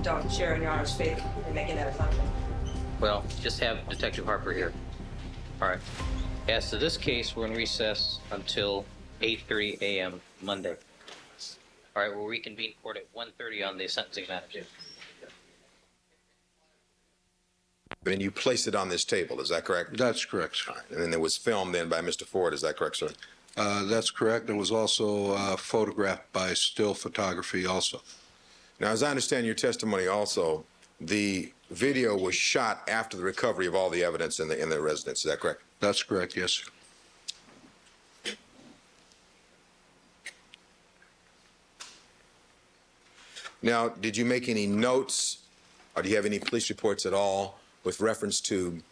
don't share in Your Honor's faith in making that assumption. Well, just have Detective Harper here. All right. As to this case, we're in recess until 8:30 a.m. Monday. All right, we'll reconvene court at 1:30 on the sentencing matter. And you placed it on this table, is that correct? That's correct, sir. All right. And then it was filmed then by Mr. Ford, is that correct, sir? That's correct. And was also photographed by still photography also. Now, as I understand your testimony also, the video was shot after the recovery of all the evidence in the residence, is that correct? That's correct, yes, sir. Now, did you make any notes, or do you have any police reports at all with reference to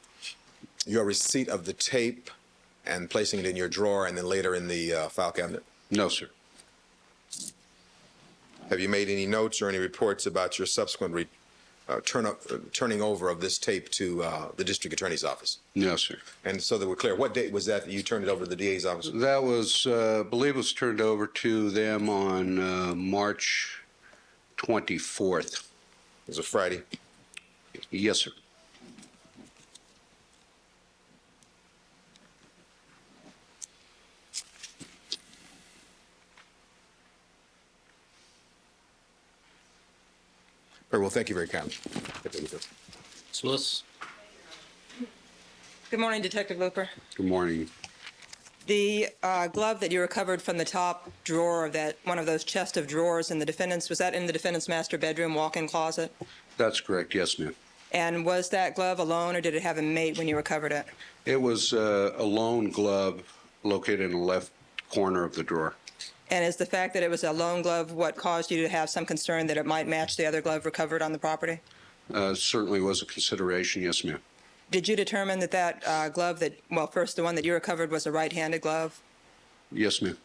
your receipt of the tape and placing it in your drawer and then later in the file cabinet? No, sir. Have you made any notes or any reports about your subsequent turning over of this tape to the district attorney's office? No, sir. And so that we're clear, what date was that you turned it over to the DA's office? That was, I believe it was turned over to them on March 24th. It was a Friday. Yes, sir. Very well, thank you very kindly. Ms. Lewis? Good morning, Detective Looper. Good morning. The glove that you recovered from the top drawer of that one of those chest of drawers in the defendant's, was that in the defendant's master bedroom walk-in closet? That's correct, yes, ma'am. And was that glove alone, or did it have a mate when you recovered it? It was a lone glove located in the left corner of the drawer. And is the fact that it was a lone glove what caused you to have some concern that it might match the other glove recovered on the property? Certainly was a consideration, yes, ma'am. Did you determine that that glove that, well, first the one that you recovered was a right-handed glove? Yes, ma'am.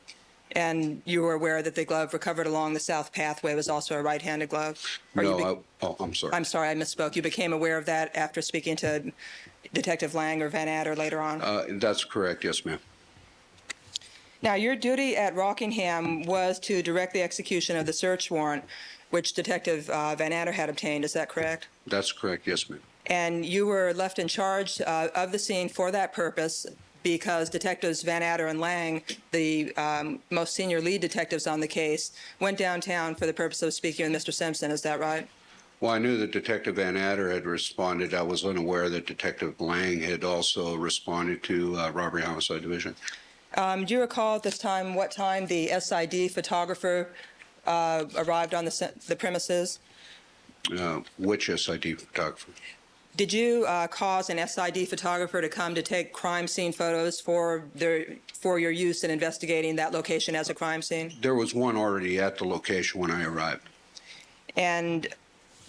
And you were aware that the glove recovered along the south pathway was also a right-handed glove? Or you No, I'm sorry. I'm sorry, I misspoke. You became aware of that after speaking to Detective Lang or Van Adder later on? That's correct, yes, ma'am. Now, your duty at Rockingham was to direct the execution of the search warrant, which Detective Van Adder had obtained. Is that correct? That's correct, yes, ma'am. And you were left in charge of the scene for that purpose because Detectives Van Adder and Lang, the most senior lead detectives on the case, went downtown for the purpose of speaking with Mr. Simpson. Is that right? Well, I knew that Detective Van Adder had responded. I was unaware that Detective Lang had also responded to Robbery Homicide Division. Do you recall at this time what time the SID photographer arrived on the premises? Which SID photographer? Did you cause an SID photographer to come to take crime scene photos for your use in investigating that location as a crime scene? There was one already at the location when I arrived. And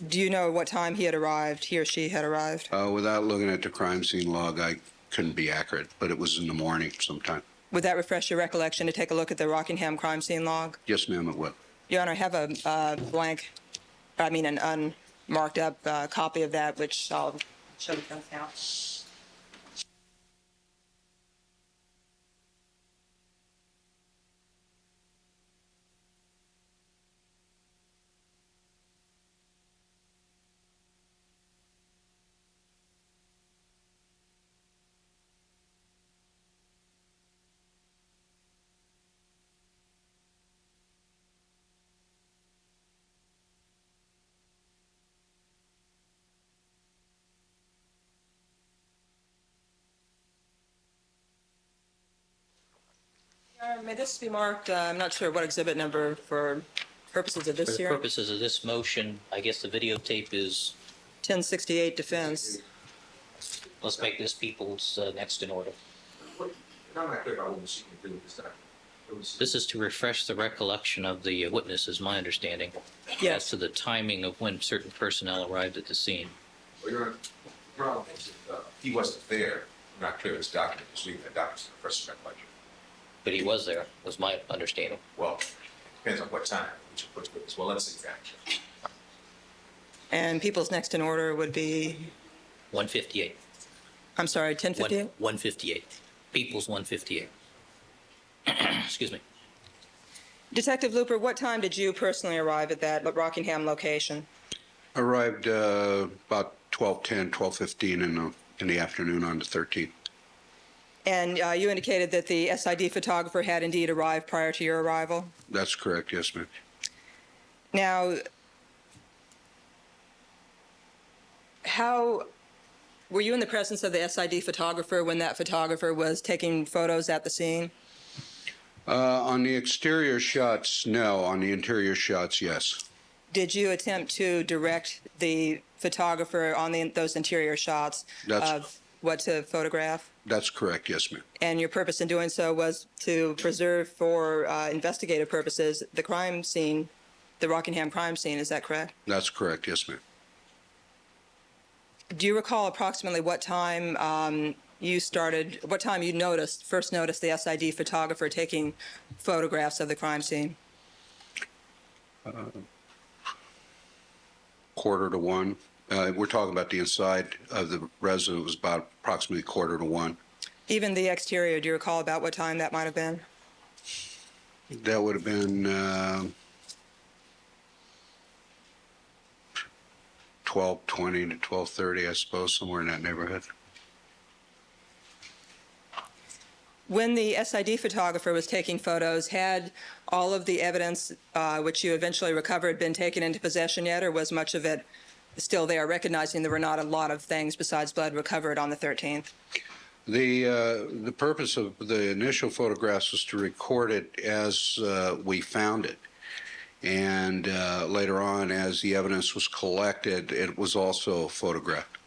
do you know what time he or she had arrived? Without looking at the crime scene log, I couldn't be accurate, but it was in the morning sometime. Would that refresh your recollection to take a look at the Rockingham crime scene log? Yes, ma'am, it will. Your Honor, I have an unmarked up copy of that, which I'll show you now. May this be marked, I'm not sure what exhibit number for purposes of For this the hearing. purposes of this motion, I guess the videotape is, 1068 defense. let's make this people's next in order. I'm not clear about what she can do this time. This is to refresh the recollection of the witness, is my understanding. Yes. As to the timing of when certain personnel arrived at the scene. Well, Your Honor, the problem is that he wasn't there. I'm not clear of his document. He's leaving the document for the first recollection. But he was there, was my understanding. Well, depends on what time. Which witness? Well, let's see that. And people's next in order would be, 158. I'm sorry, 1058? 158. People's 158. Excuse me. Detective Looper, what time did you personally arrive at that Rockingham location? Arrived about 12:10, 12:15 in the afternoon on the 13th. And you indicated that the SID photographer had indeed arrived prior to your arrival. That's correct, yes, ma'am. Now, how were you in the presence of the SID photographer when that photographer was taking photos at the scene? On the exterior shots, no. On the interior shots, yes. Did you attempt to direct the photographer on those interior shots of what to photograph? That's correct, yes, ma'am. And your purpose in doing so was to preserve for investigative purposes the crime scene, the Rockingham crime scene, is that correct? That's correct, yes, ma'am. Do you recall approximately what time you first noticed the SID photographer taking photographs of the crime scene? 1:45. We're talking about the inside of the residence. It was about approximately 1:45. Even the exterior, do you recall about what time that might have been? That would have been 12:20 to 12:30, I suppose, somewhere in that neighborhood. When the SID photographer was taking photos, had all of the evidence which you eventually recovered been taken into possession yet, or was much of it still there, recognizing there were not a lot of things besides blood recovered on the 13th? The purpose of the initial photographs was to record it as we found it. And later on, as the evidence was collected, it was also photographed.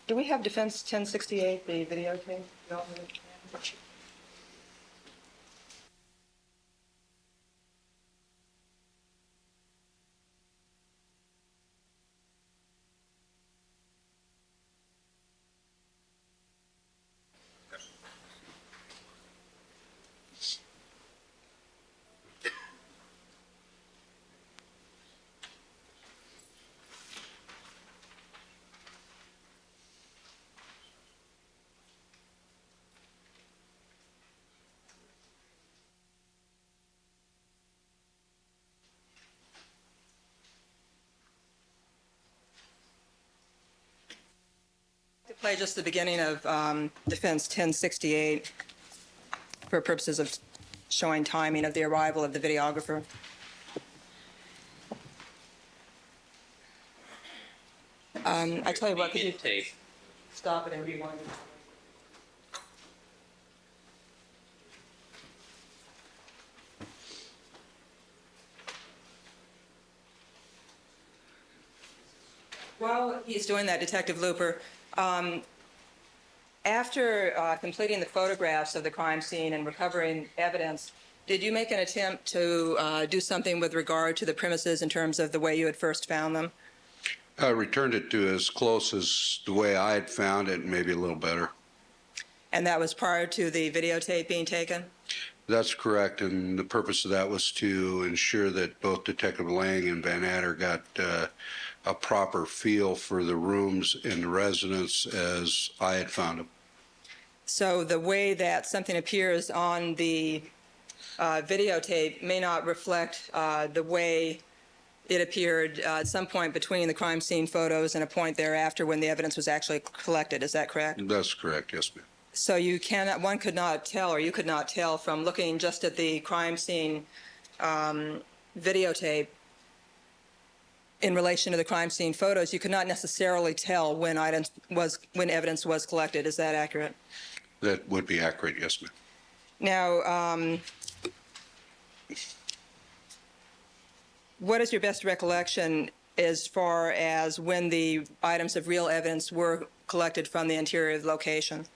Do we have Defense 1068, the videotape? To play just the beginning of Defense 1068 for purposes of showing timing of the arrival of the videographer. I tell you what, could you Tape. stop it and rewind it? While he's doing that, Detective Looper, after completing the photographs of the crime scene and recovering evidence, did you make an attempt to do something with regard to the premises in terms of the way you had first found them? I returned it to as close as the way I had found it, maybe a little better. And that was prior to the videotape being taken? That's correct, and the purpose of that was to ensure that both Detective Lang and Van Adder got a proper feel for the rooms in the residence as I had found them. So the way that something appears on the videotape may not reflect the way it appeared at some point between the crime scene photos and a point thereafter when the evidence was actually collected. Is that correct? That's correct, yes, ma'am. So you cannot, one could not tell, or you could not tell from looking just at the crime scene videotape in relation to the crime scene photos, you could not necessarily tell when evidence was collected. Is that accurate? That would be accurate, yes, ma'am. Now, what is your best recollection as far as when the items of real evidence were collected from the interior of the location?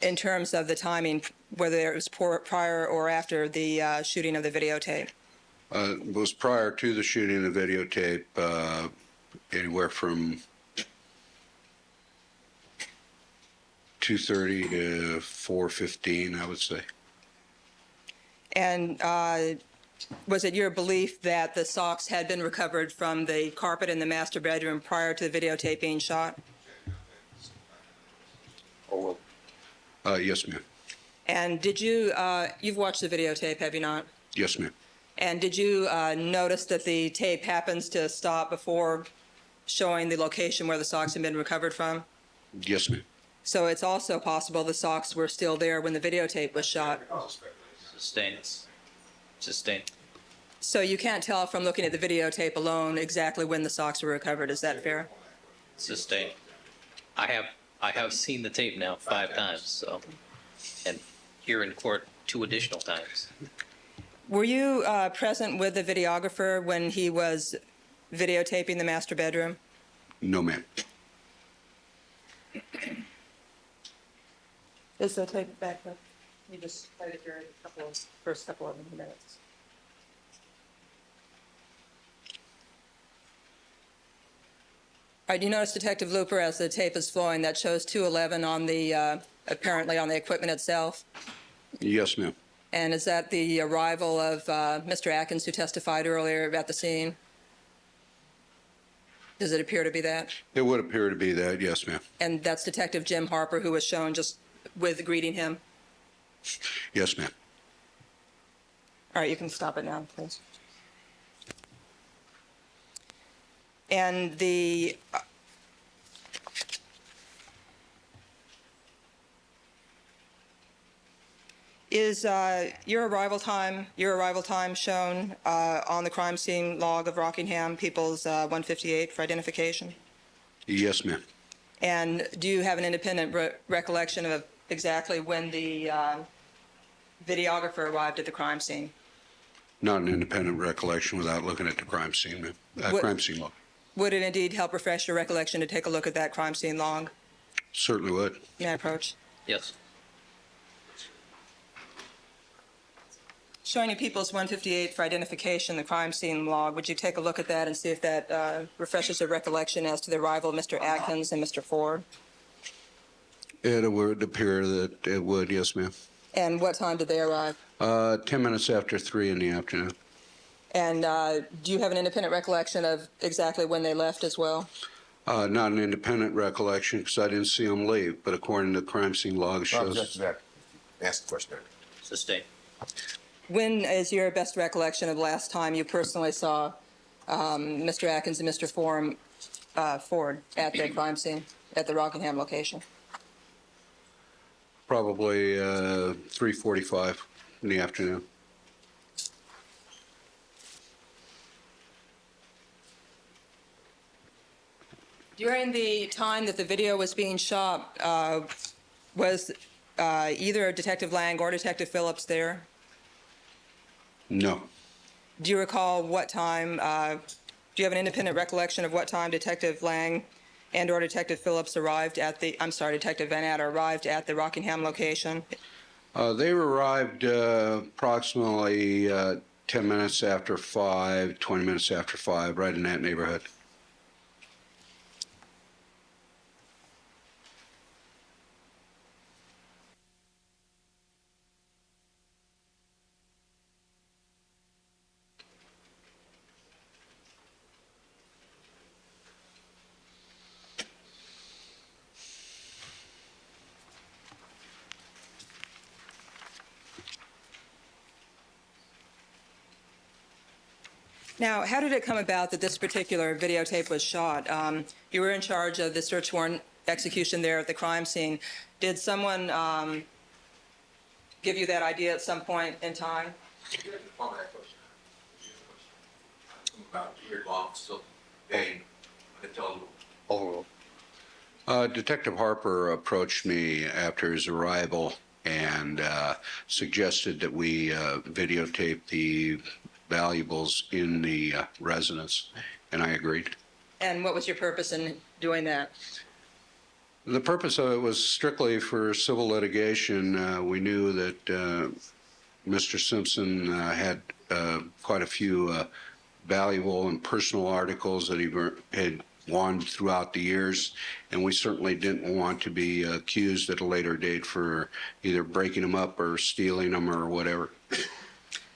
In terms of the timing, whether it was prior or after the shooting of the videotape? It was prior to the shooting of the videotape, anywhere from 2:30 to 4:15, I would say. And was it your belief that the socks had been recovered from the carpet in the master bedroom prior to the videotape being shot? Yes, ma'am. And did you've watched the videotape, have you not? Yes, ma'am. And did you notice that the tape happens to stop before showing the location where the socks had been recovered from? Yes, ma'am. So it's also possible the socks were still there when the videotape was shot. Sustained. Sustained. So you can't tell from looking at the videotape alone exactly when the socks were recovered. Is that fair? Sustained. I have seen the tape now 5 times, so, and here in court 2 additional times. Were you present with the videographer when he was videotaping the master bedroom? No, ma'am. Is the tape back up? You just played it during first couple of minutes. All right, you notice, Detective Looper, as the tape is flowing, that shows 211 on the, apparently on the equipment itself. Yes, ma'am. And is that the arrival of Mr. Atkins, who testified earlier at the scene? Does it appear to be that? It would appear to be that, yes, ma'am. And that's Detective Jim Harper, who was shown just with greeting him? Yes, ma'am. All right, you can stop it now, please. And the is your arrival time shown on the crime scene log of Rockingham, People's 158 for identification? Yes, ma'am. And do you have an independent recollection of exactly when the videographer arrived at the crime scene? Not an independent recollection without looking at the crime scene, ma'am. Crime scene log. Would it indeed help refresh your recollection to take a look at that crime scene log? Certainly would. May I approach? Yes. Showing you People's 158 for identification, the crime scene log, would you take a look at that and see if that refreshes your recollection as to the arrival of Mr. Atkins and Mr. Ford? It would appear that it would, yes, ma'am. And what time did they arrive? 10 minutes after 3 in the afternoon. And do you have an independent recollection of exactly when they left as well? Not an independent recollection because I didn't see them leave, but according to the crime scene log shows. Ask the question. Sustained. When is your best recollection of the last time you personally saw Mr. Atkins and Mr. Ford at the crime scene at the Rockingham location? Probably 3:45 in the afternoon. During the time that the video was being shot, was either Detective Lang or Detective Phillips there? No. Do you recall what time, do you have an independent recollection of what time Detective Lang and or Detective Phillips arrived at the, I'm sorry, Detective Van Atter arrived at the Rockingham location? They arrived approximately 10 minutes after 5, 20 minutes after 5, right in that neighborhood. Now, how did it come about that this particular videotape was shot? You were in charge of the search warrant execution there at the crime scene. Did someone give you that idea at some point in time? Detective Harper approached me after his arrival and suggested that we videotape the valuables in the residence, and I agreed. And what was your purpose in doing that? The purpose of it was strictly for civil litigation. We knew that Mr. Simpson had quite a few valuable and personal articles that he had won throughout the years, and we certainly didn't want to be accused at a later date for either breaking them up or stealing them or whatever.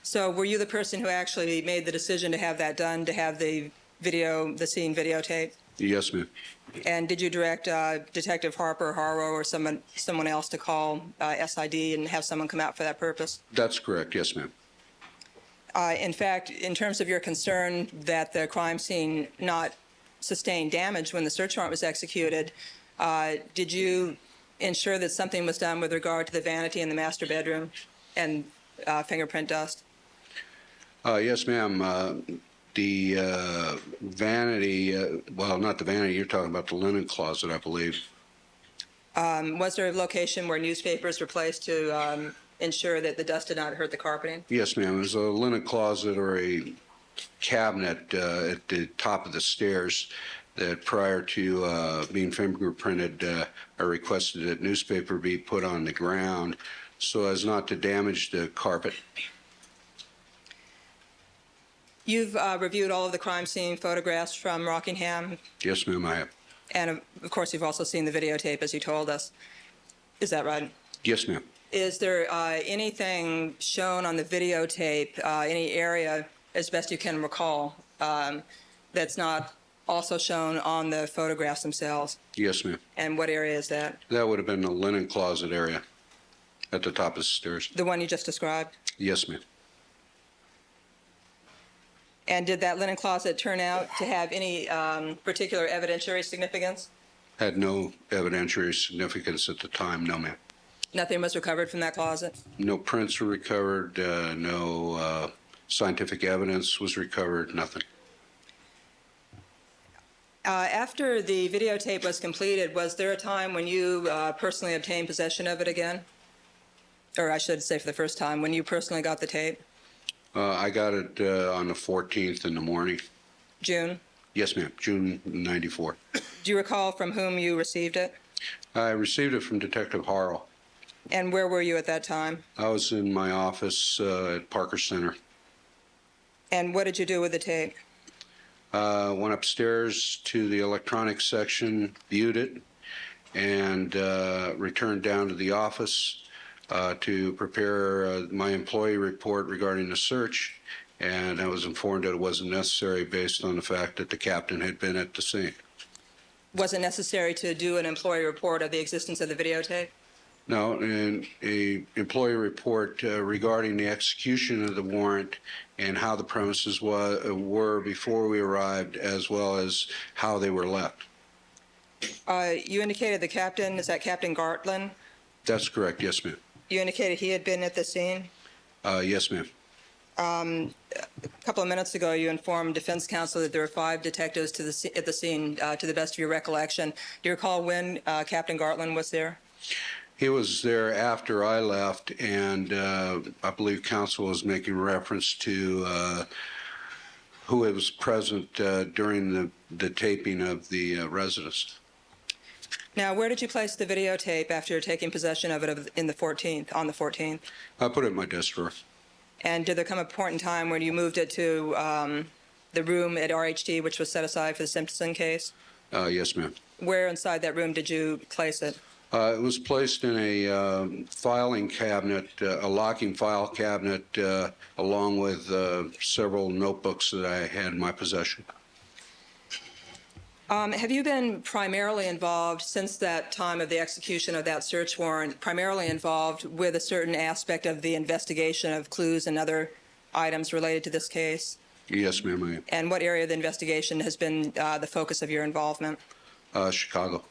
So were you the person who actually made the decision to have that done, to have the the scene videotape? Yes, ma'am. And did you direct Detective Harrow or someone else to call SID and have someone come out for that purpose? That's correct. Yes, ma'am. In fact, in terms of your concern that the crime scene not sustain damage when the search warrant was executed, did you ensure that something was done with regard to the vanity in the master bedroom and fingerprint dust? Yes, ma'am. The vanity, well, not the vanity, you're talking about the linen closet, I believe. Was there a location where newspapers were placed to ensure that the dust did not hurt the carpeting? Yes, ma'am. There's a linen closet or a cabinet at the top of the stairs that prior to being fingerprinted, I requested that newspaper be put on the ground so as not to damage the carpet. You've reviewed all of the crime scene photographs from Rockingham, Yes, ma'am, I have. and of course, you've also seen the videotape, as you told us. Is that right? Yes, ma'am. Is there anything shown on the videotape, any area, as best you can recall, that's not also shown on the photographs themselves? Yes, ma'am. And what area is that? That would have been the linen closet area at the top of the stairs. The one you just described? Yes, ma'am. And did that linen closet turn out to have any particular evidentiary significance? Had no evidentiary significance at the time, no, ma'am. Nothing was recovered from that closet? No prints were recovered, no scientific evidence was recovered, nothing. After the videotape was completed, was there a time when you personally obtained possession of it again? Or I should say for the first time, when you personally got the tape? I got it on the 14th in the morning. June? Yes, ma'am, June '94. Do you recall from whom you received it? I received it from Detective Harrell. And where were you at that time? I was in my office at Parker Center. And what did you do with the tape? Went upstairs to the electronics section, viewed it, and returned down to the office to prepare my employee report regarding the search. And I was informed that it wasn't necessary based on the fact that the captain had been at the scene. Was it necessary to do an employee report of the existence of the videotape? No, and a employee report regarding the execution of the warrant and how the premises were before we arrived, as well as how they were left. You indicated the captain, is that Captain Gartland? That's correct, yes, ma'am. You indicated he had been at the scene? Yes, ma'am. A couple of minutes ago, you informed defense counsel that there were 5 detectives at the scene, to the best of your recollection. Do you recall when Captain Gartland was there? He was there after I left, and I believe counsel was making reference to who was present during the taping of the residence. Now, where did you place the videotape after taking possession of it on the 14th? I put it in my desk drawer. And did there come a point in time when you moved it to the room at RHD, which was set aside for the Simpson case? Yes, ma'am. Where inside that room did you place it? It was placed in a filing cabinet, a locking file cabinet, along with several notebooks that I had in my possession. Have you been primarily involved, since that time of the execution of that search warrant, primarily involved with a certain aspect of the investigation of clues and other items related to this case? Yes, ma'am, I am. And what area of the investigation has been the focus of your involvement? Chicago.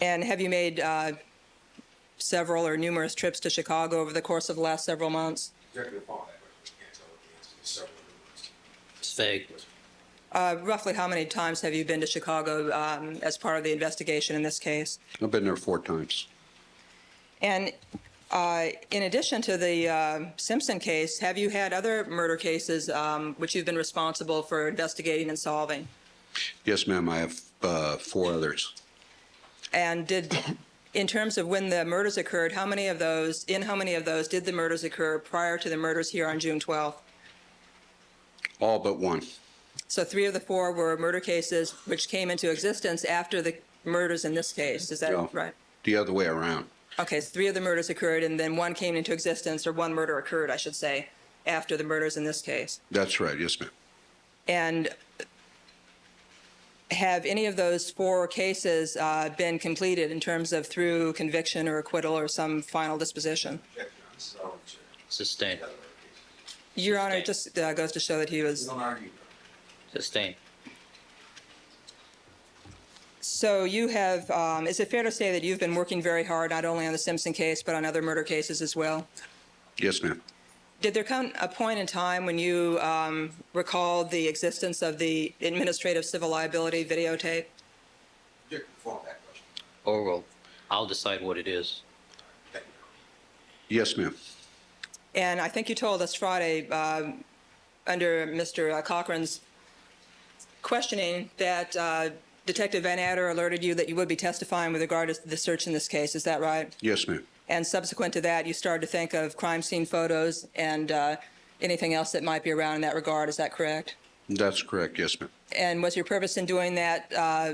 And have you made several or numerous trips to Chicago over the course of the last several months? It's vague. Roughly how many times have you been to Chicago as part of the investigation in this case? I've been there 4 times. And in addition to the Simpson case, have you had other murder cases which you've been responsible for investigating and solving? Yes, ma'am, I have 4 others. And in terms of when the murders occurred, how many of those did the murders occur prior to the murders here on June 12th? All but 1. So 3 of the 4 were murder cases which came into existence after the murders in this case. Is that No. right? The other way around. Okay, so 3 of the murders occurred, and then 1 came into existence, or 1 murder occurred, I should say, after the murders in this case. That's right, yes, ma'am. And have any of those 4 cases been completed in terms of through conviction or acquittal or some final disposition? Sustained. Your Honor, it just goes to show that he was. Sustained. So you have, is it fair to say that you've been working very hard, not only on the Simpson case, but on other murder cases as well? Yes, ma'am. Did there come a point in time when you recalled the existence of the administrative civil liability videotape? Or well, I'll decide what it is. Yes, ma'am. And I think you told us Friday, under Mr. Cochran's questioning, that Detective Van Adder alerted you that you would be testifying with regard to the search in this case. Is that right? Yes, ma'am. And subsequent to that, you started to think of crime scene photos and anything else that might be around in that regard. Is that correct? That's correct. Yes, ma'am. And was your purpose in doing that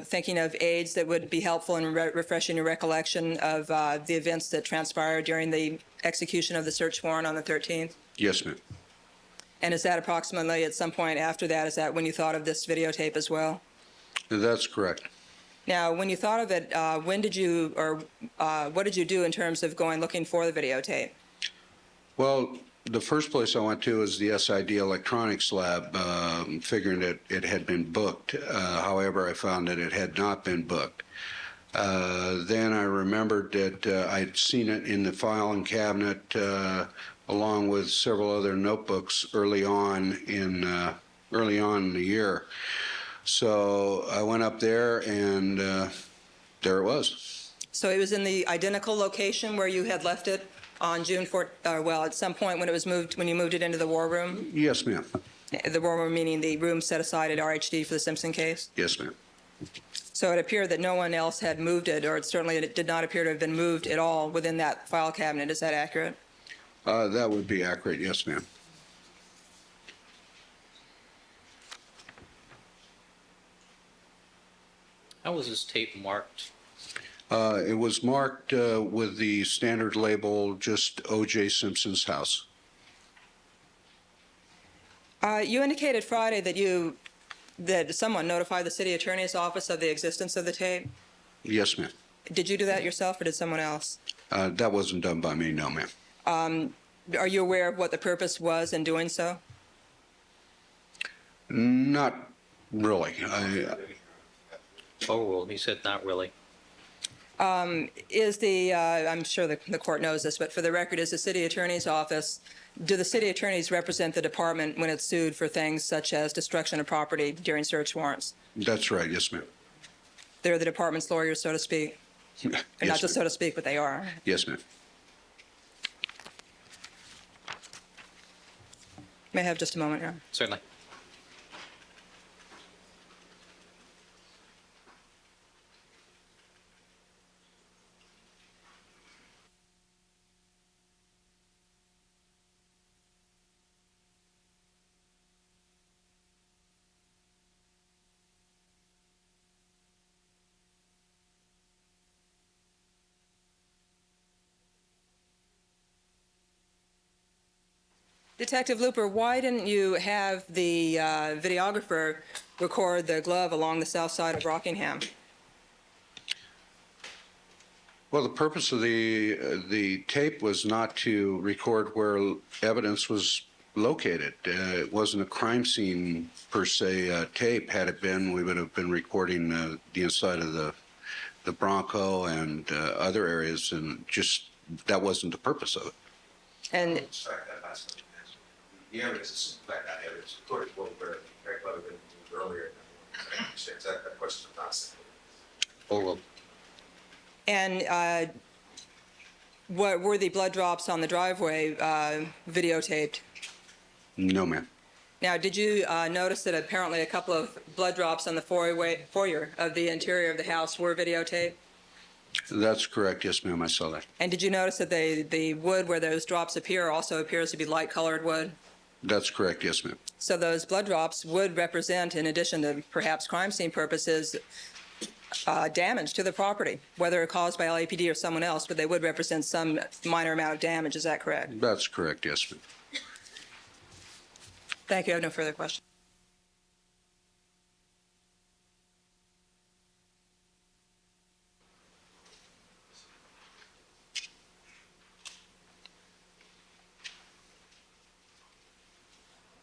thinking of aids that would be helpful in refreshing your recollection of the events that transpired during the execution of the search warrant on the 13th? Yes, ma'am. And is that approximately at some point after that, is that when you thought of this videotape as well? That's correct. Now, when you thought of it, when did you, or what did you do in terms of going looking for the videotape? Well, the first place I went to was the SID electronics lab, figuring that it had been booked. However, I found that it had not been booked. Then I remembered that I'd seen it in the filing cabinet along with several other notebooks early on in the year. So I went up there, and there it was. So it was in the identical location where you had left it on June 4th, well, at some point when it was moved, when you moved it into the war room? Yes, ma'am. The war room meaning the room set aside at RHD for the Simpson case? Yes, ma'am. So it appeared that no one else had moved it, or it did not appear to have been moved at all within that file cabinet. Is that accurate? That would be accurate. Yes, ma'am. How was this tape marked? It was marked with the standard label, just OJ Simpson's house. You indicated Friday that someone notified the city attorney's office of the existence of the tape. Yes, ma'am. Did you do that yourself, or did someone else? That wasn't done by me, no, ma'am. Are you aware of what the purpose was in doing so? Not really. Oh, well, he said not really. Is the, I'm sure the court knows this, but for the record, is the city attorney's office, do the city attorneys represent the department when it's sued for things such as destruction of property during search warrants? That's right. Yes, ma'am. They're the department's lawyers, so to speak. Yes, Not just so ma'am. to speak, but they are. Yes, ma'am. May I have just a moment here? Certainly. Detective Looper, why didn't you have the videographer record the glove along the south side of Rockingham? Well, the purpose of the tape was not to record where evidence was located. It wasn't a crime scene per se tape. Had it been, we would have been recording the inside of the Bronco and other areas, and just that wasn't the purpose of it. And The evidence is that evidence, according to what very clever been earlier. That question is not simple. Oh, well, And what were the blood drops on the driveway videotaped? No, ma'am. Now, did you notice that apparently a couple of blood drops on the foyer of the interior of the house were videotaped? That's correct. Yes, ma'am. I saw that. And did you notice that the wood where those drops appear also appears to be light-colored wood? That's correct. Yes, ma'am. So those blood drops would represent, in addition to perhaps crime scene purposes, damage to the property, whether caused by LAPD or someone else, but they would represent some minor amount of damage. Is that correct? That's correct. Yes, ma'am. Thank you. I have no further questions.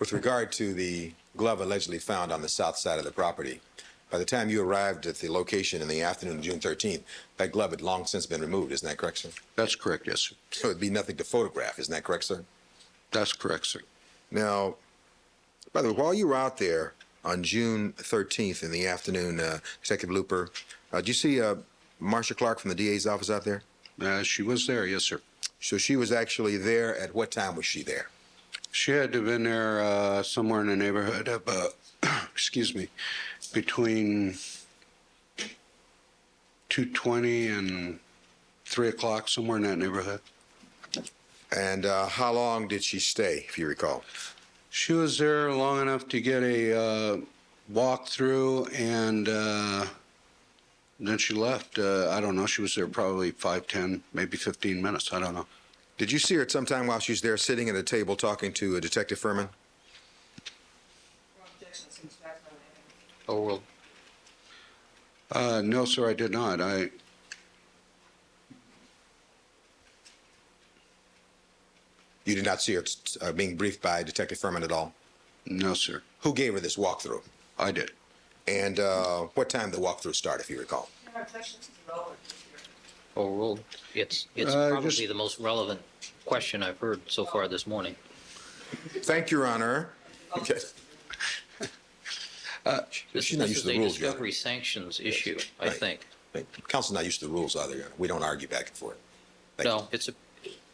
With regard to the glove allegedly found on the south side of the property, by the time you arrived at the location in the afternoon of June 13th, that glove had long since been removed. Isn't that correct, sir? That's correct, yes, sir. So it'd be nothing to photograph. Isn't that correct, sir? That's correct, sir. Now, by the way, while you were out there on June 13th in the afternoon, Detective Looper, did you see Marcia Clark from the DA's office out there? She was there, yes, sir. So she was actually there. At what time was she there? She had to have been there somewhere in the neighborhood of, excuse me, between 2:20 and 3 o'clock, somewhere in that neighborhood. And how long did she stay, if you recall? She was there long enough to get a walkthrough, and then she left. I don't know. She was there probably 5, 10, maybe 15 minutes. I don't know. Did you see her at some time while she was there sitting at a table talking to Detective Furman? Overruled. No, sir, I did not. You did not see her being briefed by Detective Furman at all? No, sir. Who gave her this walkthrough? I did. And what time did the walkthrough start, if you recall? Overruled. It's probably the most relevant question I've heard so far this morning. Thank you, Your Honor. Okay. She's not used to the rules, Your Honor. Discovery sanctions issue, I Right. think. Counsel's not used to the rules either, Your Honor. We don't argue back and forth. Thank No,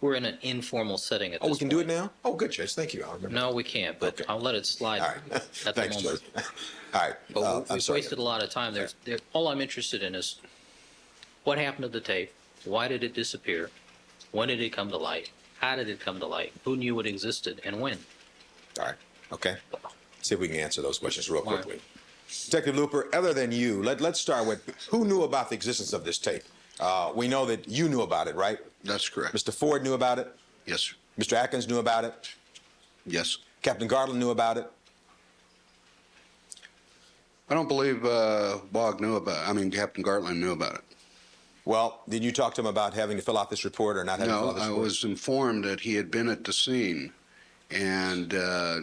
we're in an informal setting at you. Oh, this we can do it point. now? Oh, good, Judge. Thank you. I'll remember. No, we can't, but Okay. I'll let it slide All right. at the Thanks, moment. Judge. All right. But I'm we've sorry. wasted a lot of time. All I'm interested in is what happened to the tape? Why did it disappear? When did it come to light? How did it come to light? Who knew it existed and when? All right. Okay. See if we can answer those questions real All right. quickly. Detective Looper, other than you, let's start with who knew about the existence of this tape? We know that you knew about it, right? That's correct. Mr. Ford knew about it. Yes, sir. Mr. Atkins knew about it. Yes. Captain Garland knew about it. I don't believe Captain Gartland knew about it. Well, did you talk to him about having to fill out this report or not having to fill No, out this I report? was informed that he had been at the scene, and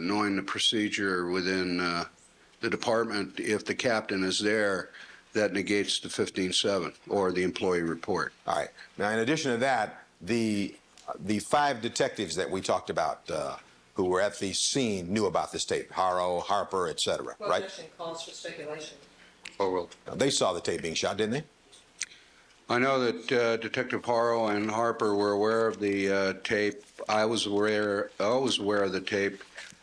knowing the procedure within the department, if the captain is there, that negates the 15-7 or the employee report. All right. Now, in addition to that, the 5 detectives that we talked about who were at the scene knew about this tape, Harrow, Harper, et cetera, right? Objection calls for speculation. Overruled. Now, they saw the tape being shot, didn't they? I know that Detective Harrow and Harper were aware of the tape. I was aware of the tape.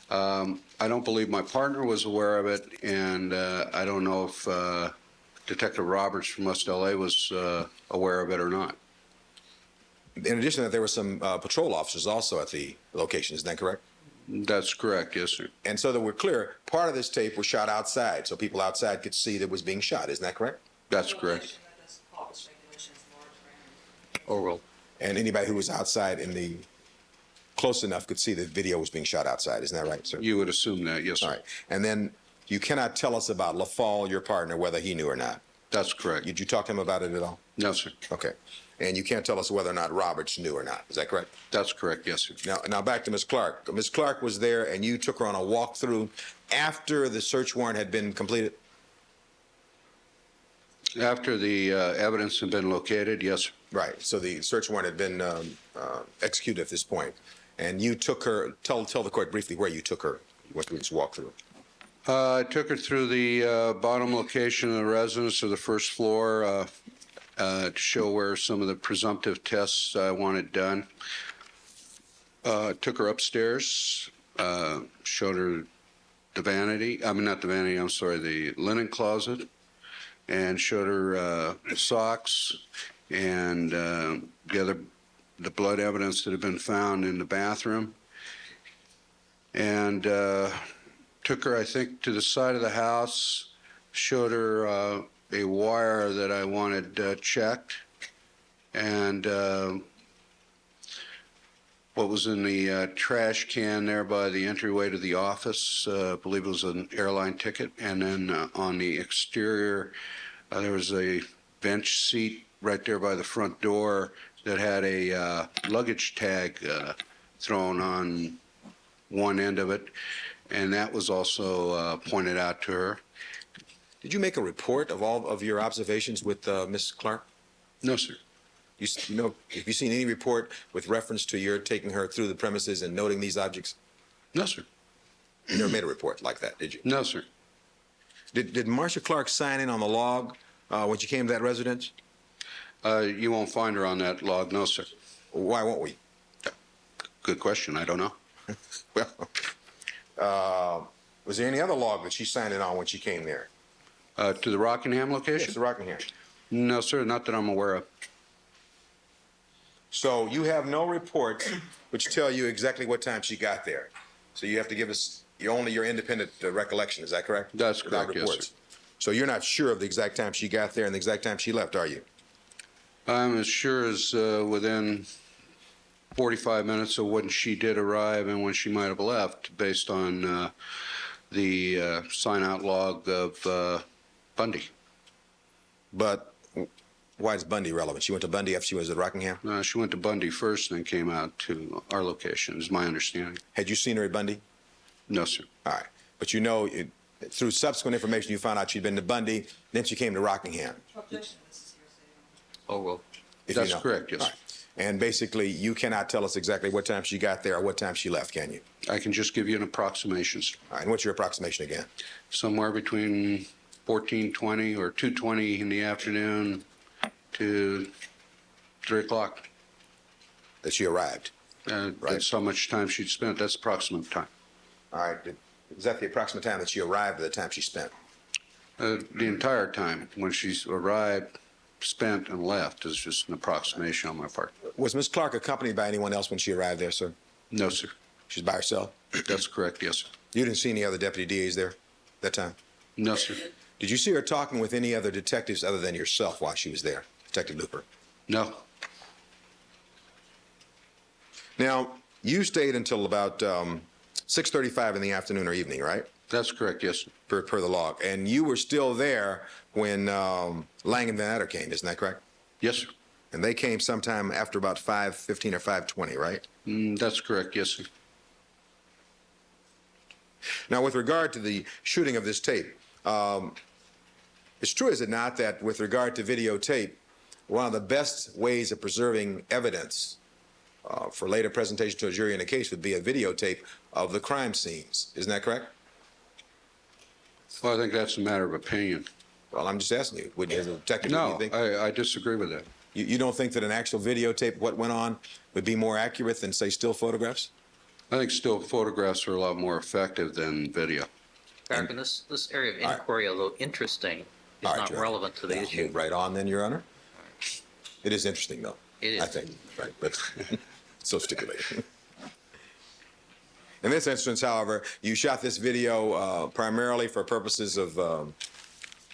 I don't believe my partner was aware of it, and I don't know if Detective Roberts from West LA was aware of it or not. In addition to that, there were some patrol officers also at the location. Isn't that correct? That's correct, yes, sir. And so that we're clear, part of this tape was shot outside, so people outside could see that it was being shot. Isn't that correct? That's correct. Overruled. And anybody who was outside close enough could see the video was being shot outside. Isn't that right, sir? You would assume that, yes, sir. All right. And then you cannot tell us about LaFall, your partner, whether he knew or not. That's correct. Did you talk to him about it at all? No, sir. Okay. And you can't tell us whether or not Roberts knew or not. Is that correct? That's correct, yes, sir. Now back to Ms. Clark. Ms. Clark was there, and you took her on a walkthrough after the search warrant had been completed? After the evidence had been located, yes, sir. Right. So the search warrant had been executed at this point. And you took her, tell the court briefly where you took her. You went through this walkthrough. I took her through the bottom location of the residence of the first floor to show where some of the presumptive tests I wanted done. Took her upstairs, showed her the linen closet, and showed her socks and the blood evidence that had been found in the bathroom. And took her, I think, to the side of the house, showed her a wire that I wanted checked, and what was in the trash can there by the entryway to the office. I believe it was an airline ticket. And then on the exterior, there was a bench seat right there by the front door that had a luggage tag thrown on one end of it. and that was also pointed out to her. Did you make a report of all of your observations with Ms. Clark? No, sir. You know, have you seen any report with reference to your taking her through the premises and noting these objects? No, sir. You never made a report like that, did you? No, sir. Did Marcia Clark sign in on the log when she came to that residence? You won't find her on that log, no, sir. Why won't we? Good question. I don't know. Well, was there any other log that she signed in on when she came there? To the Rockingham location? Yes, the Rockingham. No, sir, not that I'm aware of. So you have no reports which tell you exactly what time she got there. So you have to give us only your independent recollection. Is that correct? That's Without correct, yes, reports. sir. So you're not sure of the exact time she got there and the exact time she left, are you? I'm as sure as within 45 minutes of when she did arrive and when she might have left, based on the sign-out log of Bundy. But why is Bundy relevant? She went to Bundy after she was at Rockingham? She went to Bundy first and then came out to our location, is my understanding. Had you seen her at Bundy? No, sir. All right. But you know, through subsequent information, you found out she'd been to Bundy, then she came to Rockingham. Oh, well, If That's you know. correct, yes, All sir. right. And basically, you cannot tell us exactly what time she got there or what time she left, can you? I can just give you an approximation, sir. All right. And what's your approximation again? Somewhere between 14:20 or 2:20 in the afternoon to 3 o'clock. That she arrived. Right. Right. That's how much time she'd spent. That's approximate time. All right. Is that the approximate time that she arrived or the time she spent? The entire time, when she's arrived, spent, and left, is just an approximation on my part. Was Ms. Clark accompanied by anyone else when she arrived there, sir? No, sir. She's by herself? That's correct, yes, sir. You didn't see any other deputy DAs there that time? No, sir. Did you see her talking with any other detectives other than yourself while she was there, Detective Looper? No. Now, you stayed until about 6:35 in the afternoon or evening, right? That's correct, yes, sir. Per the log. And you were still there when Lang and Van Adder came, isn't that correct? Yes, sir. And they came sometime after about 5:15 or 5:20, right? That's correct, yes, sir. Now, with regard to the shooting of this tape, it's true, is it not, that with regard to videotape, one of the best ways of preserving evidence for later presentation to a jury in a case would be a videotape of the crime scenes. Isn't that correct? Well, I think that's a matter of opinion. Well, I'm just asking you. As a detective, what do No, you think? I disagree with that. You don't think that an actual videotape of what went on would be more accurate than, say, still photographs? I think still photographs are a lot more effective than video. Back in this area of All right. inquiry, although interesting, is All right, not Your Honor. relevant to the Now, issue. move right on then, Your Honor. It is interesting, though. It is. I think, right, but so stipulated. In this instance, however, you shot this video primarily for purposes of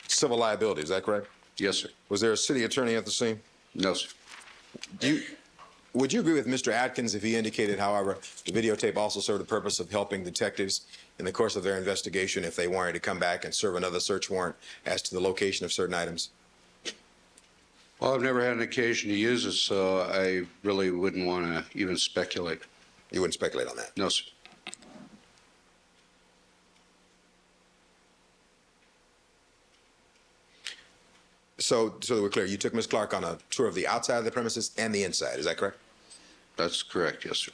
civil liability, is that correct? Yes, sir. Was there a city attorney at the scene? No, sir. Would you agree with Mr. Atkins if he indicated, however, the videotape also served the purpose of helping detectives in the course of their investigation if they wanted to come back and serve another search warrant as to the location of certain items? Well, I've never had an occasion to use it, so I really wouldn't want to even speculate. You wouldn't speculate on that? No, sir. So that we're clear, you took Ms. Clark on a tour of the outside of the premises and the inside, is that correct? That's correct, yes, sir.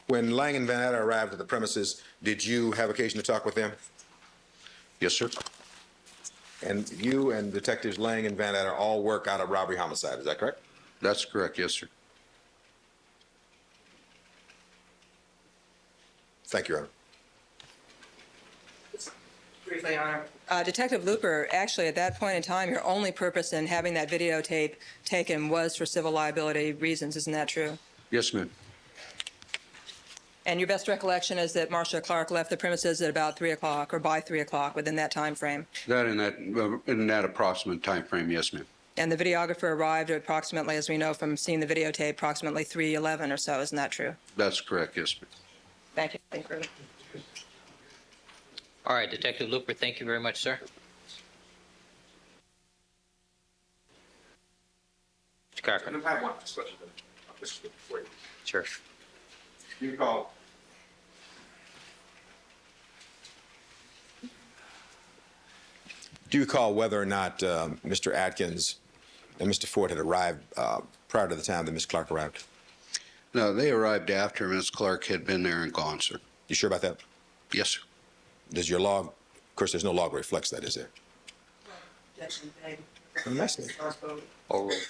When Lang and Van Adder arrived at the premises, did you have occasion to talk with them? Yes, sir. And you and Detectives Lang and Van Adder all work out of robbery homicide, is that correct? That's correct, yes, sir. Thank you, Your Honor. Briefly, Your Honor. Detective Looper, actually, at that point in time, your only purpose in having that videotape taken was for civil liability reasons. Isn't that true? Yes, ma'am. And your best recollection is that Marcia Clark left the premises at about 3 o'clock or by 3 o'clock within that time frame. That in that approximate time frame, yes, ma'am. And the videographer arrived at approximately, as we know from seeing the videotape, approximately 3:11 or so. Isn't that true? That's correct, yes, ma'am. Thank you. Thank you. All right, Detective Looper, thank you very much, sir. Mr. Cochran. I have one last question. Sure. You call. Do you recall whether or not Mr. Atkins and Mr. Ford had arrived prior to the time that Ms. Clark arrived? No, they arrived after Ms. Clark had been there and gone, sir. You sure about that? Yes, sir. Does your log, of course, there's no log that reflects that, is there? I'm asking.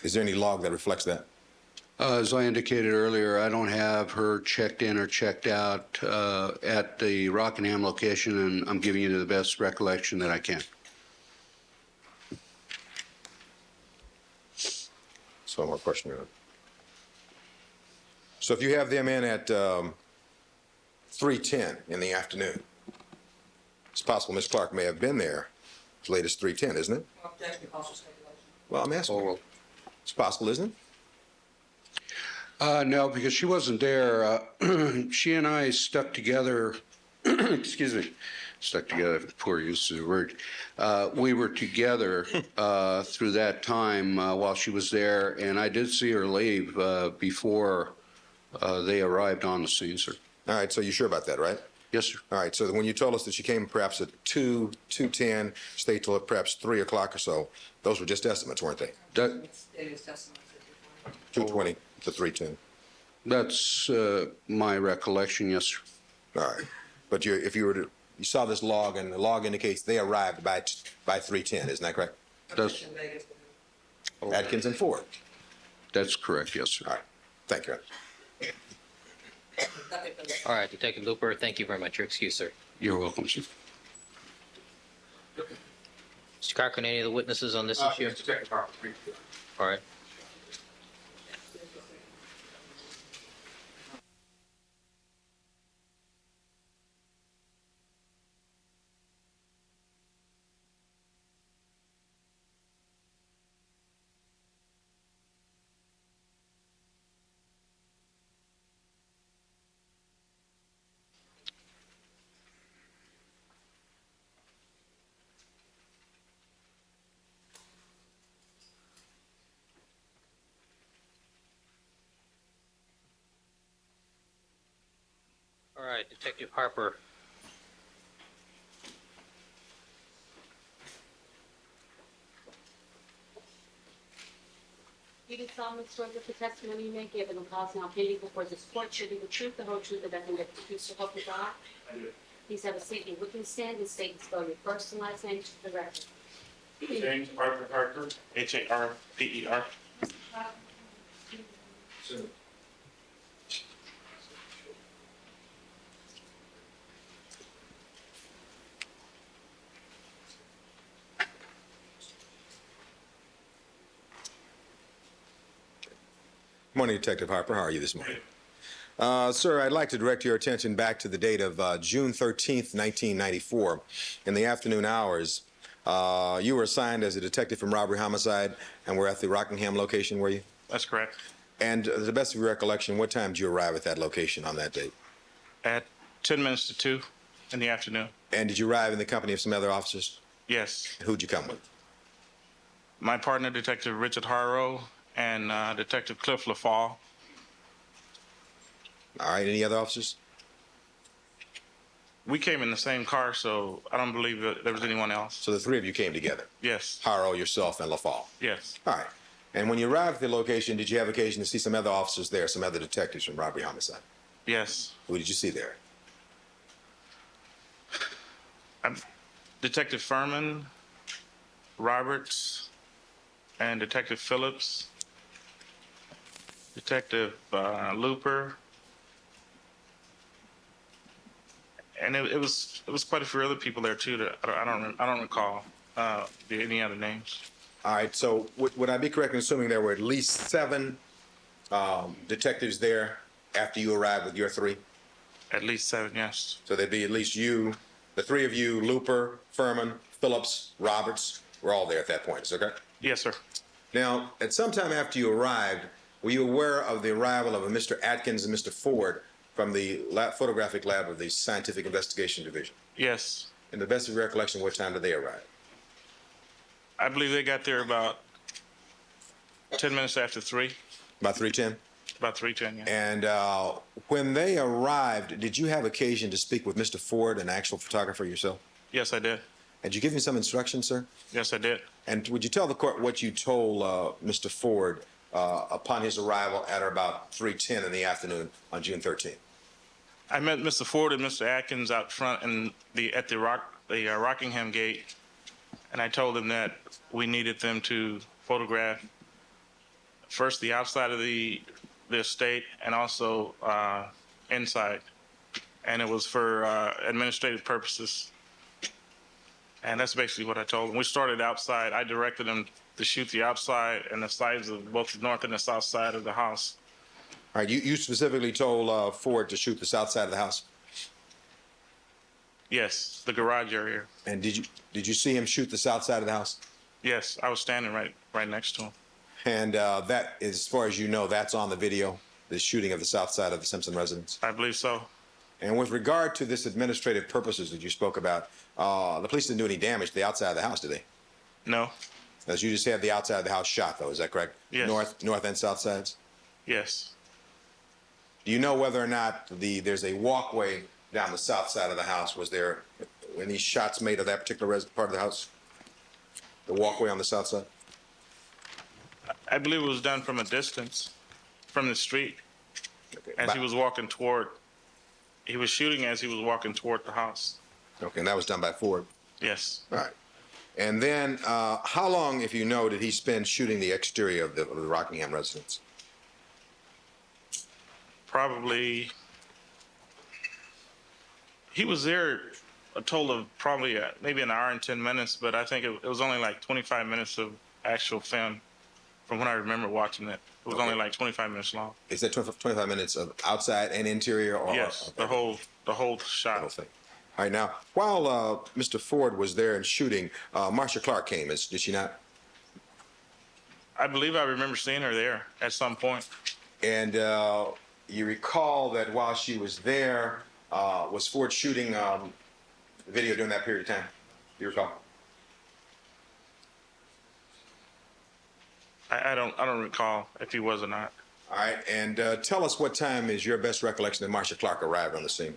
Is there any log that reflects that? As I indicated earlier, I don't have her checked in or checked out at the Rockingham location, and I'm giving you the best recollection that I can. So one more question. So if you have them in at 3:10 in the afternoon, it's possible Ms. Clark may have been there as late as 3:10, isn't it? Well, I'm asking. It's possible, isn't it? No, because she wasn't there. She and I stuck together, excuse me, stuck together, poor use of the word. We were together through that time while she was there, and I did see her leave before they arrived on the scene, sir. All right, so you're sure about that, right? Yes, sir. All right, so when you told us that she came perhaps at 2:10, stayed till perhaps 3 o'clock or so, those were just estimates, weren't they? 2:20 to 3:10. That's my recollection, yes, sir. All right, but if you were to, you saw this log, and the log indicates they arrived by 3:10, isn't that correct? That's, Atkins and Ford. that's correct, yes, sir. All right, thank you. All right, Detective Looper, thank you very much. Your excuse, sir. You're welcome, sir. Mr. Cochran, any of the witnesses on this issue? All right. All right, Detective Harper. You do solemnly swear that the testimony you may give in the cause now pending before this court should be the truth, the whole truth, and nothing but the truth, so help you God. Please have a seat in the witness stand and state and spell your first and last name to the record. James Arthur Harper, Harper. Morning, Detective Harper. How are you this morning? Sir, I'd like to direct your attention back to the date of June 13th, 1994. In the afternoon hours, you were assigned as a detective from robbery homicide and were at the Rockingham location, were you? That's correct. And to the best of your recollection, what time did you arrive at that location on that date? At 10 minutes to 2 in the afternoon. And did you arrive in the company of some other officers? Yes. Who'd you come with? My partner, Detective Richard Harrow, and Detective Cliff LaFall. All right, any other officers? We came in the same car, so I don't believe that there was anyone else. So the three of you came together, Yes. Harrow, yourself, and LaFall. Yes. All right. And when you arrived at the location, did you have occasion to see some other officers there, some other detectives from robbery homicide? Yes. Who did you see there? Detective Furman, Roberts, and Detective Phillips, Detective Looper, and it was quite a few other people there too. That I don't recall any other names. All right, so would I be correct in assuming there were at least 7 detectives there after you arrived with your 3? At least 7, yes. So there'd be at least you, the 3 of you, Looper, Furman, Phillips, Roberts, were all there at that point, is that correct? Yes, sir. Now, at some time after you arrived, were you aware of the arrival of a Mr. Atkins and Mr. Ford from the photographic lab of the Scientific Investigation Division? Yes. In the best of your recollection, what time did they arrive? I believe they got there about 10 minutes after 3. About 3:10? About 3:10, yeah. And when they arrived, did you have occasion to speak with Mr. Ford, an actual photographer yourself? Yes, I did. Did you give him some instructions, sir? Yes, I did. And would you tell the court what you told Mr. Ford upon his arrival at about 3:10 in the afternoon on June 13th? I met Mr. Ford and Mr. Atkins out front at the Rockingham gate, and I told them that we needed them to photograph first the outside of the estate and also inside, and it was for administrative purposes. And that's basically what I told them. We started outside. I directed them to shoot the outside and the sides of both the north and the south side of the house. All right, you specifically told Ford to shoot the south side of the house, Yes, the garage area. and did you see him shoot the south side of the house? Yes, I was standing right next to him. And that, as far as you know, that's on the video, the shooting of the south side of the Simpson residence. I believe so. And with regard to this administrative purposes that you spoke about, the police didn't do any damage to the outside of the house, did they? No. As you just had the outside of the house shot, though, is that correct? Yes. North and south sides? Yes. Do you know whether or not there's a walkway down the south side of the house? Was there any shots made of that particular part of the house? The walkway on the south side? I believe it was done from a distance, from the street, Okay. as he was walking toward. He was shooting as he was walking toward the house. Okay, and that was done by Ford. Yes. All right. And then, how long, if you know, did he spend shooting the exterior of the Rockingham residence? Probably. He was there a total of probably maybe an hour and 10 minutes, but I think it was only like 25 minutes of actual film from when I remember watching it. It was only like 25 minutes long. Is that 25 minutes of outside and interior? Or Yes, the whole shot. the whole thing? All right, now, while Mr. Ford was there and shooting, Marcia Clark came, did she not? I believe I remember seeing her there at some point. And you recall that while she was there, was Ford shooting video during that period of time? Do you recall? I don't recall if he was or not. All right, and tell us what time is your best recollection that Marcia Clark arrived on the scene?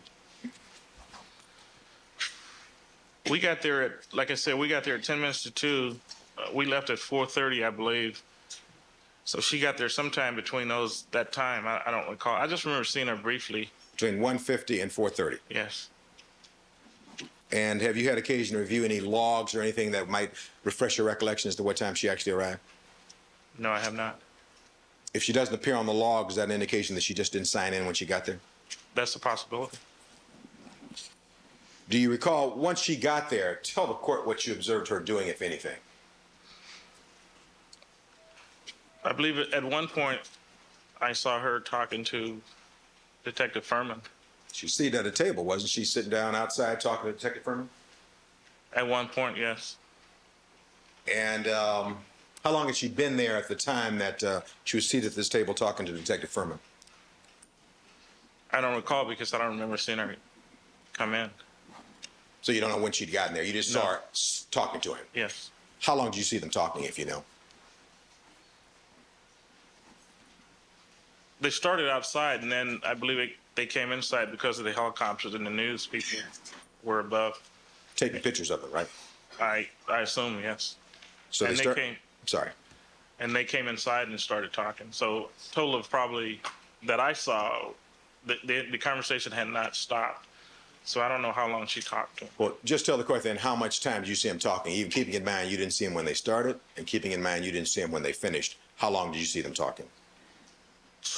We got there at, like I said, we got there at 10 minutes to 2. We left at 4:30, I believe. So she got there sometime between that time. I don't recall. I just remember seeing her briefly. Between 1:50 and 4:30. Yes. And have you had occasion to review any logs or anything that might refresh your recollection as to what time she actually arrived? No, I have not. If she doesn't appear on the log, is that an indication that she just didn't sign in when she got there? That's a possibility. Do you recall, once she got there, tell the court what you observed her doing, if anything? I believe at one point I saw her talking to Detective Furman. She was seated at a table, wasn't she, sitting down outside talking to Detective Furman? At one point, yes. And how long had she been there at the time that she was seated at this table talking to Detective Furman? I don't recall because I don't remember seeing her come in. So you don't know when she'd gotten there. You just saw her talking to him. Yes. How long did you see them talking, if you know? They started outside, and then I believe they came inside because of the helicopters and the news people were above. Taking pictures of it, right? I assume, yes. So And they start. came- Sorry. And they came inside and started talking. So total of probably that I saw, the conversation had not stopped. So I don't know how long she talked to him. Well, just tell the court then, how much time did you see him talking? Even keeping in mind you didn't see him when they started, and keeping in mind you didn't see him when they finished. How long did you see them talking?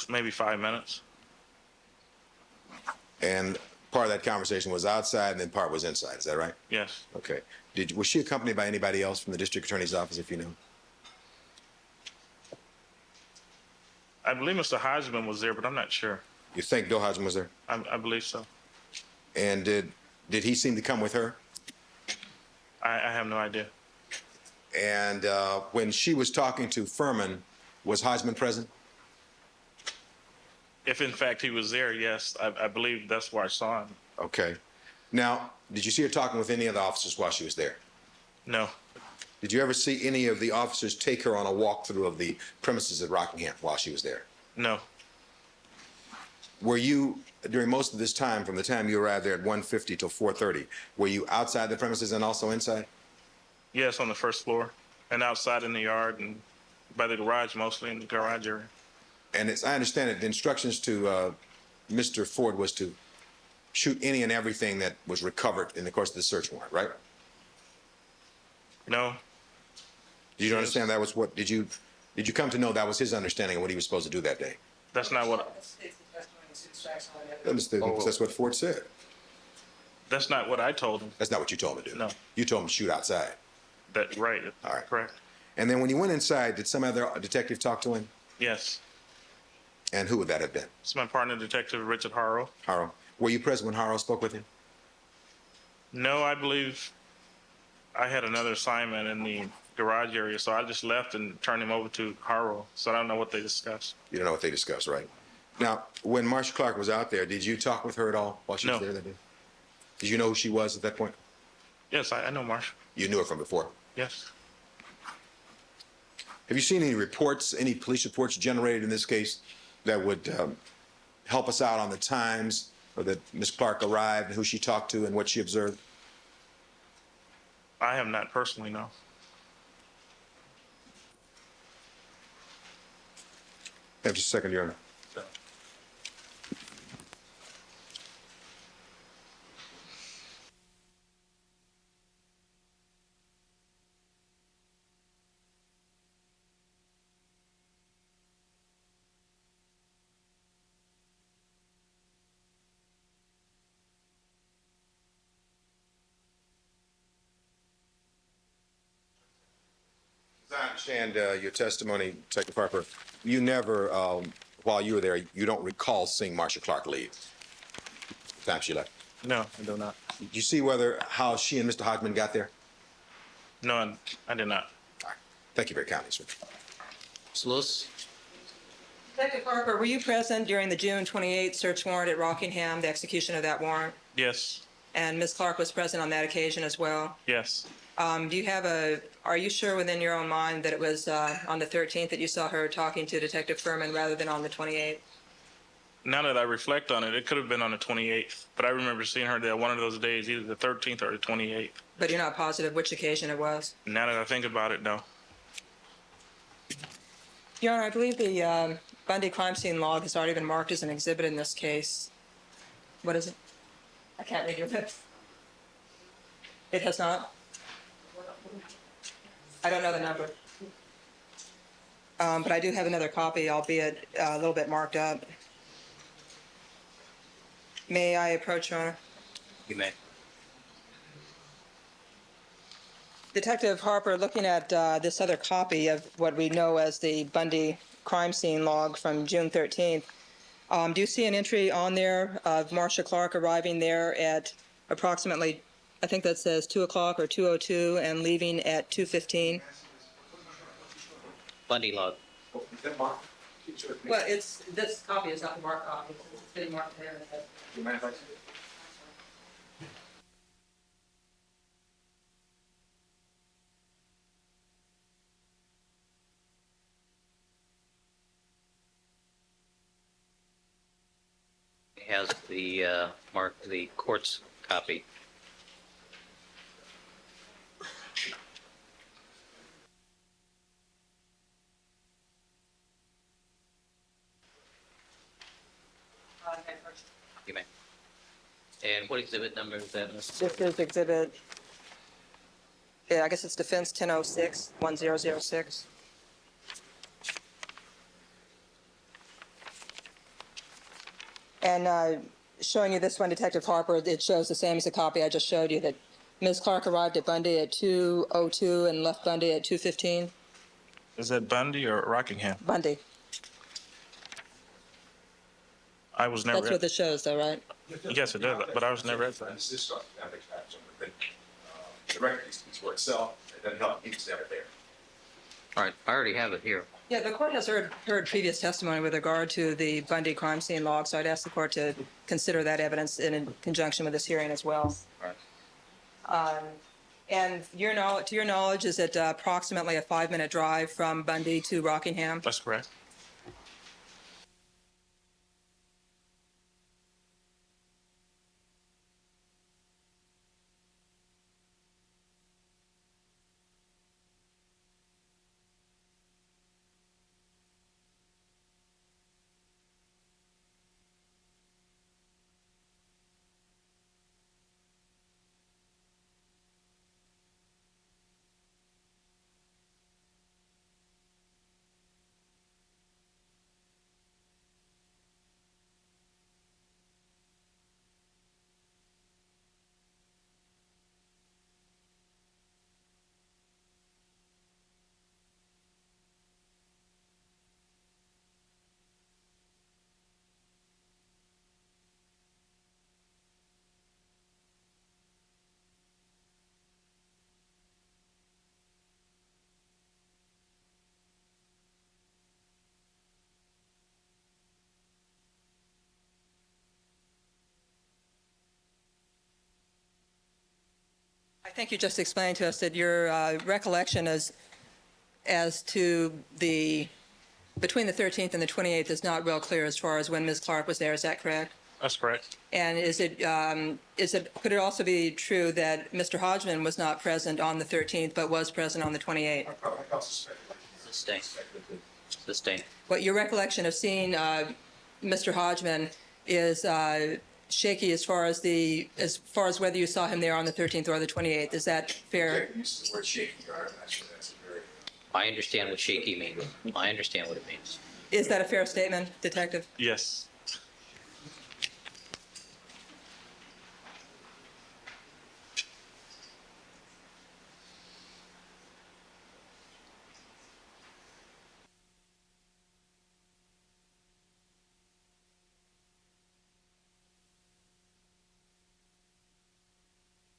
Maybe 5 minutes. And part of that conversation was outside, and then part was inside. Is that right? Yes. Okay. Was she accompanied by anybody else from the district attorney's office, if you know? I believe Mr. Hodgman was there, but I'm not sure. You think Bill Hodgman was there? I believe so. And did he seem to come with her? I have no idea. And when she was talking to Furman, was Hodgman present? If in fact he was there, yes, I believe that's where I saw him. Okay. Now, did you see her talking with any of the officers while she was there? No, Did you ever see any of the officers take her on a walkthrough of the premises at Rockingham while she was there? no. were you, during most of this time, from the time you arrived there at 1:50 till 4:30, were you outside the premises and also inside? Yes, on the first floor and outside in the yard and by the garage, mostly in the garage area. And as I understand it, the instructions to Mr. Ford was to shoot any and everything that was recovered in the course of the search warrant, right? No, Did you understand that was what, did you come to know that was his understanding of what he was supposed to do that day? that's not what That's what Ford said. I told him. That's not what you told him to do. No. You told him to shoot outside. That right. All right. Correct. And then when you went inside, did some other detective talk to him? Yes. And who would that have been? It's my partner, Detective Richard Harrow. Harrow. Were you present when Harrow spoke with him? No, I believe I had another assignment in the garage area, so I just left and turned him over to Harrow. So I don't know what they discussed. You don't know what they discussed, right? Now, when Marsha Clark was out there, did you talk with her at all while she was No. there that day? Did you know who she was at that point? Yes, I know Marsh. You knew her from before. Yes. Have you seen any reports, any police reports generated in this case that would help us out on the times or that Ms. Clark arrived and who she talked to and what she observed? I have not personally, no. Have just a second, Your Honor. As I understand your testimony, Detective Harper, you never, while you were there, you don't recall seeing Marsha Clark leave the time she left. No, I do not. Did you see how she and Mr. Hodgman got there? No, I did not. All right. Thank you very kindly, sir. Ms. Lewis? Detective Harper, were you present during the June 28th search warrant at Rockingham, the execution of that warrant? Yes. And Ms. Clark was present on that occasion as well? Yes. Are you sure within your own mind that it was on the 13th that you saw her talking to Detective Furman rather than on the 28th? Now that I reflect on it, it could have been on the 28th, but I remember seeing her there one of those days, either the 13th or the 28th. But you're not positive which occasion it was? Now that I think about it, no. Your Honor, I believe the Bundy crime scene log has already been marked as an exhibit in this case. What is it? I can't read your lips. It has not? I don't know the number. But I do have another copy, albeit a little bit marked up. May I approach, Your Honor? You may. Detective Harper, looking at this other copy of what we know as the Bundy crime scene log from June 13th, do you see an entry on there of Marsha Clark arriving there at approximately, I think that says 2 o'clock or 2:02, and leaving at 2:15? Bundy log. Well, this copy is not the marked copy. It's been marked there. It has the the court's copy. You may. And what exhibit number is that, Ms.? This is exhibit, I guess it's Defense 1006, 1006. And showing you this one, Detective Harper, it shows the same as the copy I just showed you, that Ms. Clark arrived at Bundy at 2:02 and left Bundy at 2:15. Is that Bundy or Rockingham? Bundy. I was never. That's what this shows, though, right? Yes, it does, but I was never at that. The record speaks for itself. It doesn't help you step there. All right, I already have it here. Yeah, the court has heard previous testimony with regard to the Bundy crime scene log, so I'd ask the court to consider that evidence in conjunction with this hearing as well. All right. And to your knowledge, is it approximately a 5-minute drive from Bundy to Rockingham? That's correct. All right. I already have it here. Yeah, I already have it here. Okay, thank you. All right. I have it here. That's correct. I think you just explained to us that your recollection as to between the 13th and the 28th is not real clear as far as when Ms. Clark was there. Is that correct? That's correct. And could it also be true that Mr. Hodgman was not present on the 13th but was present on the 28th? Sustain. Sustain. What your recollection of seeing Mr. Hodgman is shaky as far as whether you saw him there on the 13th or the 28th. Is that fair? I understand what shaky means. I understand what it means. Is that a fair statement, Detective? Yes.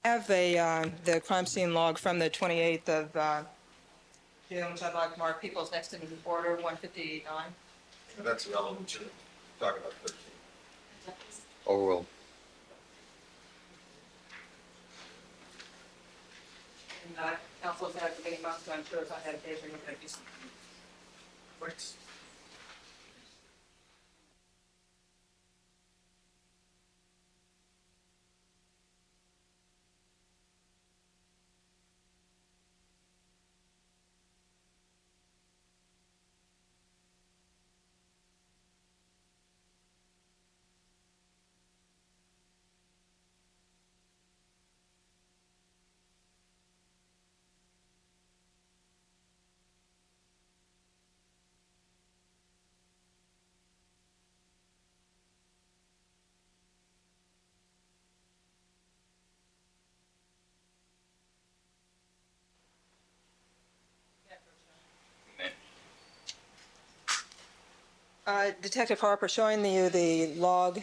I have the crime scene log from the 28th of June, which I'd like to mark people's next to me, order 159. That's relevant to talk about 13. Overruled. And council has had a meeting month, so I'm sure if I had a paper, you're going to be. Detective Harper, showing you the log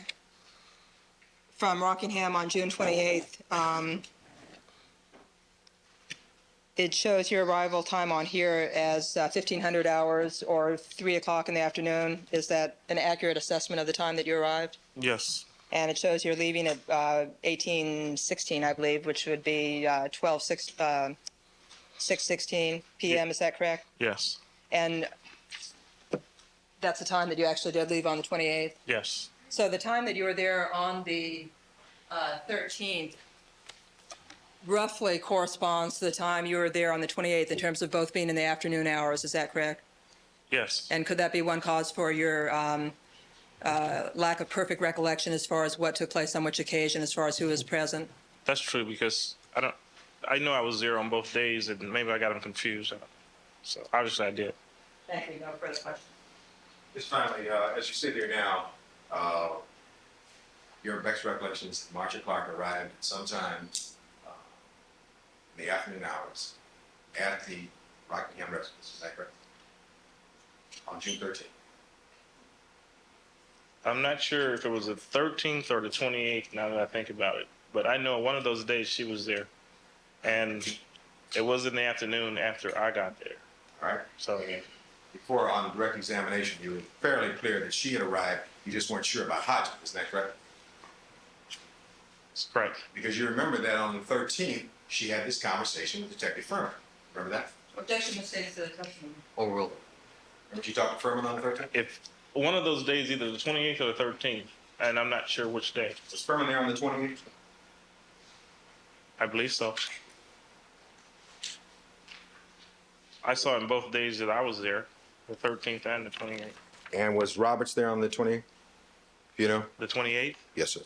from Rockingham on June 28th. It shows your arrival time on here as 1500 hours or 3 o'clock in the afternoon. Is that an accurate assessment of the time that you arrived? Yes. And it shows you're leaving at 1816, I believe, which would be 6:16 p.m. Is that correct? Yes. And that's the time that you actually did leave on the 28th. Yes. So the time that you were there on the 13th roughly corresponds to the time you were there on the 28th in terms of both being in the afternoon hours. Is that correct? Yes. And could that be one cause for your lack of perfect recollection as far as what took place on which occasion, as far as who was present? That's true because I know I was there on both days and maybe I got them confused. So obviously I did. Thank you. No further questions. Just finally, as you sit here now, your best recollection is that Marsha Clark arrived sometime in the afternoon hours at the Rockingham residence. Is that correct? On June 13th. I'm not sure if it was the 13th or the 28th now that I think about it, but I know one of those days she was there, and it was in the afternoon after I got there. All right. So yeah. Before, on direct examination, you were fairly clear that she had arrived. You just weren't sure about Hodgman. Is that correct? That's correct. Because you remember that on the 13th, she had this conversation with Detective Furman. Remember that? Objection stays to the testimony. Overruled. Remember she talked to Furman on the 13th? If one of those days, either the 28th or the 13th, and I'm not sure which day. Was Furman there on the 28th? I believe so. I saw him both days that I was there, the 13th and the 28th. And was Roberts there on the 20th? You know? The 28th? Yes, sir.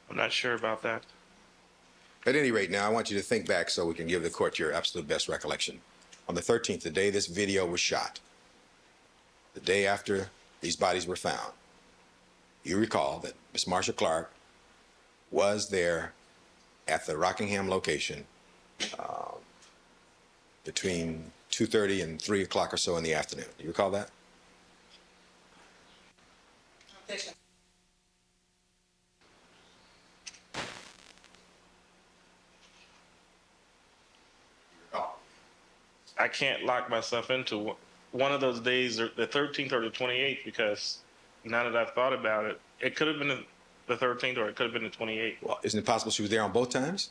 I'm not sure about that. At any rate, now I want you to think back so we can give the court your absolute best recollection. On the 13th, the day this video was shot, the day after these bodies were found, you recall that Miss Marsha Clark was there at the Rockingham location between 2:30 and 3 o'clock or so in the afternoon. Do you recall that? Objection. Oh, I can't lock myself into one of those days, or the 13th or the 28th, because now that I've thought about it, it could have been the 13th or it could have been the 28th. well, isn't it possible she was there on both times?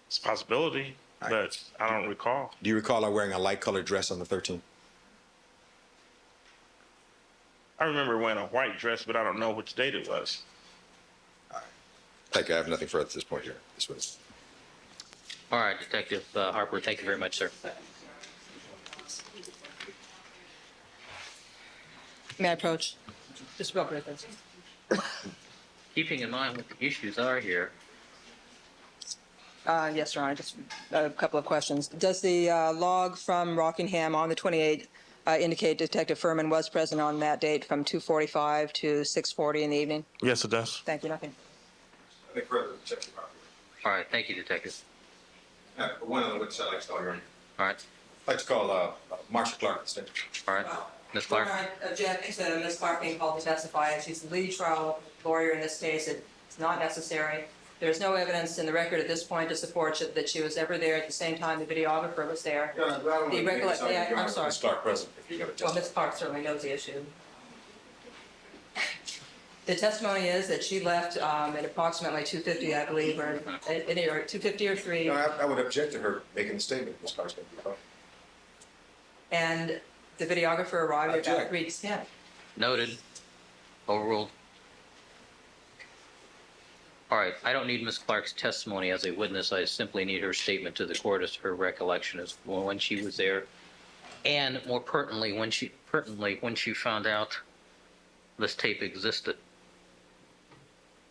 It's a possibility, but I don't recall. Do you recall her wearing a light colored dress on the 13th? I remember wearing a white dress, but I don't know which date it was. Thank you. I have nothing further at this point here. This was. All right, Detective Harper, thank you very much, sir. May I approach? Just real quick. Keeping in mind what the issues are here, Yes, Your Honor, just a couple of questions. Does the log from Rockingham on the 28th indicate Detective Furman was present on that date from 2:45 to 6:40 in the evening? Yes, it does. Thank you, nothing. Nothing further, Detective Harper. all right, thank you, Detective. One other witness I'd like to call, Your Honor. All right, I'd like to call Marcia Clark. all right. Ms. Clark? I object to Ms. Clark being called to testify. She's the lead trial lawyer in this case. It's not necessary. There's no evidence in the record at this point to support that she was ever there at the same time the videographer was there. I'm sorry. Ms. Clark present, if you're going to Well, testify. Ms. Clark certainly knows the issue. The testimony is that she left at approximately 2:50, I believe, or 2:50 or 3. No, I would object to her making the statement. Ms. Clark's going to be called. And the videographer arrived at about Object. 3:10. Noted. Overruled. All right, I don't need Ms. Clark's testimony as a witness. I simply need her statement to the court as to her recollection as when she was there, and more pertinently, when she found out this tape existed.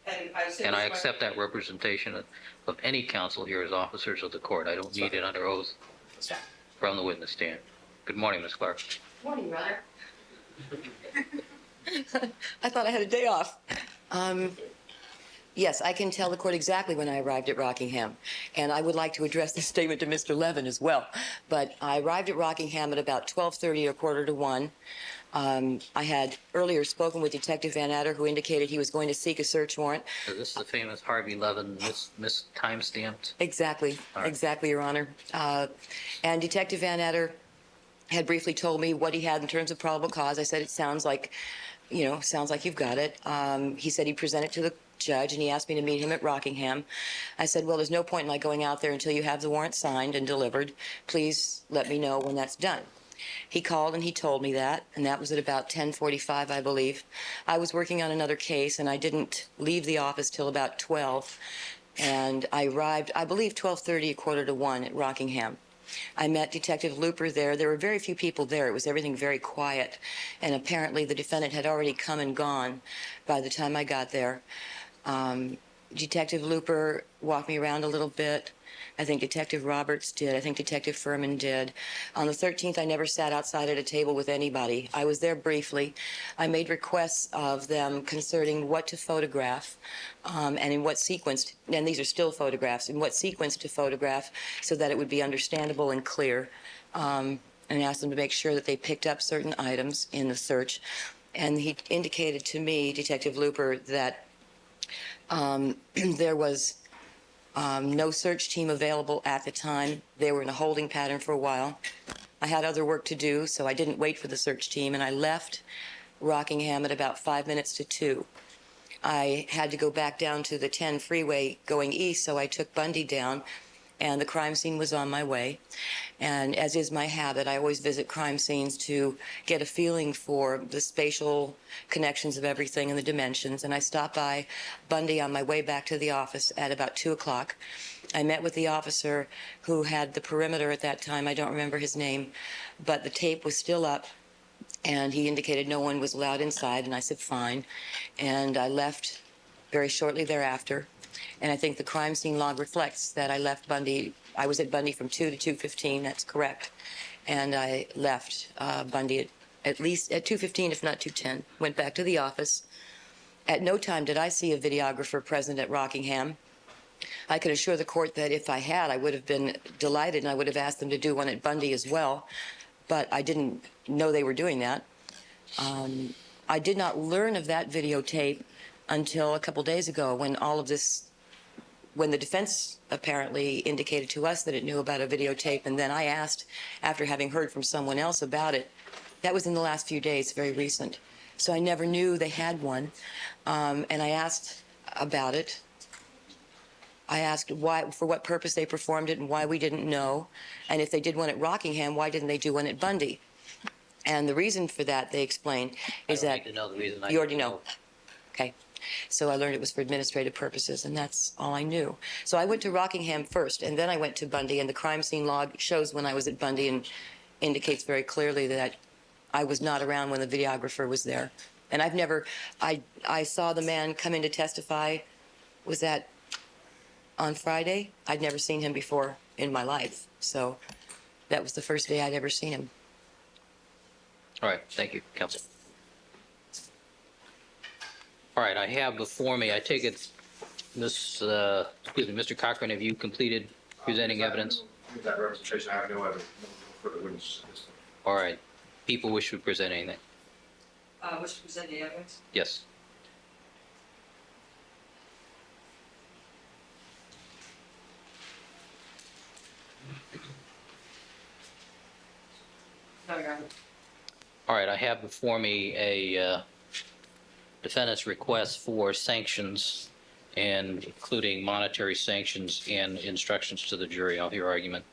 And I accept that representation of any counsel here as officers of the court. I don't need it under oath from the witness stand. Good morning, Ms. Clark. Morning, brother. I thought I had a day off. Yes, I can tell the court exactly when I arrived at Rockingham. And I would like to address this statement to Mr. Levin as well. But I arrived at Rockingham at about 12:30 or 12:45. I had earlier spoken with Detective Van Adder, who indicated he was going to seek a search warrant. Is this the famous Harvey Levin miss time-stamped? Exactly, All right. exactly, Your Honor. And Detective Van Adder had briefly told me what he had in terms of probable cause. I said, it sounds like you've got it. He said he'd present it to the judge, and he asked me to meet him at Rockingham. I said, well, there's no point in my going out there until you have the warrant signed and delivered. Please let me know when that's done. He called and he told me that, and that was at about 10:45, I believe. I was working on another case, and I didn't leave the office till about 12. And I arrived, I believe, 12:30, 12:45 at Rockingham. I met Detective Looper there. There were very few people there. It was everything very quiet. And apparently the defendant had already come and gone by the time I got there. Detective Looper walked me around a little bit. I think Detective Roberts did. I think Detective Furman did. On the 13th, I never sat outside at a table with anybody. I was there briefly. I made requests of them concerning what to photograph and in what sequence, and these are still photographs, in what sequence to photograph so that it would be understandable and clear, and asked them to make sure that they picked up certain items in the search. And he indicated to me, Detective Looper, that there was no search team available at the time. They were in a holding pattern for a while. I had other work to do, so I didn't wait for the search team, and I left Rockingham at about 5 minutes to 2. I had to go back down to the 10 freeway going east, so I took Bundy down, and the crime scene was on my way. And as is my habit, I always visit crime scenes to get a feeling for the spatial connections of everything and the dimensions. And I stopped by Bundy on my way back to the office at about 2 o'clock. I met with the officer who had the perimeter at that time. I don't remember his name, but the tape was still up. And he indicated no one was allowed inside, and I said, fine. And I left very shortly thereafter. And I think the crime scene log reflects that I left Bundy. I was at Bundy from 2 to 2:15, that's correct. And I left Bundy at least at 2:15, if not 2:10. Went back to the office. At no time did I see a videographer present at Rockingham. I could assure the court that if I had, I would have been delighted, and I would have asked them to do one at Bundy as well. But I didn't know they were doing that. I did not learn of that videotape until a couple days ago when the defense apparently indicated to us that it knew about a videotape, and then I asked, after having heard from someone else about it. That was in the last few days, very recent. So I never knew they had one, and I asked about it. I asked why, for what purpose they performed it and why we didn't know. And if they did one at Rockingham, why didn't they do one at Bundy? And the reason for that, they explained, is I don't that need to know the reason. I you already need to know. Okay. So I learned it was for administrative purposes, and that's all I knew. So I went to Rockingham first, and then I went to Bundy, and the crime scene log shows when I was at Bundy and indicates very clearly that I was not around when the videographer was there. And I've never, I saw the man come in to testify, was that on Friday? I'd never seen him before in my life. So that was the first day I'd ever seen him. All right, thank you, counsel. All right, I have before me, I take it, Mr. Cochran, have you completed presenting evidence? That representation, I have no evidence for the witness. All right, people wish to present anything? Wish to present the evidence? Yes. No, Your Honor. All right, I have before me a defendant's request for sanctions, and including monetary sanctions and instructions to the jury. I'll hear argument.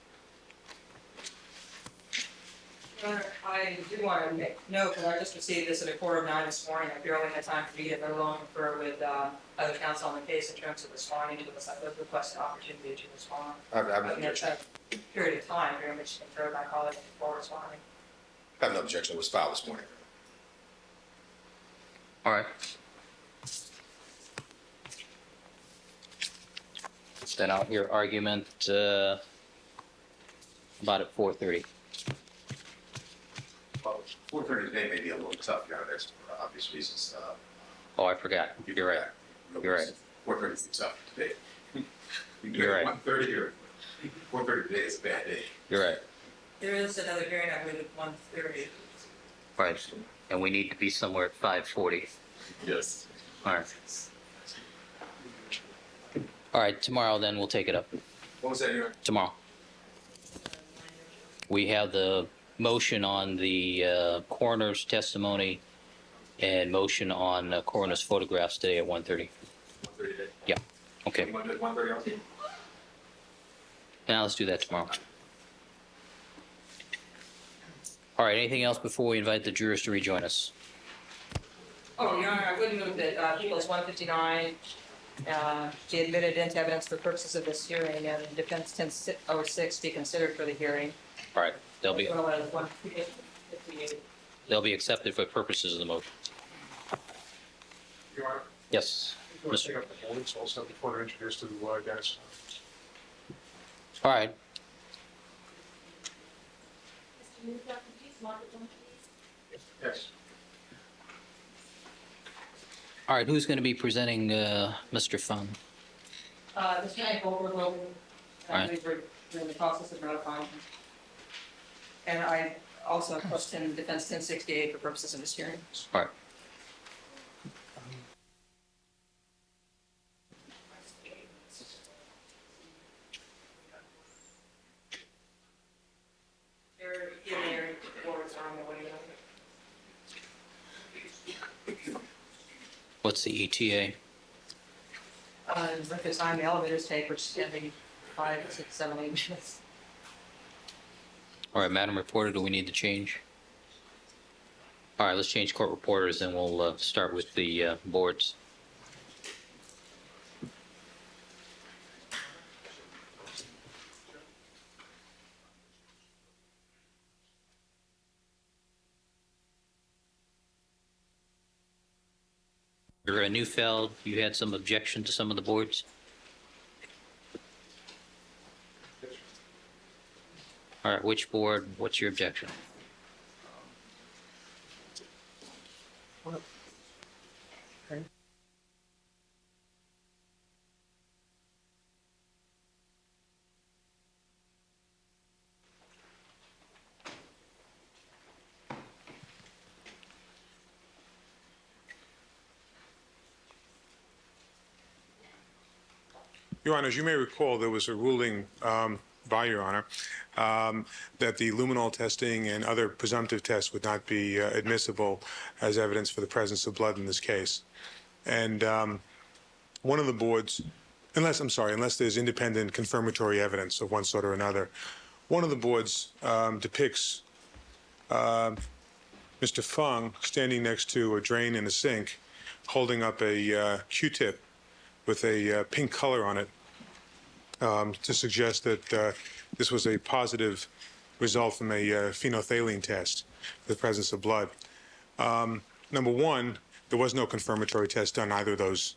Your Honor, I do want to make note that I just received this at 8:45 this morning. I barely had time for me to go along and confer with other counsel on the case in terms of responding to this. I would request an opportunity to respond. I have no I mean, it's objection. a period of time during which to confer with my colleague before responding. I have no objection. It was filed this morning. All right. Then I'll hear argument about at 4:30. Well, 4:30 today may be a little tough, Your Honor. There's obvious reasons. Oh, I forgot. You're right. You're right. 4:30 is tough today. You're right. 1:30 or 4:30 today is a bad day. You're right. There is another hearing, I believe, at 1:30. Right. And we need to be somewhere at 5:40. Yes. All right. All right, tomorrow then we'll take it up. What was that, Your Honor? Tomorrow. We have the motion on the coroner's testimony and motion on coroner's photographs today at 1:30. 1:30 today. Yeah, okay. You want to do it 1:30 also? Now let's do that tomorrow. All right, anything else before we invite the jurors to rejoin us? Oh, Your Honor, I would move that People's 159 be admitted into evidence for purposes of this hearing, and Defense 1006 be considered for the hearing. All right, As well as 158. they'll be accepted for purposes of the motion. Your Honor, Yes, you want to take Mr. up the holdings also before they're introduced to Dennis? All right, Mr. Newcomb, could you mark it down, please? Yes. all right, who's going to be presenting Mr. Fung? Mr. Hank Goldberg will be, Right. I believe we're in the process of ratifying him. And I also question Defense 1068 for purposes of this hearing. All right. They're in their wards are on their way out. What's the ETA? With the time the elevators take, which can be 5, 6, 7, 8 minutes. All right, Madam Reporter, do we need to change? All right, let's change court reporters, and we'll start with the boards. Neufeld, you had some objection to some of the boards? All right, which board, what's your objection? Your Honor, as you may recall, there was a ruling by Your Honor that the luminol testing and other presumptive tests would not be admissible as evidence for the presence of blood in this case. And one of the boards unless there's independent confirmatory evidence of one sort or another. One of the boards depicts Mr. Fung standing next to a drain in a sink, holding up a Q-tip with a pink color on it to suggest that this was a positive result from a phenolphthalein test, the presence of blood. Number one, there was no confirmatory test on either of those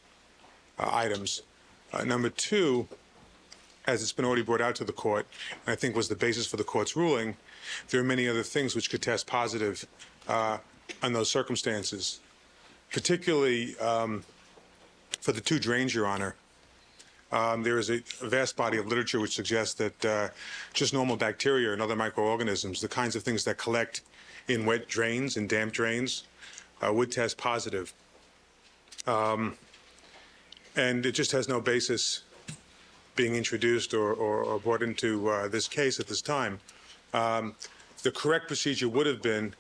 items. Number two, as it's been already brought out to the court, and I think was the basis for the court's ruling, there are many other things which could test positive on those circumstances, particularly for the two drains, Your Honor. There is a vast body of literature which suggests that just normal bacteria and other microorganisms, the kinds of things that collect in wet drains and damp drains, would test positive. And it just has no basis being introduced or brought into this case at this time. The correct procedure would have been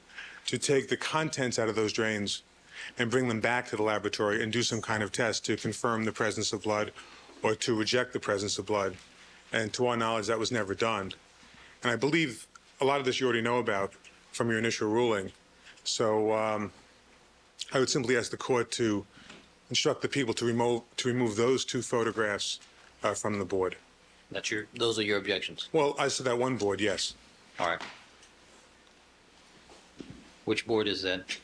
to take the contents out of those drains and bring them back to the laboratory and do some kind of test to confirm the presence of blood or to reject the presence of blood. And to our knowledge, that was never done. And I believe a lot of this you already know about from your initial ruling. So I would simply ask the court to instruct the people to remove those two photographs from the board. Those are your objections? Well, as to that one board, yes. All right. Which board is that?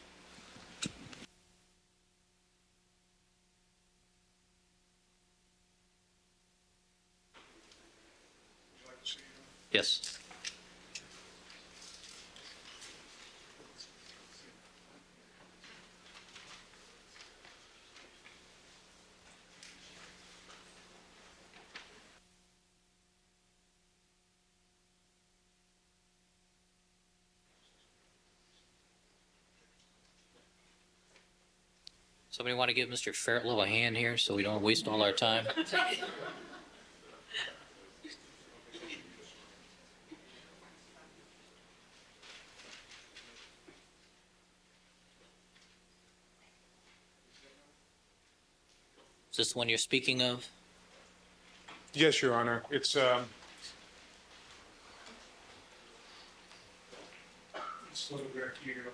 Yes. Somebody want to give Mr. Fairtlow a hand here so we don't waste all our time? Is this the one you're speaking of? Yes, Your Honor. It's photograph here.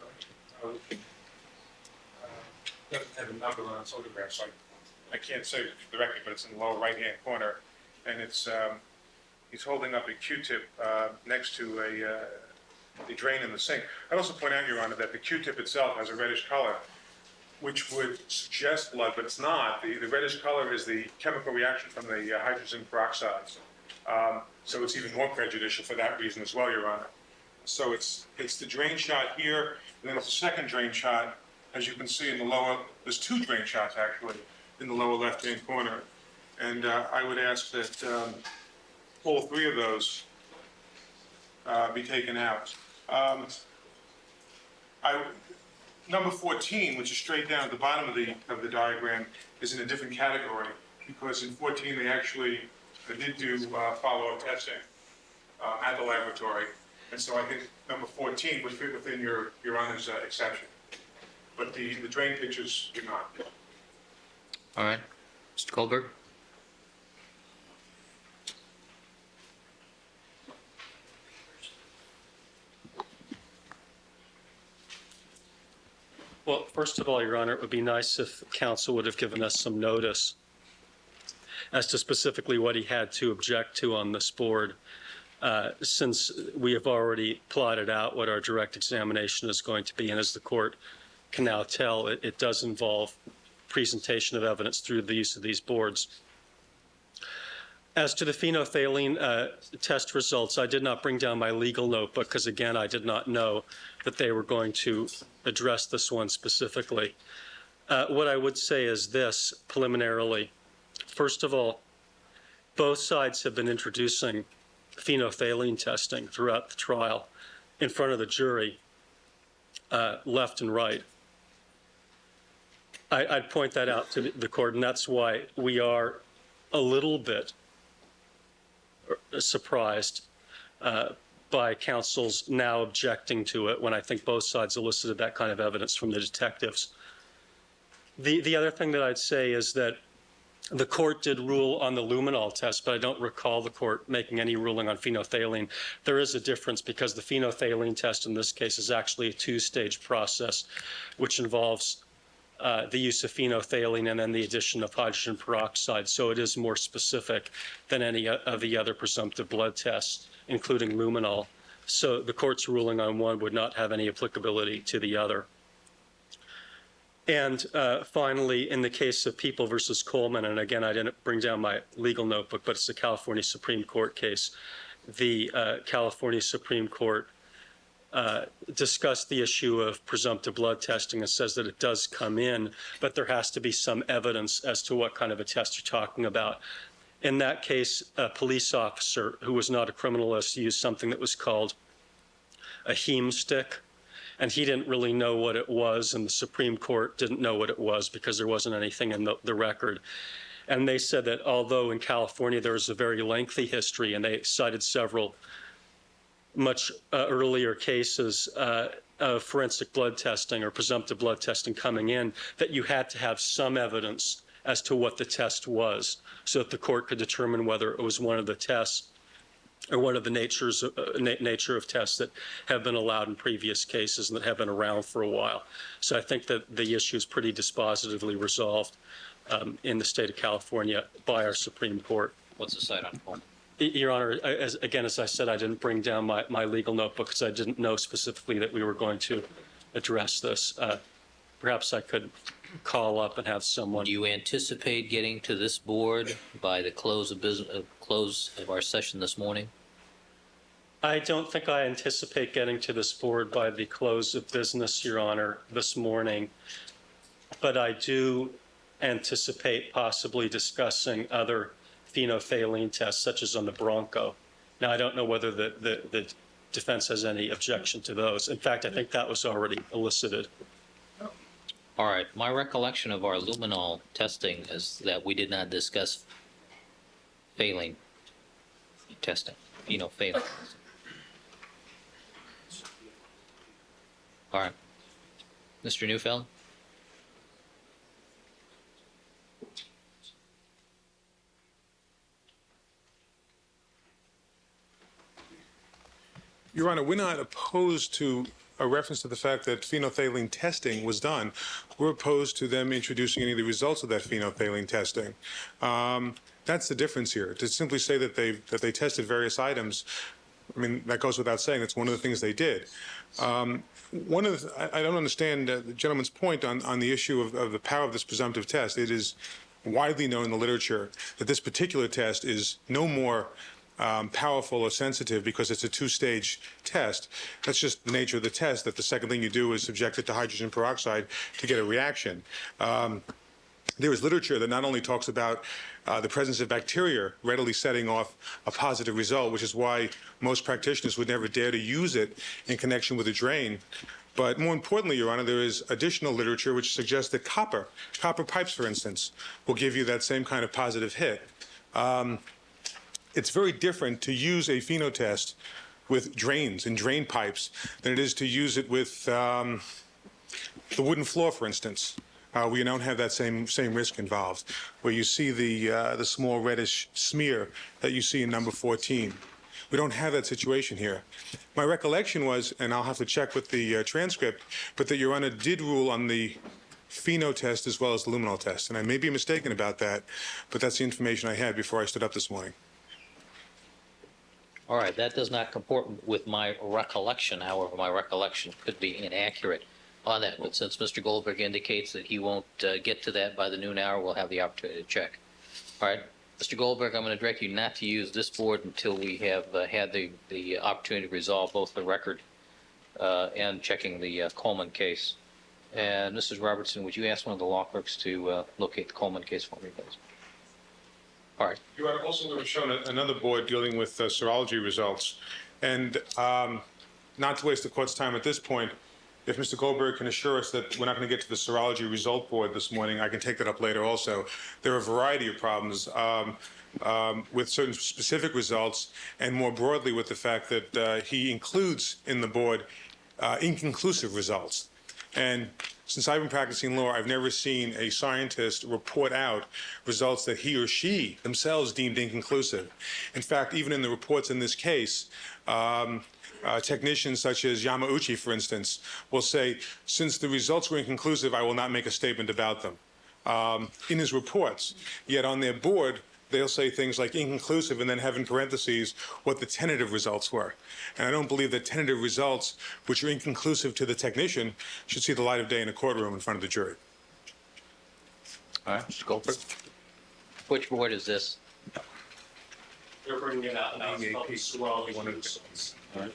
Doesn't have a number on the photograph, so I can't say it directly, but it's in the lower right-hand corner, and it's he's holding up a Q-tip next to a drain in the sink. I'd also point out, Your Honor, that the Q-tip itself has a reddish color, which would suggest blood, but it's not. The reddish color is the chemical reaction from the hydrogen peroxides. So it's even more prejudicial for that reason as well, Your Honor. So it's the drain shot here, and then it's a second drain shot. As you can see in the lower, there's two drain shots actually in the lower left-hand corner. And I would ask that all three of those be taken out. Number 14, which is straight down at the bottom of the diagram, is in a different category because in 14 they actually did do follow-up testing at the laboratory, and so I think number 14 would fit within your Honor's exception, but the drain pictures do not. All right. Mr. Goldberg? Well, first of all, Your Honor, it would be nice if counsel would have given us some notice as to specifically what he had to object to on this board, since we have already plotted out what our direct examination is going to be. And as the court can now tell, it does involve presentation of evidence through the use of these boards. As to the phenolphthalein test results, I did not bring down my legal notebook because, again, I did not know that they were going to address this one specifically. What I would say is this, preliminarily. First of all, both sides have been introducing phenolphthalein testing throughout the trial in front of the jury, left and right. I'd point that out to the court, and that's why we are a little bit surprised by counsel's now objecting to it when I think both sides elicited that kind of evidence from the detectives. The other thing that I'd say is that The court did rule on the luminol test, but I don't recall the court making any ruling on phenolphthalein. There is a difference because the phenolphthalein test in this case is actually a two-stage process, which involves the use of phenolphthalein and then the addition of hydrogen peroxide. So it is more specific than any of the other presumptive blood tests, including luminol. So the court's ruling on one would not have any applicability to the other. And finally, in the case of People versus Coleman, and again, I didn't bring down my legal notebook, but it's a California Supreme Court case. The California Supreme Court discussed the issue of presumptive blood testing and says that it does come in, but there has to be some evidence as to what kind of a test you're talking about. In that case, a police officer who was not a criminalist used something that was called a heme stick. And he didn't really know what it was, and the Supreme Court didn't know what it was because there wasn't anything in the record. And they said that although in California there was a very lengthy history, and they cited several much earlier cases of forensic blood testing or presumptive blood testing coming in, that you had to have some evidence as to what the test was so that the court could determine whether it was one of the tests or one of the nature of tests that have been allowed in previous cases and that have been around for a while. So I think that the issue is pretty dispositively resolved in the state of California by our Supreme Court. What's the site on Coleman? Your Honor, as I said, I didn't bring down my legal notebook because I didn't know specifically that we were going to address this. Perhaps I could call up and have someone. Do you anticipate getting to this board by the close of our session this morning? I don't think I anticipate getting to this board by the close of business, Your Honor, this morning. But I do anticipate possibly discussing other phenolphthalein tests, such as on the Bronco. Now, I don't know whether the defense has any objection to those. In fact, I think that was already elicited. All right. My recollection of our luminol testing is that we did not discuss phenolphthalein testing. Phenolphthalein. All right. Mr. Neufeld? Your Honor, we're not opposed to a reference to the fact that phenolphthalein testing was done. We're opposed to them introducing any of the results of that phenolphthalein testing. That's the difference here. To simply say that they tested various items, I mean, that goes without saying. That's one of the things they did. I don't understand the gentleman's point on the issue of the power of this presumptive test. It is widely known in the literature that this particular test is no more powerful or sensitive because it's a two-stage test. That's just the nature of the test, that the second thing you do is subject it to hydrogen peroxide to get a reaction. There is literature that not only talks about the presence of bacteria readily setting off a positive result, which is why most practitioners would never dare to use it in connection with a drain. But more importantly, Your Honor, there is additional literature which suggests that copper pipes, for instance, will give you that same kind of positive hit. It's very different to use a phenotest with drains and drain pipes than it is to use it with the wooden floor, for instance. We don't have that same risk involved, where you see the small reddish smear that you see in number 14. We don't have that situation here. My recollection was, and I'll have to check with the transcript, but that Your Honor did rule on the pheno test as well as the luminol test. And I may be mistaken about that, but that's the information I had before I stood up this morning. All right. That does not comport with my recollection. However, my recollection could be inaccurate on that. But since Mr. Goldberg indicates that he won't get to that by the noon hour, we'll have the opportunity to check. All right. Mr. Goldberg, I'm going to direct you not to use this board until we have had the opportunity to resolve both the record and checking the Coleman case. And Mrs. Robertson, would you ask one of the law clerks to locate the Coleman case for me, please? All right. You are also shown another board dealing with serology results. And not to waste the court's time at this point, if Mr. Goldberg can assure us that we're not going to get to the serology result board this morning, I can take that up later also. There are a variety of problems with certain specific results, and more broadly with the fact that he includes in the board inconclusive results. And since I've been practicing law, I've never seen a scientist report out results that he or she themselves deemed inconclusive. In fact, even in the reports in this case, technicians such as Yamauchi, for instance, will say, since the results were inconclusive, I will not make a statement about them in his reports. Yet on their board, they'll say things like inconclusive and then have in parentheses what the tentative results were. And I don't believe that tentative results, which are inconclusive to the technician, should see the light of day in a courtroom in front of the jury. All right, Mr. Goldberg. Which board is this? They're bringing it out now. It's called the Sorority One of the- results. All right.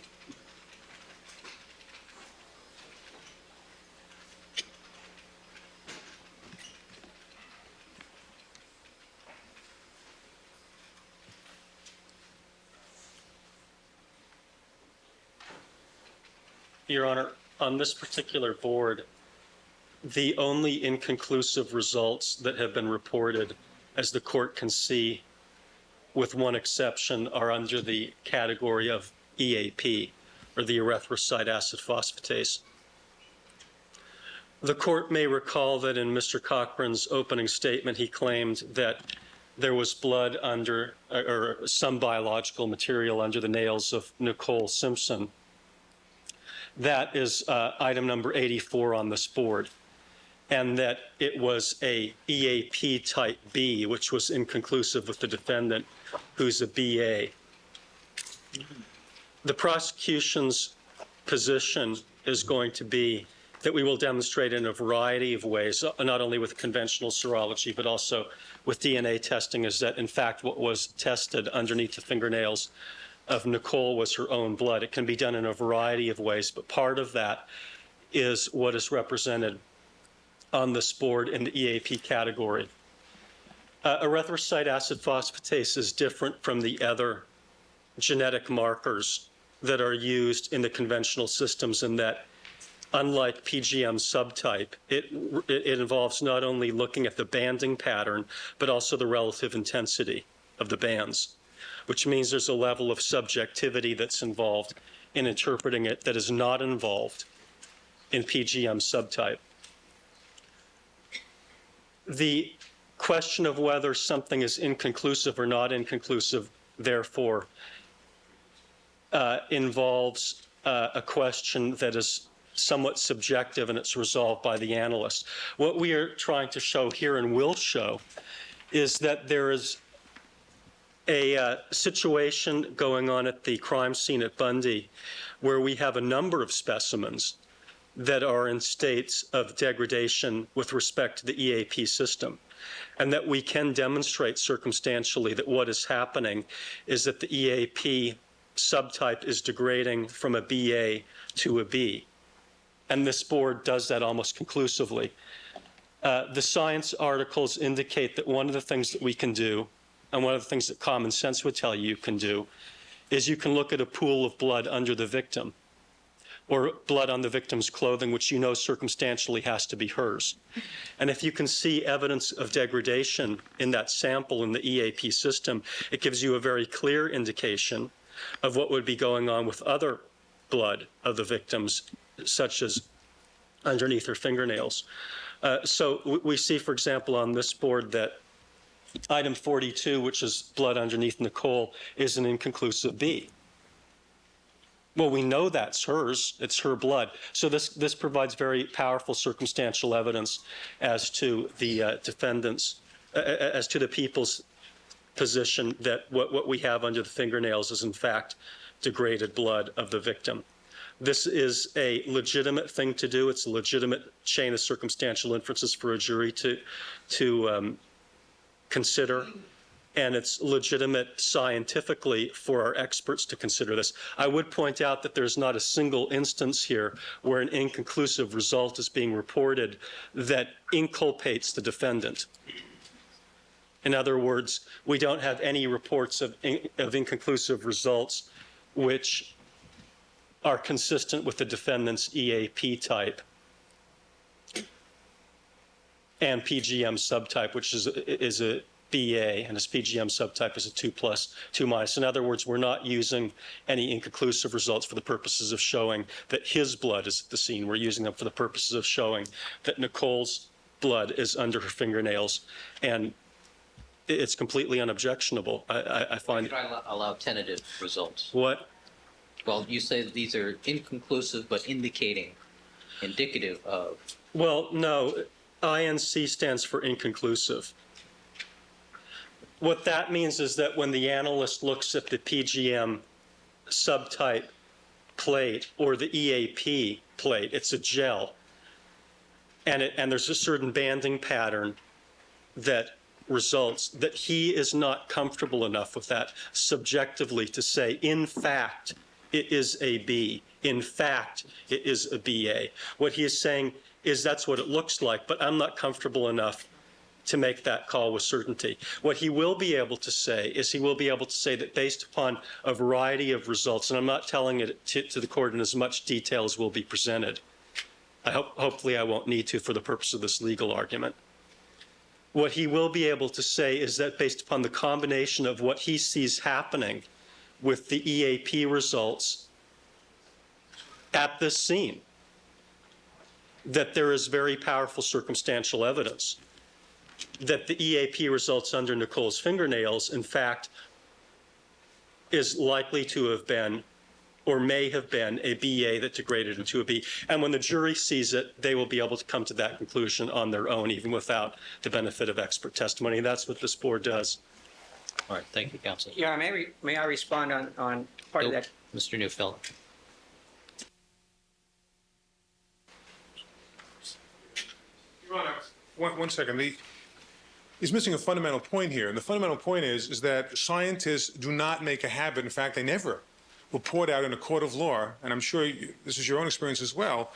Your Honor, on this particular board, the only inconclusive results that have been reported, as the court can see, with one exception, are under the category of EAP, or the erythrocyte acid phosphatase. The court may recall that in Mr. Cochran's opening statement, he claimed that there was blood under, or some biological material under the nails of Nicole Simpson. That is item number 84 on this board, and that it was a EAP type B, which was inconclusive with the defendant, who's a BA. The prosecution's position is going to be that we will demonstrate in a variety of ways, not only with conventional serology, but also with DNA testing, is that, in fact, what was tested underneath the fingernails of Nicole was her own blood. It can be done in a variety of ways, but part of that is what is represented on this board in the EAP category. Erythrocyte acid phosphatase is different from the other genetic markers that are used in the conventional systems in that, unlike PGM subtype, it involves not only looking at the banding pattern, but also the relative intensity of the bands, which means there's a level of subjectivity that's involved in interpreting it that is not involved in PGM subtype. The question of whether something is inconclusive or not inconclusive, therefore, involves a question that is somewhat subjective, and it's resolved by the analyst. What we are trying to show here and will show is that there is a situation going on at the crime scene at Bundy where we have a number of specimens that are in states of degradation with respect to the EAP system, and that we can demonstrate circumstantially that what is happening is that the EAP subtype is degrading from a BA to a B. And this board does that almost conclusively. The science articles indicate that one of the things that we can do, and one of the things that common sense would tell you can do, is you can look at a pool of blood under the victim, or blood on the victim's clothing, which you know circumstantially has to be hers. And if you can see evidence of degradation in that sample in the EAP system, it gives you a very clear indication of what would be going on with other blood of the victims, such as underneath her fingernails. So we see, for example, on this board that item 42, which is blood underneath Nicole, is an inconclusive B. Well, we know that's hers, it's her blood. So this provides very powerful circumstantial evidence as to the defendants, as to the people's position that what we have under the fingernails is in fact degraded blood of the victim. This is a legitimate thing to do. It's a legitimate chain of circumstantial inferences for a jury to consider, and it's legitimate scientifically for our experts to consider this. I would point out that there's not a single instance here where an inconclusive result is being reported that inculpates the defendant. In other words, we don't have any reports of inconclusive results which are consistent with the defendant's EAP type and PGM subtype, which is a BA, and his PGM subtype is a 2+, 2-. In other words, we're not using any inconclusive results for the purposes of showing that his blood is at the scene. We're using them for the purposes of showing that Nicole's blood is under her fingernails, and it's completely unobjectionable. I find. Should I allow tentative results? What? Well, you say that these are inconclusive but indicative of. Well, no. INC stands for inconclusive. What that means is that when the analyst looks at the PGM subtype plate or the EAP plate, it's a gel, and there's a certain banding pattern that results, that he is not comfortable enough with that subjectively to say, in fact, it is a B. In fact, it is a BA. What he is saying is that's what it looks like, but I'm not comfortable enough to make that call with certainty. What he will be able to say is he will be able to say that based upon a variety of results, and I'm not telling it to the court in as much detail as will be presented. Hopefully I won't need to for the purpose of this legal argument. What he will be able to say is that based upon the combination of what he sees happening with the EAP results at this scene, that there is very powerful circumstantial evidence that the EAP results under Nicole's fingernails, in fact, is likely to have been or may have been a BA that degraded into a B. And when the jury sees it, they will be able to come to that conclusion on their own, even without the benefit of expert testimony. And that's what this board does. All right, thank you, counsel. Yeah, may I respond on part of that? Mr. Neufeld. Your Honor, one second. He's missing a fundamental point here, and the fundamental point is that scientists do not make a habit. In fact, they never report out in a court of law, and I'm sure this is your own experience as well,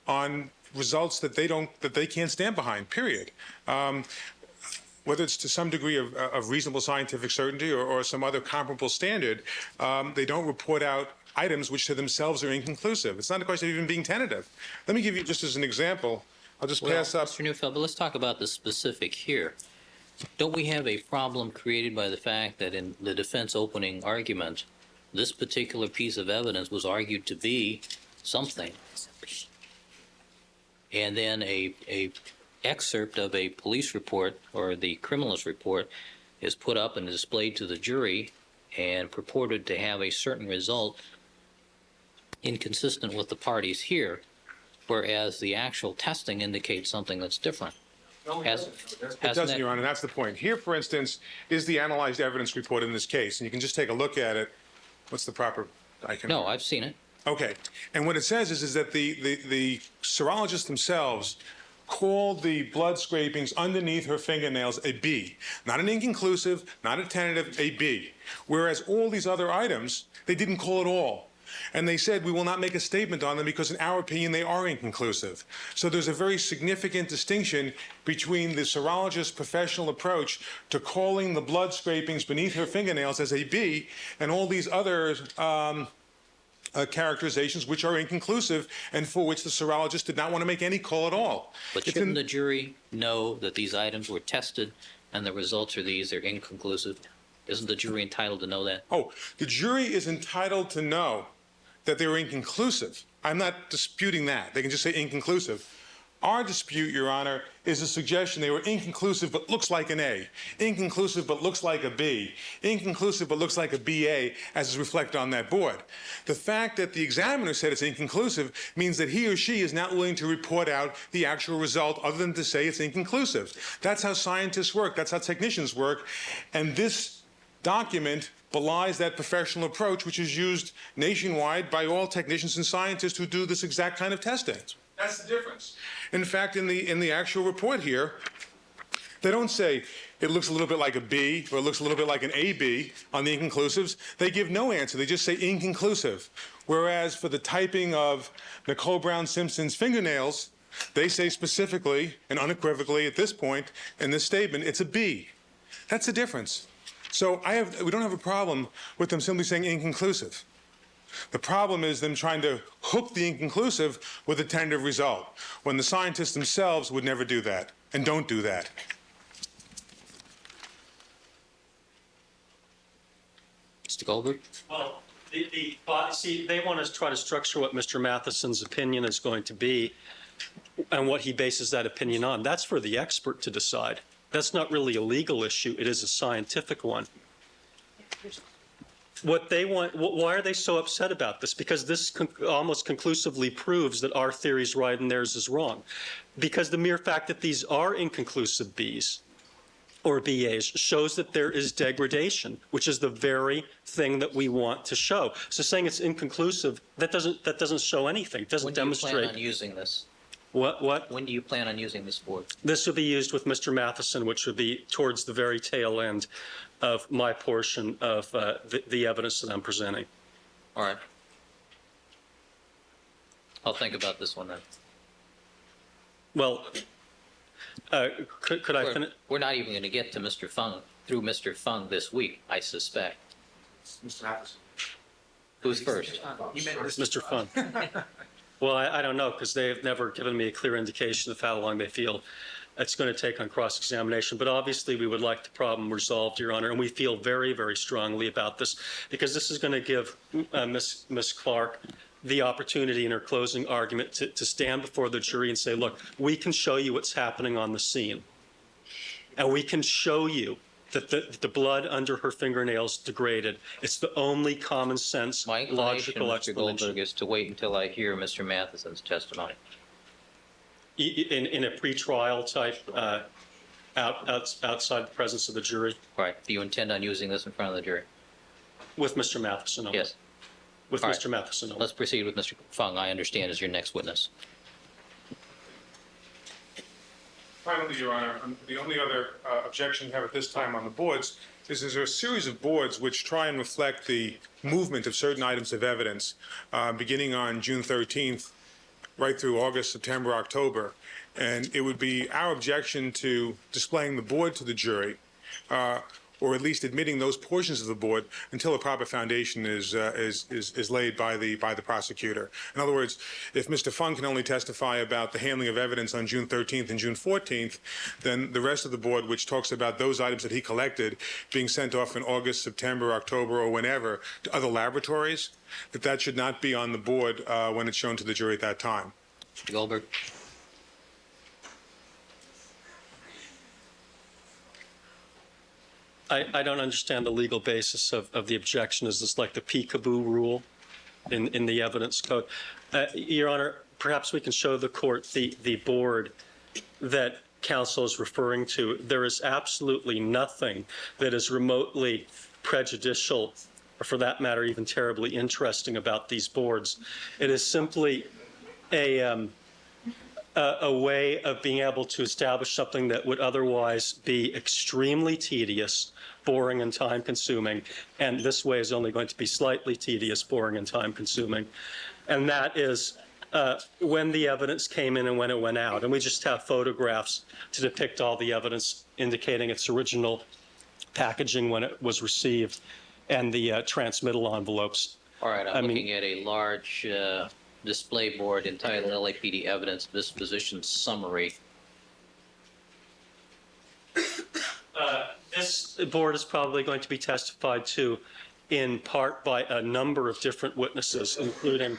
on results that they can't stand behind. Period. Whether it's to some degree of reasonable scientific certainty or some other comparable standard, they don't report out items which to themselves are inconclusive. It's not a question of even being tentative. Let me give you just as an example. I'll just pass up. Mr. Neufeld, but let's talk about the specific here. Don't we have a problem created by the fact that in the defense opening argument, this particular piece of evidence was argued to be something, and then a excerpt of a police report or the criminalist report is put up and displayed to the jury and purported to have a certain result inconsistent with the parties here, whereas the actual testing indicates something that's different. It doesn't, Your Honor. That's the point. Here, for instance, is the analyzed evidence report in this case, and you can just take a look at it. What's the proper? No, I've seen it. Okay. And what it says is that the serologists themselves called the blood scrapings underneath her fingernails a B. Not an inconclusive, not a tentative, a B. Whereas all these other items, they didn't call at all. And they said, we will not make a statement on them because in our opinion, they are inconclusive. So there's a very significant distinction between the serologist's professional approach to calling the blood scrapings beneath her fingernails as a B and all these other characterizations which are inconclusive and for which the serologist did not want to make any call at all. But shouldn't the jury know that these items were tested and the results are these, they're inconclusive? Isn't the jury entitled to know that? Oh, the jury is entitled to know that they were inconclusive. I'm not disputing that. They can just say inconclusive. Our dispute, Your Honor, is a suggestion they were inconclusive but looks like an A, inconclusive but looks like a B, inconclusive but looks like a BA, as is reflected on that board. The fact that the examiner said it's inconclusive means that he or she is not willing to report out the actual result other than to say it's inconclusive. That's how scientists work. That's how technicians work. And this document belies that professional approach, which is used nationwide by all technicians and scientists who do this exact kind of testing. That's the difference. In fact, in the actual report here, they don't say it looks a little bit like a B or it looks a little bit like an AB on the inconclusives. They give no answer. They just say inconclusive. Whereas for the typing of Nicole Brown Simpson's fingernails, they say specifically and unequivocally at this point in this statement, it's a B. That's the difference. So we don't have a problem with them simply saying inconclusive. The problem is them trying to hook the inconclusive with a tentative result, when the scientists themselves would never do that and don't do that. Mr. Goldberg? Well, see, they want to try to structure what Mr. Matheson's opinion is going to be and what he bases that opinion on. That's for the expert to decide. That's not really a legal issue. It is a scientific one. What they want, why are they so upset about this? Because this almost conclusively proves that our theory is right and theirs is wrong. Because the mere fact that these are inconclusive Bs or BAs shows that there is degradation, which is the very thing that we want to show. So saying it's inconclusive, that doesn't show anything. It doesn't demonstrate. When do you plan on using this? What? When do you plan on using this board? This would be used with Mr. Matheson, which would be towards the very tail end of my portion of the evidence that I'm presenting. All right. I'll think about this one then. Well, could I finish? We're not even going to get to Mr. Fung through Mr. Fung this week, I suspect. Mr. Matheson. Who's first? Mr. Fun. Well, I don't know, because they've never given me a clear indication of how long they feel it's going to take on cross-examination. But obviously, we would like the problem resolved, Your Honor, and we feel very, very strongly about this, because this is going to give Ms. Clark the opportunity in her closing argument to stand before the jury and say, look, we can show you what's happening on the scene, and we can show you that the blood under her fingernails degraded. It's the only common sense, My inclination, logical Mr. explanation. Goldberg, is to wait until I hear Mr. Matheson's testimony. In a pretrial type, outside the presence of the jury, All right. Do you intend on using this in front of the jury? with Mr. Matheson only. Yes. With All right. Mr. Matheson only. Let's proceed with Mr. Fung, I understand, is your next witness. Finally, Your Honor, the only other objection we have at this time on the boards is there's a series of boards which try and reflect the movement of certain items of evidence beginning on June 13th right through August, September, October. And it would be our objection to displaying the board to the jury, or at least admitting those portions of the board until a proper foundation is laid by the prosecutor. In other words, if Mr. Fung can only testify about the handling of evidence on June 13th and June 14th, then the rest of the board, which talks about those items that he collected being sent off in August, September, October, or whenever to other laboratories, that should not be on the board when it's shown to the jury at that time. Mr. Goldberg? I don't understand the legal basis of the objection. Is this like the peekaboo rule in the evidence code? Your Honor, perhaps we can show the court the board that counsel is referring to. There is absolutely nothing that is remotely prejudicial, or for that matter, even terribly interesting about these boards. It is simply a way of being able to establish something that would otherwise be extremely tedious, boring, and time-consuming, and this way is only going to be slightly tedious, boring, and time-consuming. And that is when the evidence came in and when it went out. And we just have photographs to depict all the evidence indicating its original packaging when it was received and the transmittal envelopes. All right, I'm looking at a large display board entitled LAPD Evidence Disposition Summary. This board is probably going to be testified to in part by a number of different witnesses, including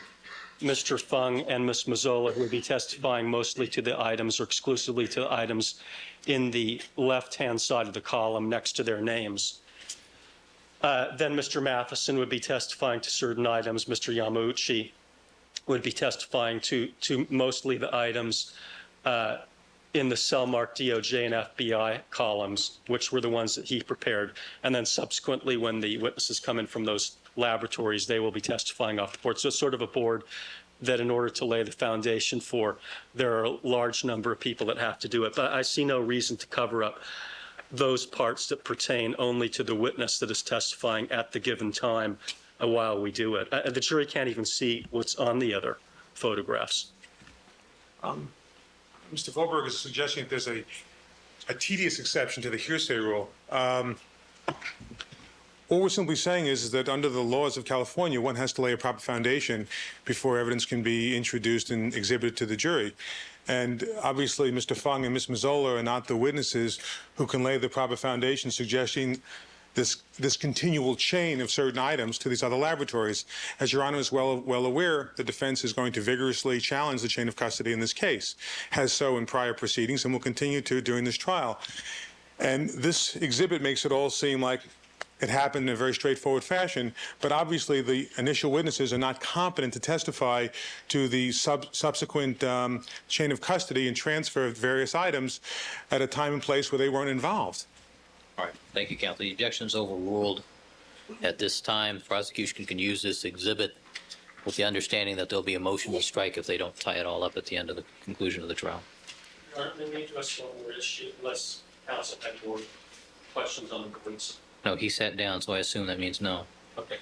Mr. Fung and Ms. Mazzola, who will be testifying mostly to the items or exclusively to the items in the left-hand side of the column next to their names. Then Mr. Matheson would be testifying to certain items. Mr. Yamauchi would be testifying to mostly the items in the cell marked DOJ and FBI columns, which were the ones that he prepared. And then subsequently, when the witnesses come in from those laboratories, they will be testifying off the board. So it's sort of a board that in order to lay the foundation for, there are a large number of people that have to do it. But I see no reason to cover up those parts that pertain only to the witness that is testifying at the given time while we do it. The jury can't even see what's on the other photographs. Mr. Goldberg is suggesting that there's a tedious exception to the hearsay rule. All we're simply saying is that under the laws of California, one has to lay a proper foundation before evidence can be introduced and exhibited to the jury. And obviously, Mr. Fung and Ms. Mazzola are not the witnesses who can lay the proper foundation, suggesting this continual chain of certain items to these other laboratories. As Your Honor is well aware, the defense is going to vigorously challenge the chain of custody in this case, has so in prior proceedings, and will continue to during this trial. And this exhibit makes it all seem like it happened in a very straightforward fashion, but obviously the initial witnesses are not competent to testify to the subsequent chain of custody and transfer of various items at a time and place where they weren't involved. All right, thank you, counsel. The objection is overruled. At this time, the prosecution can use this exhibit with the understanding that there'll be a motion to strike if they don't tie it all up at the end of the conclusion of the trial. Let me address one more issue, unless counsel had more questions on the police. No, he sat down, so I assume that means no. Okay.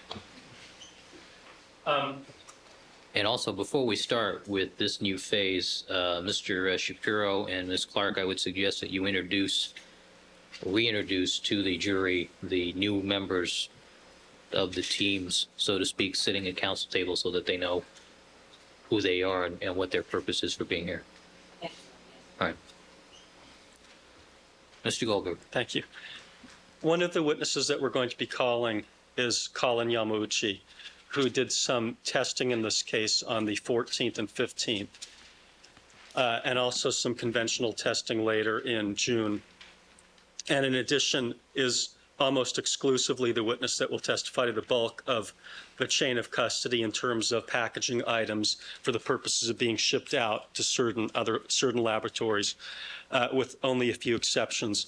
And also, before we start with this new phase, Mr. Shapiro and Ms. Clark, I would suggest that you reintroduce to the jury the new members of the teams, so to speak, sitting at counsel table so that they know who they are and what their purpose is for being here. All right. Mr. Goldberg. Thank you. One of the witnesses that we're going to be calling is Colin Yamauchi, who did some testing in this case on the 14th and 15th, and also some conventional testing later in June. And in addition, is almost exclusively the witness that will testify to the bulk of the chain of custody in terms of packaging items for the purposes of being shipped out to certain laboratories, with only a few exceptions.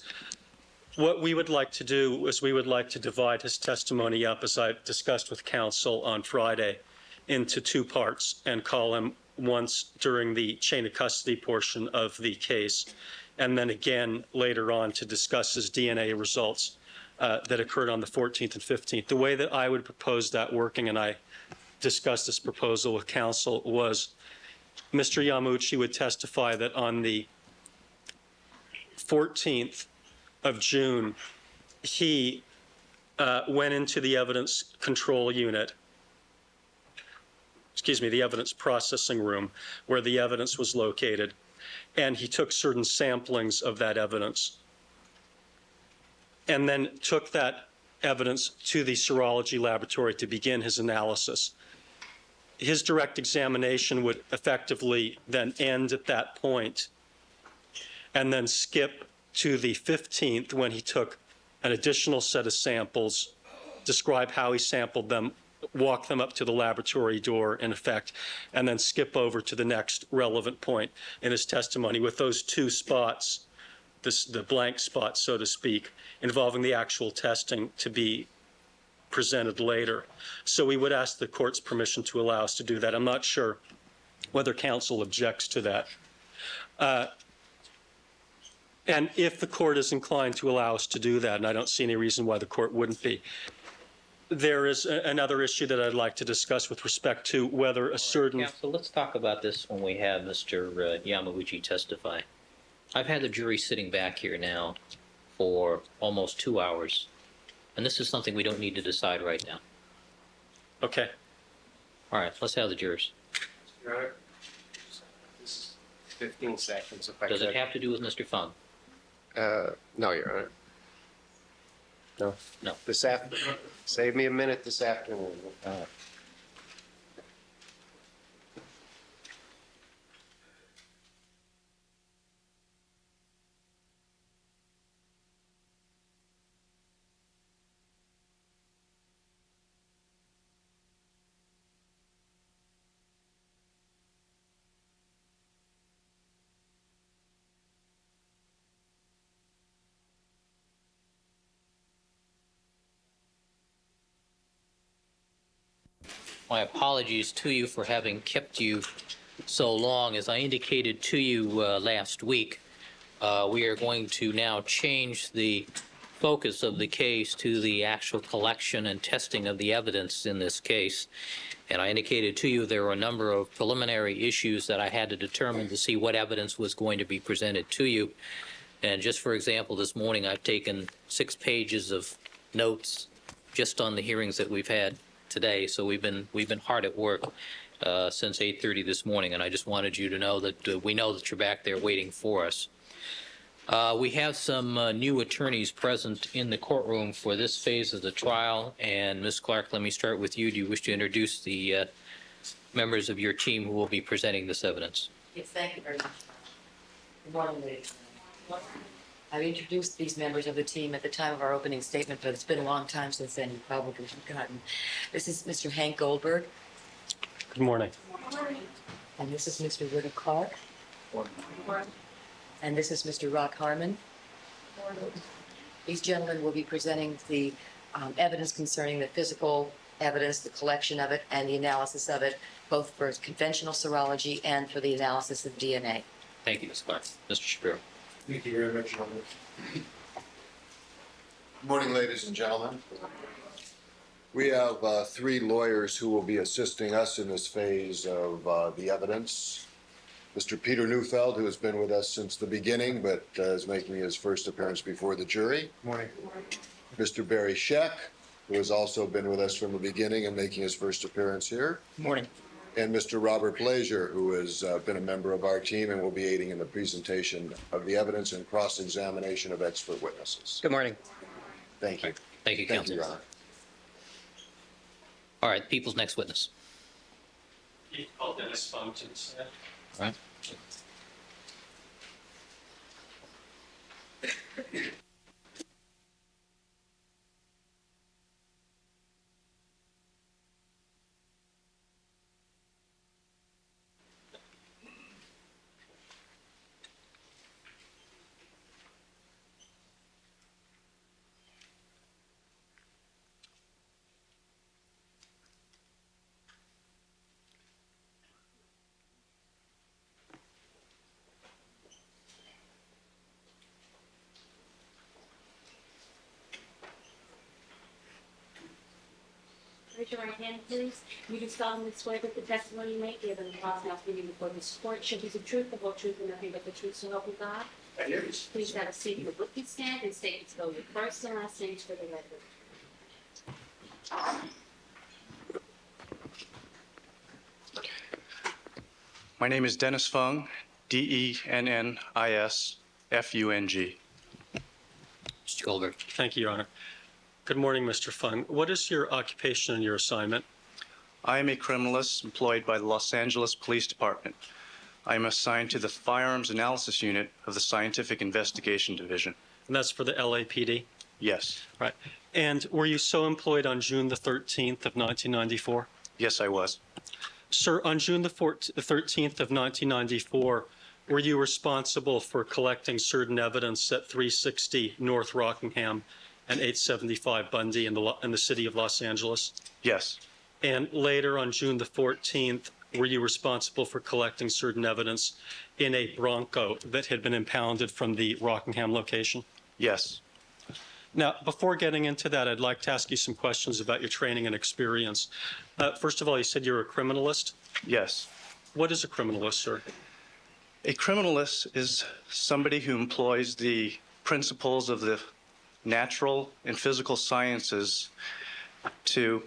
What we would like to do is we would like to divide his testimony up, as I discussed with counsel on Friday, into two parts and call him once during the chain of custody portion of the case, and then again later on to discuss his DNA results that occurred on the 14th and 15th. The way that I would propose that working, and I discussed this proposal with counsel, was Mr. Yamauchi would testify that on the 14th of June, he went into the evidence control unit, the evidence processing room where the evidence was located, and he took certain samplings of that evidence and then took that evidence to the serology laboratory to begin his analysis. His direct examination would effectively then end at that point and then skip to the 15th when he took an additional set of samples, describe how he sampled them, walk them up to the laboratory door, in effect, and then skip over to the next relevant point in his testimony with those two spots, the blank spots, so to speak, involving the actual testing to be presented later. So we would ask the court's permission to allow us to do that. I'm not sure whether counsel objects to that. And if the court is inclined to allow us to do that, and I don't see any reason why the court wouldn't be, there is another issue that I'd like to discuss with respect to whether a certain... Counsel, let's talk about this when we have Mr. Yamauchi testify. I've had the jury sitting back here now for almost 2 hours, and this is something we don't need to decide right now. Okay. All right, let's have the jurors. Your Honor, this is 15 seconds. If I Does could. it have to do with Mr. Fung? No, Your Honor. No. No. This afternoon. Save me a minute this afternoon. My apologies to you for having kept you so long. As I indicated to you last week, we are going to now change the focus of the case to the actual collection and testing of the evidence in this case. And I indicated to you there were a number of preliminary issues that I had to determine to see what evidence was going to be presented to you. And just for example, this morning I've taken 6 pages of notes just on the hearings that we've had today. So we've been hard at work since 8:30 this morning, and I just wanted you to know that we know that you're back there waiting for us. We have some new attorneys present in the courtroom for this phase of the trial. And Ms. Clark, let me start with you. Do you wish to introduce the members of your team who will be presenting this evidence? Yes, thank you very much. Good morning, ladies. I've introduced these members of the team at the time of our opening statement, but it's been a long time since then. You've probably forgotten. This is Mr. Hank Goldberg, Good morning. and this is Mr. Ritter Clark. And this is Mr. Rock Harmon. These gentlemen will be presenting the evidence concerning the physical evidence, the collection of it, and the analysis of it, both for conventional serology and for the analysis of DNA. Thank you, Ms. Clark. Mr. Shapiro. Thank you very much, Robert. Good morning, ladies and gentlemen. We have three lawyers who will be assisting us in this phase of the evidence. Mr. Peter Neufeld, who has been with us since the beginning, but is making his first appearance before the jury. Morning. Mr. Barry Scheck, who has also been with us from the beginning and making his first appearance here. Morning. And Mr. Robert Blazier, who has been a member of our team and will be aiding in the presentation of the evidence and cross-examination of expert witnesses. Good morning. Thank you. Thank you, Thank counsel. you, Your Honor. All right, people's next witness. Dennis Functions. All right. Raise your right hand, please. You do solemnly swear that the testimony you may give in the class now meeting before this court should be the truth, the whole truth, and nothing but the truth, so help you God? I do. Please have a seat in the witness stand and state and spell your first and last names for the record. My name is Dennis Fung, Dennisfung. Mr. Goldberg. Thank you, Your Honor. Good morning, Mr. Fung. What is your occupation and your assignment? I am a criminalist employed by the Los Angeles Police Department. I am assigned to the Firearms Analysis Unit of the Scientific Investigation Division. And that's for the LAPD? Yes. Right. And were you so employed on June the 13th of 1994? Yes, I was. Sir, on June the 13th of 1994, were you responsible for collecting certain evidence at 360 North Rockingham and 875 Bundy in the city of Los Angeles? Yes. And later on June the 14th, were you responsible for collecting certain evidence in a Bronco that had been impounded from the Rockingham location? Yes. Now, before getting into that, I'd like to ask you some questions about your training and experience. First of all, you said you're a criminalist. Yes. What is a criminalist, sir? A criminalist is somebody who employs the principles of the natural and physical sciences to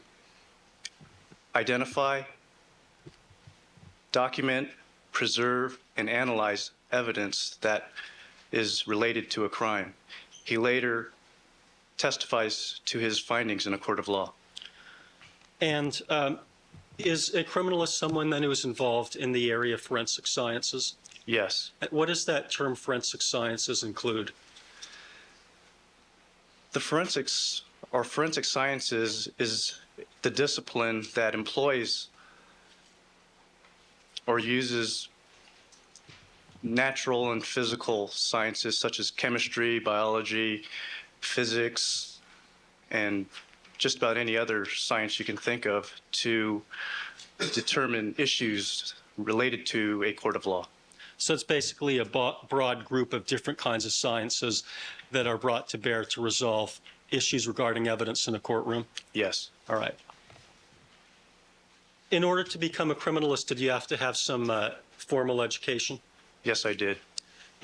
identify, document, preserve, and analyze evidence that is related to a crime. He later testifies to his findings in a court of law. And is a criminalist someone then who is involved in the area of forensic sciences? Yes. What does that term forensic sciences include? The forensics or forensic sciences is the discipline that employs or uses natural and physical sciences such as chemistry, biology, physics, and just about any other science you can think of to determine issues related to a court of law. So it's basically a broad group of different kinds of sciences that are brought to bear to resolve issues regarding evidence in a courtroom? Yes. All right. In order to become a criminalist, did you have to have some formal education? Yes, I did.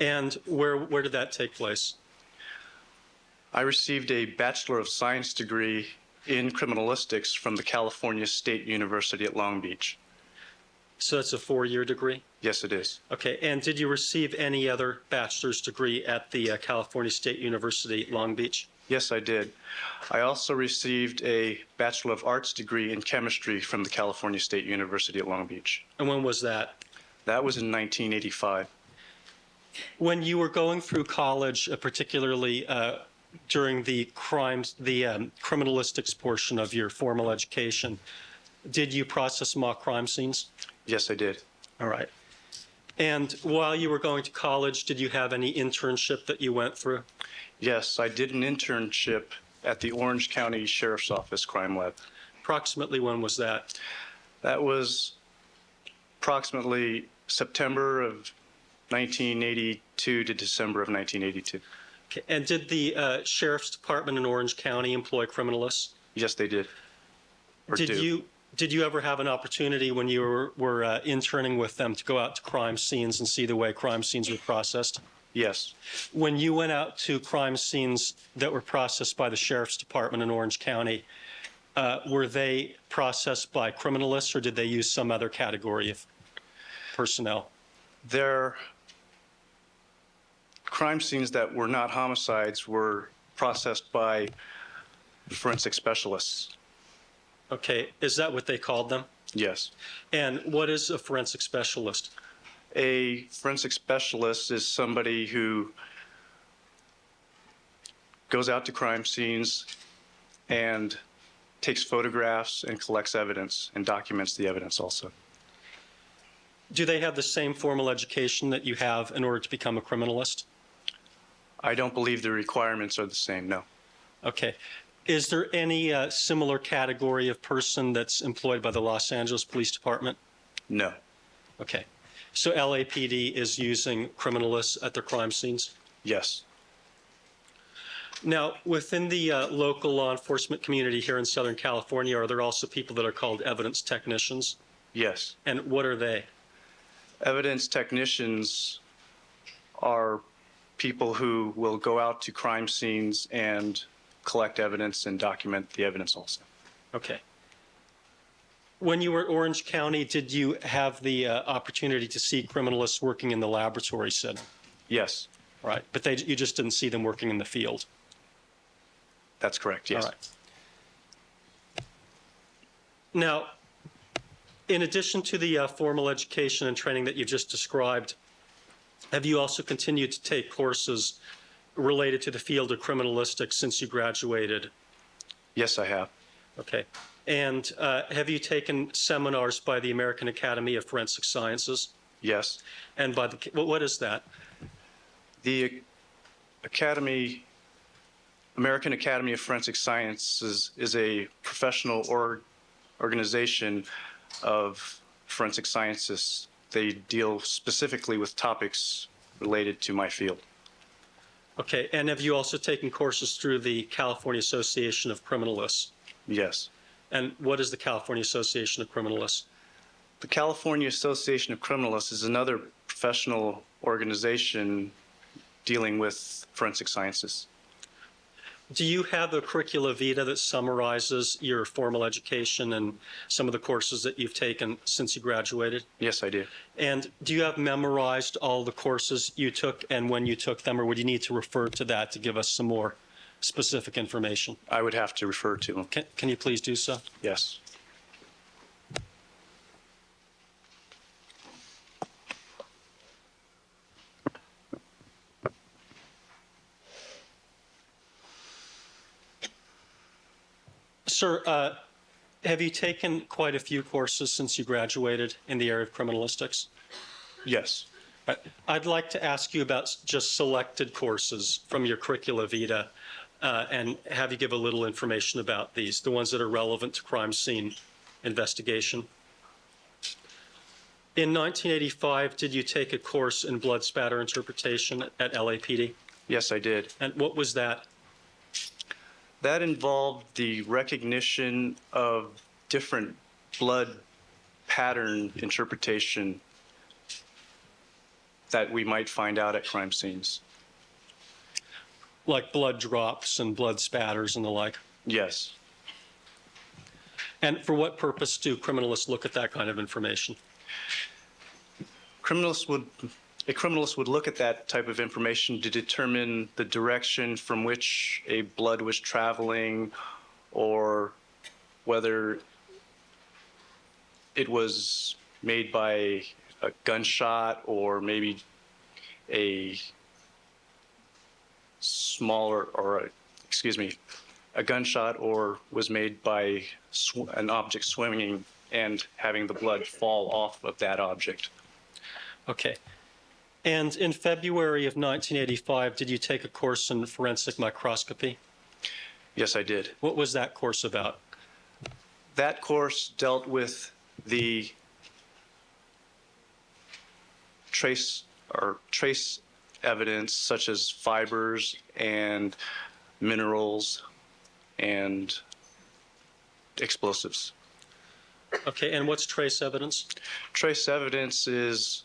And where did that take place? I received a Bachelor of Science degree in criminalistics from the California State University at Long Beach. So that's a 4-year degree? Yes, it is. Okay, and did you receive any other bachelor's degree at the California State University, Long Beach? Yes, I did. I also received a Bachelor of Arts degree in chemistry from the California State University at Long Beach. And when was that? That was in 1985. When you were going through college, particularly during the criminalistics portion of your formal education, did you process mock crime scenes? Yes, I did. All right. And while you were going to college, did you have any internship that you went through? Yes, I did an internship at the Orange County Sheriff's Office Crime Lab. Approximately when was that? That was approximately September of 1982 to December of 1982. Okay. And did the Sheriff's Department in Orange County employ criminalists? Yes, they did. Or do. Did you ever have an opportunity when you were interning with them to go out to crime scenes and see the way crime scenes were processed? Yes. When you went out to crime scenes that were processed by the Sheriff's Department in Orange County, were they processed by criminalists or did they use some other category of personnel? Their crime scenes that were not homicides were processed by forensic specialists. Okay, is that what they called them? Yes. And what is a forensic specialist? A forensic specialist is somebody who goes out to crime scenes and takes photographs and collects evidence and documents the evidence also. Do they have the same formal education that you have in order to become a criminalist? I don't believe the requirements are the same, no. Okay. Is there any similar category of person that's employed by the Los Angeles Police Department? No. Okay. So LAPD is using criminalists at their crime scenes? Yes. Now, within the local law enforcement community here in Southern California, are there also people that are called evidence technicians? Yes. And what are they? Evidence technicians are people who will go out to crime scenes and collect evidence and document the evidence also. Okay. When you were at Orange County, did you have the opportunity to see criminalists working in the laboratory setting? Yes. Right. But you just didn't see them working in the field? That's correct, yes. All right. Now, in addition to the formal education and training that you've just described, have you also continued to take courses related to the field of criminalistics since you graduated? Yes, I have. Okay. And have you taken seminars by the American Academy of Forensic Sciences? Yes. And by the, what is that? The American Academy of Forensic Sciences is a professional organization of forensic scientists. They deal specifically with topics related to my field. Okay. And have you also taken courses through the California Association of Criminalists? Yes. And what is the California Association of Criminalists? The California Association of Criminalists is another professional organization dealing with forensic sciences. Do you have a curricula vitae that summarizes your formal education and some of the courses that you've taken since you graduated? Yes, I do. And do you have memorized all the courses you took and when you took them, or would you need to refer to that to give us some more specific information? I would have to refer to them. Can you please do so? Yes. Sir, have you taken quite a few courses since you graduated in the area of criminalistics? Yes. I'd like to ask you about just selected courses from your curricula vitae and have you give a little information about these, the ones that are relevant to crime scene investigation. In 1985, did you take a course in blood spatter interpretation at LAPD? Yes, I did. And what was that? That involved the recognition of different blood pattern interpretation that we might find out at crime scenes. Like blood drops and blood spatters and the like? Yes. And for what purpose do criminalists look at that kind of information? A criminalist would look at that type of information to determine the direction from which a blood was traveling, or whether it was made by a gunshot or maybe a a gunshot, or was made by an object swimming and having the blood fall off of that object. Okay. And in February of 1985, did you take a course in forensic microscopy? Yes, I did. What was that course about? That course dealt with the trace evidence, such as fibers and minerals and explosives. Okay, and what's trace evidence? Trace evidence is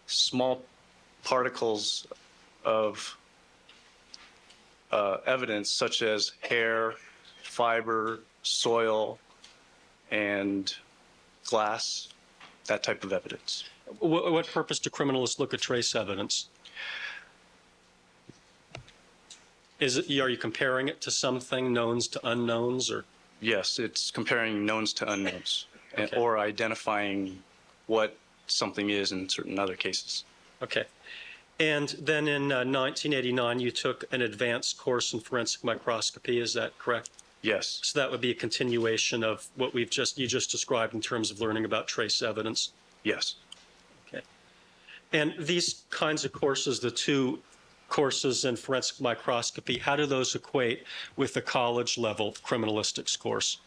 small particles of evidence, such as hair, fiber, soil, and glass, that type of evidence. What purpose do criminalists look at trace evidence? Are you comparing it to something, knowns to unknowns, or? Yes, it's comparing knowns to unknowns, Okay. or identifying what something is in certain other cases. Okay. And then in 1989, you took an advanced course in forensic microscopy, is that correct? Yes, So that would be a continuation of what you just described in terms of learning about trace evidence. yes. Okay. And these kinds of courses, the two courses in forensic microscopy, how do those equate with the college level criminalistics course?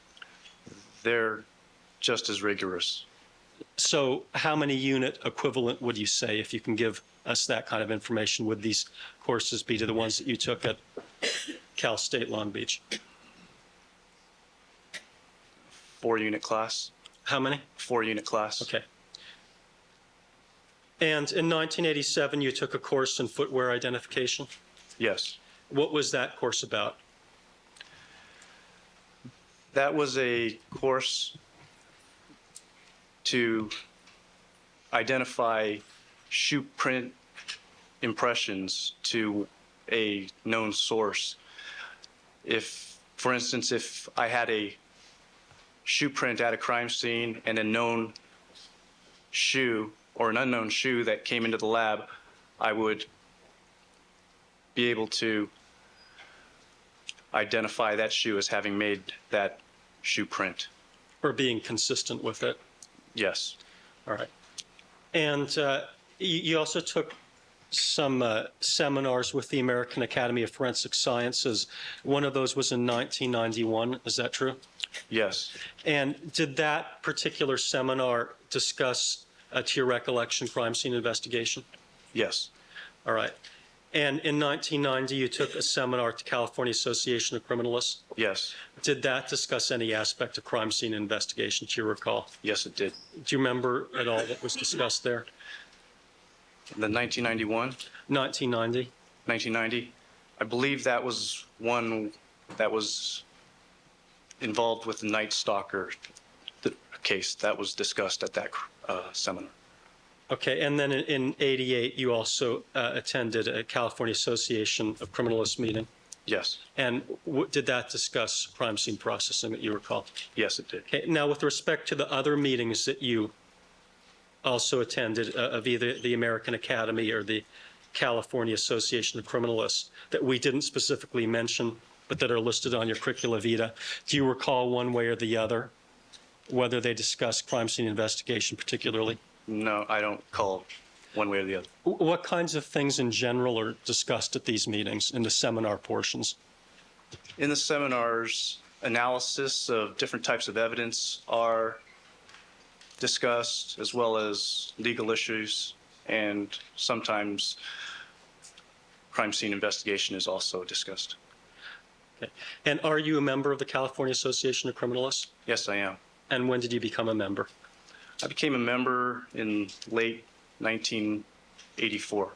They're just as rigorous. So how many unit equivalent would you say, if you can give us that kind of information, would these courses be to the ones that you took at Cal State Long Beach? 4-unit class. How many? 4-unit class. Okay. And in 1987, you took a course in footwear identification. Yes. What was that course about? That was a course to identify shoe print impressions to a known source. If, for instance, if I had a shoe print at a crime scene and a known shoe or an unknown shoe that came into the lab, I would be able to identify that shoe as having made that shoe print. Or being consistent with it? Yes. All right. And you also took some seminars with the American Academy of Forensic Sciences. One of those was in 1991. Is that true? Yes. And did that particular seminar discuss, to your recollection, crime scene investigation? Yes. All right. And in 1990, you took a seminar at the California Association of Criminalists. Yes. Did that discuss any aspect of crime scene investigation, do you recall? Yes, it did. Do you remember at all what was discussed there? The 1991? 1990? 1990. I believe that was one that was involved with the Night Stalker case that was discussed at that seminar. Okay, and then in 88, you also attended a California Association of Criminalists meeting. Yes. And did that discuss crime scene processing that you recall? Yes, it did. Okay, now with respect to the other meetings that you also attended of either the American Academy or the California Association of Criminalists that we didn't specifically mention, but that are listed on your curricula vitae, do you recall one way or the other whether they discussed crime scene investigation particularly? No, I don't call one way or the other. What kinds of things in general are discussed at these meetings in the seminar portions? In the seminars, analysis of different types of evidence are discussed, as well as legal issues, and sometimes crime scene investigation is also discussed. Okay. And are you a member of the California Association of Criminalists? Yes, I am. And when did you become a member? I became a member in late 1984.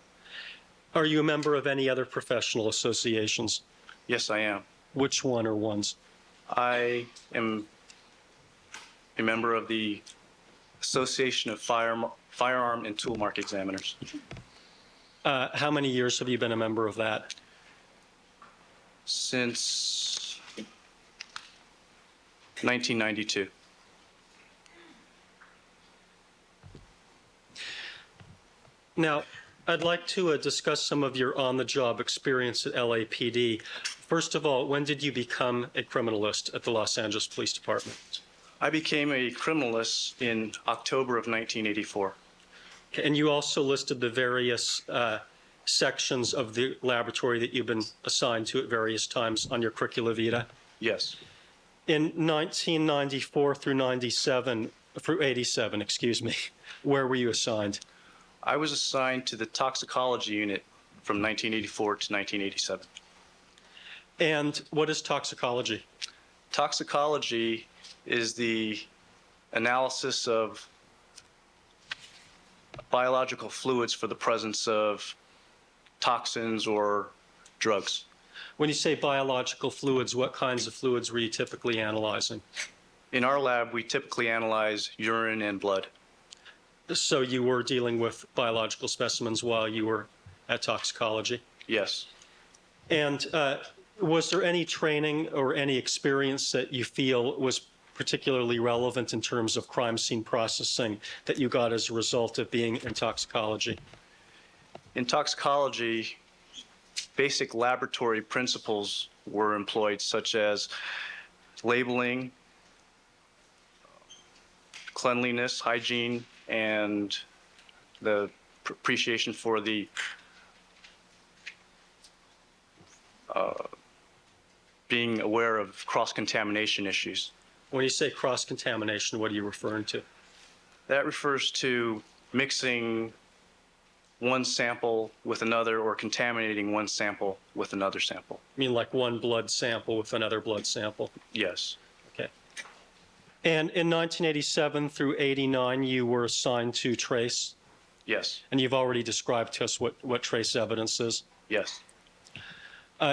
Are you a member of any other professional associations? Yes, I am. Which one or ones? I am a member of the Association of firearm and tool mark examiners. How many years have you been a member of that? Since 1992. Now, I'd like to discuss some of your on-the-job experience at LAPD. First of all, when did you become a criminalist at the Los Angeles Police Department? I became a criminalist in October of 1984. And you also listed the various sections of the laboratory that you've been assigned to at various times on your curricula vitae. Yes. In 1994 through 87, excuse me, where were you assigned? I was assigned to the toxicology unit from 1984 to 1987. And what is toxicology? Toxicology is the analysis of biological fluids for the presence of toxins or drugs. When you say biological fluids, what kinds of fluids were you typically analyzing? In our lab, we typically analyze urine and blood. So you were dealing with biological specimens while you were at toxicology? Yes. And was there any training or any experience that you feel was particularly relevant in terms of crime scene processing that you got as a result of being in toxicology? In toxicology, basic laboratory principles were employed, such as labeling, cleanliness, hygiene, and the appreciation for the being aware of cross-contamination issues. When you say cross-contamination, what are you referring to? That refers to mixing one sample with another or contaminating one sample with another sample. You mean like one blood sample with another blood sample? Yes. Okay. And in 1987 through 89, you were assigned to trace, Yes. and you've already described to us what trace evidence is. Yes.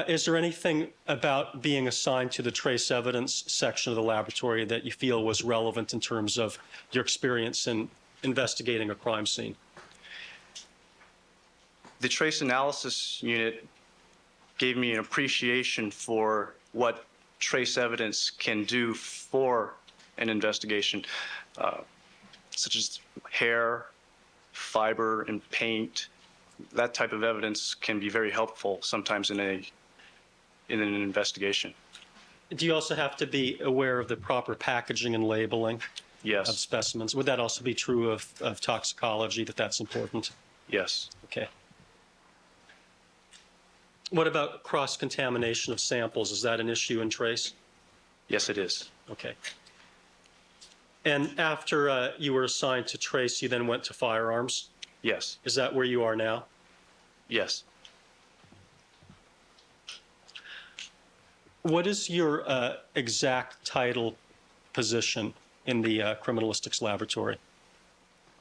Is there anything about being assigned to the trace evidence section of the laboratory that you feel was relevant in terms of your experience in investigating a crime scene? The trace analysis unit gave me an appreciation for what trace evidence can do for an investigation, such as hair, fiber, and paint. That type of evidence can be very helpful sometimes in an investigation. Do you also have to be aware of the proper packaging and labeling of Yes. specimens? Would that also be true of toxicology, that's important? Yes. Okay. What about cross-contamination of samples? Is that an issue in trace? Yes, it is. Okay. And after you were assigned to trace, you then went to firearms? Yes. Is that where you are now? Yes. What is your exact title position in the criminalistics laboratory?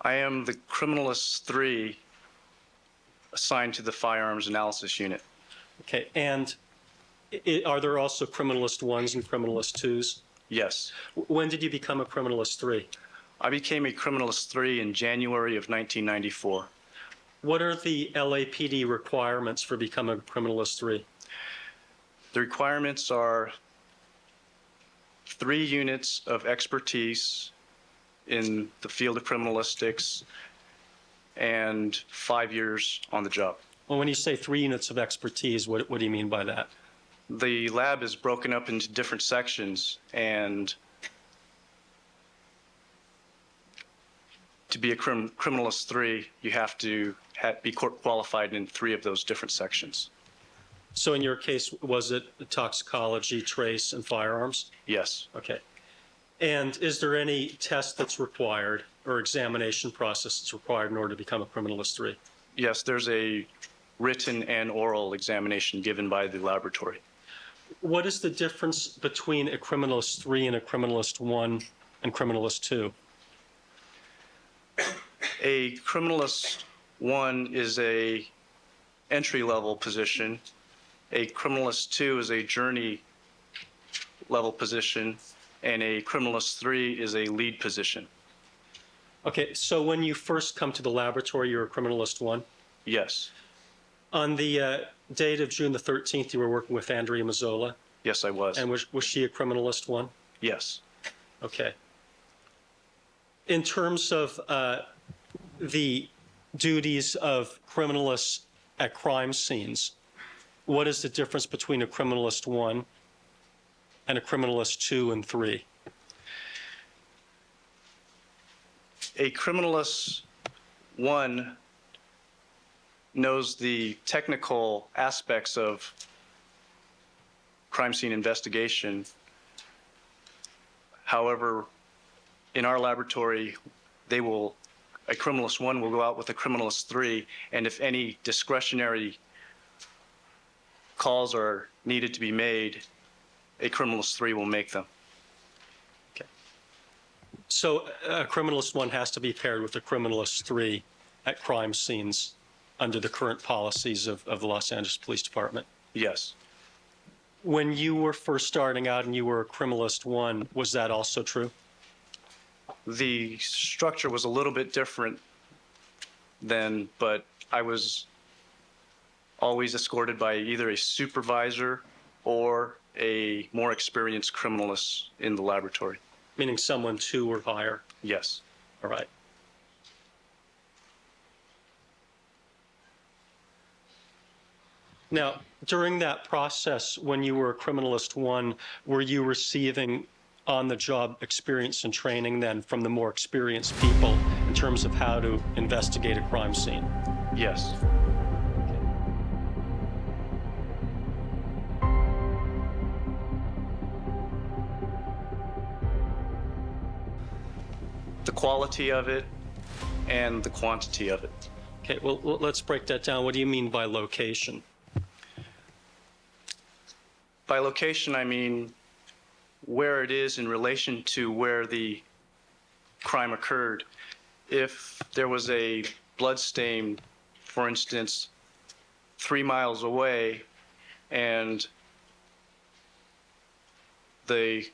I am the Criminalist 3 assigned to the Firearms Analysis Unit. Okay, and are there also criminalist 1s and criminalist 2s? Yes. When did you become a criminalist 3? I became a Criminalist 3 in January of 1994. What are the LAPD requirements for becoming a criminalist 3? The requirements are 3 units of expertise in the field of criminalistics and 5 years on the job. Well, when you say 3 units of expertise, what do you mean by that? The lab is broken up into different sections, and to be a Criminalist 3, you have to be qualified in 3 of those different sections. So in your case, was it toxicology, trace, and firearms? Yes. Okay. And is there any test that's required or examination process that's required in order to become a criminalist 3? Yes, there's a written and oral examination given by the laboratory. What is the difference between a criminalist 3 and a criminalist 1 and criminalist 2? A Criminalist 1 is a entry-level position. A Criminalist 2 is a journey-level position, and a Criminalist 3 is a lead position. Okay, so when you first come to the laboratory, you're a criminalist 1. Yes. On the date of June the 13th, you were working with Andrea Mazzola. Yes, I was. And was she a criminalist 1? Yes. Okay. In terms of the duties of criminalists at crime scenes, what is the difference between a criminalist 1 and a criminalist 2 and 3? A criminalist 1 knows the technical aspects of crime scene investigation. However, in our laboratory, a criminalist 1 will go out with a criminalist 3, and if any discretionary calls are needed to be made, a criminalist 3 will make them. So a criminalist 1 has to be paired with a criminalist 3 at crime scenes under the current policies of the Los Angeles Police Department. Yes. When you were first starting out and you were a criminalist 1, was that also true? The structure was a little bit different then, but I was always escorted by either a supervisor or a more experienced criminalist in the laboratory. Meaning someone 2 or higher? Yes. All right. Now, during that process, when you were a criminalist 1, were you receiving on-the-job experience and training then from the more experienced people in terms of how to investigate a crime scene? Yes. The quality of it and the quantity of it. Okay, well, let's break that down. What do you mean by location? By location, I mean where it is in relation to where the crime occurred. If there was a blood stain, for instance, 3 miles away, and then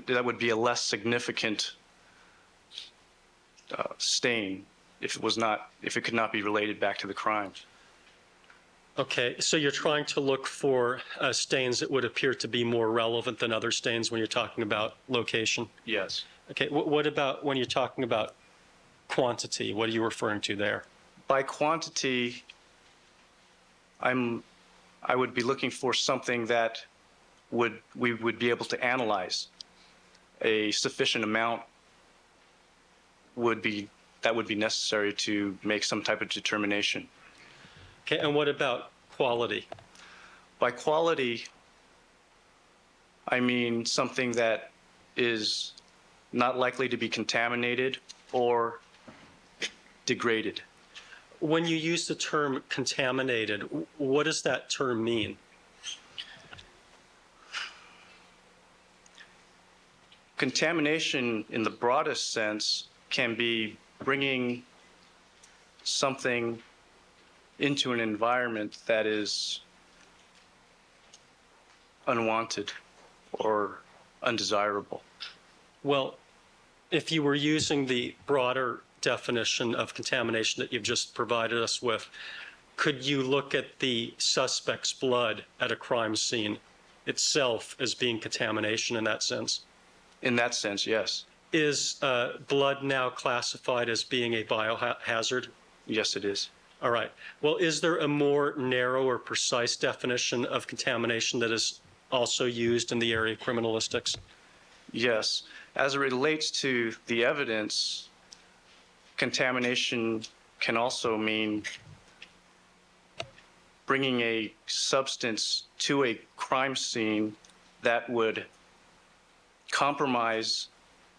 that would be a less significant stain if it could not be related back to the crime. Okay, so you're trying to look for stains that would appear to be more relevant than other stains when you're talking about location? Yes. Okay, what about when you're talking about quantity? What are you referring to there? By quantity, I would be looking for something that we would be able to analyze. A sufficient amount would be necessary to make some type of determination. Okay, and what about quality? By quality, I mean something that is not likely to be contaminated or degraded. When you use the term contaminated, what does that term mean? Contamination in the broadest sense can be bringing something into an environment that is unwanted or undesirable. Well, if you were using the broader definition of contamination that you've just provided us with, could you look at the suspect's blood at a crime scene itself as being contamination in that sense? In that sense, yes. Is blood now classified as being a biohazard? Yes, it is. All right. Well, is there a more narrow or precise definition of contamination that is also used in the area of criminalistics? Yes. As it relates to the evidence, contamination can also mean bringing a substance to a crime scene that would compromise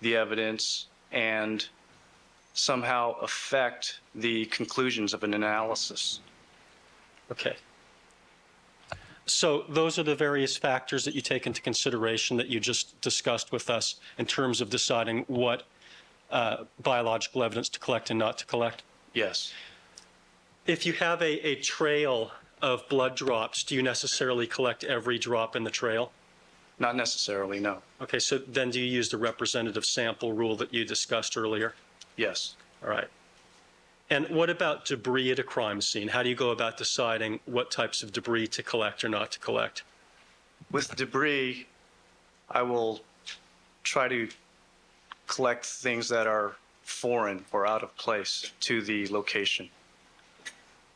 the evidence and somehow affect the conclusions of an analysis. Okay. So those are the various factors that you take into consideration that you just discussed with us in terms of deciding what biological evidence to collect and not to collect? Yes. If you have a trail of blood drops, do you necessarily collect every drop in the trail? Not necessarily, no. Okay, so then do you use the representative sample rule that you discussed earlier? Yes. All right. And what about debris at a crime scene? How do you go about deciding what types of debris to collect or not to collect? With debris, I will try to collect things that are foreign or out of place to the location.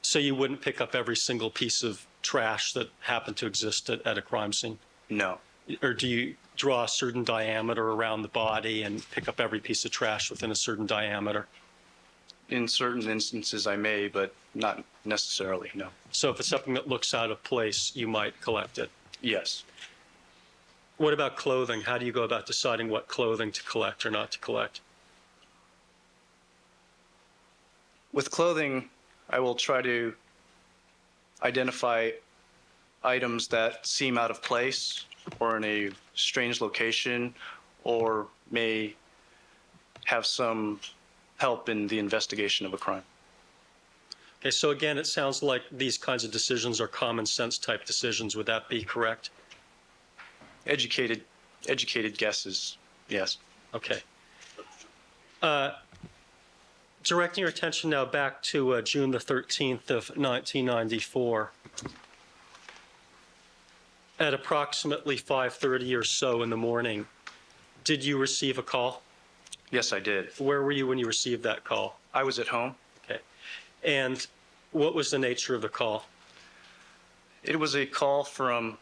So you wouldn't pick up every single piece of trash that happened to exist at a crime scene? No. Or do you draw a certain diameter around the body and pick up every piece of trash within a certain diameter? In certain instances, I may, but not necessarily, no. So if it's something that looks out of place, you might collect it? Yes. What about clothing? How do you go about deciding what clothing to collect or not to collect? With clothing, I will try to identify items that seem out of place or in a strange location or may have some help in the investigation of a crime. Okay, so again, it sounds like these kinds of decisions are common sense type decisions. Would that be correct? Educated guesses, yes. Okay. Directing your attention now back to June the 13th of 1994. At approximately 5:30 or so in the morning, did you receive a call? Yes, I did. Where were you when you received that call? I was at home. Okay. And what was the nature of the call? It was a call from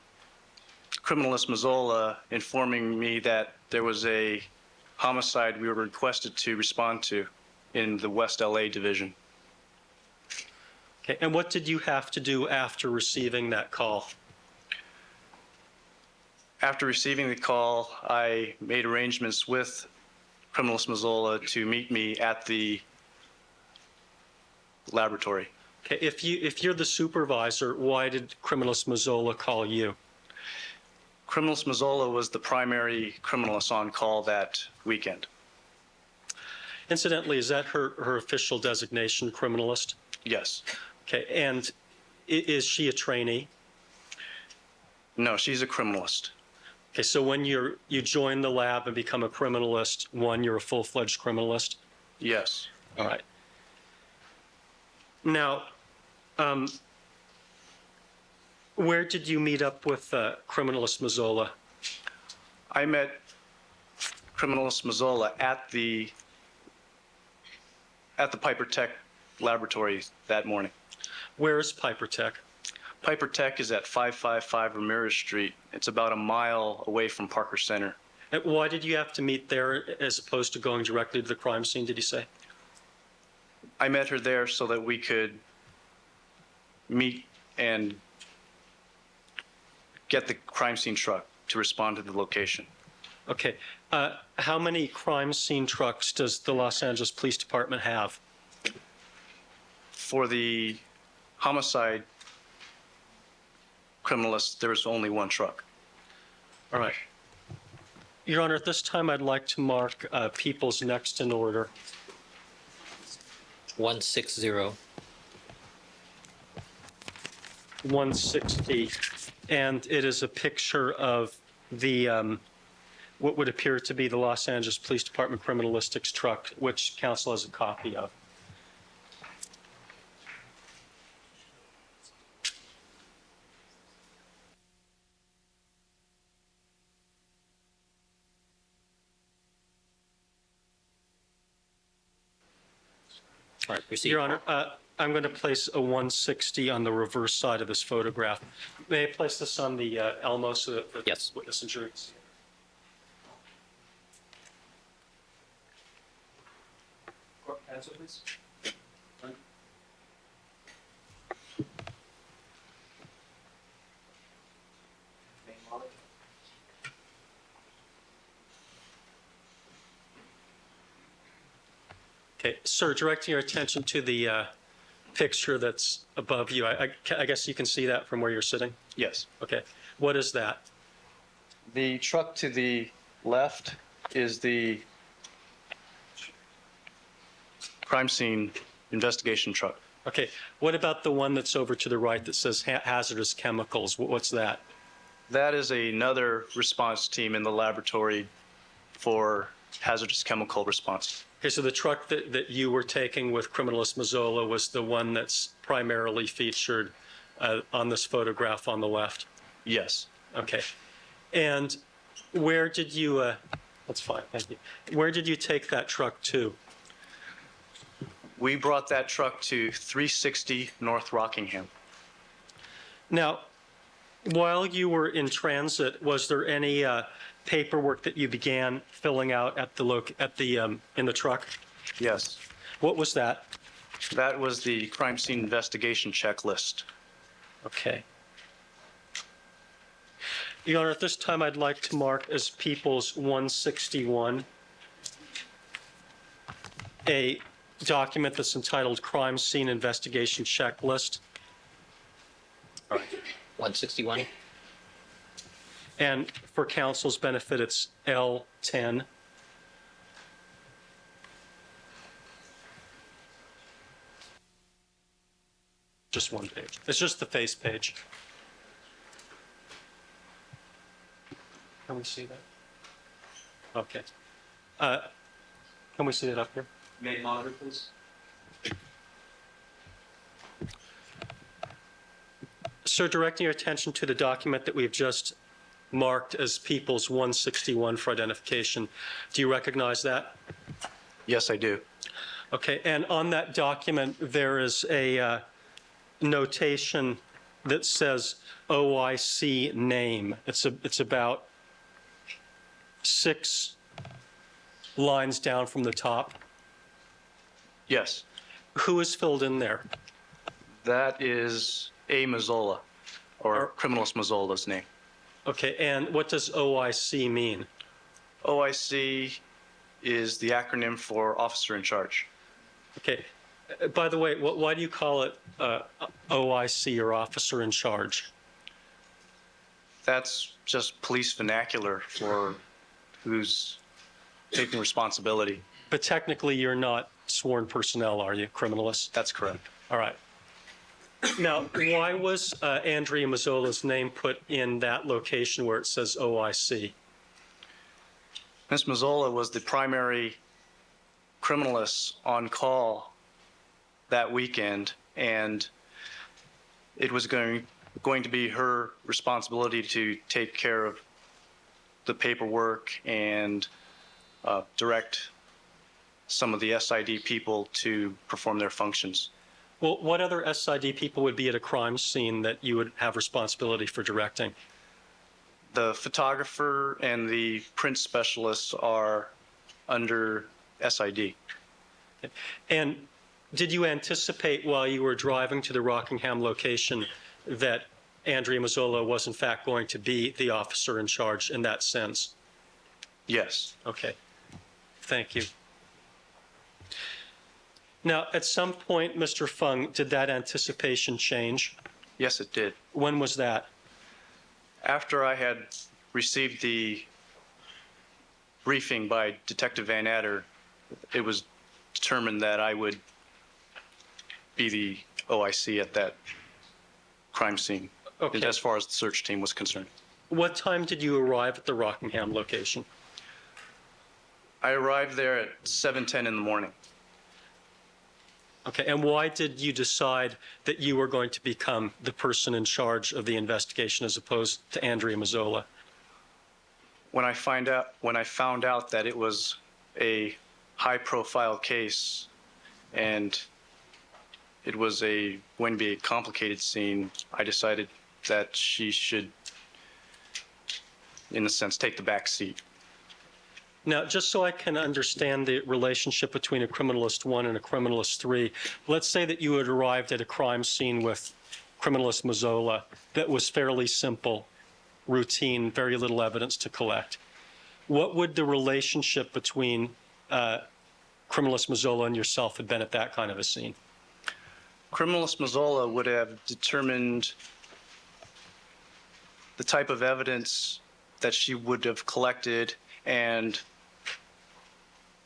Criminalist Missoula informing me that there was a homicide we were requested to respond to in the West LA division. Okay. And what did you have to do after receiving that call? After receiving the call, I made arrangements with Criminalist Missoula to meet me at the laboratory. Okay. If you're the supervisor, why did Criminalist Missoula call you? Criminalist Missoula was the primary criminalist on call that weekend. Incidentally, is that her official designation, criminalist? Yes. Okay. And is she a trainee? No, she's a criminalist. Okay, so when you join the lab and become a criminalist, you're a full-fledged criminalist? Yes. All right. Now, where did you meet up with Criminalist Missoula? I met Criminalist Missoula at the Piper Tech laboratory that morning. Where is Piper Tech? Piper Tech is at 555 Ramirez Street. It's about a mile away from Parker Center. And why did you have to meet there as opposed to going directly to the crime scene, did you say? I met her there so that we could meet and get the crime scene truck to respond to the location. Okay. How many crime scene trucks does the Los Angeles Police Department have? For the homicide criminalist, there was only one truck. All right. Your Honor, at this time, I'd like to mark people's next in order. 160. 160, and it is a picture of the what would appear to be the Los Angeles Police Department criminalistics truck, which counsel has a copy of. All right, proceed. Your Honor, I'm going to place a 160 on the reverse side of this photograph. May I place this on the Elmo so that the Yes. witness and jury can see? Answer, please. Okay, sir, directing your attention to the picture that's above you. I guess you can see that from where you're sitting? Yes. Okay. What is that? The truck to the left is the crime scene investigation truck. Okay. What about the one that's over to the right that says hazardous chemicals? What's that? That is another response team in the laboratory for hazardous chemical response. Okay, so the truck that you were taking with criminalist Mazzola was the one that's primarily featured on this photograph on the left? Yes. Okay. And where did you, that's fine, thank you. Where did you take that truck to? We brought that truck to 360 North Rockingham. Now, while you were in transit, was there any paperwork that you began filling out at the in the truck? Yes. What was that? That was the crime scene investigation checklist. Okay. Your Honor, at this time, I'd like to mark as People's 161 a document that's entitled Crime Scene Investigation Checklist. All right. 161. And for council's benefit, it's L10. Just one page. It's just the face page. Can we see that? Okay. Can we see it up here? May monitor, please. Sir, directing your attention to the document that we've just marked as People's 161 for identification. Do you recognize that? Yes, I do. Okay, and on that document, there is a notation that says OIC name. It's about 6 lines down from the top. Yes. Who is filled in there? That is A. Mazzola, or criminalist Mazzola's name. Okay, and what does OIC mean? OIC is the acronym for Officer in Charge. Okay, by the way, why do you call it OIC, or Officer in Charge? That's just police vernacular for who's taking responsibility. But technically, you're not sworn personnel, are you, criminalists? That's correct. All right. Now, why was Andrea Mazzola's name put in that location where it says OIC? Ms. Mazzola was the primary criminalist on call that weekend, and it was going to be her responsibility to take care of the paperwork and direct some of the SID people to perform their functions. Well, what other SID people would be at a crime scene that you would have responsibility for directing? The photographer and the print specialists are under SID. And did you anticipate while you were driving to the Rockingham location that Andrea Mazzola was in fact going to be the officer in charge in that sense? Yes. Okay. Thank you. Now, at some point, Mr. Fung, did that anticipation change? Yes, it did. When was that? After I had received the briefing by Detective Van Adder, it was determined that I would be the OIC at that crime scene, Okay. as far as the search team was concerned. What time did you arrive at the Rockingham location? I arrived there at 7:10 in the morning. Okay, and why did you decide that you were going to become the person in charge of the investigation as opposed to Andrea Mazzola? When I found out that it was a high-profile case and it was going to be a complicated scene, I decided that she should, in a sense, take the back seat. Now, just so I can understand the relationship between a criminalist 1 and a criminalist 3, let's say that you had arrived at a crime scene with criminalist Mazzola that was fairly simple, routine, very little evidence to collect. What would the relationship between criminalist Mazzola and yourself have been at that kind of a scene? Criminalist Mazzola would have determined the type of evidence that she would have collected and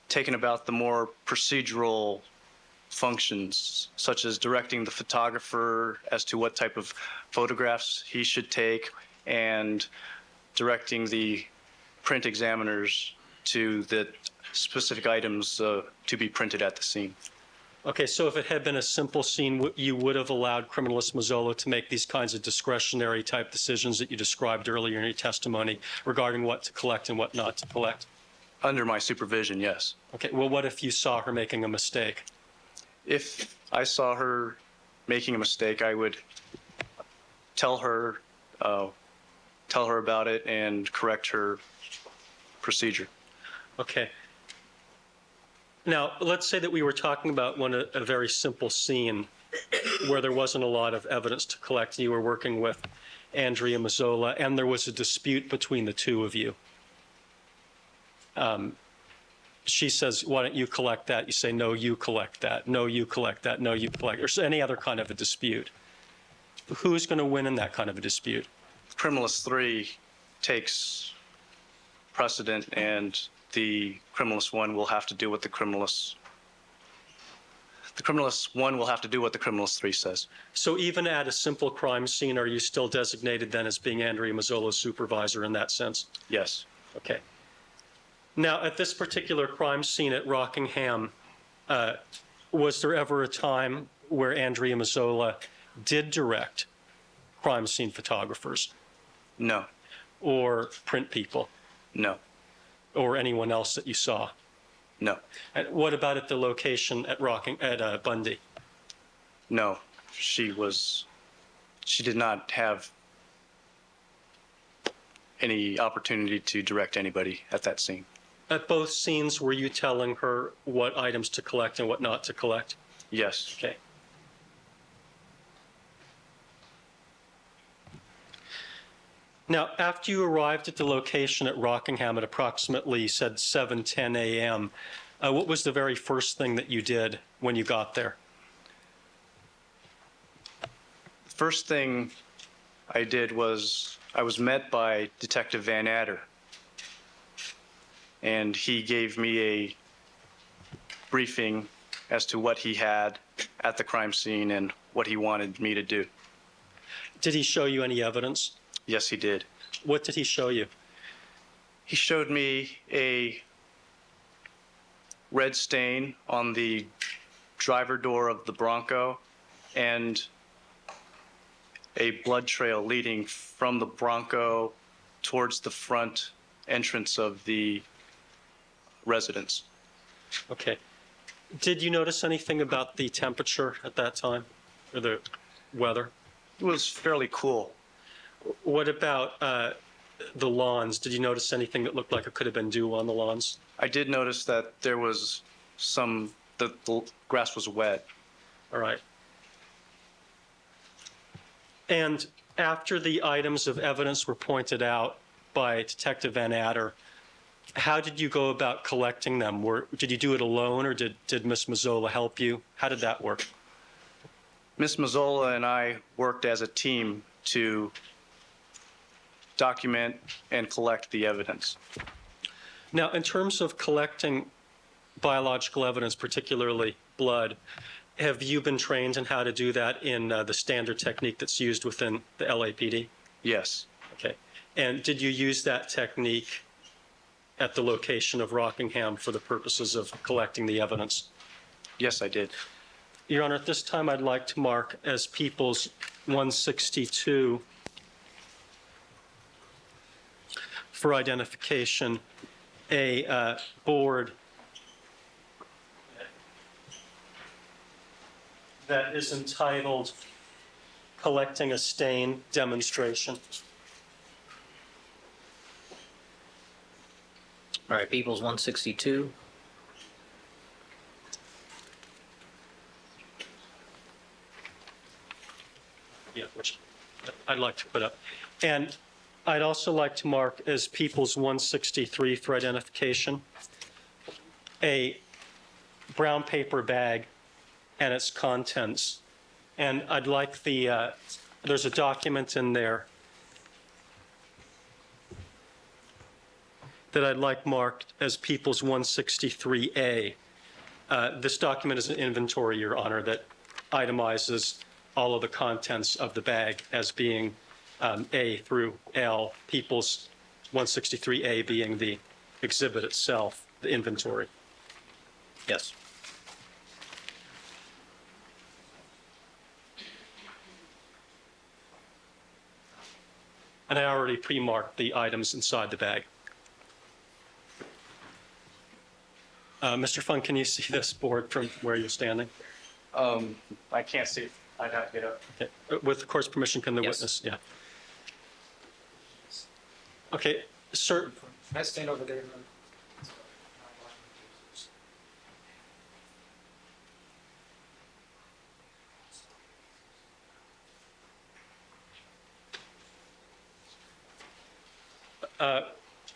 taken about the more procedural functions, such as directing the photographer as to what type of photographs he should take and directing the print examiners to the specific items to be printed at the scene. Okay, so if it had been a simple scene, you would have allowed Criminalist Mazzolo to make these kinds of discretionary type decisions that you described earlier in your testimony regarding what to collect and what not to collect? Under my supervision, yes. Okay, well, what if you saw her making a mistake? If I saw her making a mistake, I would tell her about it and correct her procedure. Okay. Now, let's say that we were talking about a very simple scene where there wasn't a lot of evidence to collect. You were working with Andrea Mazzola, and there was a dispute between the two of you. She says, why don't you collect that? You say, no, you collect that. No, you collect that. No, you collect. Or any other kind of a dispute. Who's going to win in that kind of a dispute? Criminalist 3 takes precedent, and the Criminalist 1 will have to do what the Criminalist 1 will have to do what the Criminalist 3 says. So even at a simple crime scene, are you still designated then as being Andrea Mazzola's supervisor in that sense? Yes. Okay. Now, at this particular crime scene at Rockingham, was there ever a time where Andrea Mazzola did direct crime scene photographers? No. Or print people? No. Or anyone else that you saw? No. And what about at the location at Bundy? No. She did not have any opportunity to direct anybody at that scene. At both scenes, were you telling her what items to collect and what not to collect? Yes. Okay. Now, after you arrived at the location at Rockingham at approximately, you said 7:10 a.m., what was the very first thing that you did when you got there? The first thing I did was I was met by Detective Van Adder, and he gave me a briefing as to what he had at the crime scene and what he wanted me to do. Did he show you any evidence? Yes, he did. What did he show you? He showed me a red stain on the driver door of the Bronco and a blood trail leading from the Bronco towards the front entrance of the residence. Okay. Did you notice anything about the temperature at that time, or the weather? It was fairly cool. What about the lawns? Did you notice anything that looked like it could have been dew on the lawns? I did notice that there was the grass was wet. All right. And after the items of evidence were pointed out by Detective Van Adder, how did you go about collecting them? Did you do it alone, or did Ms. Mazzola help you? How did that work? Ms. Mazzola and I worked as a team to document and collect the evidence. Now, in terms of collecting biological evidence, particularly blood, have you been trained in how to do that in the standard technique that's used within the LAPD? Yes. Okay. And did you use that technique at the location of Rockingham for the purposes of collecting the evidence? Yes, I did. Your Honor, at this time, I'd like to mark as People's 162 for identification a board that is entitled Collecting a Stain Demonstration. All right, People's 162. Yeah, which I'd like to put up. And I'd also like to mark as People's 163 for identification a brown paper bag and its contents. And I'd like there's a document in there that I'd like marked as People's 163A. This document is an inventory, Your Honor, that itemizes all of the contents of the bag as being A through L, People's 163A being the exhibit itself, the inventory. Yes. And I already pre-marked the items inside the bag. Mr. Fung, can you see this board from where you're standing? I can't see. I'd have to get up. Okay. With the court's permission, can the Yes. witness? Yeah. Okay, sir. Can I stand over there?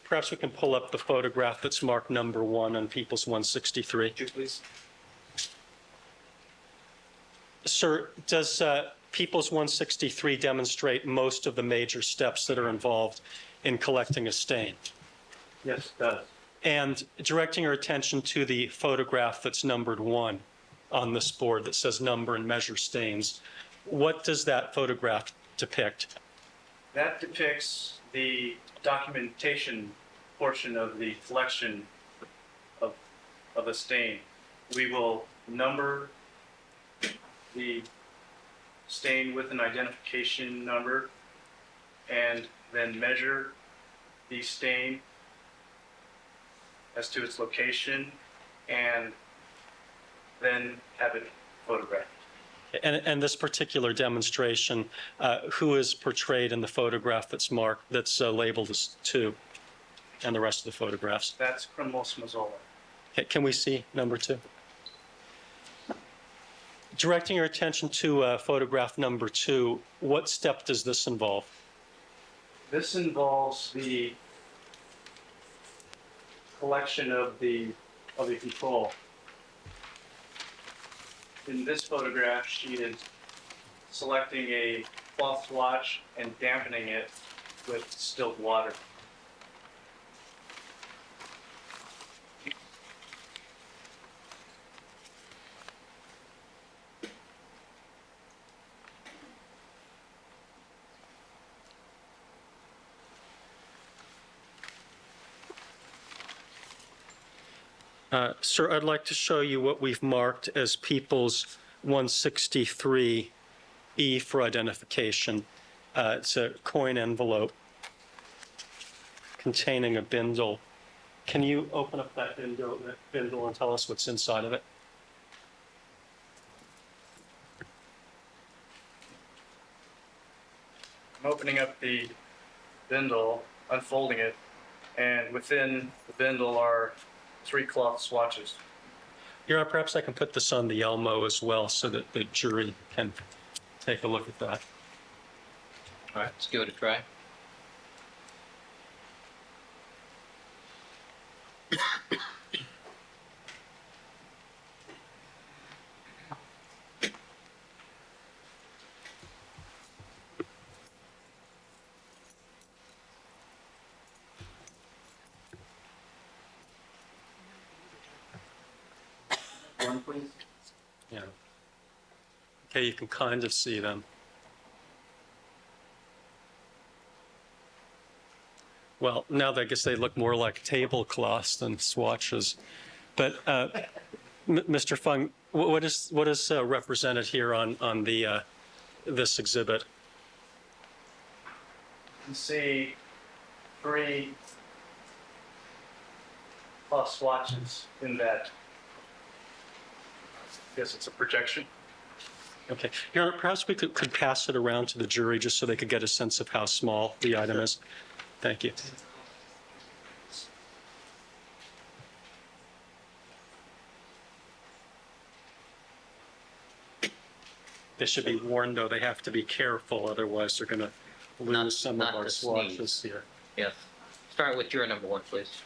Perhaps we can pull up the photograph that's marked number 1 on People's 163. Could you please? Sir, does People's 163 demonstrate most of the major steps that are involved in collecting a stain? Yes, it does. And directing your attention to the photograph that's numbered 1 on this board that says number and measure stains, what does that photograph depict? That depicts the documentation portion of the collection of a stain. We will number the stain with an identification number and then measure the stain as to its location and then have it photographed. And this particular demonstration, who is portrayed in the photograph that's marked, that's labeled as 2, and the rest of the photographs? That's Cremos Mazzola. Okay, can we see number 2? Directing your attention to photograph number 2, what step does this involve? This involves the collection of the control. In this photograph, she is selecting a cloth swatch and dampening it with distilled water. Sir, I'd like to show you what we've marked as People's 163E for identification. It's a coin envelope containing a bindle. Can you open up that bindle and tell us what's inside of it? I'm opening up the bindle, unfolding it, and within the bindle are 3 cloth swatches. Your Honor, perhaps I can put this on the Elmo as well so that the jury can take a look at that. All right, let's give it a try. One, please. Yeah. Okay, you can kind of see them. Well, now I guess they look more like tablecloths than swatches. But Mr. Fung, what is represented here on the this exhibit? You can see 3 cloth swatches in that. I guess it's a projection. Okay. Your Honor, perhaps we could pass it around to the jury just so they could get a sense of how small the item is. Thank you. They should be warned, though. They have to be careful, otherwise they're going to lose some of not our to swatches sneeze. here. Yes. Start with your number 1, please.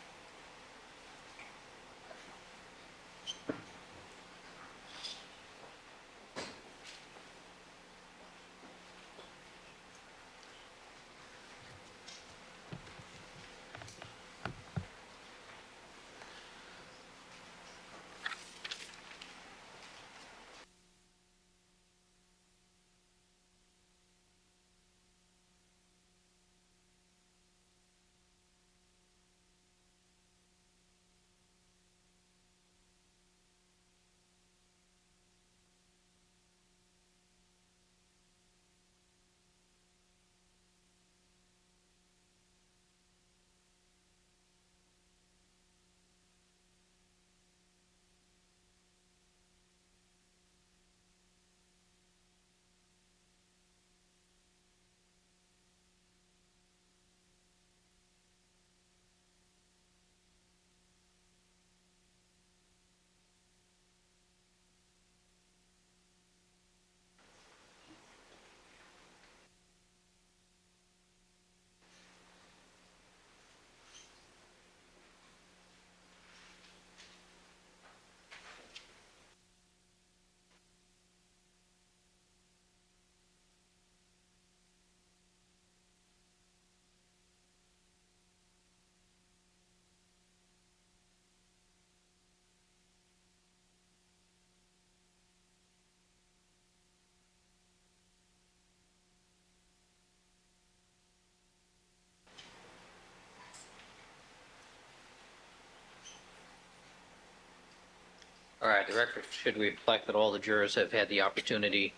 All right, the record should reflect that all the jurors have had the opportunity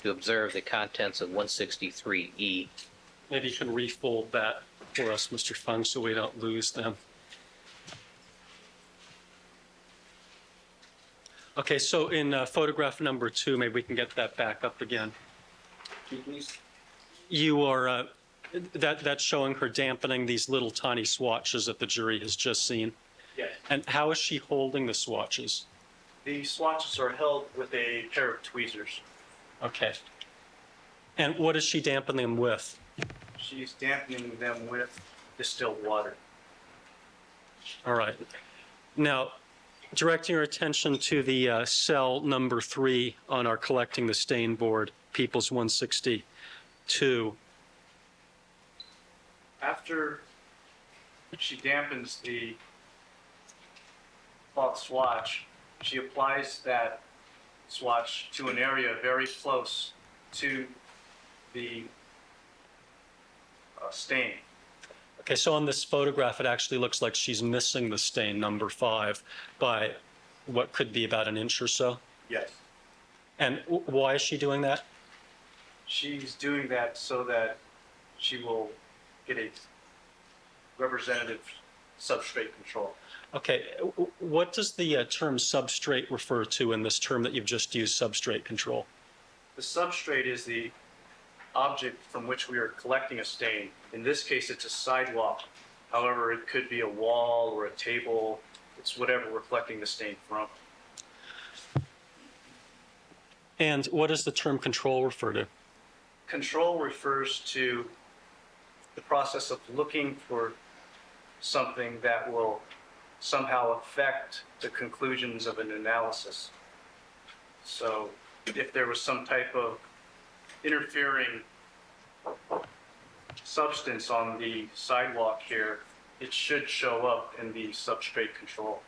to observe the contents of 163E. Maybe you can refold that for us, Mr. Fung, so we don't lose them. Okay, so in photograph number 2, maybe we can get that back up again. You are, that's showing her dampening these little tiny swatches that the jury has just seen. Yes. And how is she holding the swatches? The swatches are held with a pair of tweezers. Okay. And what does she dampen them with? She's dampening them with distilled water. All right. Now, directing your attention to the cell number 3 on our collecting the stain board, People's 162. After she dampens the cloth swatch, she applies that swatch to an area very close to the stain. Okay, so on this photograph, it actually looks like she's missing the stain number 5 by what could be about an inch or so. Yes. And why is she doing that? She's doing that so that she will get a representative substrate control. Okay, what does the term substrate refer to in this term that you've just used, substrate control? The substrate is the object from which we are collecting a stain. In this case, it's a sidewalk. However, it could be a wall or a table. It's whatever we're collecting the stain from. And what does the term control refer to? Control refers to the process of looking for something that will somehow affect the conclusions of an analysis. So if there was some type of interfering substance on the sidewalk here, it should show up in the substrate control.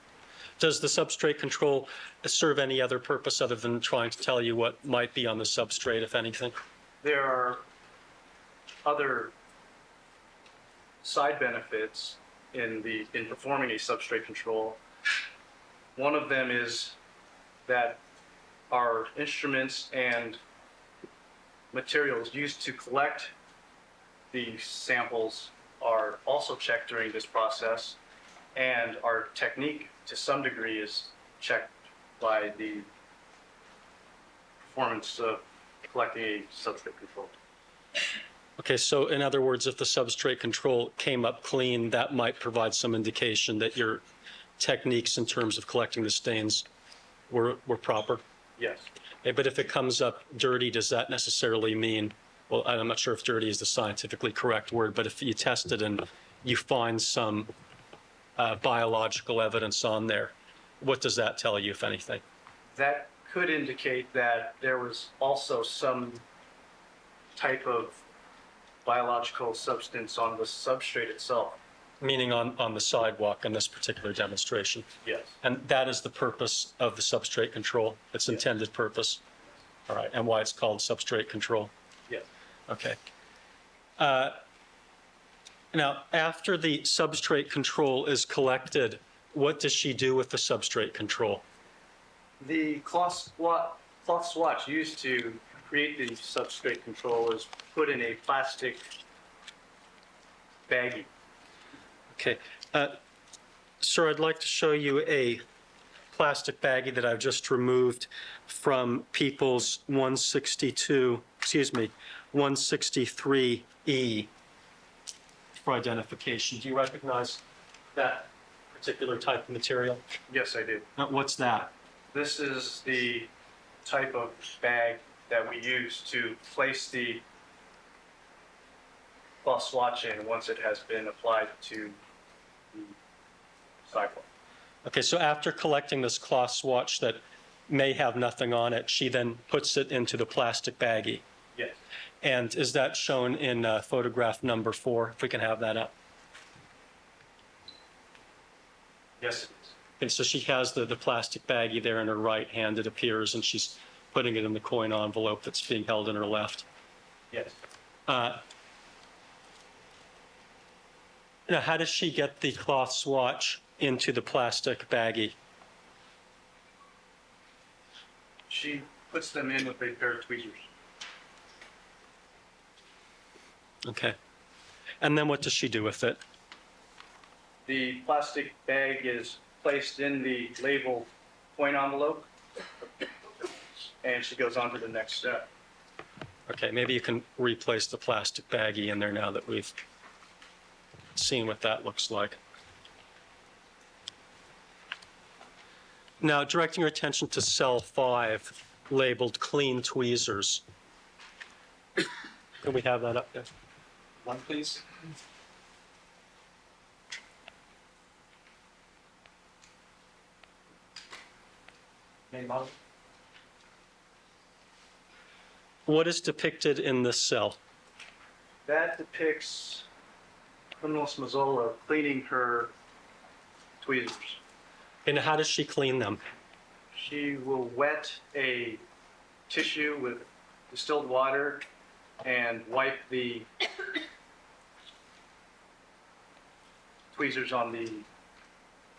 Does the substrate control serve any other purpose other than trying to tell you what might be on the substrate, if anything? There are other side benefits in performing a substrate control. One of them is that our instruments and materials used to collect the samples are also checked during this process, and our technique to some degree is checked by the performance of collecting a substrate control. Okay, so in other words, if the substrate control came up clean, that might provide some indication that your techniques in terms of collecting the stains were proper? Yes. Okay, but if it comes up dirty, does that necessarily mean, well, I'm not sure if dirty is the scientifically correct word, but if you test it and you find some biological evidence on there, what does that tell you, if anything? That could indicate that there was also some type of biological substance on the substrate itself. Meaning on the sidewalk in this particular demonstration? Yes. And that is the purpose of the substrate control, its intended purpose? All right, and why it's called substrate control? Yes. Okay. Now, after the substrate control is collected, what does she do with the substrate control? The cloth swatch used to create the substrate control is put in a plastic baggie. Okay. Sir, I'd like to show you a plastic baggie that I've just removed from People's 163E for identification. Do you recognize that particular type of material? Yes, I do. What's that? This is the type of bag that we use to place the cloth swatch in once it has been applied to the sidewalk. Okay, so after collecting this cloth swatch that may have nothing on it, she then puts it into the plastic baggie. Yes. And is that shown in photograph number 4, if we can have that up? Yes, it is. Okay, so she has the plastic baggie there in her right hand, it appears, and she's putting it in the coin envelope that's being held in her left. Yes. Now, how does she get the cloth swatch into the plastic baggie? She puts them in with a pair of tweezers. Okay. And then what does she do with it? The plastic bag is placed in the labeled coin envelope, and she goes on to the next step. Okay, maybe you can replace the plastic baggie in there now that we've seen what that looks like. Now, directing your attention to cell 5, labeled clean tweezers. Can we have that up there? One, please. Name on it. What is depicted in this cell? That depicts criminal Mazzola cleaning her tweezers. And how does she clean them? She will wet a tissue with distilled water and wipe the tweezers on the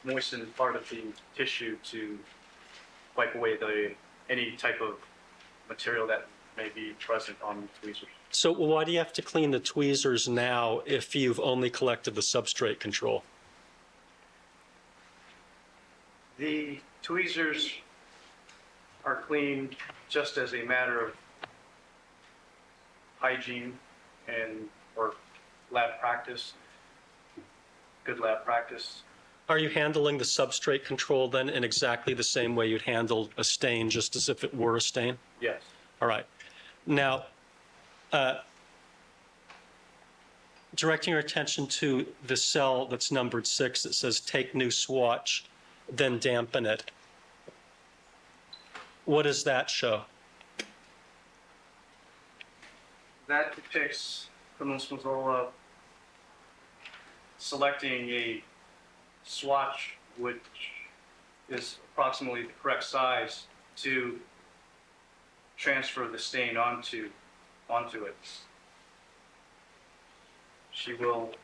moistened part of the tissue to wipe away any type of material that may be present on the tweezers. So why do you have to clean the tweezers now if you've only collected the substrate control? The tweezers are cleaned just as a matter of hygiene or lab practice, good lab practice. Are you handling the substrate control then in exactly the same way you'd handle a stain, just as if it were a stain? Yes. All right. Now, directing your attention to the cell that's numbered 6 that says take new swatch, then dampen it. What does that show? That depicts criminal Mazzola selecting a swatch which is approximately the correct size to transfer the stain onto it. She will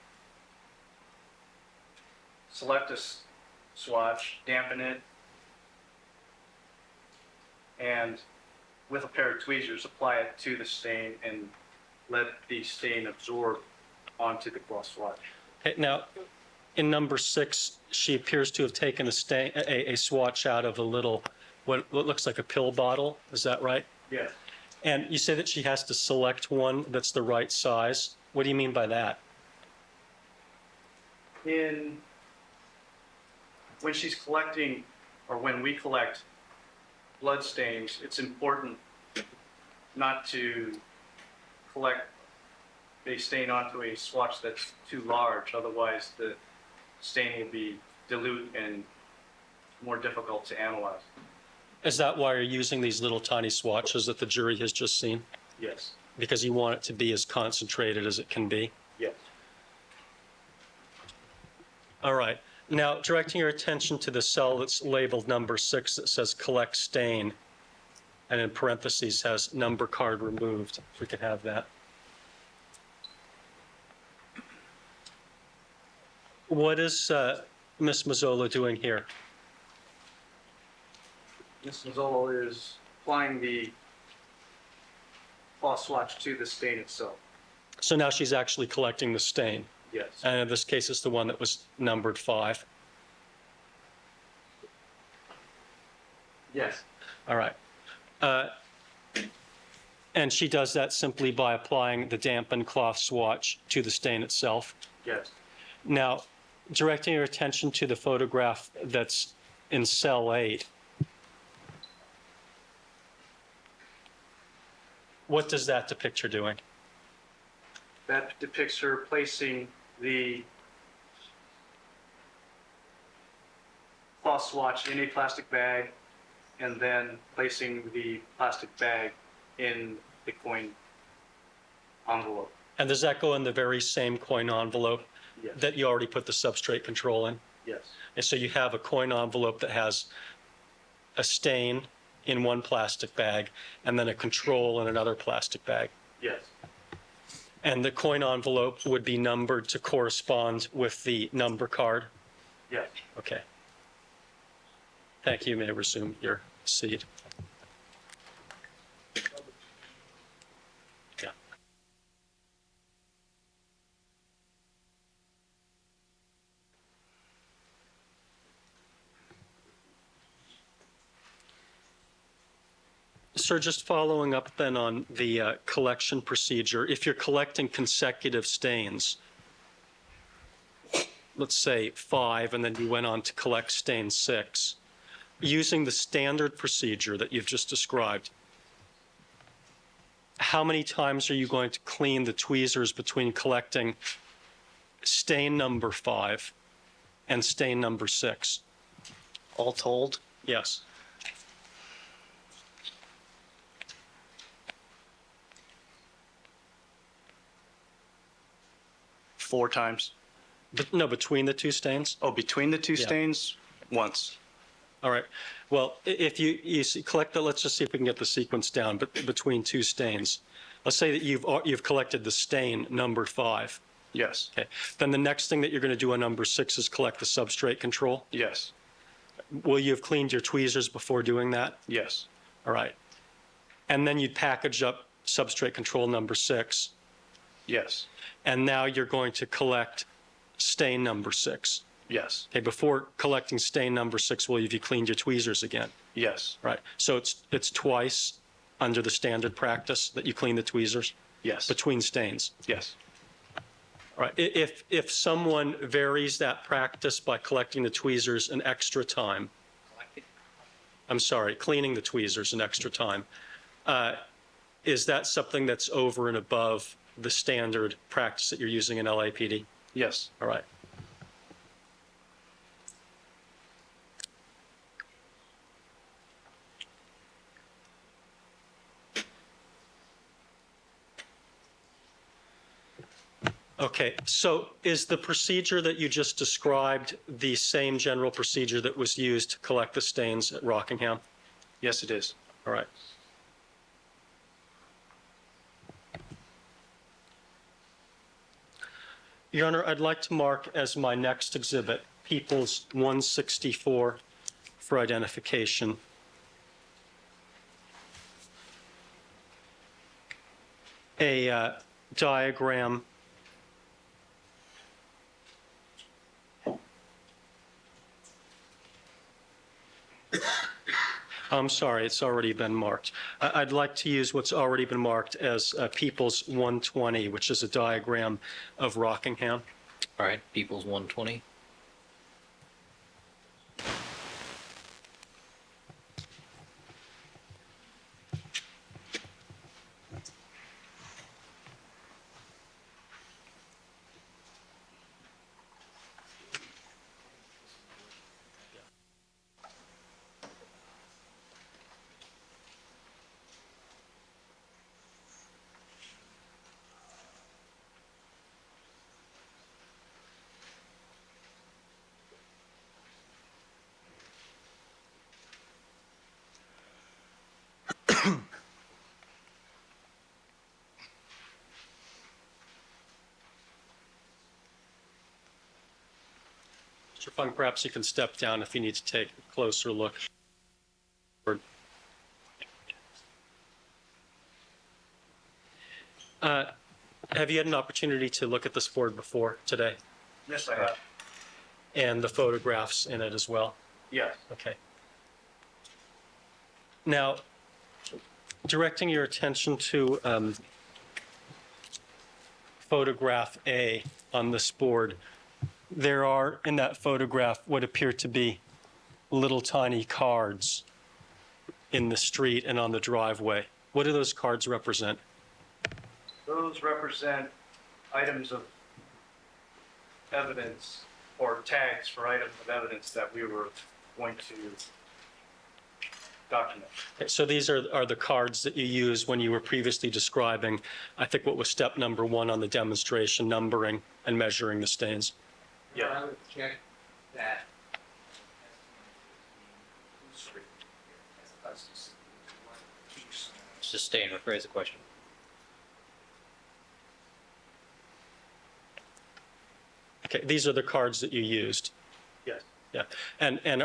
select a swatch, dampen it, and with a pair of tweezers apply it to the stain and let the stain absorb onto the gloss swatch. Okay, now, in number 6, she appears to have taken a swatch out of a little, what looks like a pill bottle. Is that right? Yes. And you say that she has to select one that's the right size. What do you mean by that? When she's collecting, or when we collect blood stains, it's important not to collect a stain onto a swatch that's too large. Otherwise, the stain will be dilute and more difficult to analyze. Is that why you're using these little tiny swatches that the jury has just seen? Yes. Because you want it to be as concentrated as it can be? Yes. All right. Now, directing your attention to the cell that's labeled number 6 that says collect stain, and in parentheses has number card removed, if we could have that. What is Ms. Mazzola doing here? Ms. Mazzola is applying the gloss swatch to the stain itself. So now she's actually collecting the stain. Yes. And in this case, it's the one that was numbered 5. Yes. All right. And she does that simply by applying the dampened cloth swatch to the stain itself. Yes. Now, directing your attention to the photograph that's in cell 8, what does that depict her doing? That depicts her placing the cloth swatch in a plastic bag and then placing the plastic bag in the coin envelope. And does that go in the very same coin envelope Yes. that you already put the substrate control in? Yes. And so you have a coin envelope that has a stain in one plastic bag and then a control in another plastic bag. Yes. And the coin envelope would be numbered to correspond with the number card? Yes. Okay. Thank you. You may resume your seat. Sir, just following up then on the collection procedure, if you're collecting consecutive stains, let's say 5, and then you went on to collect stain 6, using the standard procedure that you've just described, how many times are you going to clean the tweezers between collecting stain number 5 and stain number 6? All told, Yes. four times. But no, between the two stains? Oh, between the two Yeah. stains, once. All right. Well, if you collect the, let's just see if we can get the sequence down, but between two stains. Let's say that you've collected the stain number 5. Yes, Okay. Then the next thing that you're going to do on number 6 is collect the substrate control. yes, Will you have cleaned your tweezers before doing that? yes, All right. And then you'd package up substrate control number 6, yes, and now you're going to collect stain number 6. yes, Okay, before collecting stain number 6, will you have cleaned your tweezers again? yes, Right. So it's twice under the standard practice that you clean the tweezers yes, between stains. yes. All right. If someone varies that practice by collecting the tweezers an extra time, I'm sorry, cleaning the tweezers an extra time, is that something that's over and above the standard practice that you're using in LAPD? Yes. All right. Okay, so is the procedure that you just described the same general procedure that was used to collect the stains at Rockingham? Yes, it is. All right. Your Honor, I'd like to mark as my next exhibit People's 164 for identification. A diagram I'm sorry, it's already been marked. I'd like to use what's already been marked as People's 120, which is a diagram of Rockingham. All right, People's 120. Mr. Fung, perhaps you can step down if you need to take a closer look. Have you had an opportunity to look at this board before today? Yes, I have. And the photographs in it as well? Yes. Okay. Now, directing your attention to photograph A on this board, there are in that photograph what appear to be little tiny cards in the street and on the driveway. What do those cards represent? Those represent items of evidence or tags for items of evidence that we were going to document. Okay, so these are the cards that you used when you were previously describing, I think, what was step number 1 on the demonstration, numbering and measuring the stains. Yeah. I would check that. Sustain, rephrase the question. Okay, these are the cards that you used. Yes. Yeah, and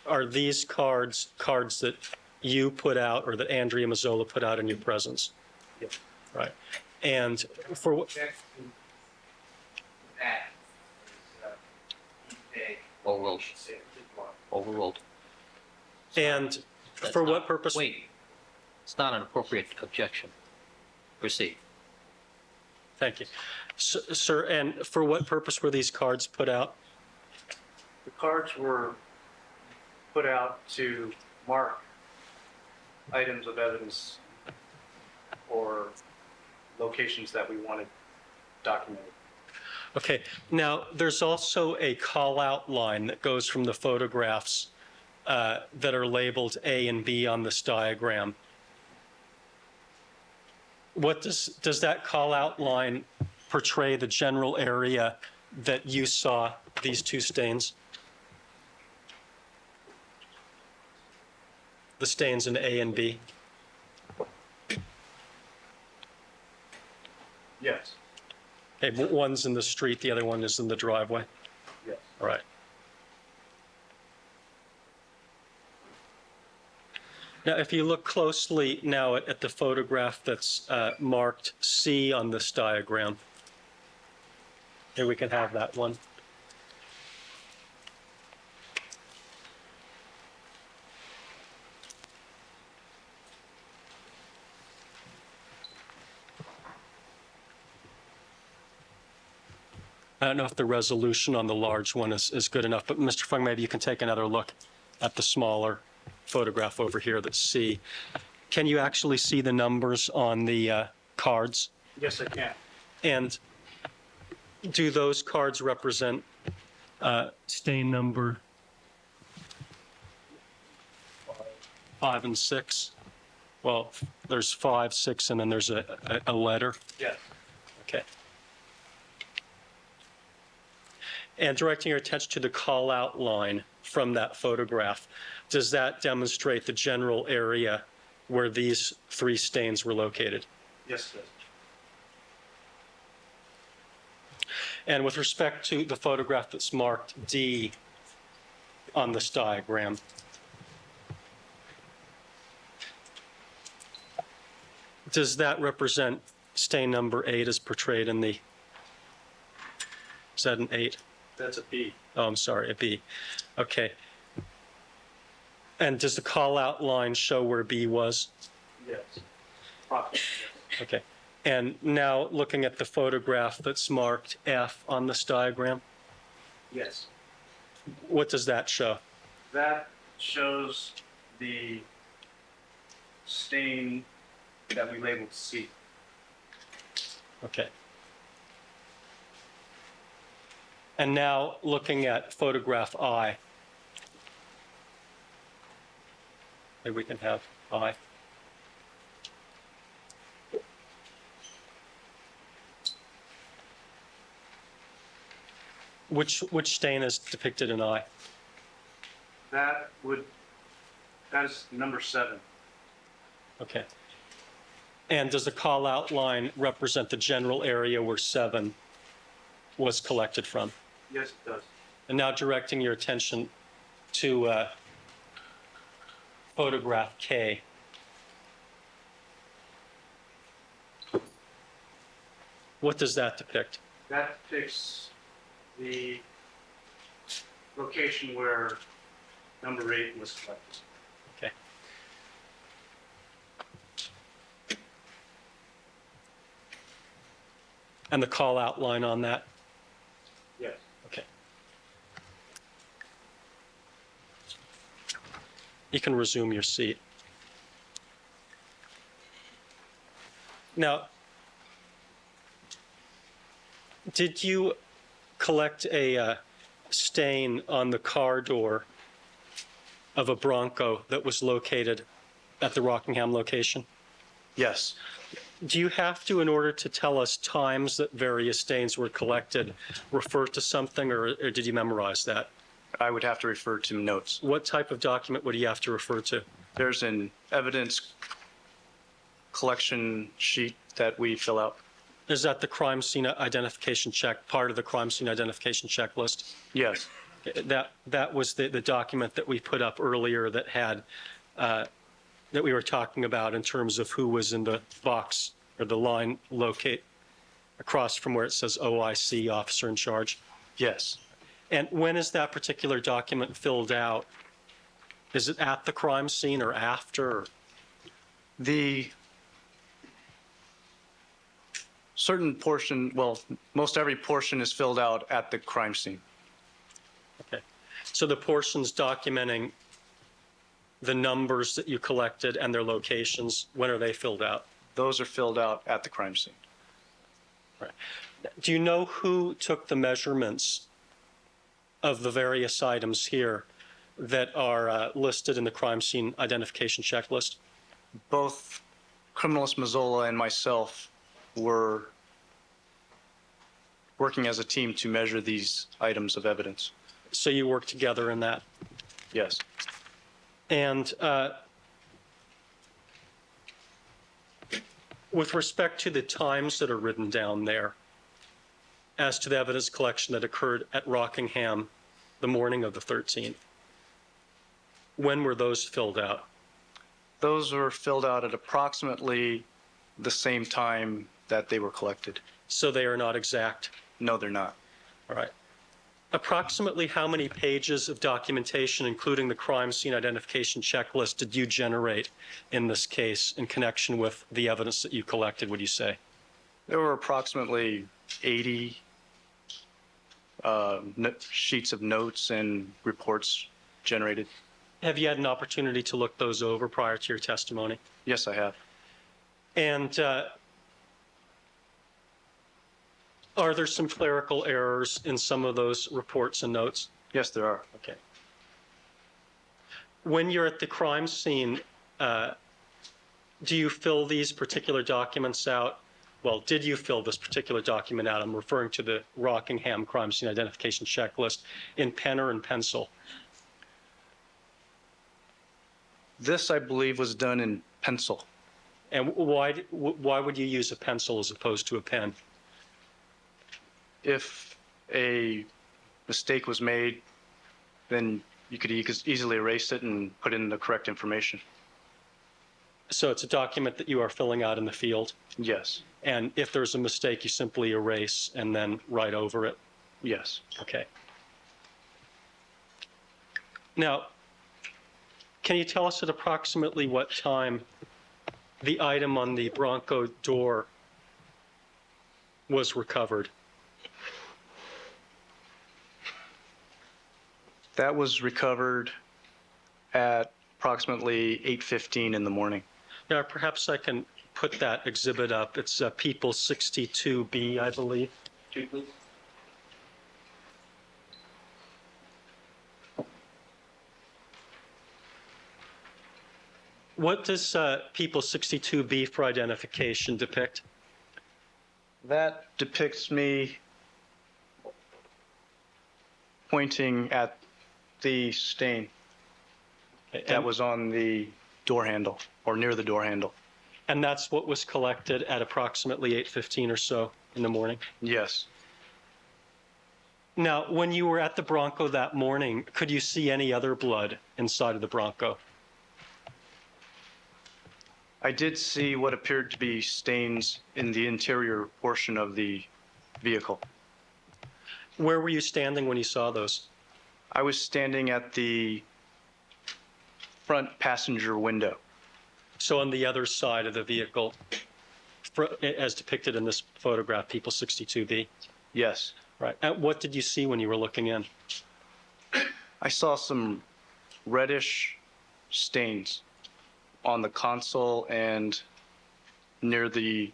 are these cards that you put out or that Andrea Mazzola put out in your presence? Yes. Right. And for what? Check that. Overruled. Overruled. And That's for not- what purpose? Wait. It's not an appropriate objection. Proceed. Thank you. Sir, and for what purpose were these cards put out? The cards were put out to mark items of evidence or locations that we wanted documented. Okay, now there's also a call-out line that goes from the photographs that are labeled A and B on this diagram. What does that call-out line portray the general area that you saw these two stains? The stains in A and B? Yes. Okay, one's in the street, the other one is in the driveway? Yes. All right. Now, if you look closely now at the photograph that's marked C on this diagram, here we can have that one. I don't know if the resolution on the large one is good enough, but Mr. Fung, maybe you can take another look at the smaller photograph over here that's C. Can you actually see the numbers on the cards? Yes, I can. And do those cards represent stain number 5 and 6? Well, there's 5, 6, and then there's a letter. Yes. Okay. And directing your attention to the call-out line from that photograph, does that demonstrate the general area where these 3 stains were located? Yes, it does. And with respect to the photograph that's marked D on this diagram, does that represent stain number 8 as portrayed in the, is that an 8? That's a B. Oh, I'm sorry, a B. Okay. And does the call-out line show where B was? Yes. Approximately, yes. Okay. And now looking at the photograph that's marked F on this diagram, Yes. what does that show? That shows the stain that we labeled C. Okay. And now looking at photograph I. Maybe we can have I. Which stain is depicted in I? That is number 7. Okay. And does the call-out line represent the general area where 7 was collected from? Yes, it does. And now directing your attention to photograph K. What does that depict? That depicts the location where number 8 was collected. Okay. And the call-out line on that? Yes. Okay. You can resume your seat. Now, did you collect a stain on the car door of a Bronco that was located at the Rockingham location? Yes. Do you have to, in order to tell us times that various stains were collected, refer to something, or did you memorize that? I would have to refer to notes. What type of document would you have to refer to? There's an evidence collection sheet that we fill out. Is that the crime scene identification check, part of the crime scene identification checklist? Yes. That was the document that we put up earlier that had, that we were talking about in terms of who was in the box or the line locate across from where it says OIC, officer in charge. Yes. And when is that particular document filled out? Is it at the crime scene or after? The certain portion, well, most every portion is filled out at the crime scene. Okay. So the portions documenting the numbers that you collected and their locations, when are they filled out? Those are filled out at the crime scene. Right. Do you know who took the measurements of the various items here that are listed in the crime scene identification checklist? Both Criminalist Mazzola and myself were working as a team to measure these items of evidence. So you work together in that? Yes. And with respect to the times that are written down there, as to the evidence collection that occurred at Rockingham the morning of the 13th, when were those filled out? Those were filled out at approximately the same time that they were collected. So they are not exact? No, they're not. All right. Approximately how many pages of documentation, including the crime scene identification checklist, did you generate in this case in connection with the evidence that you collected, would you say? There were approximately 80 sheets of notes and reports generated. Have you had an opportunity to look those over prior to your testimony? Yes, I have. And are there some clerical errors in some of those reports and notes? Yes, there are. Okay. When you're at the crime scene, do you fill these particular documents out? Well, did you fill this particular document out? I'm referring to the Rockingham crime scene identification checklist in pen or in pencil. This, I believe, was done in pencil. And why would you use a pencil as opposed to a pen? If a mistake was made, then you could easily erase it and put in the correct information. So it's a document that you are filling out in the field? Yes. And if there's a mistake, you simply erase and then write over it? Yes. Okay. Now, can you tell us at approximately what time the item on the Bronco door was recovered? That was recovered at approximately 8:15 in the morning. Now, perhaps I can put that exhibit up. It's People 62B, I believe. What does People 62B for identification depict? That depicts me pointing at the stain that was on the door handle or near the door handle. And that's what was collected at approximately 8:15 or so in the morning? Yes. Now, when you were at the Bronco that morning, could you see any other blood inside of the Bronco? I did see what appeared to be stains in the interior portion of the vehicle. Where were you standing when you saw those? I was standing at the front passenger window. So on the other side of the vehicle, as depicted in this photograph, People 62B? Yes. Right. And what did you see when you were looking in? I saw some reddish stains on the console and near the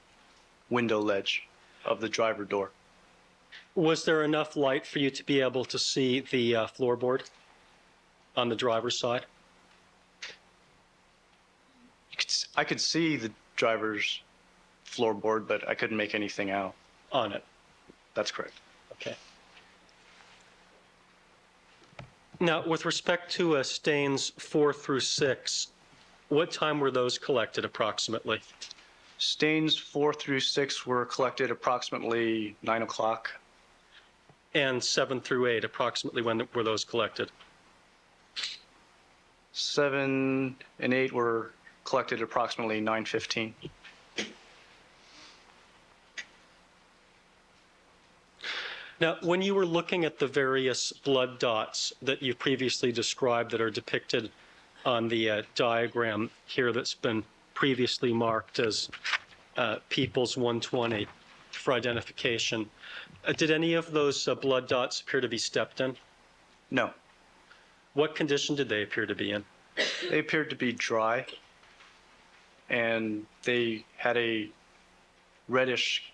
window ledge of the driver door. Was there enough light for you to be able to see the floorboard on the driver's side? I could see the driver's floorboard, but I couldn't make anything out. On it? That's correct. Okay. Now, with respect to stains 4 through 6, what time were those collected approximately? Stains 4 through 6 were collected approximately 9 o'clock. And 7 through 8, approximately when were those collected? 7 and 8 were collected approximately 9:15. Now, when you were looking at the various blood dots that you previously described that are depicted on the diagram here that's been previously marked as Peoples 120 for identification. Did any of those blood dots appear to be stepped in? No, What condition did they appear to be in? they appeared to be dry, and they had a reddish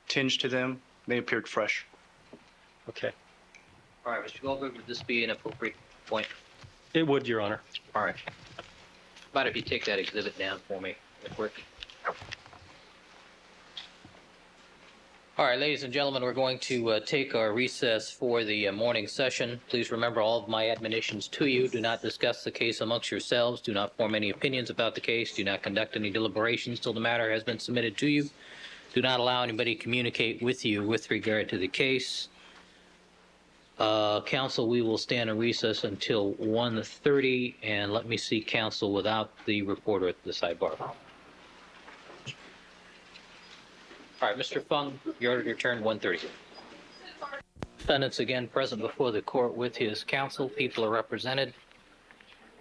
tinge to them. They appeared fresh. Okay. All right, Mr. Goldberg, would this be an appropriate point? It would, Your Honor. All right. How about if you take that exhibit down for me, real quick? All right, ladies and gentlemen, we're going to take our recess for the morning session. Please remember all of my admonitions to you. Do not discuss the case amongst yourselves. Do not form any opinions about the case. Do not conduct any deliberations till the matter has been submitted to you. Do not allow anybody to communicate with you with regard to the case. Council, we will stand in recess until 1:30, and let me see council without the reporter at the sidebar. All right, Mr. Fung, you're your turn, 1:30. Defendants again present before the court with his counsel. People are represented.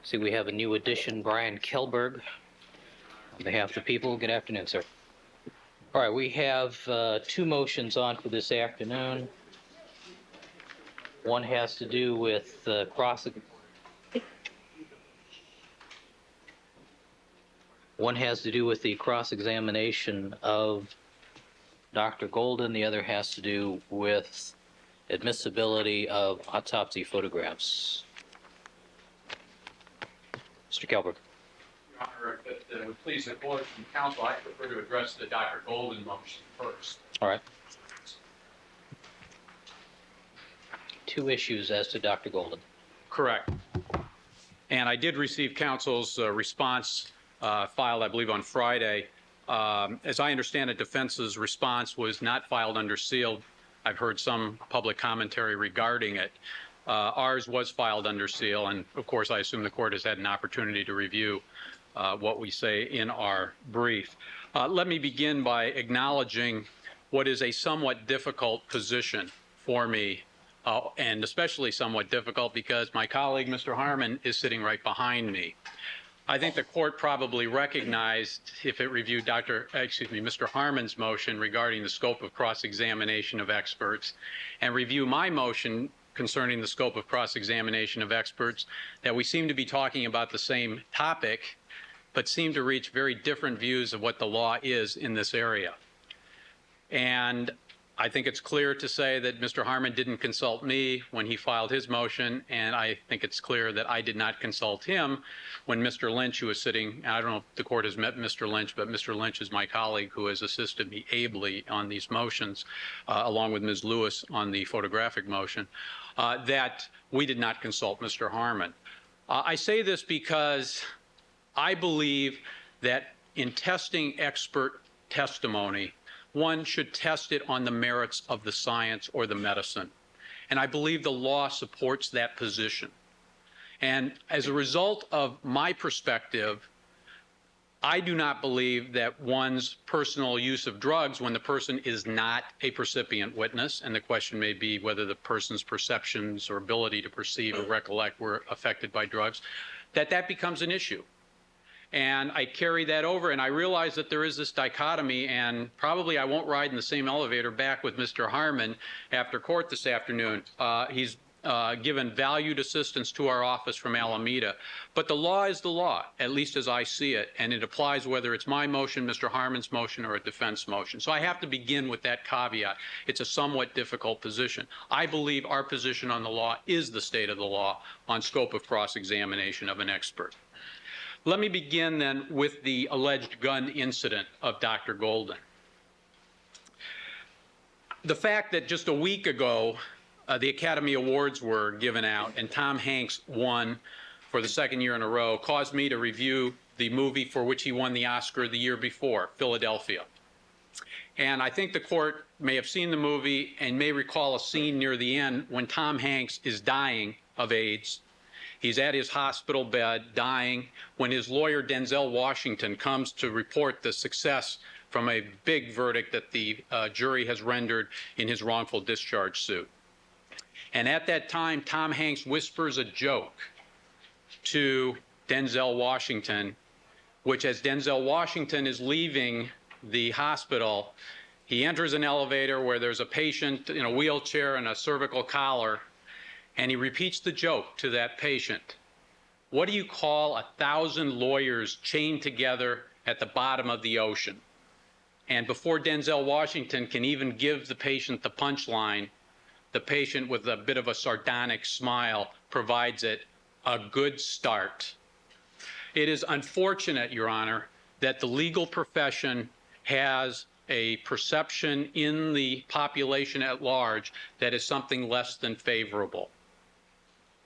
See, we have a new addition, Brian Kelberg. On behalf of the people, good afternoon, sir. All right, we have two motions on for this afternoon. One has to do with One has to do with the cross-examination of Dr. Golden. The other has to do with admissibility of autopsy photographs. Mr. Kelberg. Your Honor, if it would please the court and counsel, I prefer to address the Dr. Golden motion first. All right. Two issues as to Dr. Golden. Correct. And I did receive counsel's response filed, I believe, on Friday. As I understand it, defense's response was not filed under seal. I've heard some public commentary regarding it. Ours was filed under seal, and of course, I assume the court has had an opportunity to review what we say in our brief. Let me begin by acknowledging what is a somewhat difficult position for me, and especially somewhat difficult because my colleague, Mr. Harmon, is sitting right behind me. I think the court probably recognized, if it reviewed Mr. Harmon's motion regarding the scope of cross-examination of experts, and review my motion concerning the scope of cross-examination of experts, that we seem to be talking about the same topic, but seem to reach very different views of what the law is in this area. And I think it's clear to say that Mr. Harmon didn't consult me when he filed his motion, and I think it's clear that I did not consult him when Mr. Lynch, who is sitting, I don't know if the court has met Mr. Lynch, but Mr. Lynch is my colleague who has assisted me ably on these motions, along with Ms. Lewis on the photographic motion, that we did not consult Mr. Harmon. I say this because I believe that in testing expert testimony, one should test it on the merits of the science or the medicine. And I believe the law supports that position. And as a result of my perspective, I do not believe that one's personal use of drugs when the person is not a percipient witness, and the question may be whether the person's perceptions or ability to perceive or recollect were affected by drugs, that becomes an issue. And I carry that over, and I realize that there is this dichotomy, and probably I won't ride in the same elevator back with Mr. Harmon after court this afternoon. He's given valued assistance to our office from Alameda. But the law is the law, at least as I see it, and it applies whether it's my motion, Mr. Harmon's motion, or a defense motion. So I have to begin with that caveat. It's a somewhat difficult position. I believe our position on the law is the state of the law on scope of cross-examination of an expert. Let me begin then with the alleged gun incident of Dr. Golden. The fact that just a week ago, the Academy Awards were given out and Tom Hanks won for the second year in a row caused me to review the movie for which he won the Oscar the year before, Philadelphia. And I think the court may have seen the movie and may recall a scene near the end when Tom Hanks is dying of AIDS. He's at his hospital bed, dying, when his lawyer, Denzel Washington, comes to report the success from a big verdict that the jury has rendered in his wrongful discharge suit. And at that time, Tom Hanks whispers a joke to Denzel Washington which as Denzel Washington is leaving the hospital, he enters an elevator where there's a patient in a wheelchair and a cervical collar, and he repeats the joke to that patient. What do you call 1,000 lawyers chained together at the bottom of the ocean? And before Denzel Washington can even give the patient the punchline, the patient, with a bit of a sardonic smile, provides it a good start. It is unfortunate, Your Honor, that the legal profession has a perception in the population at large that is something less than favorable.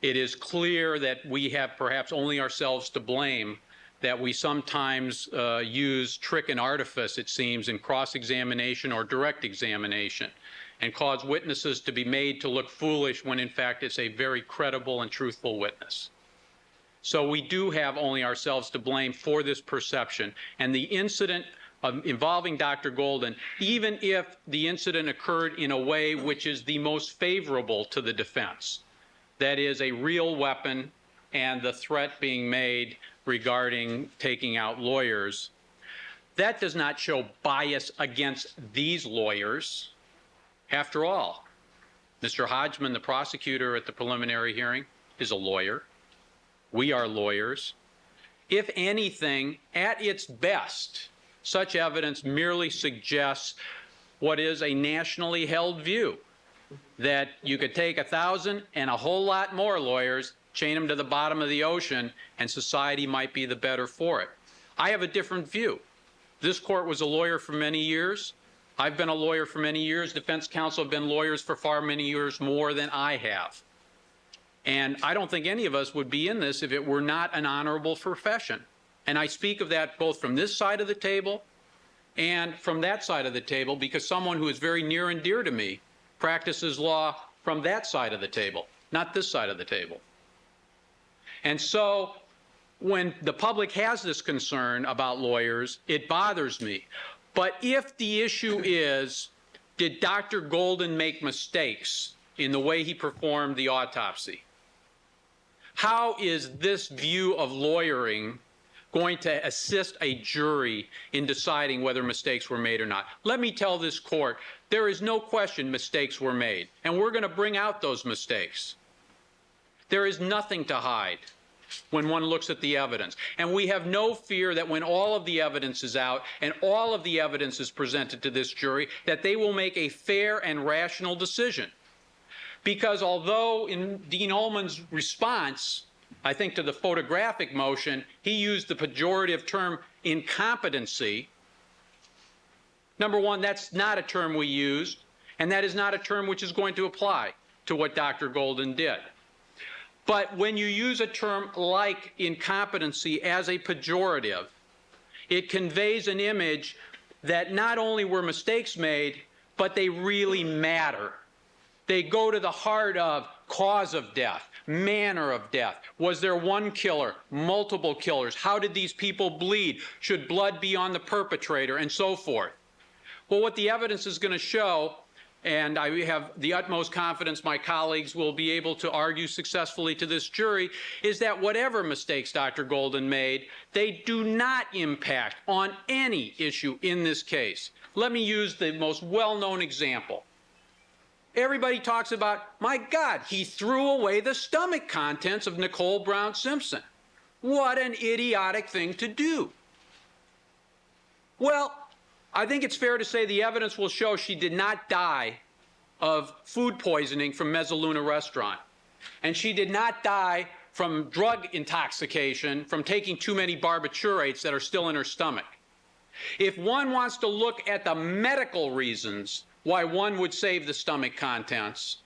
It is clear that we have perhaps only ourselves to blame, that we sometimes use trick and artifice, it seems, in cross-examination or direct examination, and cause witnesses to be made to look foolish when in fact it's a very credible and truthful witness. So we do have only ourselves to blame for this perception. And the incident involving Dr. Golden, even if the incident occurred in a way which is the most favorable to the defense, that is a real weapon and the threat being made regarding taking out lawyers, that does not show bias against these lawyers. After all, Mr. Hodgman, the prosecutor at the preliminary hearing, is a lawyer. We are lawyers. If anything, at its best, such evidence merely suggests what is a nationally held view, that you could take 1,000 and a whole lot more lawyers, chain them to the bottom of the ocean, and society might be the better for it. I have a different view. This court was a lawyer for many years. I've been a lawyer for many years. Defense counsel have been lawyers for far many years more than I have. And I don't think any of us would be in this if it were not an honorable profession. And I speak of that both from this side of the table and from that side of the table, because someone who is very near and dear to me practices law from that side of the table, not this side of the table. And so when the public has this concern about lawyers, it bothers me. But if the issue is, did Dr. Golden make mistakes in the way he performed the autopsy? How is this view of lawyering going to assist a jury in deciding whether mistakes were made or not? Let me tell this court, there is no question mistakes were made, and we're going to bring out those mistakes. There is nothing to hide when one looks at the evidence. And we have no fear that when all of the evidence is out and all of the evidence is presented to this jury, that they will make a fair and rational decision. Because although in Dean Ullman's response, I think to the photographic motion, he used the pejorative term incompetency. Number one, that's not a term we used, and that is not a term which is going to apply to what Dr. Golden did. But when you use a term like incompetency as a pejorative, it conveys an image that not only were mistakes made, but they really matter. They go to the heart of cause of death, manner of death. Was there one killer, multiple killers? How did these people bleed? Should blood be on the perpetrator, and so forth? Well, what the evidence is going to show, and I have the utmost confidence my colleagues will be able to argue successfully to this jury, is that whatever mistakes Dr. Golden made, they do not impact on any issue in this case. Let me use the most well-known example. Everybody talks about, my God, he threw away the stomach contents of Nicole Brown Simpson. What an idiotic thing to do. Well, I think it's fair to say the evidence will show she did not die of food poisoning from Mezzaluna Restaurant. And she did not die from drug intoxication from taking too many barbiturates that are still in her stomach. If one wants to look at the medical reasons why one would save the stomach contents,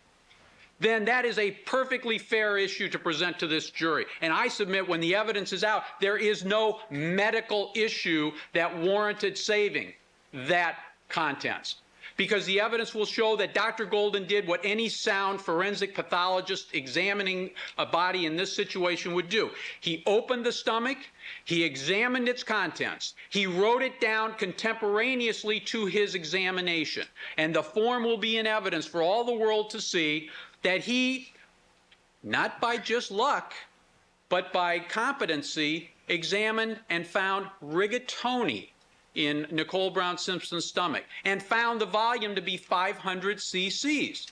then that is a perfectly fair issue to present to this jury. And I submit when the evidence is out, there is no medical issue that warranted saving that contents. Because the evidence will show that Dr. Golden did what any sound forensic pathologist examining a body in this situation would do. He opened the stomach, he examined its contents, he wrote it down contemporaneously to his examination. And the form will be in evidence for all the world to see that he, not by just luck, but by competency, examined and found rigatoni in Nicole Brown Simpson's stomach and found the volume to be 500 cc's.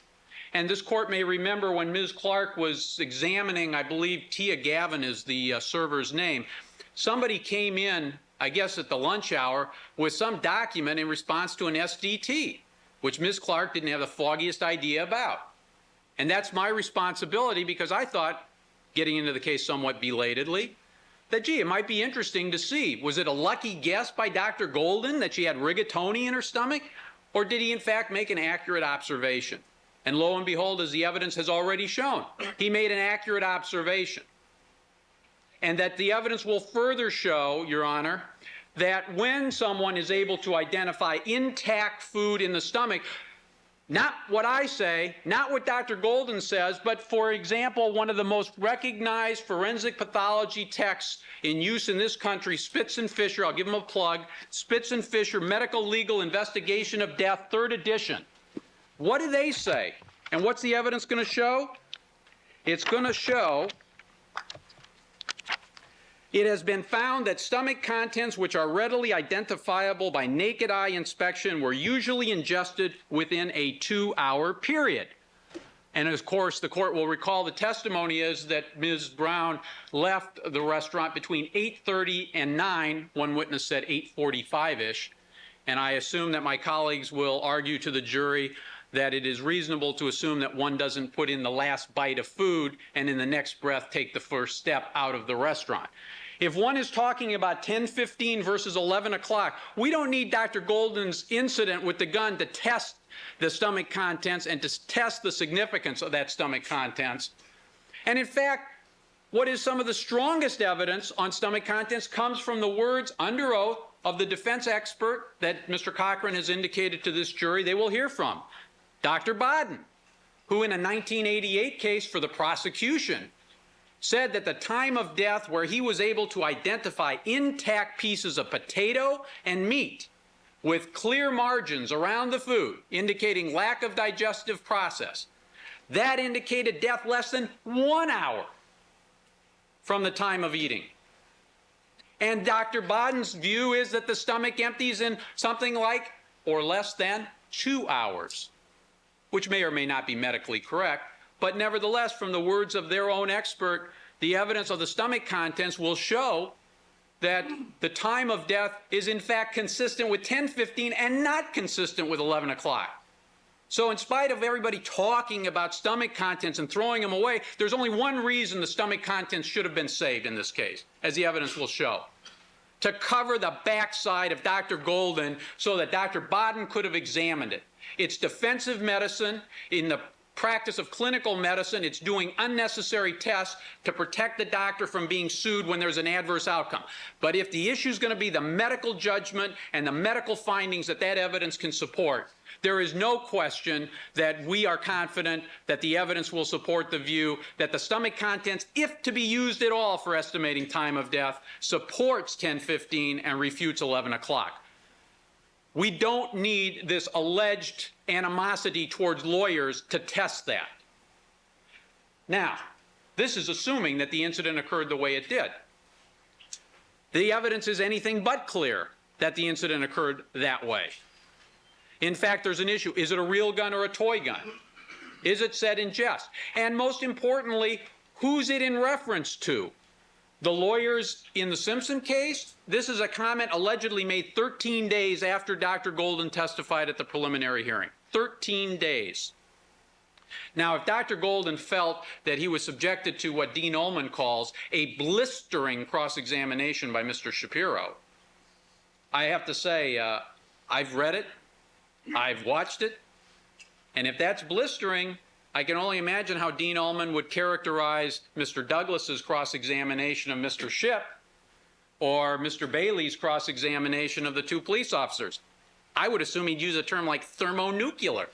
And this court may remember when Ms. Clark was examining, I believe Tia Gavin is the server's name, somebody came in, I guess at the lunch hour, with some document in response to an SDT, which Ms. Clark didn't have the foggiest idea about. And that's my responsibility, because I thought, getting into the case somewhat belatedly, that, gee, it might be interesting to see. Was it a lucky guess by Dr. Golden that she had rigatoni in her stomach? Or did he, in fact, make an accurate observation? And lo and behold, as the evidence has already shown, he made an accurate observation. And that the evidence will further show, Your Honor, that when someone is able to identify intact food in the stomach, not what I say, not what Dr. Golden says, but, for example, one of the most recognized forensic pathology texts in use in this country, Spitz and Fisher, I'll give them a plug, Spitz and Fisher, Medical Legal Investigation of Death, 3rd edition. What do they say? And what's the evidence going to show? It's going to show it has been found that stomach contents which are readily identifiable by naked eye inspection were usually ingested within a 2-hour period. And of course, the court will recall the testimony is that Ms. Brown left the restaurant between 8:30 and 9. One witness said 8:45-ish. And I assume that my colleagues will argue to the jury that it is reasonable to assume that one doesn't put in the last bite of food and in the next breath take the first step out of the restaurant. If one is talking about 10:15 versus 11 o'clock, we don't need Dr. Golden's incident with the gun to test the stomach contents and to test the significance of that stomach contents. And in fact, what is some of the strongest evidence on stomach contents comes from the words under oath of the defense expert that Mr. Cochran has indicated to this jury they will hear from, Dr. Baden, who in a 1988 case for the prosecution said that the time of death where he was able to identify intact pieces of potato and meat with clear margins around the food, indicating lack of digestive process, that indicated death less than 1 hour from the time of eating. And Dr. Baden's view is that the stomach empties in something like or less than 2 hours, which may or may not be medically correct. But nevertheless, from the words of their own expert, the evidence of the stomach contents will show that the time of death is in fact consistent with 10:15 and not consistent with 11 o'clock. So in spite of everybody talking about stomach contents and throwing them away, there's only one reason the stomach contents should have been saved in this case, as the evidence will show: to cover the backside of Dr. Golden so that Dr. Baden could have examined it. It's defensive medicine. In the practice of clinical medicine, it's doing unnecessary tests to protect the doctor from being sued when there's an adverse outcome. But if the issue is going to be the medical judgment and the medical findings that that evidence can support, there is no question that we are confident that the evidence will support the view that the stomach contents, if to be used at all for estimating time of death, supports 10:15 and refutes 11 o'clock. We don't need this alleged animosity towards lawyers to test that. Now, this is assuming that the incident occurred the way it did. The evidence is anything but clear that the incident occurred that way. In fact, there's an issue. Is it a real gun or a toy gun? Is it said in jest? And most importantly, who's it in reference to? The lawyers in the Simpson case? This is a comment allegedly made 13 days after Dr. Golden testified at the preliminary hearing. 13 days. Now, if Dr. Golden felt that he was subjected to what Dean Ullman calls a blistering cross-examination by Mr. Shapiro, I have to say, I've read it, I've watched it, and if that's blistering, I can only imagine how Dean Ullman would characterize Mr. Douglas's cross-examination of Mr. Shipp or Mr. Bailey's cross-examination of the two police officers. I would assume he'd use a term like thermonuclear.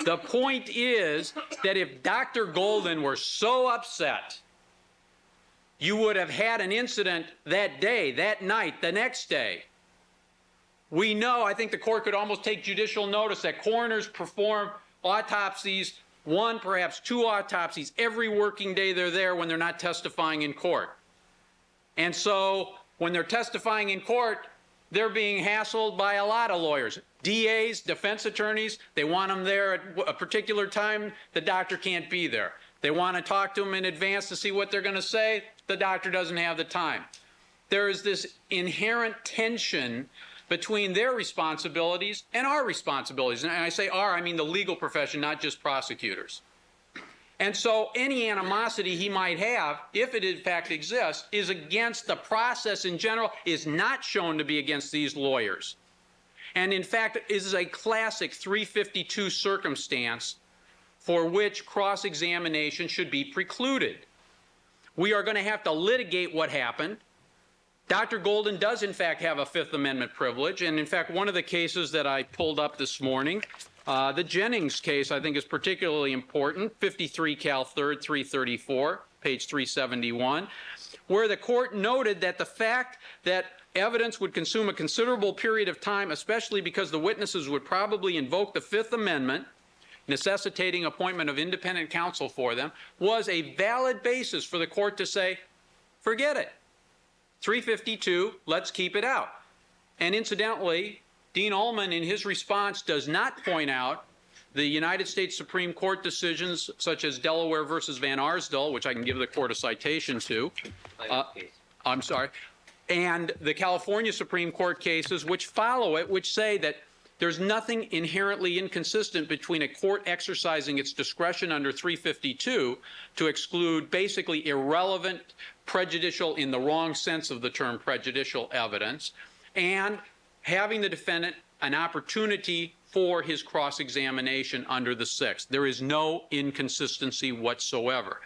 The point is that if Dr. Golden were so upset, you would have had an incident that day, that night, the next day. We know, I think the court could almost take judicial notice that coroners perform autopsies, one, perhaps two autopsies every working day they're there when they're not testifying in court. And so when they're testifying in court, they're being hassled by a lot of lawyers. DAs, defense attorneys, they want them there at a particular time, the doctor can't be there. They want to talk to them in advance to see what they're going to say, the doctor doesn't have the time. There is this inherent tension between their responsibilities and our responsibilities. And I say our, I mean the legal profession, not just prosecutors. And so any animosity he might have, if it in fact exists, is against the process in general, is not shown to be against these lawyers. And in fact, it is a classic 352 circumstance for which cross-examination should be precluded. We are going to have to litigate what happened. Dr. Golden does, in fact, have a Fifth Amendment privilege. And in fact, one of the cases that I pulled up this morning, the Jennings case, I think is particularly important, 53 Cal 3rd 334, page 371, where the court noted that the fact that evidence would consume a considerable period of time, especially because the witnesses would probably invoke the Fifth Amendment, necessitating appointment of independent counsel for them, was a valid basis for the court to say, forget it. 352, let's keep it out. And incidentally, Dean Ullman, in his response, does not point out the United States Supreme Court decisions such as Delaware versus Van Arsdale, which I can give the court a citation to. I'm sorry. And the California Supreme Court cases which follow it, which say that there's nothing inherently inconsistent between a court exercising its discretion under 352 to exclude basically irrelevant, prejudicial in the wrong sense of the term prejudicial evidence, and having the defendant an opportunity for his cross-examination under the Sixth. There is no inconsistency whatsoever.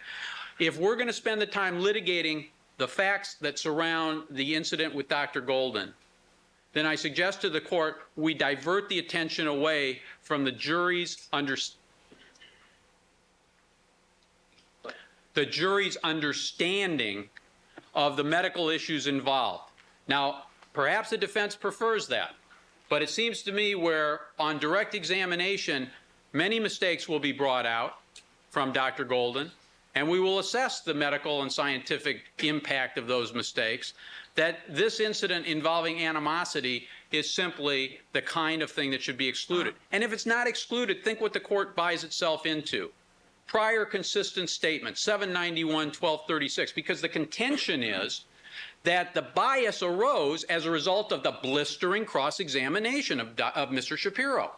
If we're going to spend the time litigating the facts that surround the incident with Dr. Golden, then I suggest to the court we divert the attention away from the jury's understanding of the medical issues involved. Now, perhaps the defense prefers that, but it seems to me where on direct examination, many mistakes will be brought out from Dr. Golden, and we will assess the medical and scientific impact of those mistakes, that this incident involving animosity is simply the kind of thing that should be excluded. And if it's not excluded, think what the court buys itself into. Prior consistent statement, 791-1236, because the contention is that the bias arose as a result of the blistering cross-examination of Mr. Shapiro.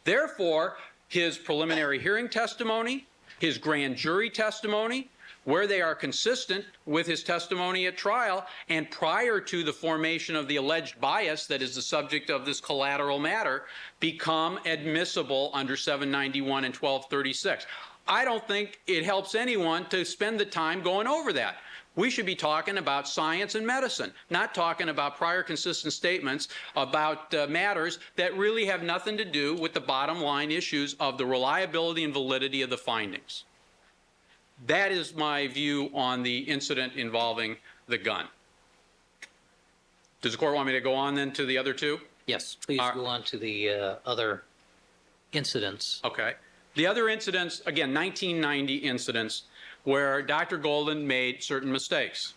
Therefore, his preliminary hearing testimony, his grand jury testimony, where they are consistent with his testimony at trial, and prior to the formation of the alleged bias that is the subject of this collateral matter, become admissible under 791 and 1236. I don't think it helps anyone to spend the time going over that. We should be talking about science and medicine, not talking about prior consistent statements about matters that really have nothing to do with the bottom line issues of the reliability and validity of the findings. That is my view on the incident involving the gun. Does the court want me to go on then to the other two? Yes, please go on to the other incidents. Okay. The other incidents, again, 1990 incidents, where Dr. Golden made certain mistakes.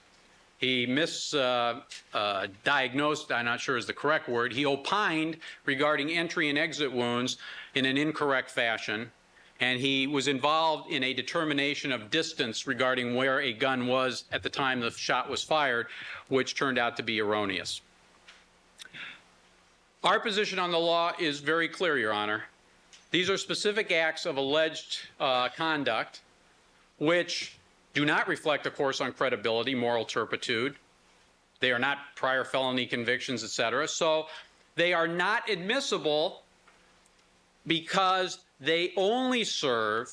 He misdiagnosed, I'm not sure is the correct word, he opined regarding entry and exit wounds in an incorrect fashion, and he was involved in a determination of distance regarding where a gun was at the time the shot was fired, which turned out to be erroneous. Our position on the law is very clear, Your Honor. These are specific acts of alleged conduct which do not reflect a course on credibility, moral turpitude. They are not prior felony convictions, etc. So they are not admissible because they only serve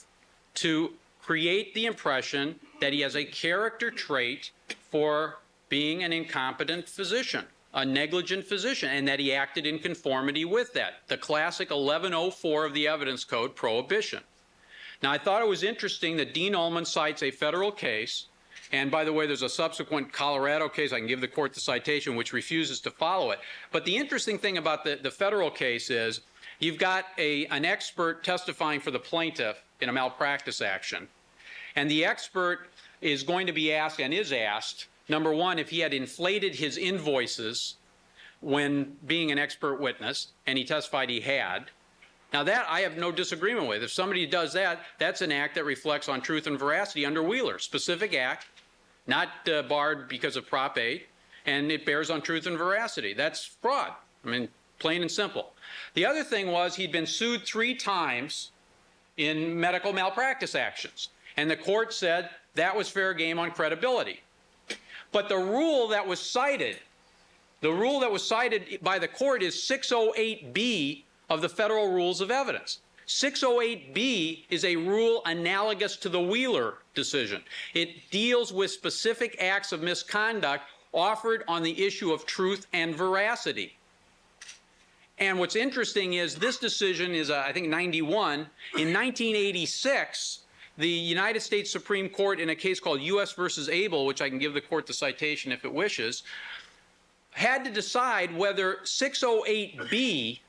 to create the impression that he has a character trait for being an incompetent physician, a negligent physician, and that he acted in conformity with that, the classic 1104 of the Evidence Code prohibition. Now, I thought it was interesting that Dean Ullman cites a federal case, and by the way, there's a subsequent Colorado case, I can give the court the citation, which refuses to follow it. But the interesting thing about the federal case is you've got an expert testifying for the plaintiff in a malpractice action, and the expert is going to be asked and is asked Number one, if he had inflated his invoices when being an expert witness, and he testified he had. Now that I have no disagreement with. If somebody does that, that's an act that reflects on truth and veracity under Wheeler. Specific act, not barred because of Prop 8, and it bears on truth and veracity. That's fraud. I mean, plain and simple. The other thing was he'd been sued 3 times in medical malpractice actions, and the court said that was fair game on credibility. But the rule that was cited by the court is 608B of the Federal Rules of Evidence. 608B is a rule analogous to the Wheeler decision. It deals with specific acts of misconduct offered on the issue of truth and veracity. And what's interesting is this decision is, I think, 91. In 1986, the United States Supreme Court, in a case called U.S. versus Abel, which I can give the court the citation if it wishes, had to decide whether 608B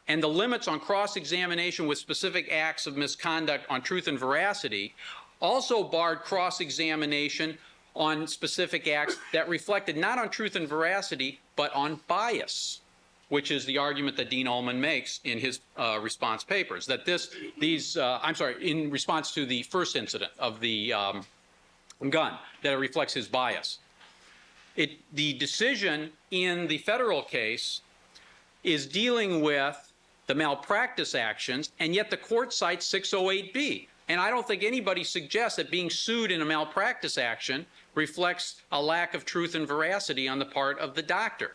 and the limits on cross-examination with specific acts of misconduct on truth and veracity also barred cross-examination on specific acts that reflected not on truth and veracity, but on bias, which is the argument that Dean Ullman makes in his response papers, that in response to the first incident of the gun, that it reflects his bias. The decision in the federal case is dealing with the malpractice actions, and yet the court cites 608B. And I don't think anybody suggests that being sued in a malpractice action reflects a lack of truth and veracity on the part of the doctor.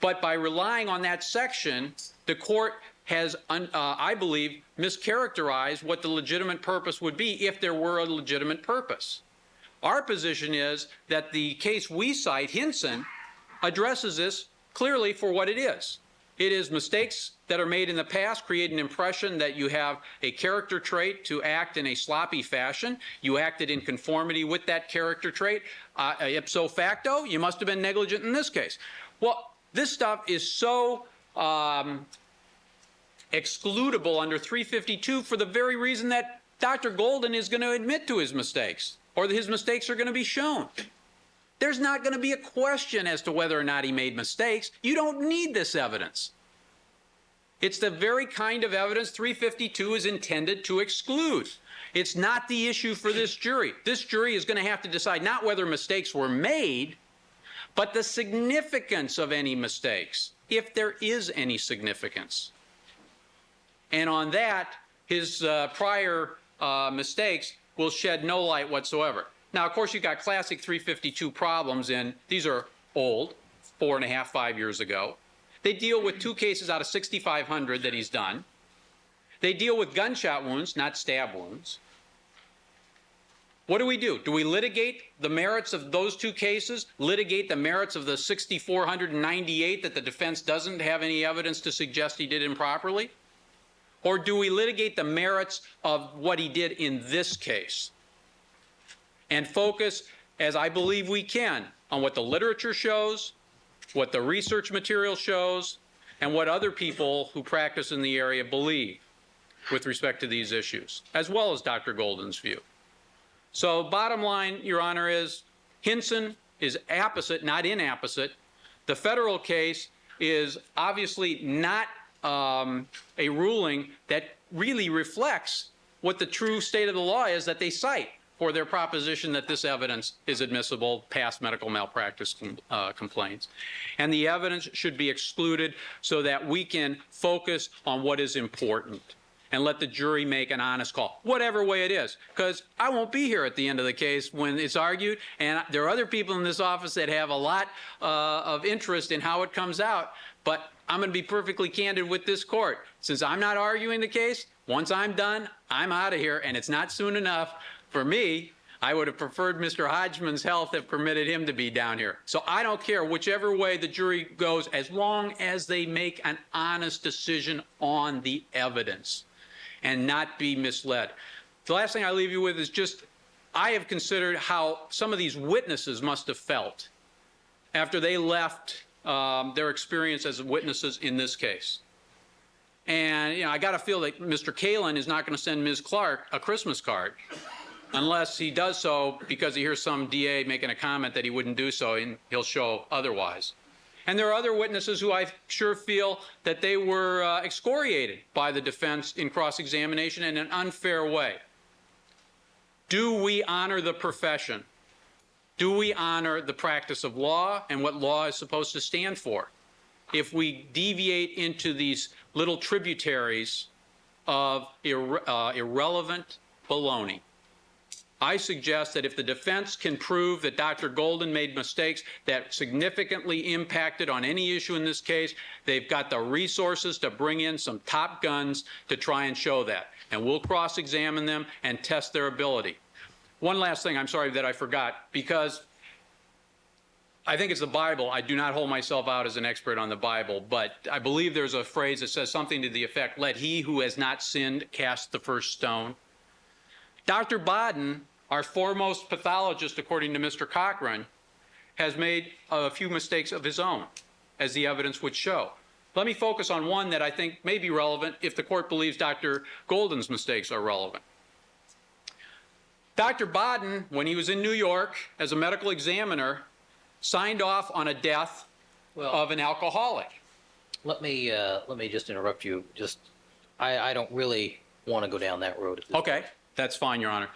But by relying on that section, the court has, I believe, mischaracterized what the legitimate purpose would be if there were a legitimate purpose. Our position is that the case we cite, Hinson, addresses this clearly for what it is. It is mistakes that are made in the past create an impression that you have a character trait to act in a sloppy fashion. You acted in conformity with that character trait. Ipso facto, you must have been negligent in this case. Well, this stuff is so excludable under 352 for the very reason that Dr. Golden is going to admit to his mistakes, or that his mistakes are going to be shown. There's not going to be a question as to whether or not he made mistakes. You don't need this evidence. It's the very kind of evidence 352 is intended to exclude. It's not the issue for this jury. This jury is going to have to decide not whether mistakes were made, but the significance of any mistakes, if there is any significance. And on that, his prior mistakes will shed no light whatsoever. Now, of course, you've got classic 352 problems, and these are old, 4.5, 5 years ago. They deal with 2 cases out of 6,500 that he's done. They deal with gunshot wounds, not stab wounds. What do? Do we litigate the merits of those 2 cases, litigate the merits of the 6,498 that the defense doesn't have any evidence to suggest he did improperly? Or do we litigate the merits of what he did in this case and focus, as I believe we can, on what the literature shows, what the research material shows, and what other people who practice in the area believe with respect to these issues, as well as Dr. Golden's view? So bottom line, Your Honor, is Hinson is apposite, not inapposite. The federal case is obviously not a ruling that really reflects what the true state of the law is that they cite for their proposition that this evidence is admissible past medical malpractice complaints. And the evidence should be excluded so that we can focus on what is important and let the jury make an honest call, whatever way it is. Because I won't be here at the end of the case when it's argued, and there are other people in this office that have a lot of interest in how it comes out. But I'm going to be perfectly candid with this court. Since I'm not arguing the case, once I'm done, I'm out of here, and it's not soon enough. For me, I would have preferred Mr. Hodgman's health have permitted him to be down here. So I don't care whichever way the jury goes, as long as they make an honest decision on the evidence and not be misled. The last thing I leave you with is just, I have considered how some of these witnesses must have felt after they left their experience as witnesses in this case. And, I got to feel that Mr. Kalin is not going to send Ms. Clark a Christmas card unless he does so because he hears some DA making a comment that he wouldn't do so, and he'll show otherwise. And there are other witnesses who I sure feel that they were excoriated by the defense in cross-examination in an unfair way. Do we honor the profession? Do we honor the practice of law and what law is supposed to stand for? If we deviate into these little tributaries of irrelevant baloney, I suggest that if the defense can prove that Dr. Golden made mistakes that significantly impacted on any issue in this case, they've got the resources to bring in some top guns to try and show that. And we'll cross-examine them and test their ability. One last thing, I'm sorry that I forgot, because I think it's the Bible. I do not hold myself out as an expert on the Bible, but I believe there's a phrase that says something to the effect, let he who has not sinned cast the first stone. Dr. Bodden, our foremost pathologist, according to Mr. Cochran, has made a few mistakes of his own, as the evidence would show. Let me focus on one that I think may be relevant if the court believes Dr. Golden's mistakes are relevant. Dr. Bodden, when he was in New York as a medical examiner, signed off on a death of an alcoholic. Let me just interrupt you. I don't really want to go down that road. Okay, that's fine, Your Honor.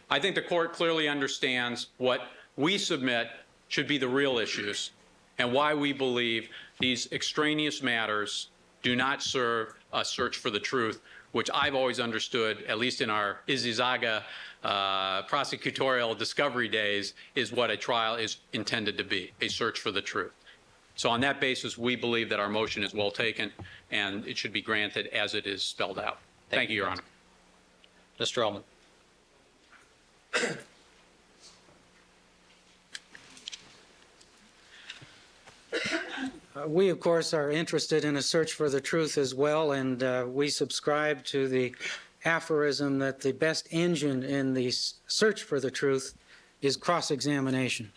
I think the court clearly understands what we submit should be the real issues and why we believe these extraneous matters do not serve a search for the truth, which I've always understood, at least in our Izizaga prosecutorial discovery days, is what a trial is intended to be, a search for the truth. So on that basis, we believe that our motion is well taken and it should be granted as it is spelled out. Thank you, Your Honor. Mr. Ullman. We, of course, are interested in a search for the truth as well, and we subscribe to the aphorism that the best engine in the search for the truth is cross-examination.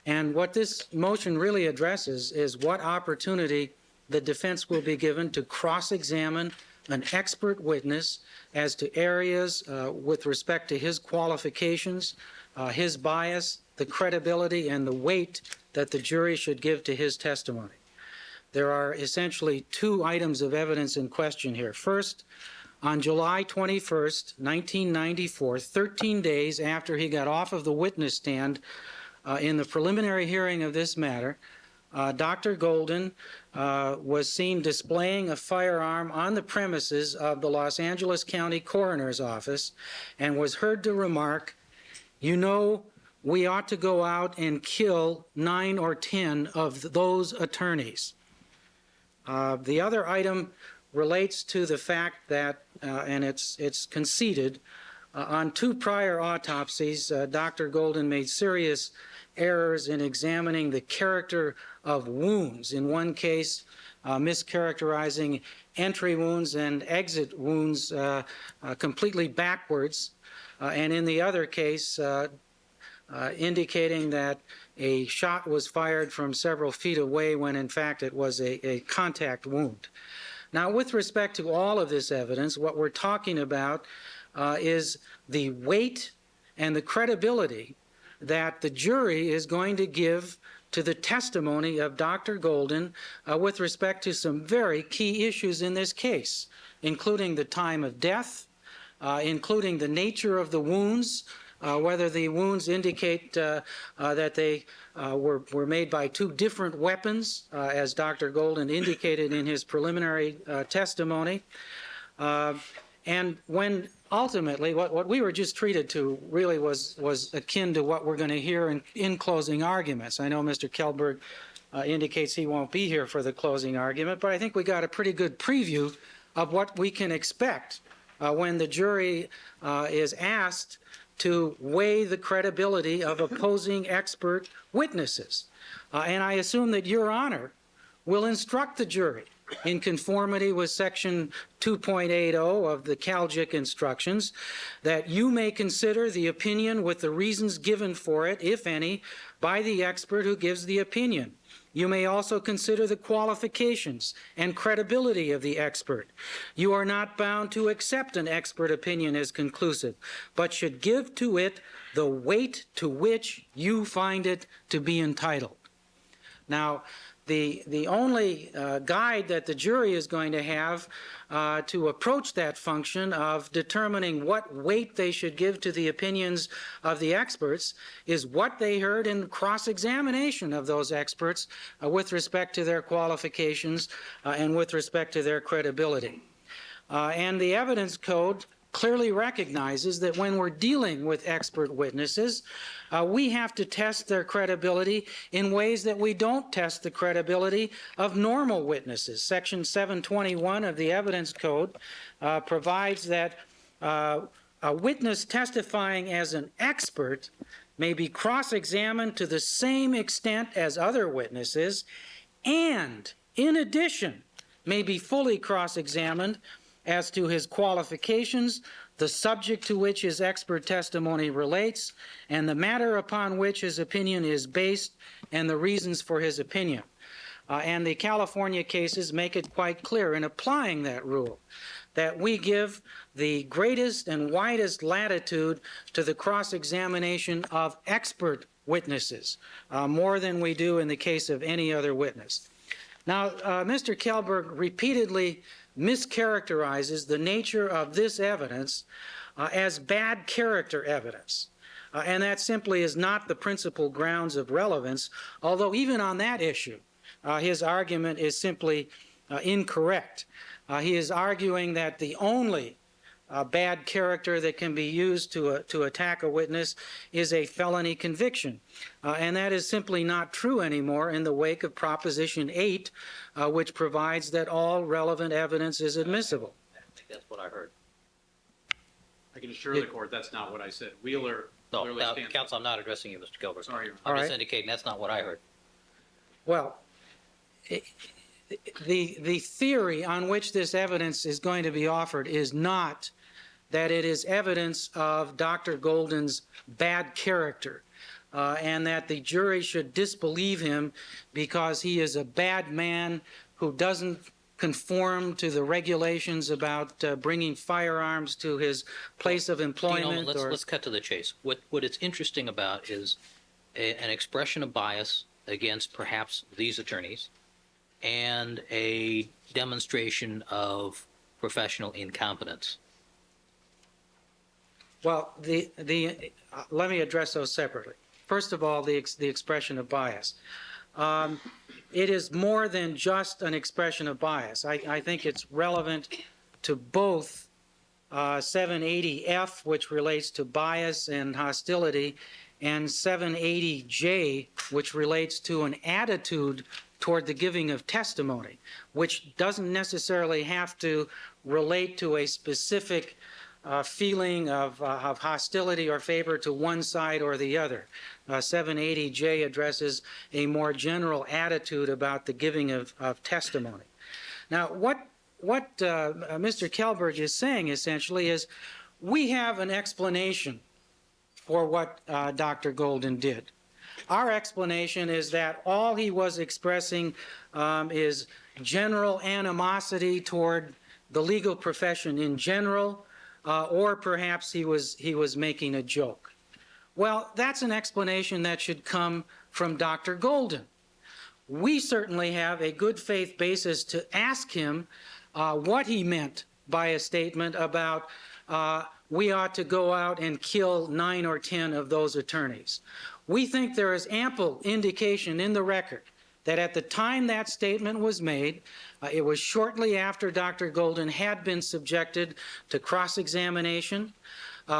And what this motion really addresses is what opportunity the defense will be given to cross-examine an expert witness as to areas with respect to his qualifications, his bias, the credibility, and the weight that the jury should give to his testimony. There are essentially two items of evidence in question here. First, on July 21st, 1994, 13 days after he got off of the witness stand in the preliminary hearing of this matter, Dr. Golden was seen displaying a firearm on the premises of the Los Angeles County Coroner's Office and was heard to remark, "You know, we ought to go out and kill 9 or 10 of those attorneys." The other item relates to the fact that, and it's conceded, on 2 prior autopsies, Dr. Golden made serious errors in examining the character of wounds. In one case, mischaracterizing entry wounds and exit wounds completely backwards, and in the other case, indicating that a shot was fired from several feet away when in fact it was a contact wound. Now, with respect to all of this evidence, what we're talking about is the weight and the credibility that the jury is going to give to the testimony of Dr. Golden with respect to some very key issues in this case, including the time of death, including the nature of the wounds, whether the wounds indicate that they were made by 2 different weapons, as Dr. Golden indicated in his preliminary testimony. And when ultimately, what we were just treated to really was akin to what we're going to hear in closing arguments. I know Mr. Kelberg indicates he won't be here for the closing argument, but I think we got a pretty good preview of what we can expect when the jury is asked to weigh the credibility of opposing expert witnesses. And I assume that Your Honor will instruct the jury in conformity with Section 2.80 of the Calgic instructions that you may consider the opinion with the reasons given for it, if any, by the expert who gives the opinion. You may also consider the qualifications and credibility of the expert. You are not bound to accept an expert opinion as conclusive, but should give to it the weight to which you find it to be entitled. Now, the only guide that the jury is going to have to approach that function of determining what weight they should give to the opinions of the experts is what they heard in cross-examination of those experts with respect to their qualifications and with respect to their credibility. And the evidence code clearly recognizes that when we're dealing with expert witnesses, we have to test their credibility in ways that we don't test the credibility of normal witnesses. Section 721 of the Evidence Code provides that a witness testifying as an expert may be cross-examined to the same extent as other witnesses, and, in addition, may be fully cross-examined as to his qualifications, the subject to which his expert testimony relates, and the matter upon which his opinion is based, and the reasons for his opinion. And the California cases make it quite clear in applying that rule that we give the greatest and widest latitude to the cross-examination of expert witnesses, more than we do in the case of any other witness. Now, Mr. Kjellberg repeatedly mischaracterizes the nature of this evidence as bad character evidence. And that simply is not the principal grounds of relevance, although even on that issue, his argument is simply incorrect. He is arguing that the only bad character that can be used to attack a witness is a felony conviction. And that is simply not true anymore in the wake of Proposition 8, which provides that all relevant evidence is admissible. I think that's what I heard. I can assure the court that's not what I said. Wheeler No, clearly now, stands. counsel, I'm not addressing you, Mr. Gilbert. Sorry, Your I'm Honor. just All right. indicating that's not what I heard. Well, the theory on which this evidence is going to be offered is not that it is evidence of Dr. Golden's bad character, and that the jury should disbelieve him because he is a bad man who doesn't conform to the regulations about bringing firearms to his place of employment. Let's cut to the chase. What it's interesting about is an expression of bias against perhaps these attorneys and a demonstration of professional incompetence. Well, let me address those separately. First of all, the expression of bias. It is more than just an expression of bias. I think it's relevant to both 780F, which relates to bias and hostility, and 780J, which relates to an attitude toward the giving of testimony, which doesn't necessarily have to relate to a specific feeling of hostility or favor to one side or the other. 780J addresses a more general attitude about the giving of testimony. Now, what Mr. Kjellberg is saying essentially is we have an explanation for what Dr. Golden did. Our explanation is that all he was expressing is general animosity toward the legal profession in general, or perhaps he was making a joke. Well, that's an explanation that should come from Dr. Golden. We certainly have a good faith basis to ask him what he meant by a statement about we ought to go out and kill 9 or 10 of those attorneys. We think there is ample indication in the record that at the time that statement was made, it was shortly after Dr. Golden had been subjected to cross-examination.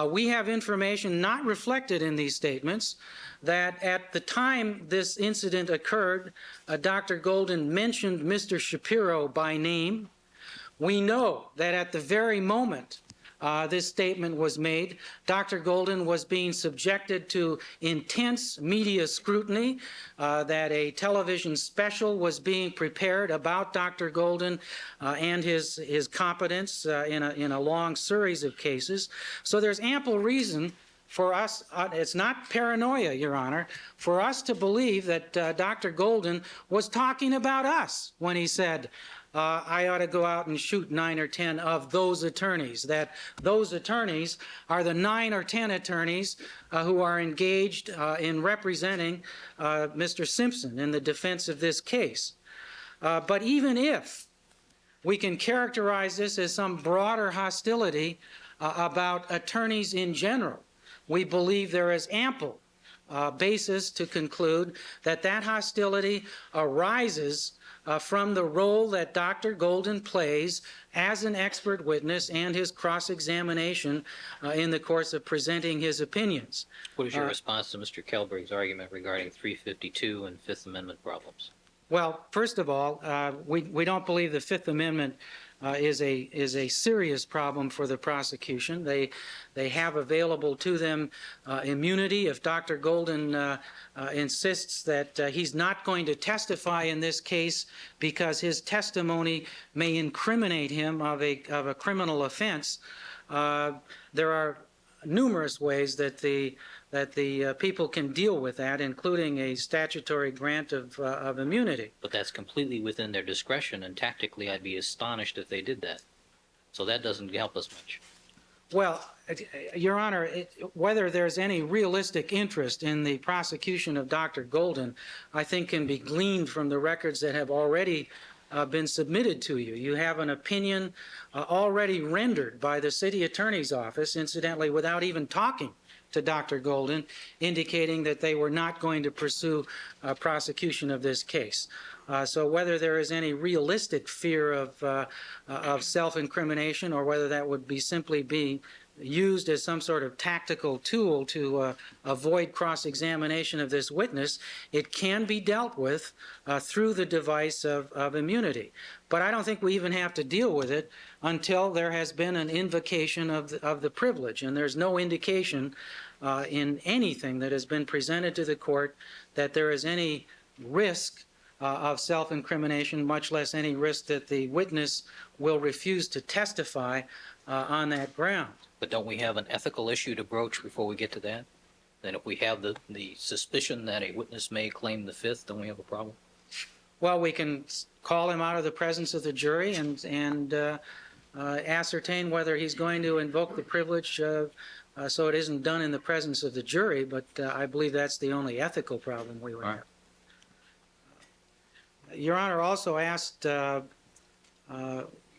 We have information not reflected in these statements that at the time this incident occurred, Dr. Golden mentioned Mr. Shapiro by name. We know that at the very moment this statement was made, Dr. Golden was being subjected to intense media scrutiny, that a television special was being prepared about Dr. Golden and his competence in a long series of cases. So there's ample reason for us, it's not paranoia, Your Honor, for us to believe that Dr. Golden was talking about us when he said, I ought to go out and shoot 9 or 10 of those attorneys, that those attorneys are the 9 or 10 attorneys who are engaged in representing Mr. Simpson in the defense of this case. But even if we can characterize this as some broader hostility about attorneys in general, we believe there is ample basis to conclude that that hostility arises from the role that Dr. Golden plays as an expert witness and his cross-examination in the course of presenting his opinions. What is your response to Mr. Kelberg's argument regarding 352 and Fifth Amendment problems? Well, first of all, we don't believe the Fifth Amendment is a serious problem for the prosecution. They have available to them immunity if Dr. Golden insists that he's not going to testify in this case because his testimony may incriminate him of a criminal offense. There are numerous ways that the people can deal with that, including a statutory grant of immunity. But that's completely within their discretion, and tactically I'd be astonished if they did that. So that doesn't help us much. Well, Your Honor, whether there's any realistic interest in the prosecution of Dr. Golden, I think can be gleaned from the records that have already been submitted to you. You have an opinion already rendered by the city attorney's office, incidentally, without even talking to Dr. Golden, indicating that they were not going to pursue prosecution of this case. So whether there is any realistic fear of self-incrimination, or whether that would be simply being used as some sort of tactical tool to avoid cross-examination of this witness, it can be dealt with through the device of immunity. But I don't think we even have to deal with it until there has been an invocation of the privilege, and there's no indication in anything that has been presented to the court that there is any risk of self-incrimination, much less any risk that the witness will refuse to testify on that ground. But don't we have an ethical issue to broach before we get to that? Then if we have the suspicion that a witness may claim the Fifth, then we have a problem? Well, we can call him out of the presence of the jury and ascertain whether he's going to invoke the privilege so it isn't done in the presence of the jury, but I believe that's the only ethical problem we would have. Your Honor also asked,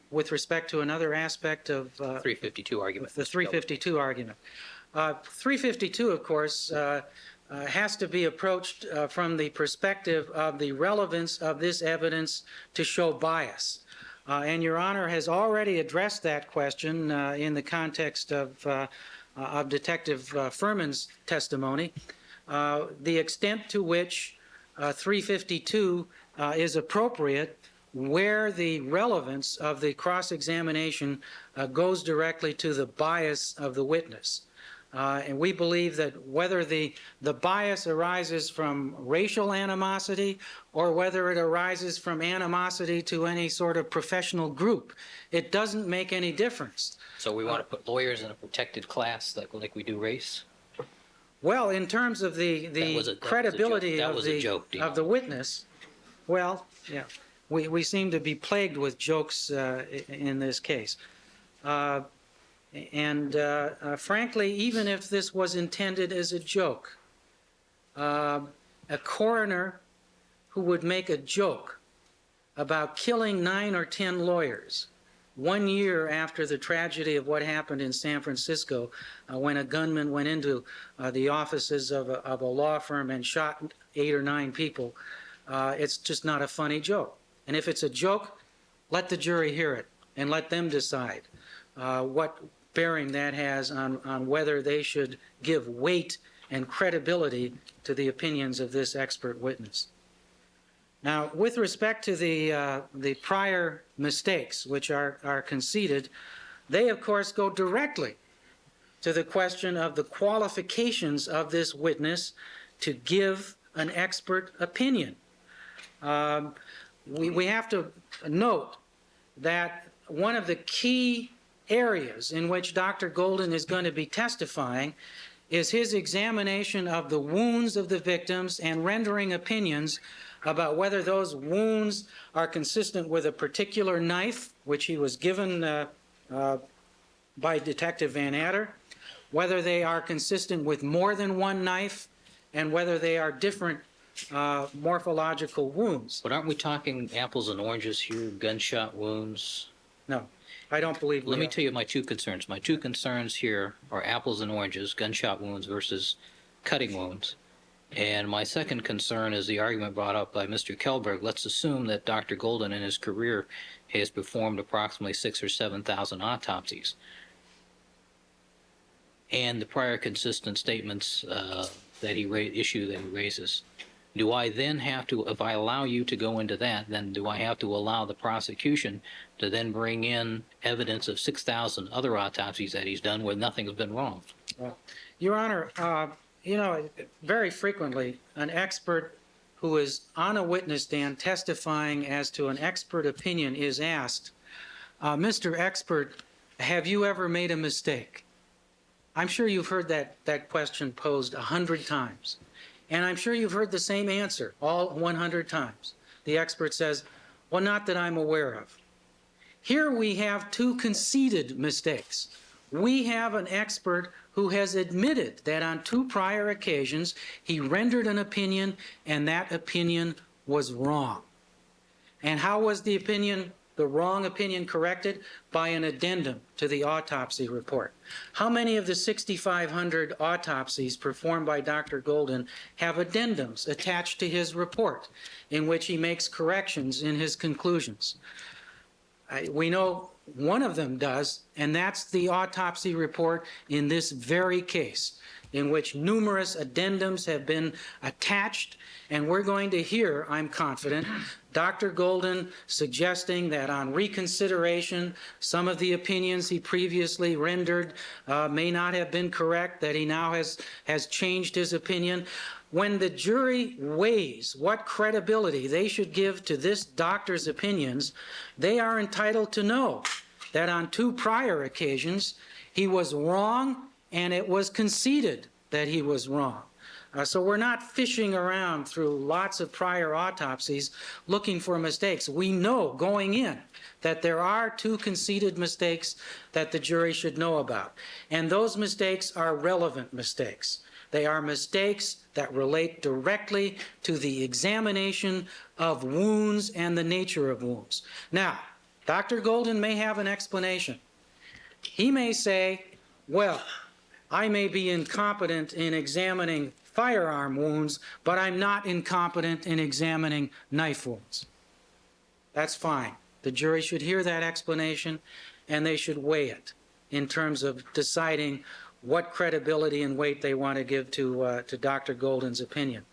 with respect to another aspect of 352 argument. The 352 argument. 352, of course, has to be approached from the perspective of the relevance of this evidence to show bias. And Your Honor has already addressed that question in the context of Detective Furman's testimony. The extent to which 352 is appropriate where the relevance of the cross-examination goes directly to the bias of the witness. And we believe that whether the bias arises from racial animosity or whether it arises from animosity to any sort of professional group, it doesn't make any difference. So we want to put lawyers in a protected class like we do race? Well, in terms of the credibility of the witness, well, yeah, we seem to be plagued with jokes in this case. Frankly, even if this was intended as a joke, a coroner who would make a joke about killing 9 or 10 lawyers 1 year after the tragedy of what happened in San Francisco when a gunman went into the offices of a law firm and shot 8 or 9 people, it's just not a funny joke. And if it's a joke, let the jury hear it and let them decide what bearing that has on whether they should give weight and credibility to the opinions of this expert witness. Now, with respect to the prior mistakes, which are conceded, they, of course, go directly to the question of the qualifications of this witness to give an expert opinion. We have to note that one of the key areas in which Dr. Golden is going to be testifying is his examination of the wounds of the victims and rendering opinions about whether those wounds are consistent with a particular knife, which he was given by Detective Van Adder, whether they are consistent with more than one knife, and whether they are different morphological wounds. But aren't we talking apples and oranges here, gunshot wounds? No, I don't believe we Let me are. tell you my two concerns. My two concerns here are apples and oranges, gunshot wounds versus cutting wounds. And my second concern is the argument brought up by Mr. Kelberg. Let's assume that Dr. Golden in his career has performed approximately 6,000 or 7,000 autopsies. And the prior consistent statements that he raises. Do I then have to, if I allow you to go into that, then do I have to allow the prosecution to then bring in evidence of 6,000 other autopsies that he's done where nothing's been wrong? Your Honor, very frequently, an expert who is on a witness stand testifying as to an expert opinion is asked, Mr. Expert, have you ever made a mistake? I'm sure you've heard that question posed 100 times. And I'm sure you've heard the same answer all 100 times. The expert says, well, not that I'm aware of. Here we have two conceded mistakes. We have an expert who has admitted that on two prior occasions he rendered an opinion and that opinion was wrong. And how was the wrong opinion corrected? By an addendum to the autopsy report. How many of the 6,500 autopsies performed by Dr. Golden have addendums attached to his report in which he makes corrections in his conclusions? We know one of them does, and that's the autopsy report in this very case, in which numerous addendums have been attached, and we're going to hear, I'm confident, Dr. Golden suggesting that on reconsideration, some of the opinions he previously rendered may not have been correct, that he now has changed his opinion. When the jury weighs what credibility they should give to this doctor's opinions, they are entitled to know that on two prior occasions he was wrong and it was conceded that he was wrong. So we're not fishing around through lots of prior autopsies looking for mistakes. We know going in that there are two conceded mistakes that the jury should know about. And those mistakes are relevant mistakes. They are mistakes that relate directly to the examination of wounds and the nature of wounds. Now, Dr. Golden may have an explanation. He may say, well, I may be incompetent in examining firearm wounds, but I'm not incompetent in examining knife wounds. That's fine. The jury should hear that explanation, and they should weigh it in terms of deciding what credibility and weight they want to give to Dr. Golden's opinion.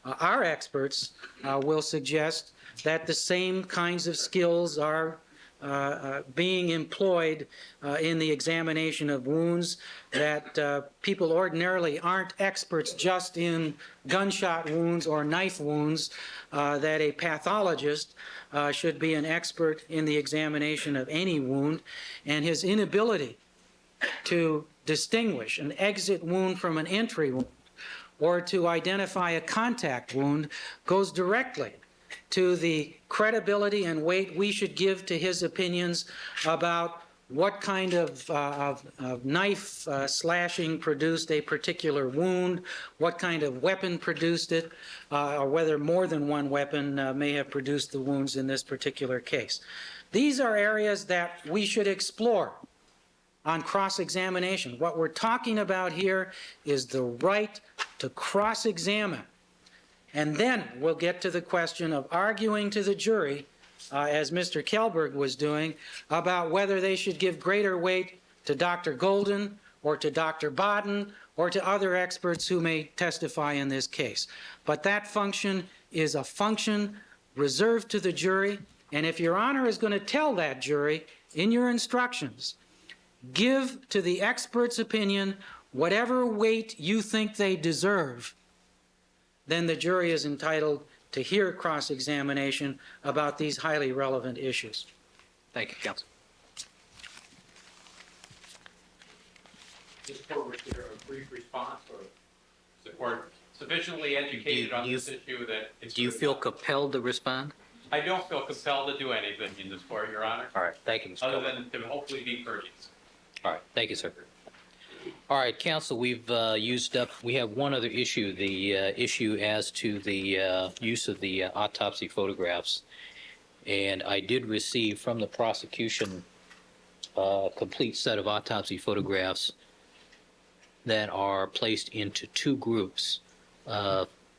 Our experts will suggest that the same kinds of skills are being employed in the examination of wounds, that people ordinarily aren't experts just in gunshot wounds or knife wounds, that a pathologist should be an expert in the examination of any wound, and his inability to distinguish an exit wound from an entry wound or to identify a contact wound goes directly to the credibility and weight we should give to his opinions about what kind of knife slashing produced a particular wound, what kind of weapon produced it, or whether more than one weapon may have produced the wounds in this particular case. These are areas that we should explore on cross-examination. What we're talking about here is the right to cross-examine. And then we'll get to the question of arguing to the jury, as Mr. Kelberg was doing, about whether they should give greater weight to Dr. Golden or to Dr. Baden or to other experts who may testify in this case. But that function is a function reserved to the jury, and if Your Honor is going to tell that jury in your instructions, give to the expert's opinion whatever weight you think they deserve, then the jury is entitled to hear cross-examination about these highly relevant issues. Thank you, counsel. Just forward here, brief response, or is the court sufficiently educated on this issue that it's... Do you feel compelled to respond? I don't feel compelled to do anything in this court, Your Honor, All right, thank you, Mr. other Coleman. than to hopefully be courteous. All right, thank you, sir. All right, counsel, we've used up, we have one other issue, the issue as to the use of the autopsy photographs. And I did receive from the prosecution a complete set of autopsy photographs that are placed into two groups,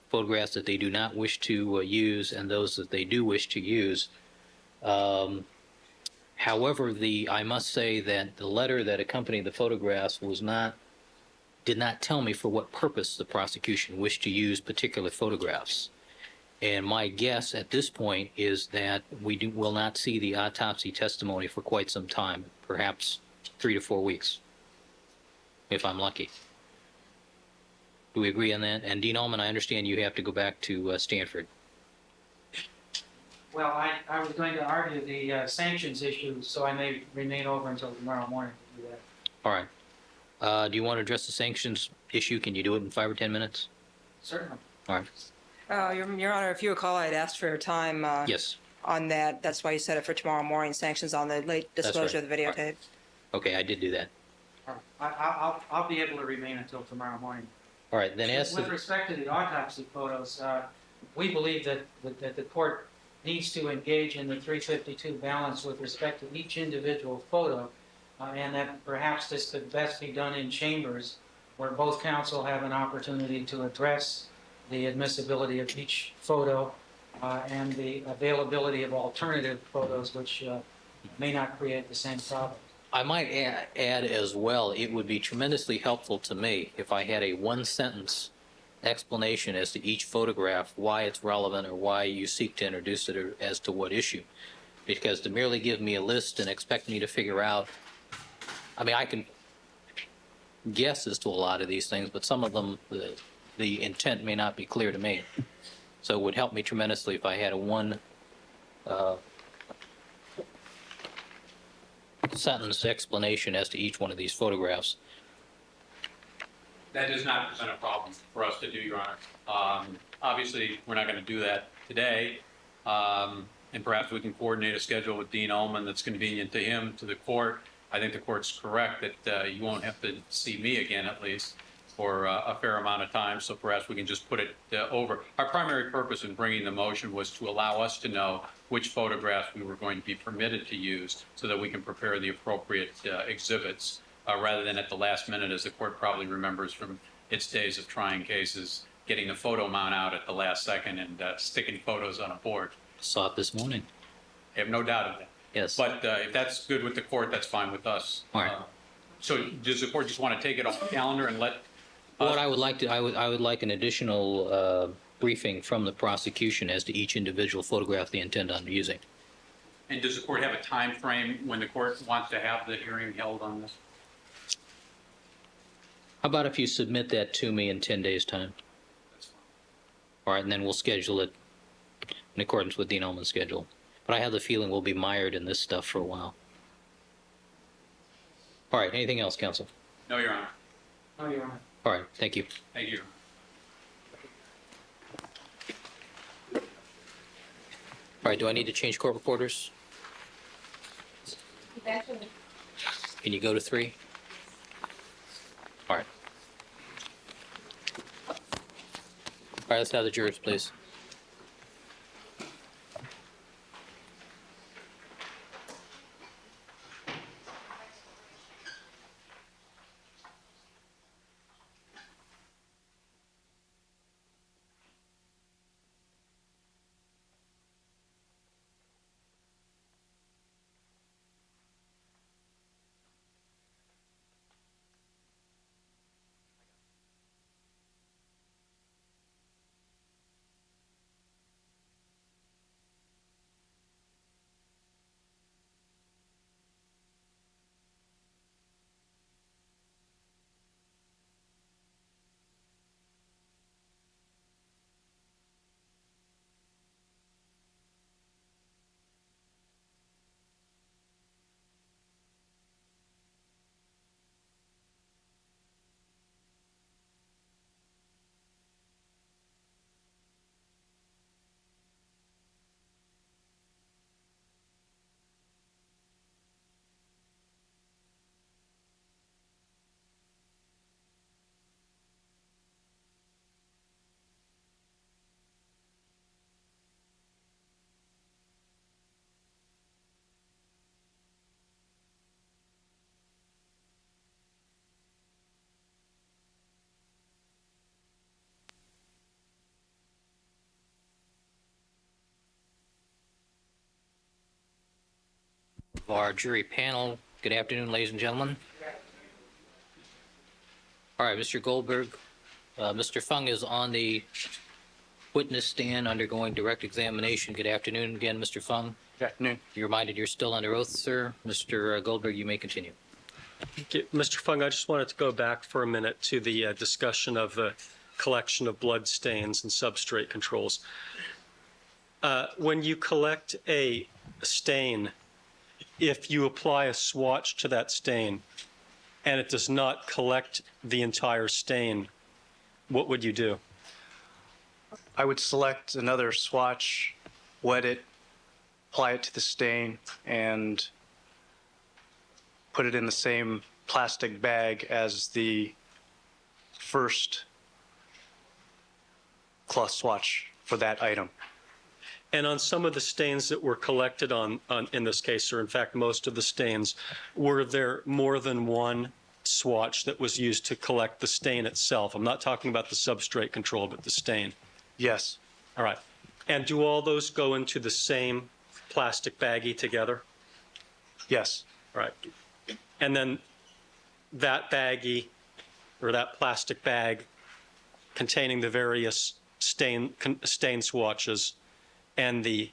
photographs that they do not wish to use and those that they do wish to use. However, I must say that the letter that accompanied the photographs did not tell me for what purpose the prosecution wished to use particular photographs. And my guess at this point is that we will not see the autopsy testimony for quite some time, perhaps 3 to 4 weeks, if I'm lucky. Do we agree on that? And Dean Allman, I understand you have to go back to Stanford. Well, I was going to argue the sanctions issue, so I may remain over until tomorrow morning to do that. All right. Do you want to address the sanctions issue? Can you do it in 5 or 10 minutes? Certainly. All right. Your Honor, if you recall, I had asked for time Yes. on that. That's why you set it for tomorrow morning, sanctions on the late disclosure of the videotape. Okay, I did do that. All right. I'll be able to remain until tomorrow morning. All right, then as With to... respect to the autopsy photos, we believe that the court needs to engage in the 352 balance with respect to each individual photo, and that perhaps this could best be done in chambers where both counsel have an opportunity to address the admissibility of each photo and the availability of alternative photos which may not create the same problem. I might add as well, it would be tremendously helpful to me if I had a one-sentence explanation as to each photograph, why it's relevant or why you seek to introduce it or as to what issue. Because to merely give me a list and expect me to figure out, I mean, I can guess as to a lot of these things, but some of them, the intent may not be clear to me. So it would help me tremendously if I had a one sentence explanation as to each one of these photographs. That does not present a problem for us to do, Your Honor. Obviously, we're not going to do that today, and perhaps we can coordinate a schedule with Dean Ullman that's convenient to him, to the court. I think the court's correct that you won't have to see me again, at least, for a fair amount of time, so perhaps we can just put it over. Our primary purpose in bringing the motion was to allow us to know which photographs we were going to be permitted to use so that we can prepare the appropriate exhibits, rather than at the last minute, as the court probably remembers from its days of trying cases, getting the photo mount out at the last second and sticking photos on a board. Saw it this morning. I have no doubt of that. Yes. But if that's good with the court, that's fine with us. All right. So does the court just want to take it off the calendar and let... What I would like to, I would like an additional briefing from the prosecution as to each individual photograph they intend on using. And does the court have a time frame when the court wants to have the hearing held on this? How about if you submit that to me in 10 days' time? That's fine. All right, and then we'll schedule it in accordance with Dean Ullman's schedule. But I have the feeling we'll be mired in this stuff for a while. All right, anything else, counsel? No, Your Honor. No, Your Honor. All right, thank you. Thank you. All right, do I need to change court reporters? Eventually. Can you go to 3? All right. All right, let's have the jurors, please. our jury panel. Good afternoon, ladies and gentlemen. All right, Mr. Goldberg, Mr. Fung is on the witness stand undergoing direct examination. Good afternoon again, Mr. Fung. Good afternoon. You're reminded you're still under oath, sir. Mr. Goldberg, you may continue. Mr. Fung, I just wanted to go back for a minute to the discussion of the collection of blood stains and substrate controls. When you collect a stain, if you apply a swatch to that stain and it does not collect the entire stain, what would you do? I would select another swatch, wet it, apply it to the stain, and put it in the same plastic bag as the first cloth swatch for that item. And on some of the stains that were collected on in this case, or in fact most of the stains, were there more than one swatch that was used to collect the stain itself? I'm not talking about the substrate control, but the stain. Yes. All right. And do all those go into the same plastic baggie together? Yes. All right. And then that baggie, or that plastic bag containing the various stain swatches, and the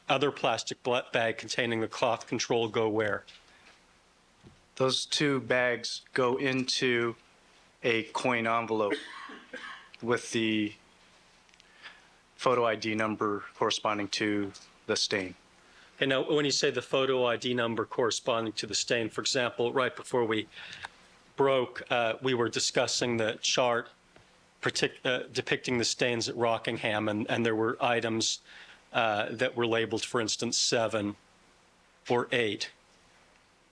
other plastic bag containing the cloth control go where? Those two bags go into a coin envelope with the photo ID number corresponding to the stain. Okay, now when you say the photo ID number corresponding to the stain, for example, right before we broke, we were discussing the chart depicting the stains at Rockingham, and there were items that were labeled, for instance, 7 or 8.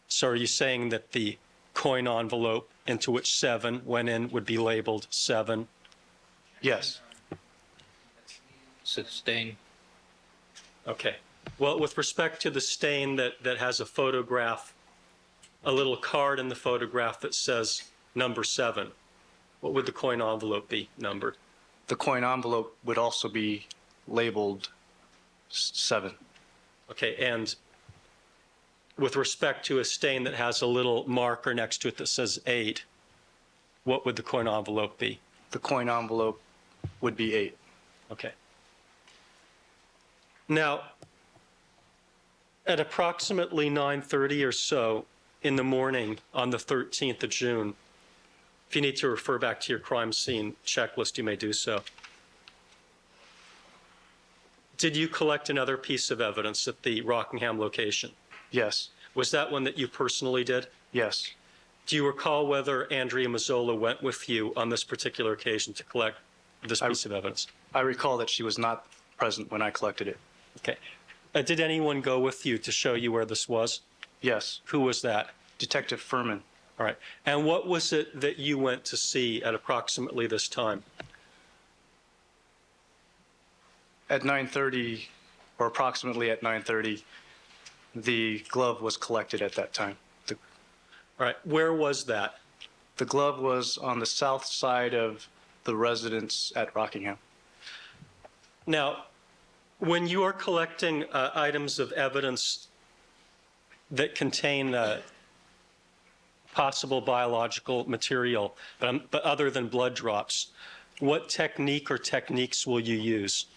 So are you saying that the coin envelope into which 7 went in would be labeled 7? Yes. Stain. Okay. Well, with respect to the stain that has a photograph, a little card in the photograph that says number 7, what would the coin envelope be numbered? The coin envelope would also be labeled 7. Okay, and with respect to a stain that has a little marker next to it that says 8, what would the coin envelope be? The coin envelope would be 8. Okay. Now, at approximately 9:30 or so in the morning on the 13th of June, if you need to refer back to your crime scene checklist, you may do so. Did you collect another piece of evidence at the Rockingham location? Yes. Was that one that you personally did? Yes. Do you recall whether Andrea Mazzola went with you on this particular occasion to collect this piece of evidence? I recall that she was not present when I collected it. Okay. Did anyone go with you to show you where this was? Yes. Who was that? Detective Furman. All right. And what was it that you went to see at approximately this time? At 9:30, or approximately at 9:30, the glove was collected at that time. All right. Where was that? The glove was on the south side of the residence at Rockingham. Now, when you are collecting items of evidence that contain possible biological material, but other than blood drops, what technique or techniques will you use?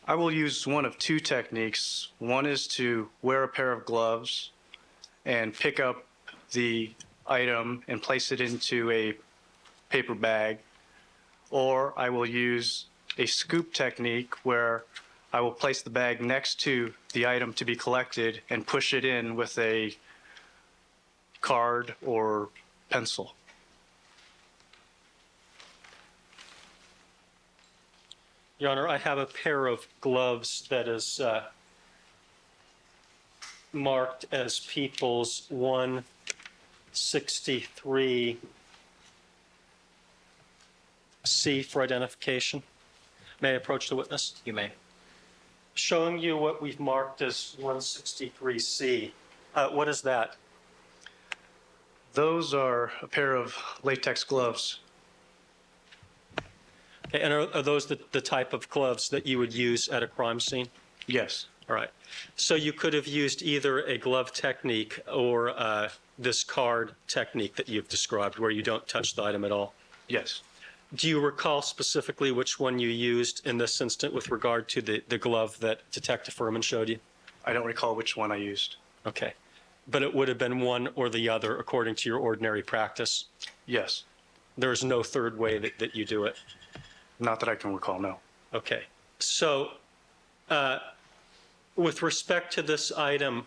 I will use one of two techniques. One is to wear a pair of gloves and pick up the item and place it into a paper bag, or I will use a scoop technique where I will place the bag next to the item to be collected and push it in with a card or pencil. Your Honor, I have a pair of gloves that is marked as People's 163C for identification. May I approach the witness? You may. Showing you what we've marked as 163C. What is that? Those are a pair of latex gloves. Okay, and are those the type of gloves that you would use at a crime scene? Yes. All right. So you could have used either a glove technique or this card technique that you've described, where you don't touch the item at all. Yes. Do you recall specifically which one you used in this instant with regard to the glove that Detective Furman showed you? I don't recall which one I used. Okay. But it would have been one or the other according to your ordinary practice? Yes. There's no third way that you do it? Not that I can recall, no. Okay. So with respect to this item,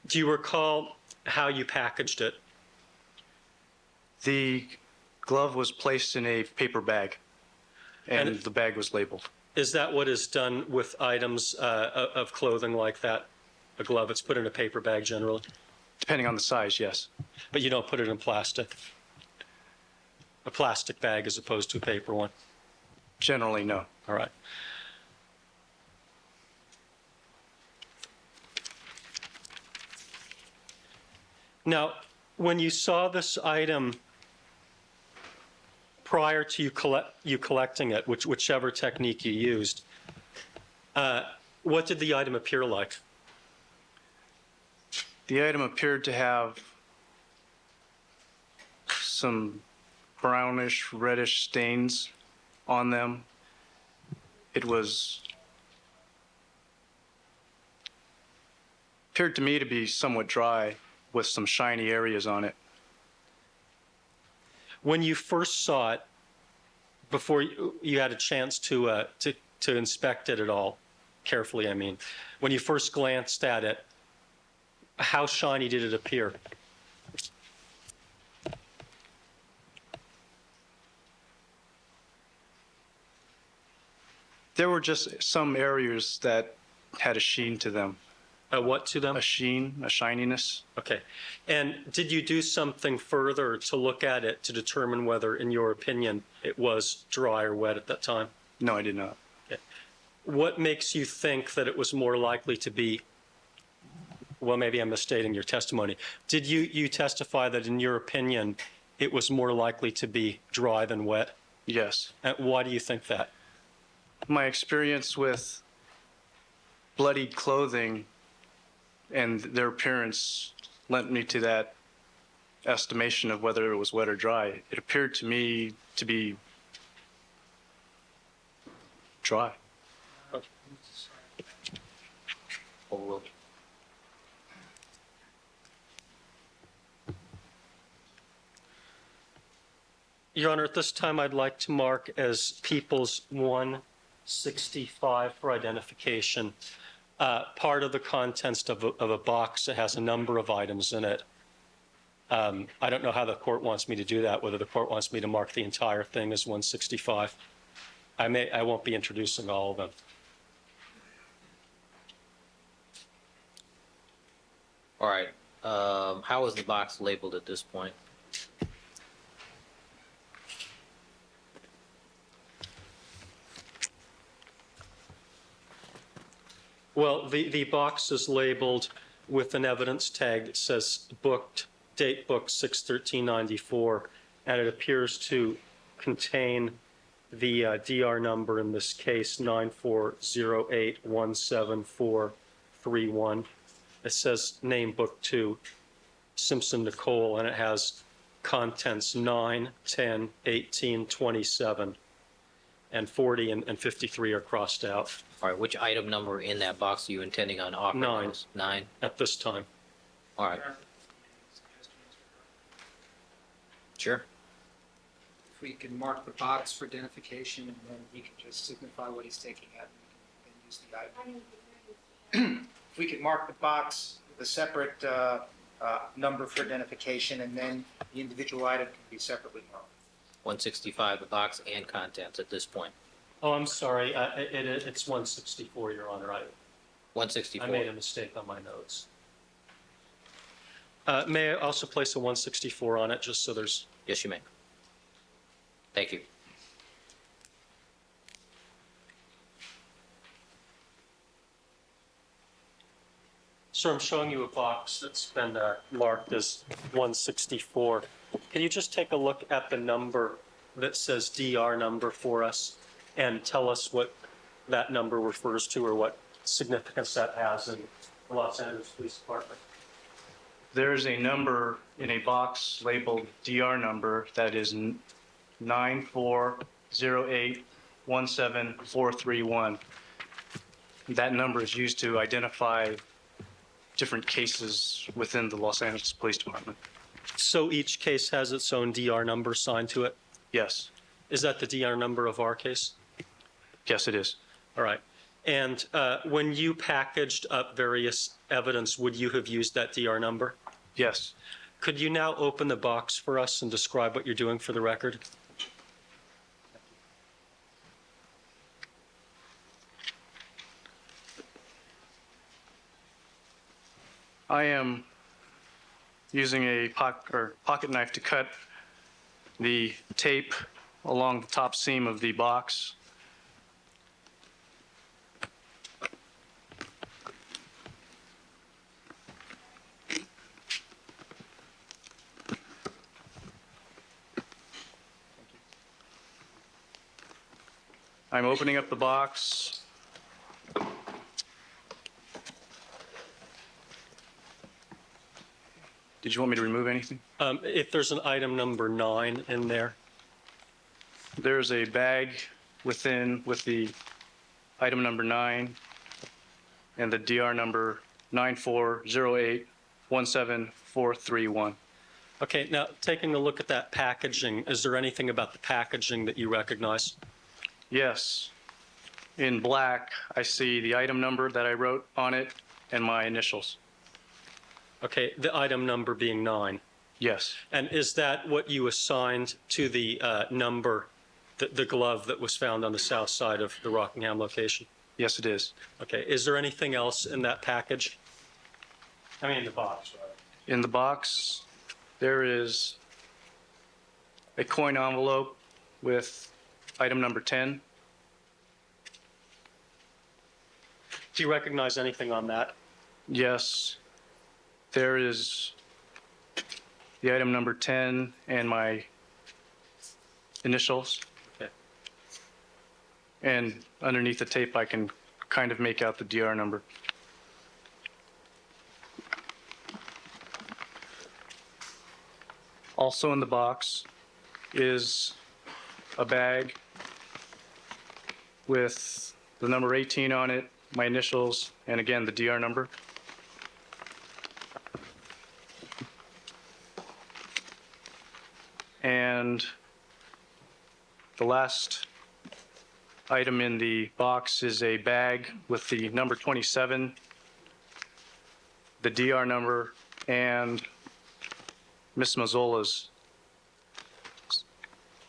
do you recall how you packaged it? The glove was placed in a paper bag, and And- the bag was labeled. Is that what is done with items of clothing like that? A glove, it's put in a paper bag generally? Depending on the size, yes. But you don't put it in plastic? A plastic bag as opposed to a paper one? Generally, no. All right. Now, when you saw this item prior to you collecting it, whichever technique you used, what did the item appear like? The item appeared to have some brownish, reddish stains on them. It appeared to me to be somewhat dry with some shiny areas on it. When you first saw it, before you had a chance to inspect it at all, carefully, I mean, when you first glanced at it, how shiny did it appear? There were just some areas that had a sheen to them. What to them? A sheen, a shininess. Okay. And did you do something further to look at it to determine whether, in your opinion, it was dry or wet at that time? No, I did not. Okay. What makes you think that it was more likely to be, well, maybe I'm misstating your testimony. Did you testify that, in your opinion, it was more likely to be dry than wet? Yes. And why do you think that? My experience with bloodied clothing and their appearance lent me to that estimation of whether it was wet or dry. It appeared to me to be dry. Your Honor, at this time, I'd like to mark as People's 165 for identification. Part of the contents of a box that has a number of items in it. I don't know how the court wants me to do that, whether the court wants me to mark the entire thing as 165. I won't be introducing all of them. All right. How is the box labeled at this point? Well, the box is labeled with an evidence tag that says booked, date book 6/13/94, and it appears to contain the DR number, in this case 9408174131. It says name book 2, Simpson Nicole, and it has contents 9, 10, 18, 27, and 40 and 53 are crossed out. All right, which item number in that box are you intending on offering? 9. those? 9? At this time. All right. Sure. If we can mark the box for identification, and then he can just signify what he's taking out, and use the item. If we could mark the box with a separate number for identification, and then the individual item can be separately marked. 165, the box and contents at this point. Oh, I'm sorry. It's 164, Your Honor. I 164. made a mistake on my notes. May I also place a 164 on it, just so there's... Yes, you may. Thank you. Sir, I'm showing you a box that's been marked as 164. Can you just take a look at the number that says DR number for us and tell us what that number refers to, or what significance that has in the Los Angeles Police Department? There's a number in a box labeled DR number that is 940817431. That number is used to identify different cases within the Los Angeles Police Department. So each case has its own DR number signed to it? Yes. Is that the DR number of our case? Yes, it is. All right. And when you packaged up various evidence, would you have used that DR number? Yes. Could you now open the box for us and describe what you're doing for the record? I am using a pocket knife to cut the tape along the top seam of the box. I'm opening up the box. Did you want me to remove anything? If there's an item number 9 in there. There's a bag within with the item number 9 and the DR number 940817431. Okay, now taking a look at that packaging, is there anything about the packaging that you recognize? Yes. In black, I see the item number that I wrote on it and my initials. Okay, the item number being 9. Yes. And is that what you assigned to the number, the glove that was found on the south side of the Rockingham location? Yes, it is. Okay, is there anything else in that package? I mean, in the box, right? In the box, there is a coin envelope with item number 10. Do you recognize anything on that? Yes. There is the item number 10 and my initials. Okay. And underneath the tape, I can kind of make out the DR number. Also in the box is a bag with the number 18 on it, my initials, and again, the DR number. And the last item in the box is a bag with the number 27, the DR number, and Miss Mazzola's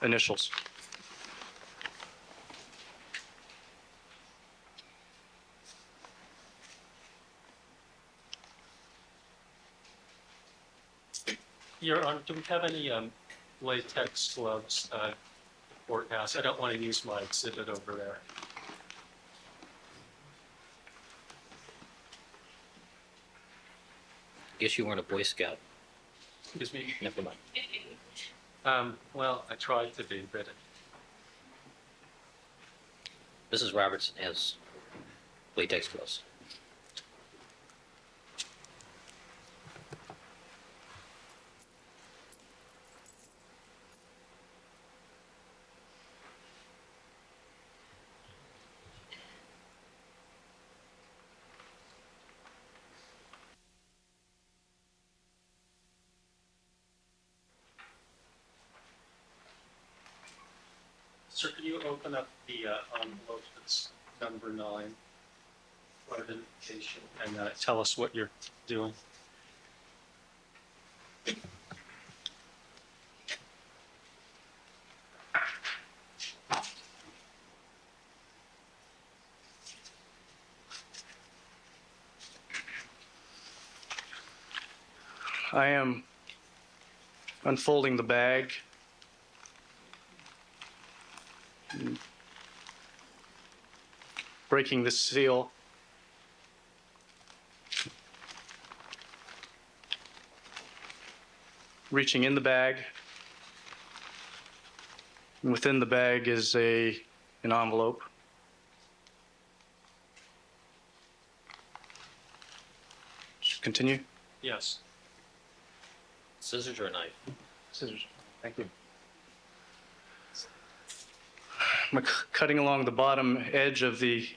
initials. Your Honor, do we have any latex gloves at the courthouse? I don't want to use my exhibit over there. Guess you weren't a Boy Scout. Excuse me? Never mind. Well, I tried to be, but Mrs. Robertson has latex gloves. sir, could you open up the envelope that's number 9 for identification and tell us what you're doing? I am unfolding the bag. Breaking the seal. Reaching in the bag. And within the bag is an envelope. continue? Yes. Scissors or knife? Scissors. Thank you. I'm cutting along the bottom edge of the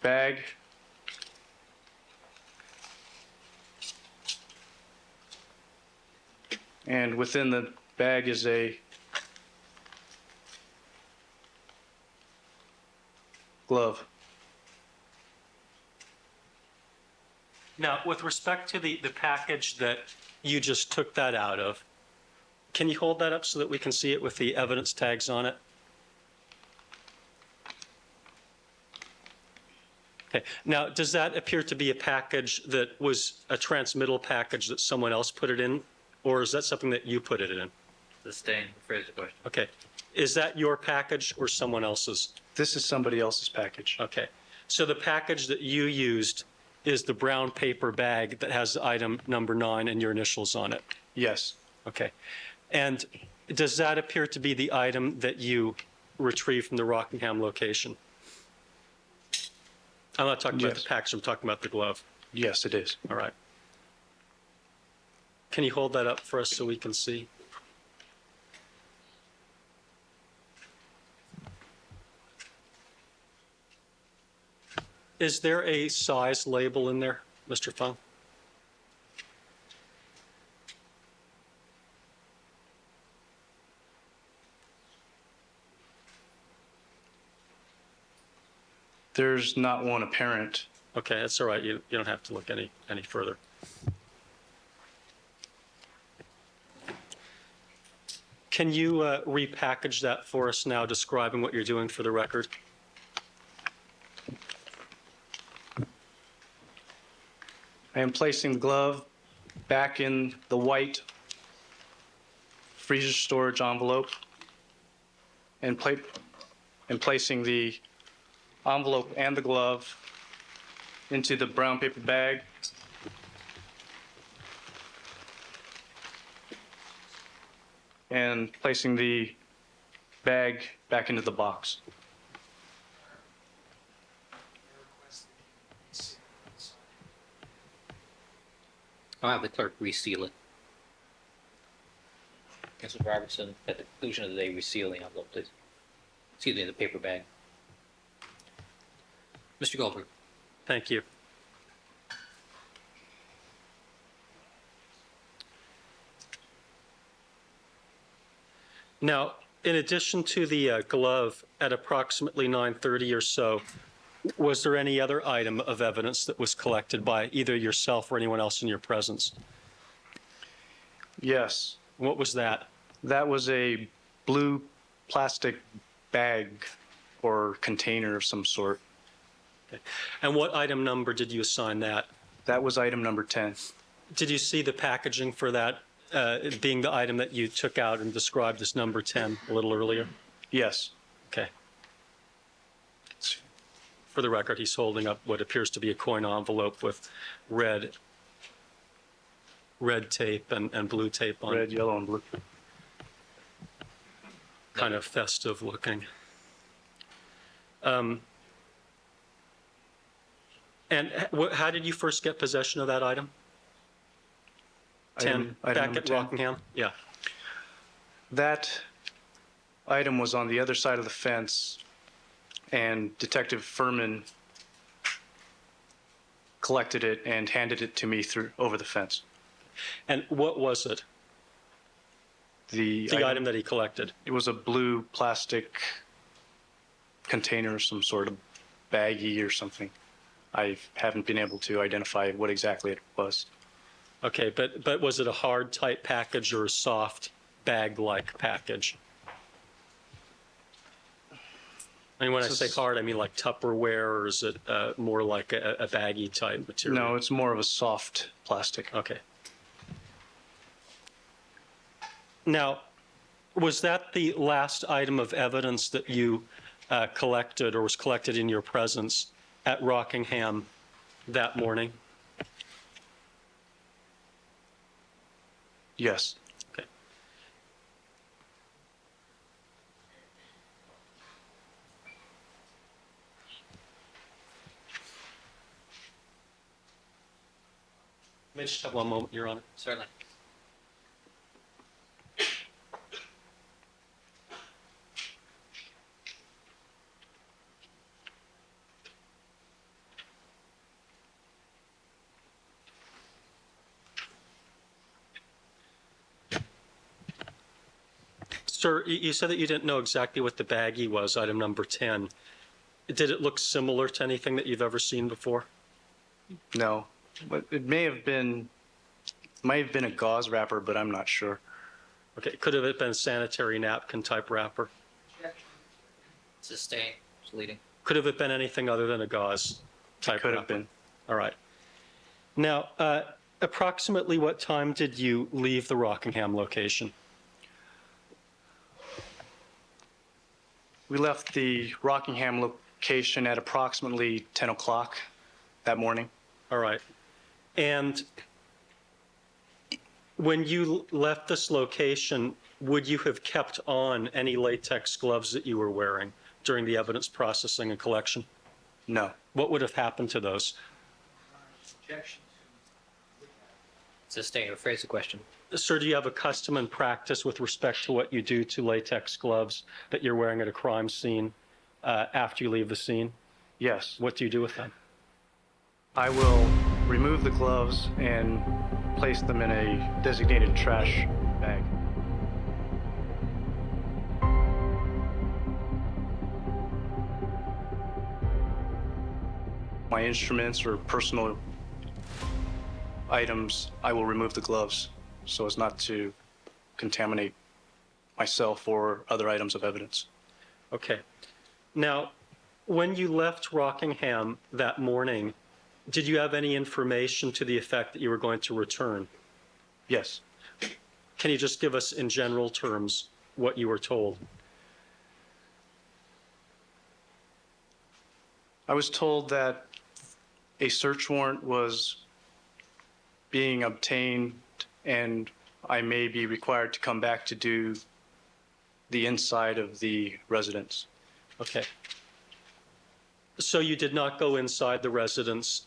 bag. And within the bag is a glove. Now, with respect to the package that you just took that out of, can you hold that up so that we can see it with the evidence tags on it? Okay. Now, does that appear to be a package that was a transmittal package that someone else put it in, or is that something that you put it in? Sustained. Rephrase the question. Okay. Is that your package or someone else's? This is somebody else's package. Okay. So the package that you used is the brown paper bag that has item number 9 and your initials on it? Yes. Okay. And does that appear to be the item that you retrieved from the Rockingham location? I'm not talking about Yes. the package, I'm talking about the glove. Yes, it is. All right. Can you hold that up for us so we can see? Is there a size label in there, Mr. Fung? There's not one apparent. Okay, that's all right. You don't have to look any further. Can you repackage that for us now, describing what you're doing for the record? I am placing the glove back in the white freezer storage envelope and placing the envelope and the glove into the brown paper bag. And placing the bag back into the box. I'll have the clerk reseal it. Councilor Robertson, at the conclusion of the day, reseal the envelope, please. Excuse me, the paper bag. Mr. Goldberg. Thank you. Now, in addition to the glove at approximately 9:30 or so, was there any other item of evidence that was collected by either yourself or anyone else in your presence? Yes. What was that? That was a blue plastic bag or container of some sort. Okay. And what item number did you assign that? That was item number 10. Did you see the packaging for that being the item that you took out and described as number 10 a little earlier? Yes. Okay. For the record, he's holding up what appears to be a coin envelope with red tape and blue tape on it. Red, yellow, and blue. Kind of festive looking. And how did you first get possession of that item? 10, Item back number at 10? Rockingham? Yeah. That item was on the other side of the fence, and Detective Furman collected it and handed it to me over the fence. And what was it? The item that he collected? It was a blue plastic container of some sort of baggie or something. I haven't been able to identify what exactly it was. Okay, but was it a hard type package or a soft bag-like package? I mean, when I say hard, I mean like Tupperware, or is it more like a baggy type material? No, it's more of a soft plastic. Okay. Now, was that the last item of evidence that you collected or was collected in your presence at Rockingham that morning? Yes. Okay. May I just have one moment, Your Honor? Certainly. Sir, you said that you didn't know exactly what the baggie was, item number 10. Did it look similar to anything that you've ever seen before? No, but it might have been a gauze wrapper, but I'm not sure. Okay, could have it been sanitary napkin type wrapper? Sustain. It's leading. Could have it been anything other than a gauze type Could wrapper? have been. All right. Now, approximately what time did you leave the Rockingham location? We left the Rockingham location at approximately 10 o'clock that morning. All right. And when you left this location, would you have kept on any latex gloves that you were wearing during the evidence processing and collection? No. What would have happened to those? Sustain. Rephrase the question. Sir, do you have a custom and practice with respect to what you do to latex gloves that you're wearing at a crime scene after you leave the scene? Yes. What do you do with them? I will remove the gloves and place them in a designated trash bag. My instruments or personal items, I will remove the gloves so as not to contaminate myself or other items of evidence. Okay. Now, when you left Rockingham that morning, did you have any information to the effect that you were going to return? Yes. Can you just give us in general terms what you were told? I was told that a search warrant was being obtained and I may be required to come back to do the inside of the residence. Okay. So you did not go inside the residence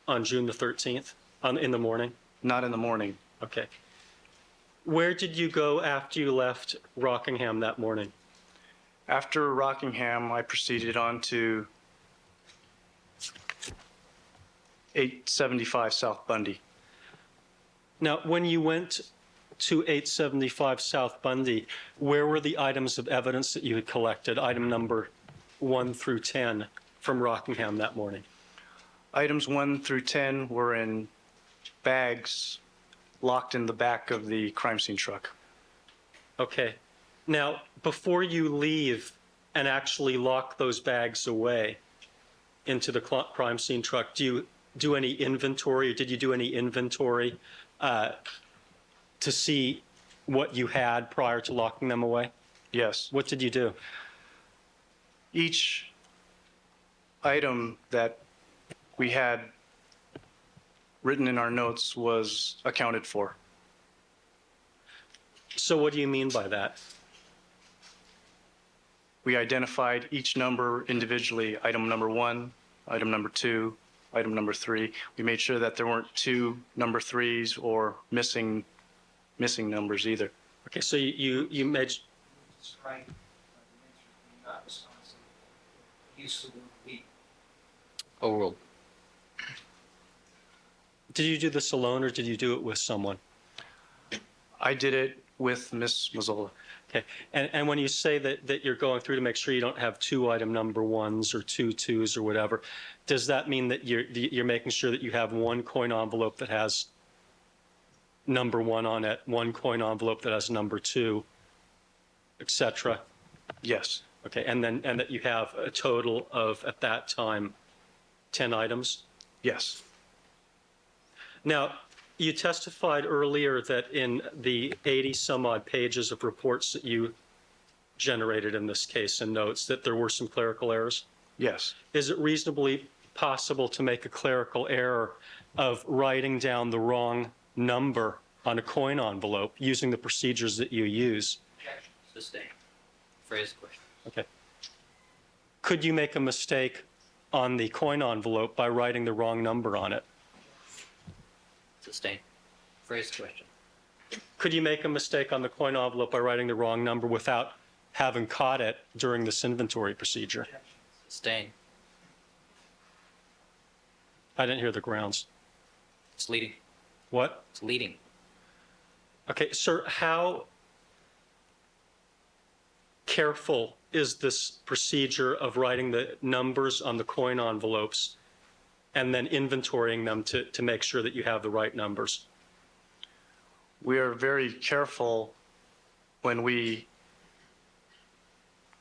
on June the 13th in the morning? Not in the morning. Okay. Where did you go after you left Rockingham that morning? After Rockingham, I proceeded on to 875 South Bundy. Now, when you went to 875 South Bundy, where were the items of evidence that you had collected, item number 1 through 10 from Rockingham that morning? Items 1 through 10 were in bags locked in the back of the crime scene truck. Okay. Now, before you leave and actually lock those bags away into the crime scene truck, do you do any inventory, or did you do any inventory to see what you had prior to locking them away? Yes. What did you do? Each item that we had written in our notes was accounted for. So what do you mean by that? We identified each number individually, item number 1, item number 2, item number 3. We made sure that there weren't 2 number 3s or missing numbers either. Okay, so you made... Strike, not responsive. Use the word we. Overruled. Did you do this alone, or did you do it with someone? I did it with Miss Mazzola. Okay, and when you say that you're going through to make sure you don't have 2 item number 1s or 2 2s or whatever, does that mean that you're making sure that you have 1 coin envelope that has number 1 on it, 1 coin envelope that has number 2, etc.? Yes. Okay, and that you have a total of, at that time, 10 items? Yes. Now, you testified earlier that in the 80-some-odd pages of reports that you generated in this case and notes that there were some clerical errors? Yes. Is it reasonably possible to make a clerical error of writing down the wrong number on a coin envelope using the procedures that you use? Objection. Sustain. Phrase the question. Okay. Could you make a mistake on the coin envelope by writing the wrong number on it? Sustained. Phrase the question. Could you make a mistake on the coin envelope by writing the wrong number without having caught it during this inventory procedure? Sustained. I didn't hear the grounds. It's leading. What? It's leading. Okay, sir, how careful is this procedure of writing the numbers on the coin envelopes and then inventorying them to make sure that you have the right numbers? We are very careful when we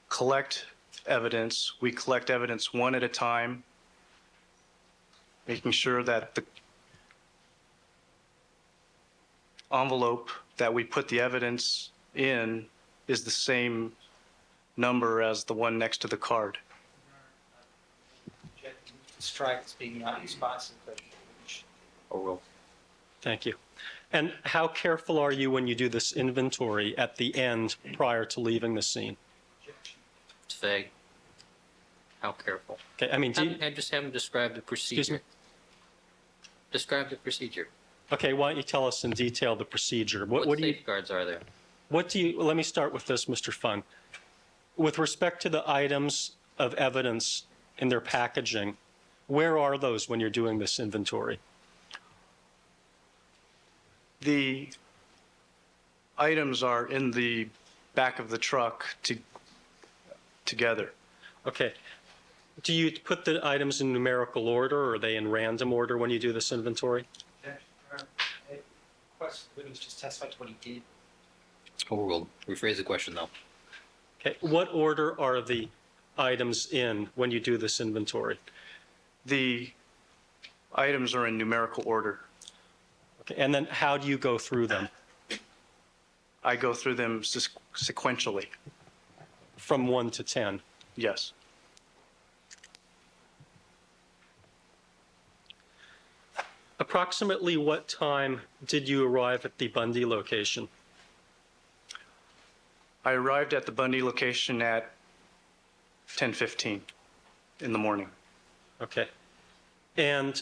collect evidence. We collect evidence one at a time, making sure that the envelope that we put the evidence in is the same number as the one next to the card. Strike as being not responsive. Overruled. Thank you. And how careful are you when you do this inventory at the end prior to leaving the scene? It's vague. How careful? Okay, I mean, do you, I just have him describe the procedure. me? Describe the procedure. okay, why don't you tell us in detail the procedure? What do you, safeguards are there? what do you, let me start with this, Mr. Fung. With respect to the items of evidence in their packaging, where are those when you're doing this inventory? The items are in the back of the truck together. Okay. Do you put the items in numerical order, or are they in random order when you do this inventory? Witness just testified to what he did. Overruled. Rephrase the question, though. Okay. What order are the items in when you do this inventory? The items are in numerical order. Okay. And then how do you go through them? I go through them sequentially. From 1 to 10? Yes. Approximately what time did you arrive at the Bundy location? I arrived at the Bundy location at 10:15 in the morning. Okay. And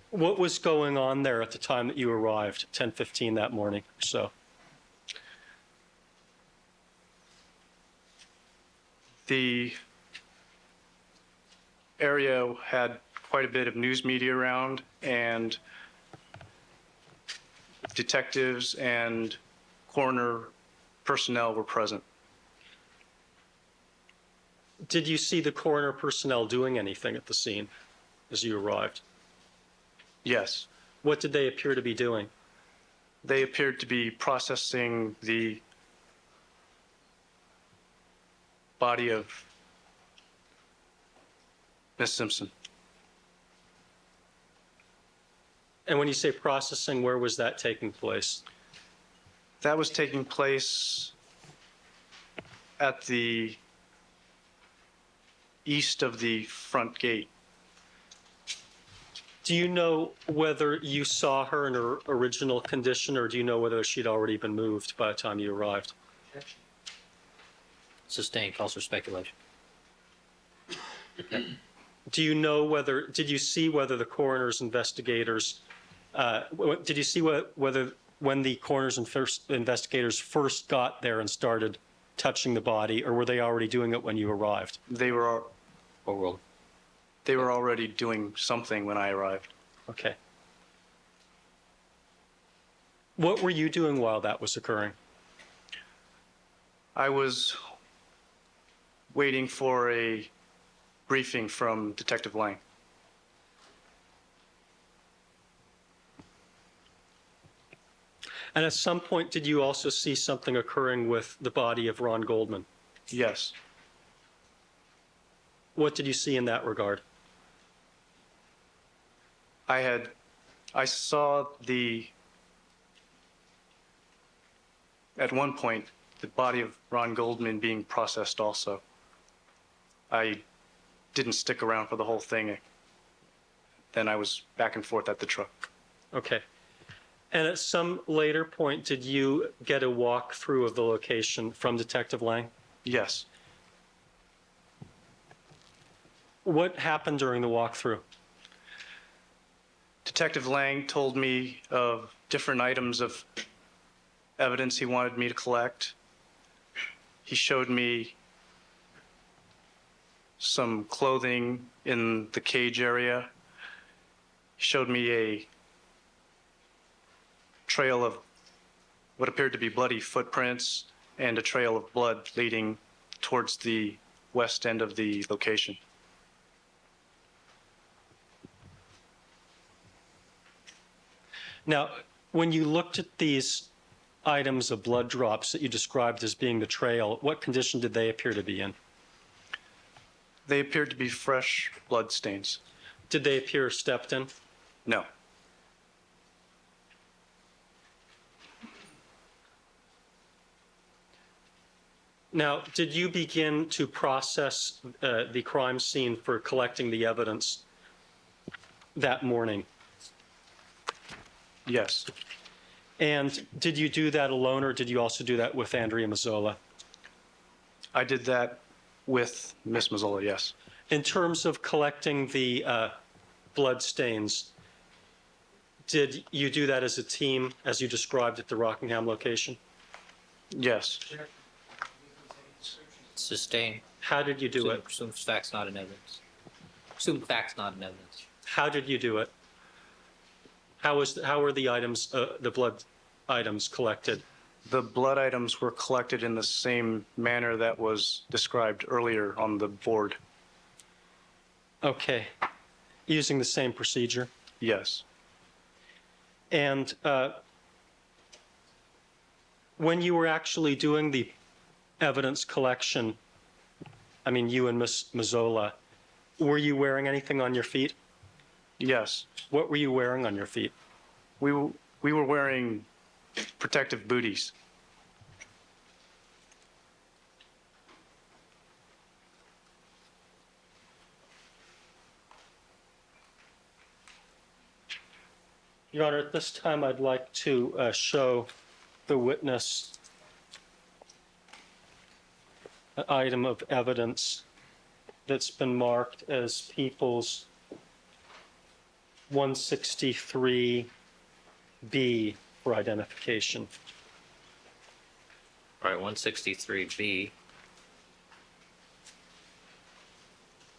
what was going on there at the time that you arrived, 10:15 that morning or so? The area had quite a bit of news media around, and detectives and coroner personnel were present. Did you see the coroner personnel doing anything at the scene as you arrived? Yes. What did they appear to be doing? They appeared to be processing the body of Miss Simpson. And when you say processing, where was that taking place? That was taking place at the east of the front gate. Do you know whether you saw her in her original condition, or do you know whether she'd already been moved by the time you arrived? Sustained. Calls for speculation. Do you know whether, did you see whether the coroner's investigators, did you see whether when the coroner's investigators first got there and started touching the body, or were they already doing it when you arrived? They were Overruled. They were already doing something when I arrived. Okay. What were you doing while that was occurring? I was waiting for a briefing from Detective Lang. And at some point, did you also see something occurring with the body of Ron Goldman? Yes. What did you see in that regard? I saw at one point, the body of Ron Goldman being processed also. I didn't stick around for the whole thing. Then I was back and forth at the truck. Okay. And at some later point, did you get a walkthrough of the location from Detective Lang? Yes. What happened during the walkthrough? Detective Lang told me of different items of evidence he wanted me to collect. He showed me some clothing in the cage area. He showed me a trail of what appeared to be bloody footprints and a trail of blood leading towards the west end of the location. Now, when you looked at these items of blood drops that you described as being the trail, what condition did they appear to be in? They appeared to be fresh blood stains. Did they appear stepped in? No. Now, did you begin to process the crime scene for collecting the evidence that morning? Yes. And did you do that alone, or did you also do that with Andrea Mazzola? I did that with Miss Mazzola, yes. In terms of collecting the blood stains, did you do that as a team, as you described at the Rockingham location? Yes. Sustain. How did you do it? Assume facts not in evidence. Assume facts not in evidence. How did you do it? How were the items, the blood items collected? The blood items were collected in the same manner that was described earlier on the board. Okay. Using the same procedure? Yes. And when you were actually doing the evidence collection, I mean, you and Miss Mazzola, were you wearing anything on your feet? Yes. What were you wearing on your feet? We were wearing protective booties. Your Honor, at this time, I'd like to show the witness an item of evidence that's been marked as People's 163B for identification. All right, 163B.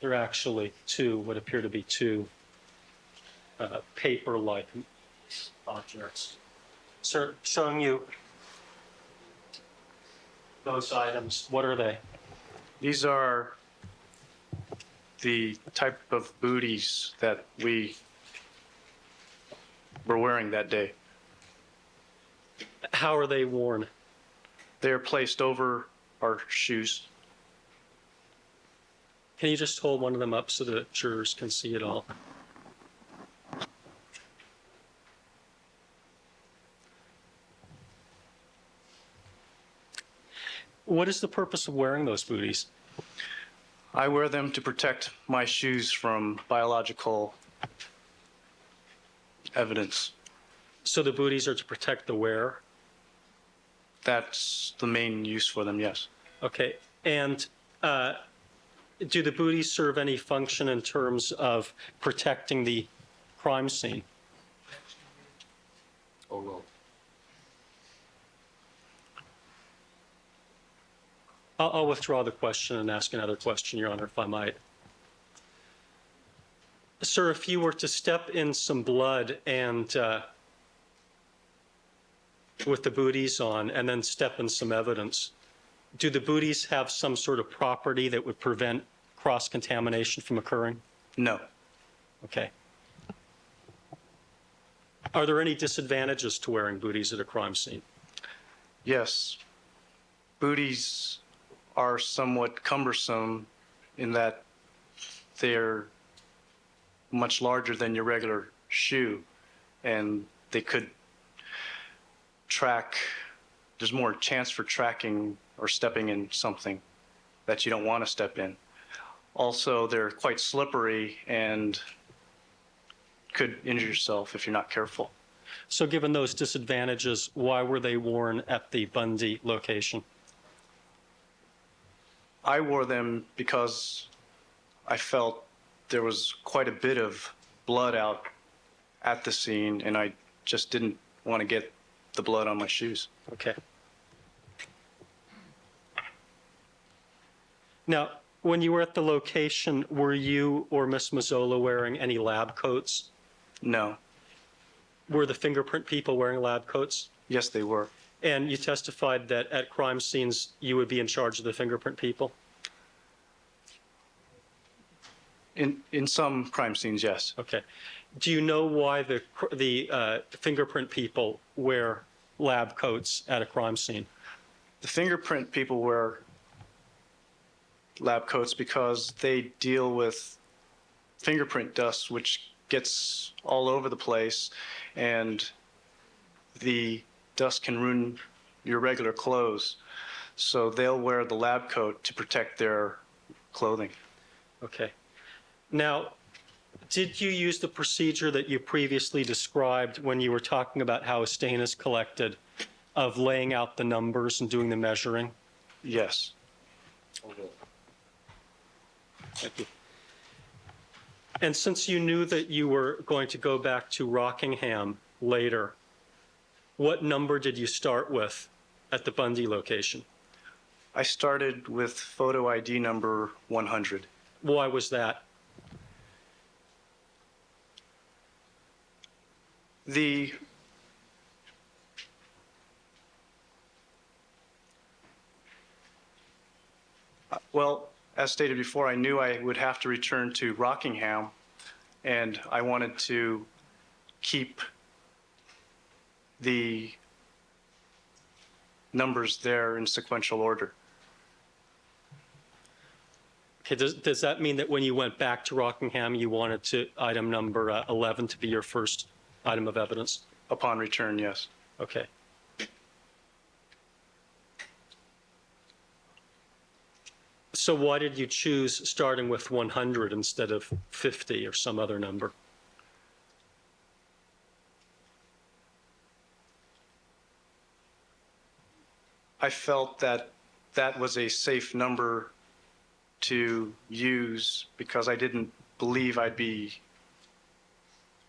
There are actually two, what appear to be two paper-like objects. Sir, showing you those items, what are they? These are the type of booties that we were wearing that day. How are they worn? They're placed over our shoes. Can you just hold one of them up so the jurors can see it all? What is the purpose of wearing those booties? I wear them to protect my shoes from biological evidence. So the booties are to protect the wearer? That's the main use for them, yes. Okay. And do the booties serve any function in terms of protecting the crime scene? Oh, well. I'll withdraw the question and ask another question, Your Honor, if I might. Sir, if you were to step in some blood and with the booties on and then step in some evidence, do the booties have some sort of property that would prevent cross-contamination from occurring? No. Okay. Are there any disadvantages to wearing booties at a crime scene? Yes. Booties are somewhat cumbersome in that they're much larger than your regular shoe, and they could track. There's more chance for tracking or stepping in something that you don't want to step in. Also, they're quite slippery and could injure yourself if you're not careful. So given those disadvantages, why were they worn at the Bundy location? I wore them because I felt there was quite a bit of blood out at the scene, and I just didn't want to get the blood on my shoes. Okay. Now, when you were at the location, were you or Miss Mazzola wearing any lab coats? No. Were the fingerprint people wearing lab coats? Yes, they were. And you testified that at crime scenes, you would be in charge of the fingerprint people? In some crime scenes, yes. Okay. Do you know why the fingerprint people wear lab coats at a crime scene? The fingerprint people wear lab coats because they deal with fingerprint dust, which gets all over the place, and the dust can ruin your regular clothes. So they'll wear the lab coat to protect their clothing. Okay. Now, did you use the procedure that you previously described when you were talking about how a stain is collected, of laying out the numbers and doing the measuring? Yes. Thank you. And since you knew that you were going to go back to Rockingham later, what number did you start with at the Bundy location? I started with photo ID number 100. Why was that? Well, as stated before, I knew I would have to return to Rockingham, and I wanted to keep the numbers there in sequential order. Okay, does that mean that when you went back to Rockingham, you wanted item number 11 to be your first item of evidence? Upon return, yes. Okay. So why did you choose starting with 100 instead of 50 or some other number? I felt that that was a safe number to use because I didn't believe I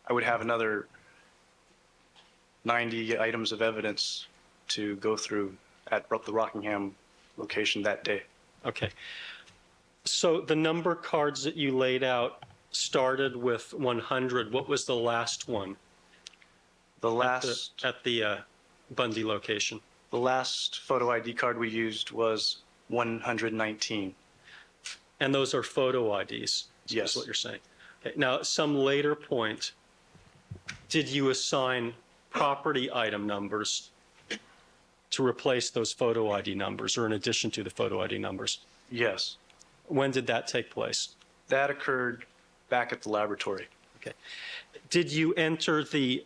would have another 90 items of evidence to go through at the Rockingham location that day. Okay. So the number cards that you laid out started with 100. What was the last one? The last at the Bundy location. The last photo ID card we used was 119. And those are photo IDs? Yes. Is what you're saying. Okay. Now, at some later point, did you assign property item numbers to replace those photo ID numbers, or in addition to the photo ID numbers? Yes. When did that take place? That occurred back at the laboratory. Okay. Did you enter the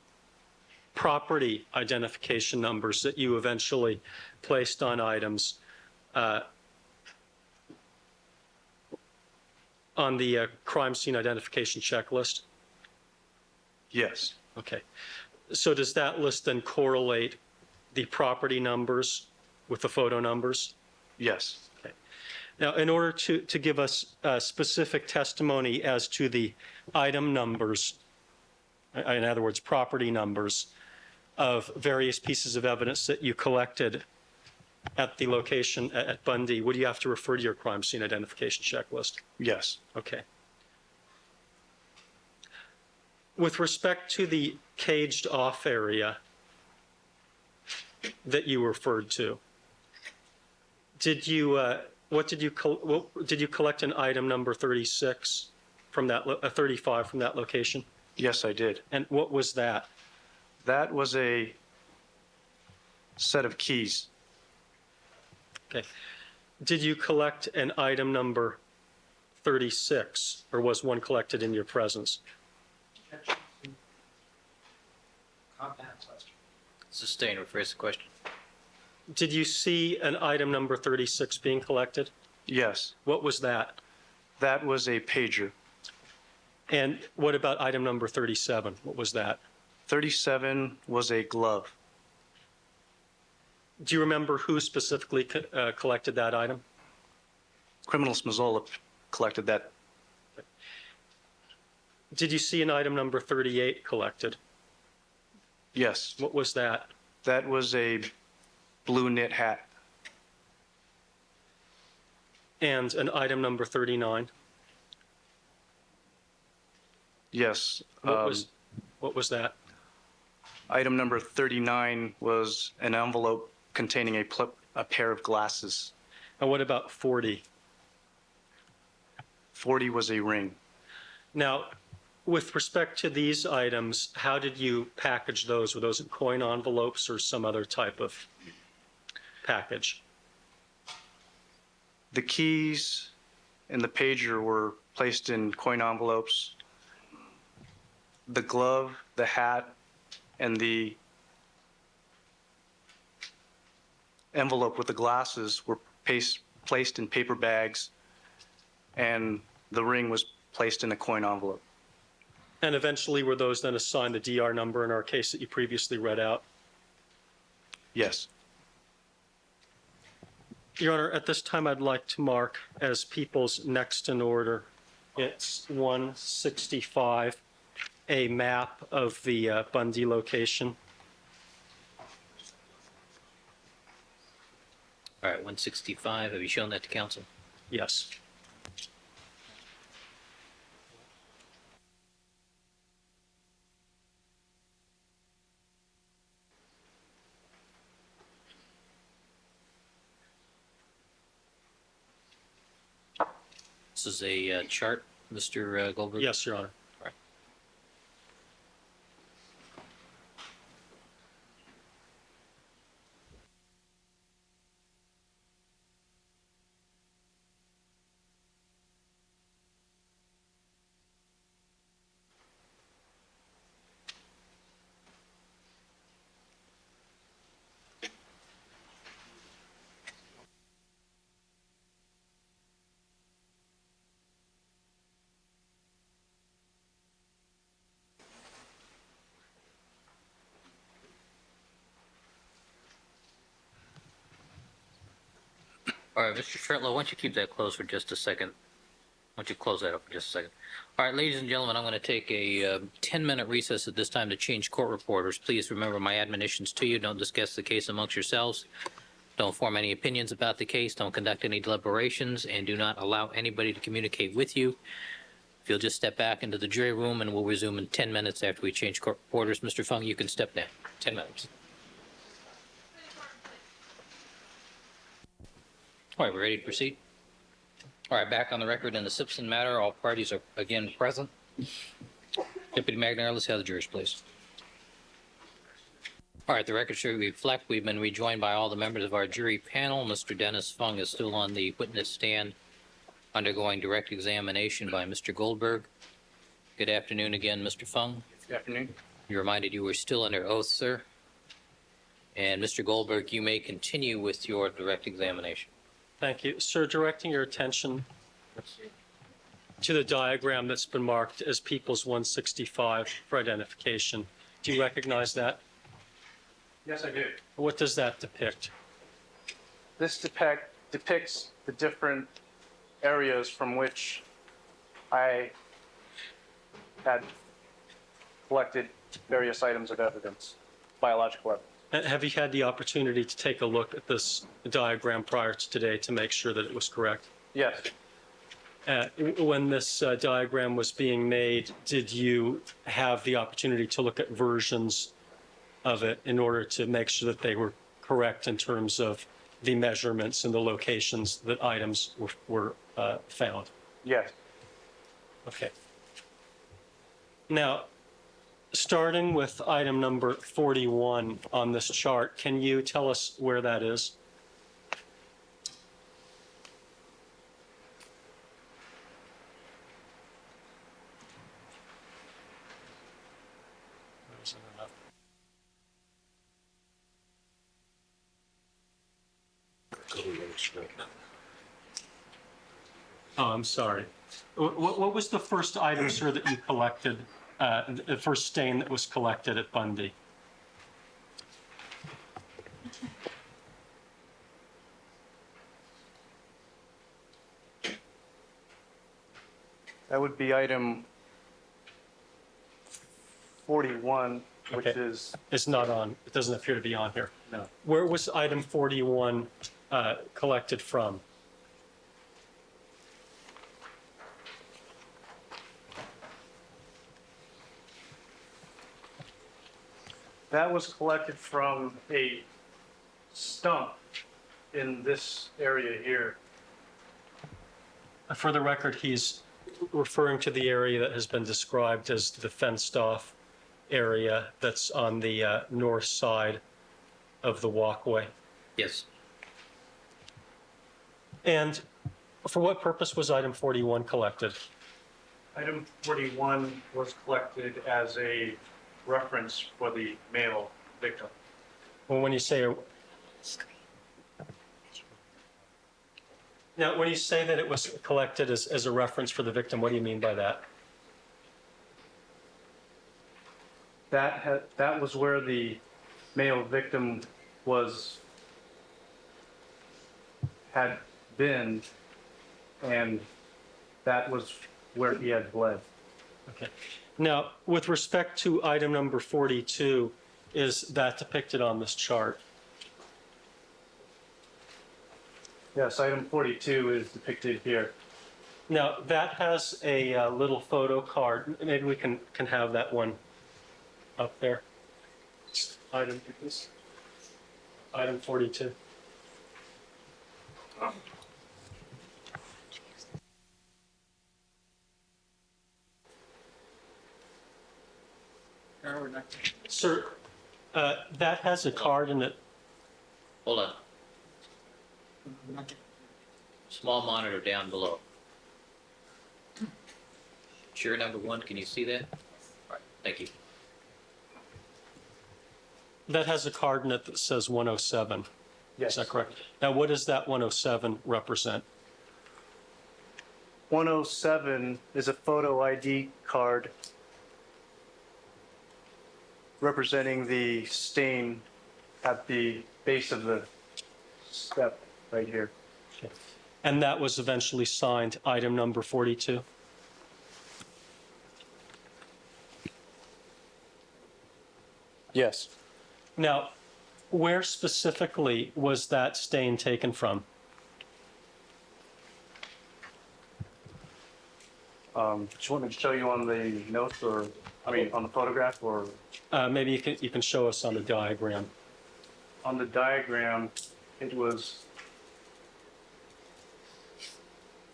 property identification numbers that you eventually placed on items on the crime scene identification checklist? Yes. Okay. So does that list then correlate the property numbers with the photo numbers? Yes. Okay. Now, in order to give us specific testimony as to the item numbers, in other words, property numbers of various pieces of evidence that you collected at the location at Bundy, would you have to refer to your crime scene identification checklist? Yes. Okay. With respect to the caged off area that you referred to, did you collect an item number 36 from that 35 from that location? Yes, I did. And what was that? That was a set of keys. Okay. Did you collect an item number 36, or was one collected in your presence? Sustain, rephrase the question. Did you see an item number 36 being collected? Yes. What was that? That was a pager. And what about item number 37? What was that? 37 was a glove. Do you remember who specifically collected that item? Criminal Mazzola collected that. Did you see an item number 38 collected? Yes, What was that? that was a blue knit hat. And an item number 39? Yes. What was that? Item number 39 was an envelope containing a pair of glasses. And what about 40? 40 was a ring. Now, with respect to these items, how did you package those? Were those in coin envelopes or some other type of package? The keys and the pager were placed in coin envelopes. The glove, the hat, and the envelope with the glasses were placed in paper bags, and the ring was placed in a coin envelope. And eventually were those then assigned the DR number in our case that you previously read out? Yes. Your Honor, at this time I'd like to mark as people's next in order. It's 165, a map of the Bundy location. All right, 165, have you shown that to council? Yes. This is a chart, Mr. Goldberg? Yes, Your Honor. All right. All right, Mr. Tretlow, why don't you keep that closed for just a second? Why don't you close that up for just a second? All right, ladies and gentlemen, I'm going to take a 10-minute recess at this time to change court reporters. Please remember my admonitions to you. Don't discuss the case amongst yourselves. Don't form any opinions about the case. Don't conduct any deliberations, and do not allow anybody to communicate with you. If you'll just step back into the jury room, and we'll resume in 10 minutes after we change court reporters. Mr. Fung, you can step down. 10 minutes. All right, we're ready to proceed? All right, back on the record in the Simpson matter. All parties are again present. Deputy Magnar, let's have the jurors, please. All right, the record should reflect we've been rejoined by all the members of our jury panel. Mr. Dennis Fung is still on the witness stand, undergoing direct examination by Mr. Goldberg. Good afternoon again, Mr. Fung. Good afternoon. You're reminded you were still under oath, sir. And Mr. Goldberg, you may continue with your direct examination. Thank you. Sir, directing your attention to the diagram that's been marked as People's 165 for identification. Do you recognize that? Yes, I do. What does that depict? This depicts the different areas from which I had collected various items of evidence, biological evidence. Have you had the opportunity to take a look at this diagram prior to today to make sure that it was correct? Yes. When this diagram was being made, did you have the opportunity to look at versions of it in order to make sure that they were correct in terms of the measurements and the locations that items were found? Yes. Okay. Now, starting with item number 41 on this chart, can you tell us where that is? Oh, I'm sorry. What was the first item, sir, that you collected, the first stain that was collected at Bundy? That would be item 41, which Okay. is, It's not on, it doesn't appear to be on here. no. Where was item 41 collected from? That was collected from a stump in this area here. For the record, he's referring to the area that has been described as the fenced-off area that's on the north side of the walkway. Yes. And for what purpose was item 41 collected? Item 41 was collected as a reference for the male victim. Well, when you say, now, when you say that it was collected as a reference for the victim, what do you mean by that? That was where the male victim had been, and that was where he had bled. Okay. Now, with respect to item number 42, is that depicted on this chart? Yes, item 42 is depicted here. Now, that has a little photo card. Maybe we can have that one up there. Item 42. Sir, that has a card in it. Hold on. Small monitor down below. Sure, number one, can you see that? All right, thank you. That has a card in it that says 107. Yes. Is that correct? Now, what does that 107 represent? 107 is a photo ID card representing the stain at the base of the step right here. Okay. And that was eventually signed item number 42? Yes. Now, where specifically was that stain taken from? Do you want me to show you on the notes or, I mean, on the photograph or? Maybe you can show us on the diagram. On the diagram, it was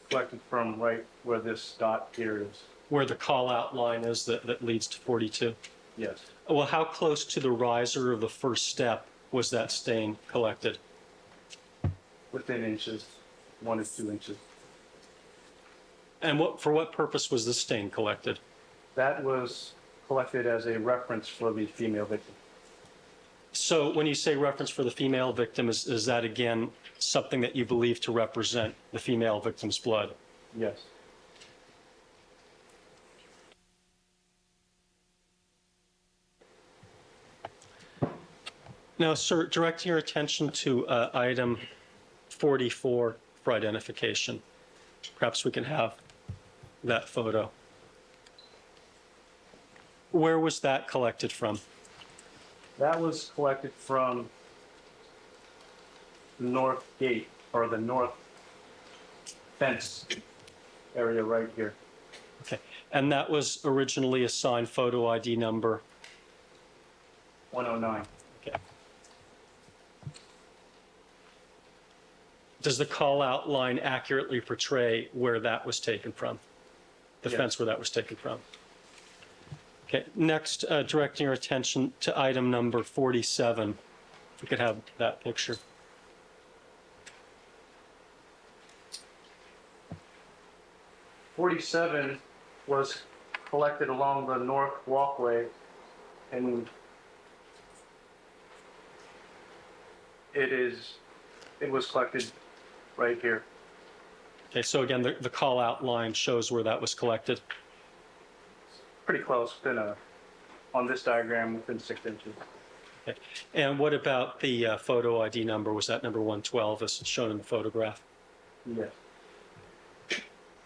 collected from right where this dot here is. Where the call-out line is that leads to 42? Yes. Well, how close to the riser of the first step was that stain collected? Within inches, 1 to 2 inches. And for what purpose was this stain collected? That was collected as a reference for the female victim. So when you say reference for the female victim, is that again something that you believe to represent the female victim's blood? Yes. Now, sir, direct your attention to item 44 for identification. Perhaps we can have that photo. Where was that collected from? That was collected from the north gate, or the north fence area right here. Okay. And that was originally assigned photo ID number? 109. Okay. Does the call-out line accurately portray where that was taken from? The Yes. fence where that was taken from? Okay, next, directing your attention to item number 47. If we could have that picture. .47 was collected along the north walkway, and it was collected right here. Okay, so again, the call-out line shows where that was collected. Pretty close, on this diagram, within 6 inches. Okay. And what about the photo ID number? Was that number 112 as shown in the photograph? Yes.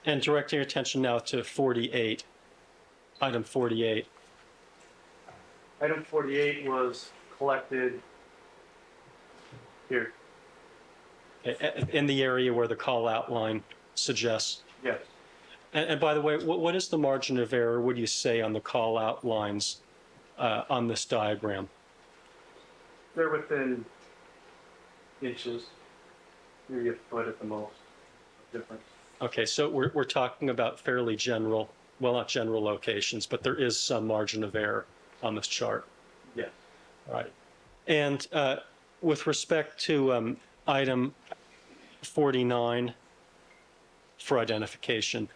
And directing your attention now to 48, item 48. Item 48 was collected here. In the area where the call-out line suggests. Yes. And by the way, what is the margin of error, would you say, on the call-out lines on this diagram? They're within inches, maybe a foot at the most difference. Okay, so we're talking about fairly general, well, not general locations, but there is some margin of error on this chart. Yes. All right. And with respect to item 49 for identification,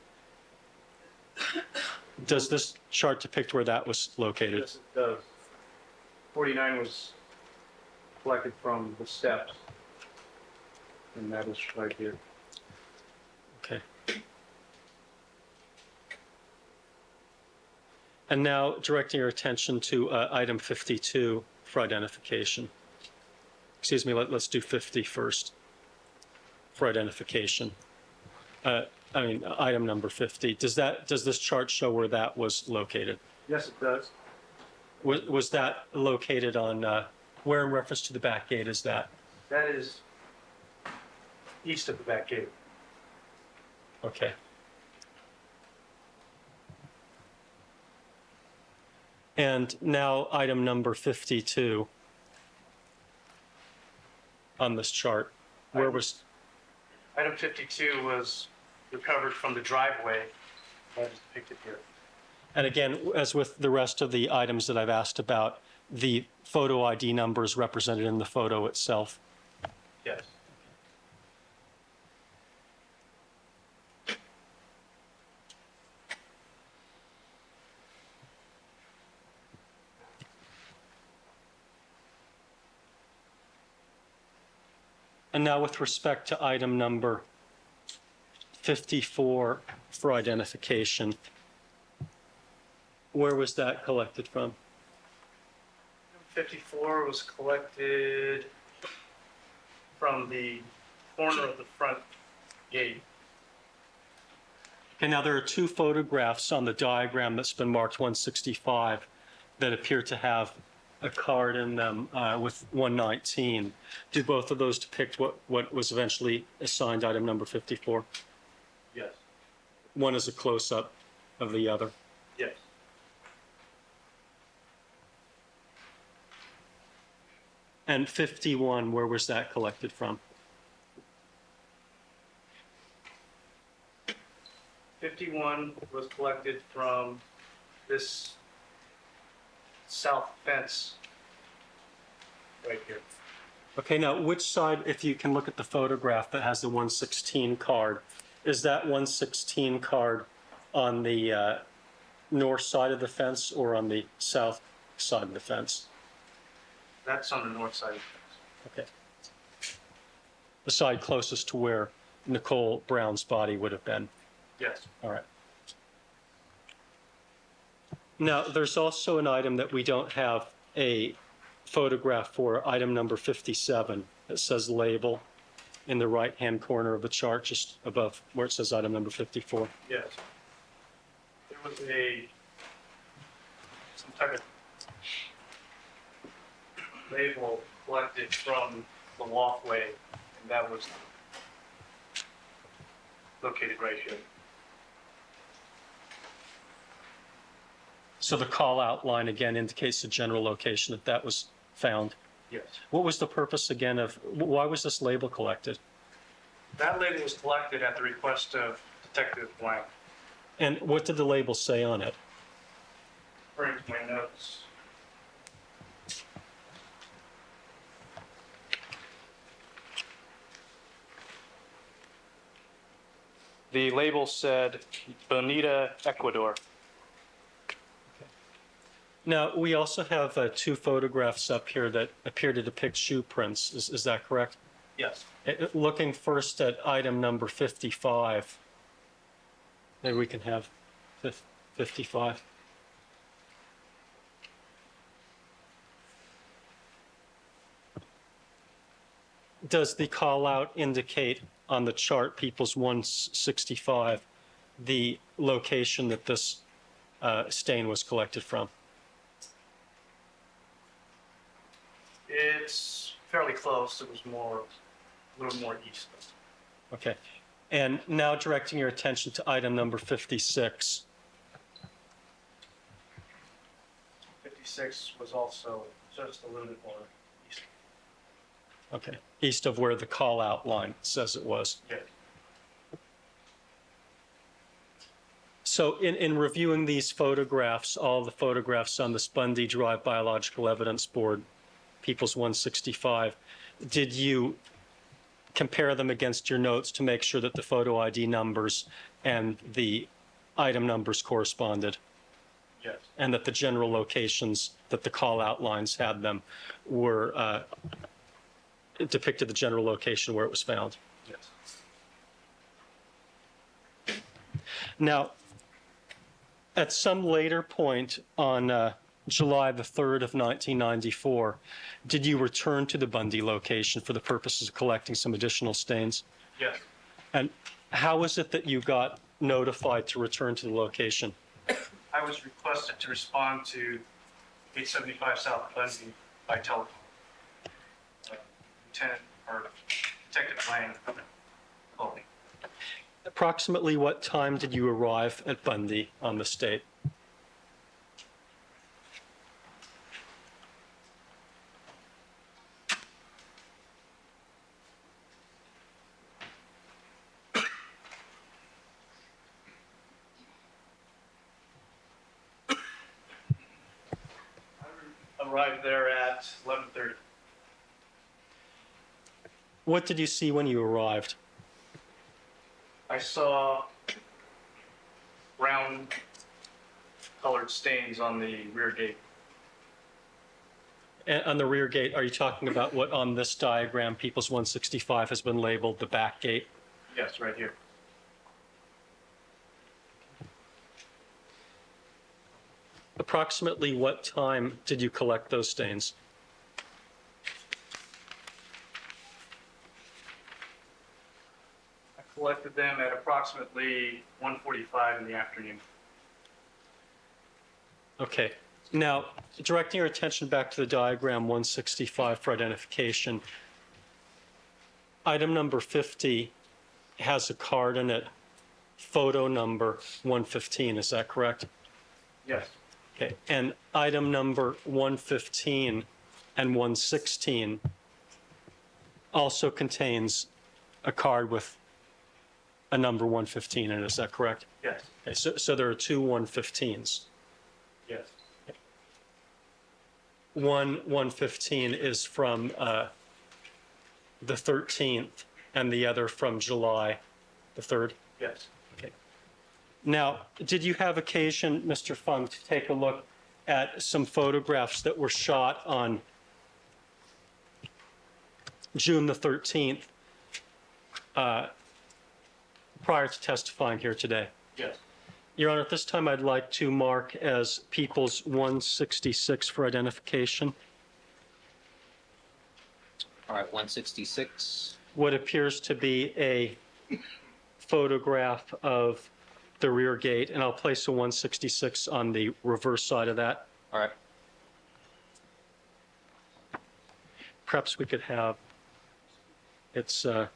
does this chart depict where that was located? Yes, it does. 49 was collected from the steps, and that is right here. Okay. And now directing your attention to item 52 for identification. Excuse me, let's do 50 first for identification. Item number 50. Does this chart show where that was located? Yes, it does. Was that located on, where in reference to the back gate is that? That is east of the back gate. Okay. And now item number 52 on this chart. Where was, Item 52 was recovered from the driveway that is depicted here. and again, as with the rest of the items that I've asked about, the photo ID number is represented in the photo itself. Yes. And now with respect to item number 54 for identification, where was that collected from? 54 was collected from the corner of the front gate. Okay, now there are two photographs on the diagram that's been marked 165 that appear to have a card in them with 119. Do both of those depict what was eventually assigned item number 54? Yes. One is a close-up of the other. Yes. And 51, where was that collected from? 51 was collected from this south fence right here. Okay, now which side, if you can look at the photograph that has the 116 card, is that 116 card on the north side of the fence or on the south side of the fence? That's on the north side of the fence. Okay. The side closest to where Nicole Brown's body would have been. Yes. All right. Now, there's also an item that we don't have a photograph for, item number 57. It says label in the right-hand corner of the chart, just above where it says item number 54. Yes. There was some type of label collected from the walkway, and that was located right here. So the call-out line again indicates the general location that was found. Yes. What was the purpose again of, why was this label collected? That label was collected at the request of Detective Blank. And what did the label say on it? According to my notes. The label said Bonita, Ecuador. Now, we also have two photographs up here that appear to depict shoe prints. Is that correct? Yes. Looking first at item number 55. Maybe we can have 55. Does the call out indicate on the chart, People's 165, the location that this stain was collected from? It's fairly close. It was a little more east. Okay. And now directing your attention to item number 56. 56 was also just a little bit more east. Okay. East of where the call-out line says it was. Yeah. So in reviewing these photographs, all the photographs on this Bundy Drive Biological Evidence Board, People's 165, did you compare them against your notes to make sure that the photo ID numbers and the item numbers corresponded? Yes. And that the general locations that the call-out lines had them were depicted the general location where it was found? Yes. Now, at some later point on July the 3rd of 1994, did you return to the Bundy location for the purposes of collecting some additional stains? Yes. And how is it that you got notified to return to the location? I was requested to respond to 875 South Bundy by telephone. Detective Lang called me. Approximately what time did you arrive at Bundy on the state? Arrived there at 11:30. What did you see when you arrived? I saw brown colored stains on the rear gate. And on the rear gate, are you talking about what on this diagram, People's 165, has been labeled the back gate? Yes, right here. Approximately what time did you collect those stains? I collected them at approximately 1:45 in the afternoon. Okay. Now, directing your attention back to the diagram 165 for identification, item number 50 has a card in it, photo number 115, is that correct? Yes. Okay. And item number 115 and 116 also contains a card with a number 115 in it, is that correct? Yes. Okay. So there are two 115s. Yes. One 115 is from the 13th, and the other from July the 3rd? Yes. Okay. Now, did you have occasion, Mr. Fung, to take a look at some photographs that were shot on June the 13th prior to testifying here today? Yes. Your Honor, at this time, I'd like to mark as People's 166 for identification. All right, 166. What appears to be a photograph of the rear gate, and I'll place a 166 on the reverse side of that. All right. Perhaps we could have, it's, yeah.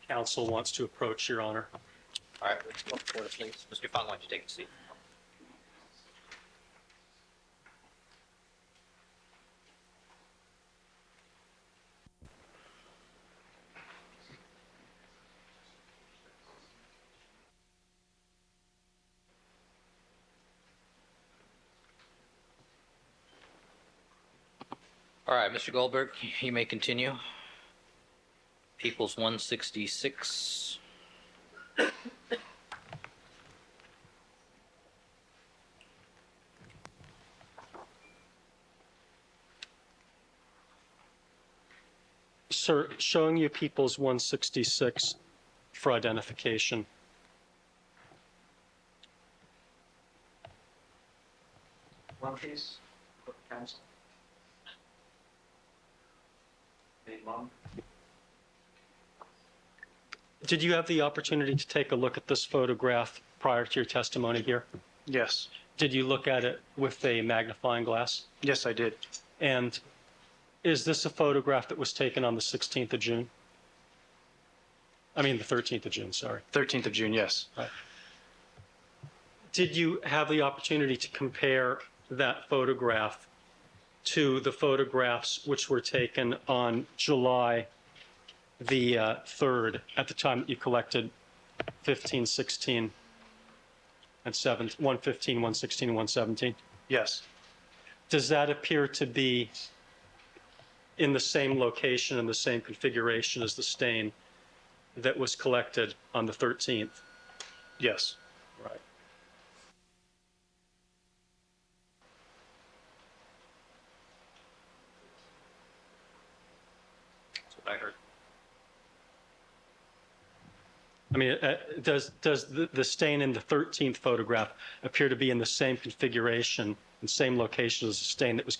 Counsel wants to approach, Your Honor. All right, let's go forward, please. Mr. Fung, why don't you take a seat? All right, Mr. Goldberg, you may continue. People's 166. Sir, showing you People's 166 for identification. One piece, council. Hey, Mom. Did you have the opportunity to take a look at this photograph prior to your testimony here? Yes. Did you look at it with a magnifying glass? Yes, I did. And is this a photograph that was taken on the 16th of June? I mean, the 13th of June, sorry. 13th of June, yes. Right. Did you have the opportunity to compare that photograph to the photographs which were taken on July the 3rd at the time that you collected 15, 16, and 115, 116, and 117? Yes. Does that appear to be in the same location and the same configuration as the stain that was collected on the 13th? Yes. Right. That's what I heard. I mean, does the stain in the 13th photograph appear to be in the same configuration and same location as the stain that was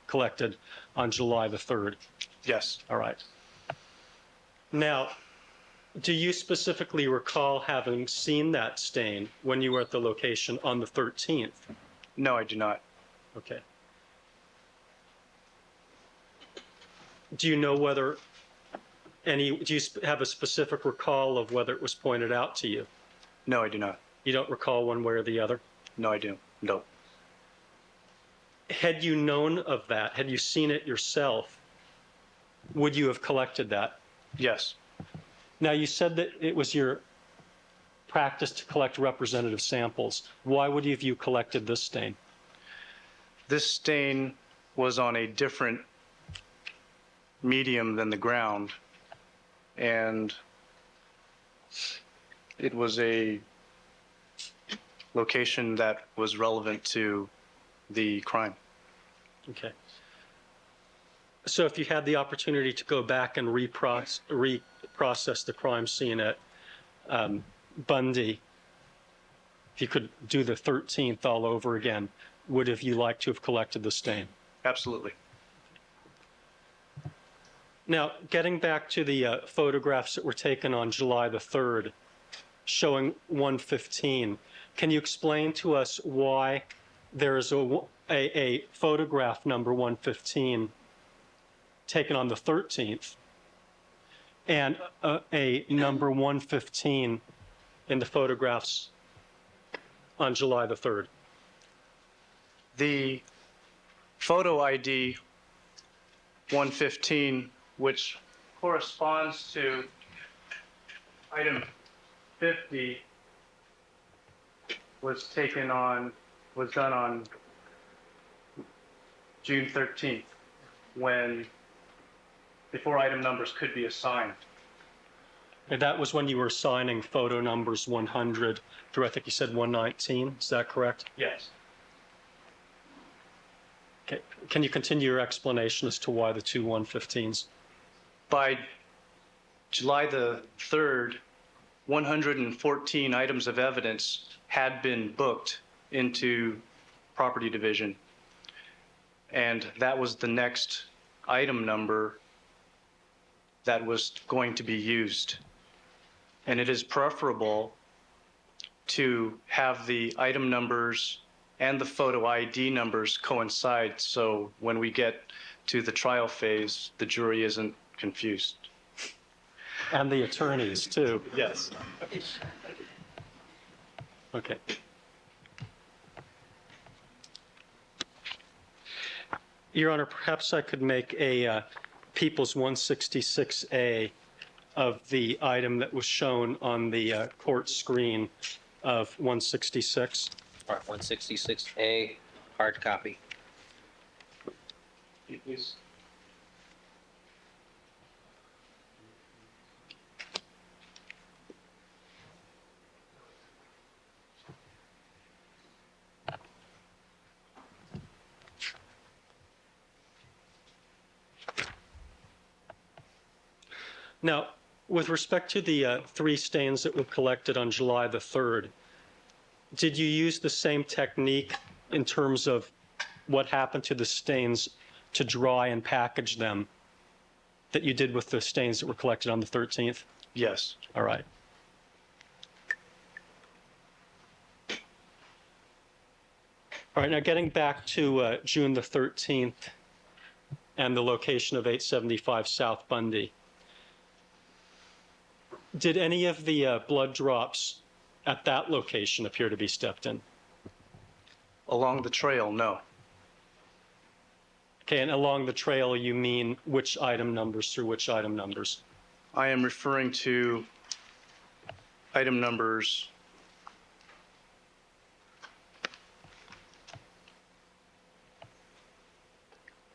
collected on July the 3rd? Yes. All right. Now, do you specifically recall having seen that stain when you were at the location on the 13th? No, I do not. Okay. Do you know whether do you have a specific recall of whether it was pointed out to you? No, I do not. You don't recall one way or the other? No, I do. No. Had you known of that, had you seen it yourself, would you have collected that? Yes. Now, you said that it was your practice to collect representative samples. Why would you have you collected this stain? This stain was on a different medium than the ground, and it was a location that was relevant to the crime. Okay. So if you had the opportunity to go back and reprocess the crime scene at Bundy, if you could do the 13th all over again, would have you liked to have collected the stain? Absolutely. Now, getting back to the photographs that were taken on July the 3rd, showing 115, can you explain to us why there is a photograph number 115 taken on the 13th and a number 115 in the photographs on July the 3rd? The photo ID 115, which corresponds to item 50, was done on June 13th, before item numbers could be assigned. And that was when you were assigning photo numbers 100 through, I think you said 119, is that correct? Yes. Okay. Can you continue your explanation as to why the two 115s? By July the 3rd, 114 items of evidence had been booked into property division, and that was the next item number that was going to be used. And it is preferable to have the item numbers and the photo ID numbers coincide, so when we get to the trial phase, the jury isn't confused. And the attorneys, too. Yes. Okay. Your Honor, perhaps I could make a People's 166A of the item that was shown on the court screen of 166. All right, 166A, hard copy. Please. Now, with respect to the 3 stains that were collected on July the 3rd, did you use the same technique in terms of what happened to the stains to dry and package them that you did with the stains that were collected on the 13th? Yes. All right. All right, now getting back to June the 13th and the location of 875 South Bundy. Did any of the blood drops at that location appear to be stepped in? Along the trail, no. Okay, and along the trail, you mean which item numbers through which item numbers? I am referring to item numbers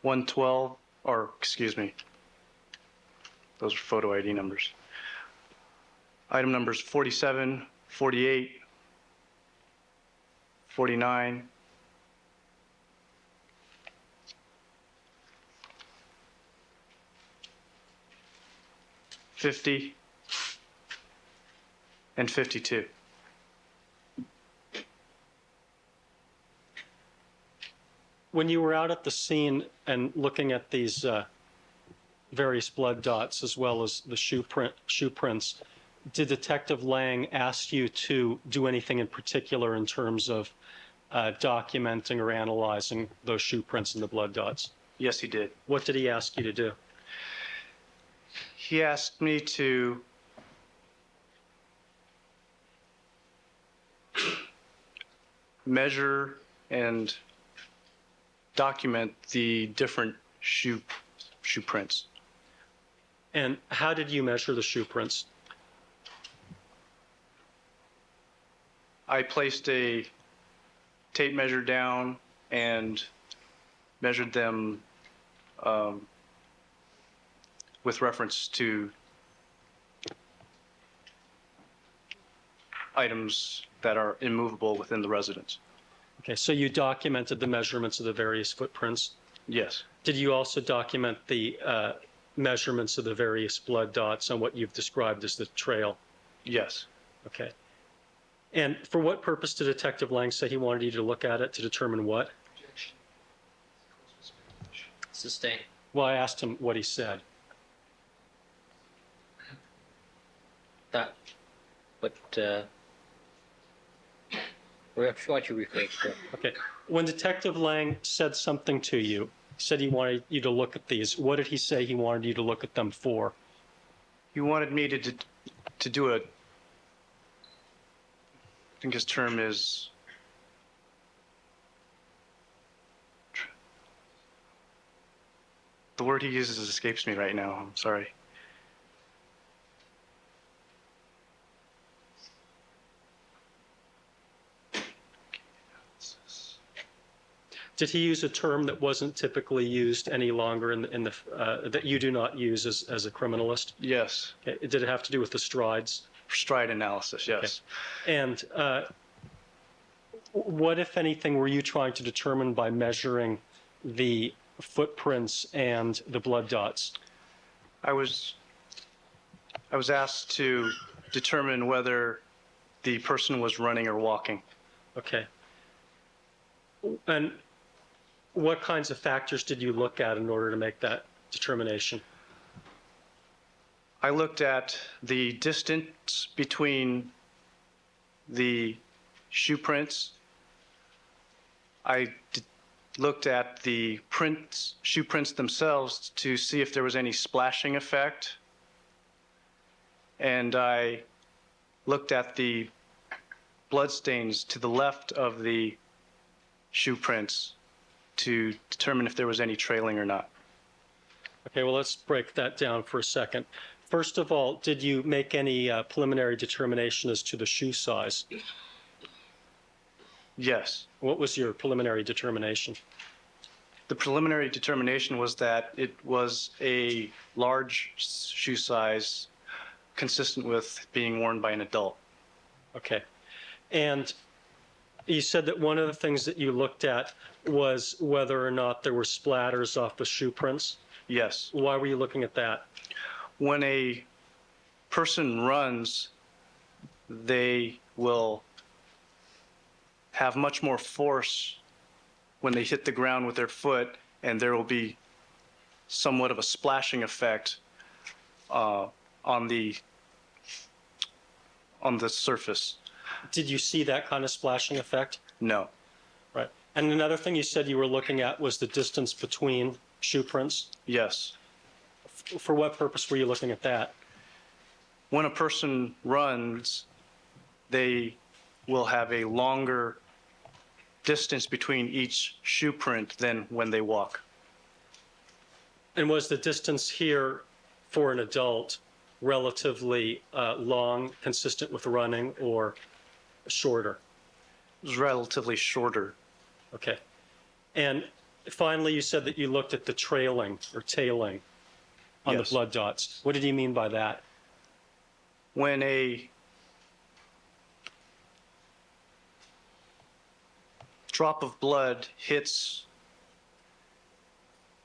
112, or excuse me, those are photo ID numbers. Item numbers 47, 48, 49, 50, and 52. When you were out at the scene and looking at these various blood dots as well as the shoe prints, did Detective Lang ask you to do anything in particular in terms of documenting or analyzing those shoe prints and the blood dots? Yes, he did. What did he ask you to do? He asked me to measure and document the different shoe prints. And how did you measure the shoe prints? I placed a tape measure down and measured them with reference to items that are immovable within the residence. Okay, so you documented the measurements of the various footprints? Yes. Did you also document the measurements of the various blood dots on what you've described as the trail? Yes. Okay. And for what purpose did Detective Lang say he wanted you to look at it, to determine what? Sustain. Well, I asked him what he said. That, but, why don't you rephrase that? Okay. When Detective Lang said something to you, said he wanted you to look at these, what did he say he wanted you to look at them for? He wanted me to do a, I think his term is, the word he uses escapes me right now. I'm sorry. Did he use a term that wasn't typically used any longer that you do not use as a criminalist? Yes. Okay. Did it have to do with the strides? Stride analysis, yes. Okay. And what, if anything, were you trying to determine by measuring the footprints and the blood dots? I was asked to determine whether the person was running or walking. Okay. And what kinds of factors did you look at in order to make that determination? I looked at the distance between the shoe prints. I looked at the shoe prints themselves to see if there was any splashing effect. And I looked at the blood stains to the left of the shoe prints to determine if there was any trailing or not. Okay, well, let's break that down for a second. First of all, did you make any preliminary determination as to the shoe size? Yes. What was your preliminary determination? The preliminary determination was that it was a large shoe size consistent with being worn by an adult. Okay. And you said that one of the things that you looked at was whether or not there were splatters off the shoe prints. Yes. Why were you looking at that? When a person runs, they will have much more force when they hit the ground with their foot, and there will be somewhat of a splashing effect on the surface. Did you see that kind of splashing effect? No. Right. And another thing you said you were looking at was the distance between shoe prints. Yes. For what purpose were you looking at that? When a person runs, they will have a longer distance between each shoe print than when they walk. And was the distance here for an adult relatively long, consistent with running, or shorter? It was relatively shorter. Okay. And finally, you said that you looked at the trailing or tailing on Yes. the blood dots. What did you mean by that? When a drop of blood hits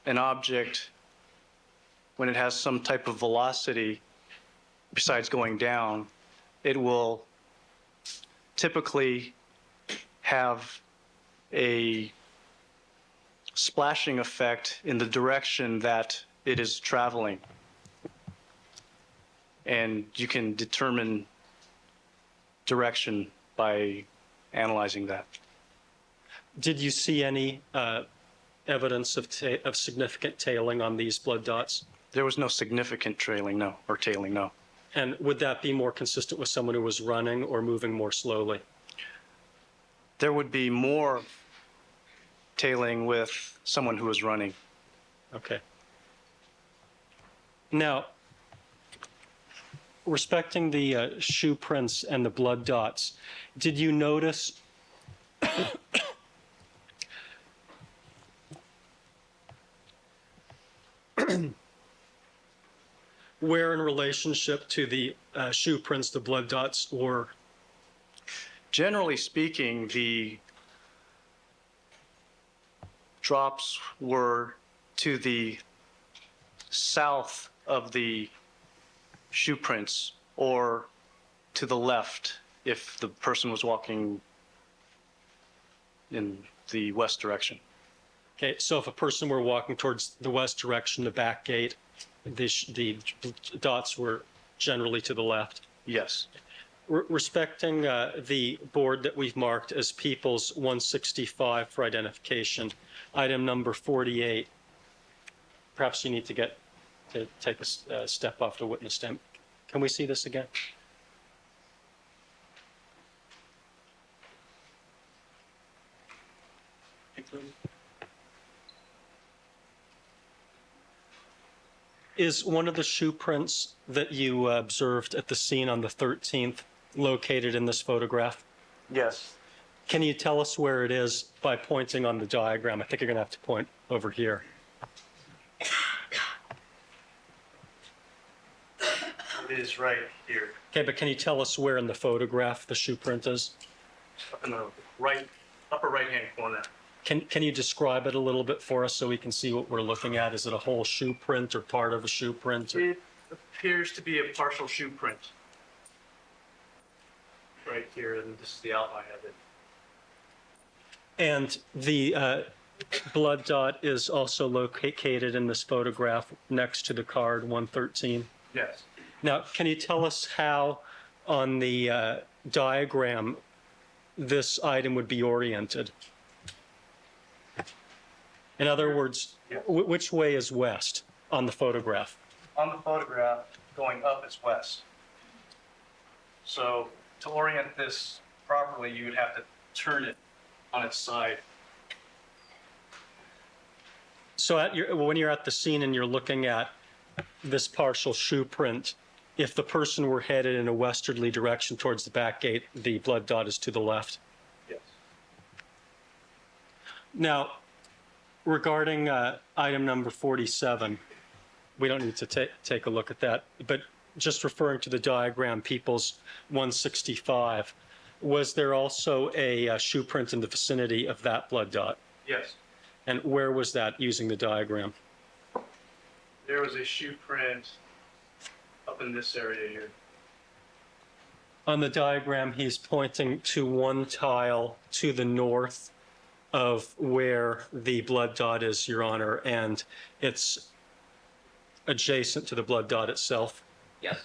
an object, when it has some type of velocity besides going down, it will typically have a splashing effect in the direction that it is traveling. And you can determine direction by analyzing that. Did you see any evidence of significant tailing on these blood dots? There was no significant tailing, no. And would that be more consistent with someone who was running or moving more slowly? There would be more tailing with someone who was running. Okay. Now, respecting the shoe prints and the blood dots, did you notice where in relationship to the shoe prints the blood dots were? Generally speaking, the drops were to the south of the shoe prints or to the left if the person was walking in the west direction. Okay, so if a person were walking towards the west direction, the back gate, the dots were generally to the left? Yes. Respecting the board that we've marked as People's 165 for identification, item number 48, perhaps you need to take a step off the witness stand. Can we see this again? Is one of the shoe prints that you observed at the scene on the 13th located in this photograph? Yes. Can you tell us where it is by pointing on the diagram? I think you're going to have to point over here. It is right here. Okay, but can you tell us where in the photograph the shoe print is? Up in the upper right-hand corner. Can you describe it a little bit for us so we can see what we're looking at? Is it a whole shoe print or part of a shoe print? It appears to be a partial shoe print. Right here, and this is the outline of it. And the blood dot is also located in this photograph next to the card 113. Yes. Now, can you tell us how on the diagram this item would be oriented? In other words, which way is west on the photograph? On the photograph, going up is west. So to orient this properly, you would have to turn it on its side. So when you're at the scene and you're looking at this partial shoe print, if the person were headed in a westerly direction towards the back gate, the blood dot is to the left? Yes. Now, Regarding item number 47, we don't need to take a look at that, but just referring to the diagram, People's 165, was there also a shoe print in the vicinity of that blood dot? Yes. And where was that using the diagram? There was a shoe print up in this area here. On the diagram, he's pointing to one tile to the north of where the blood dot is, Your Honor, and it's adjacent to the blood dot itself. Yes.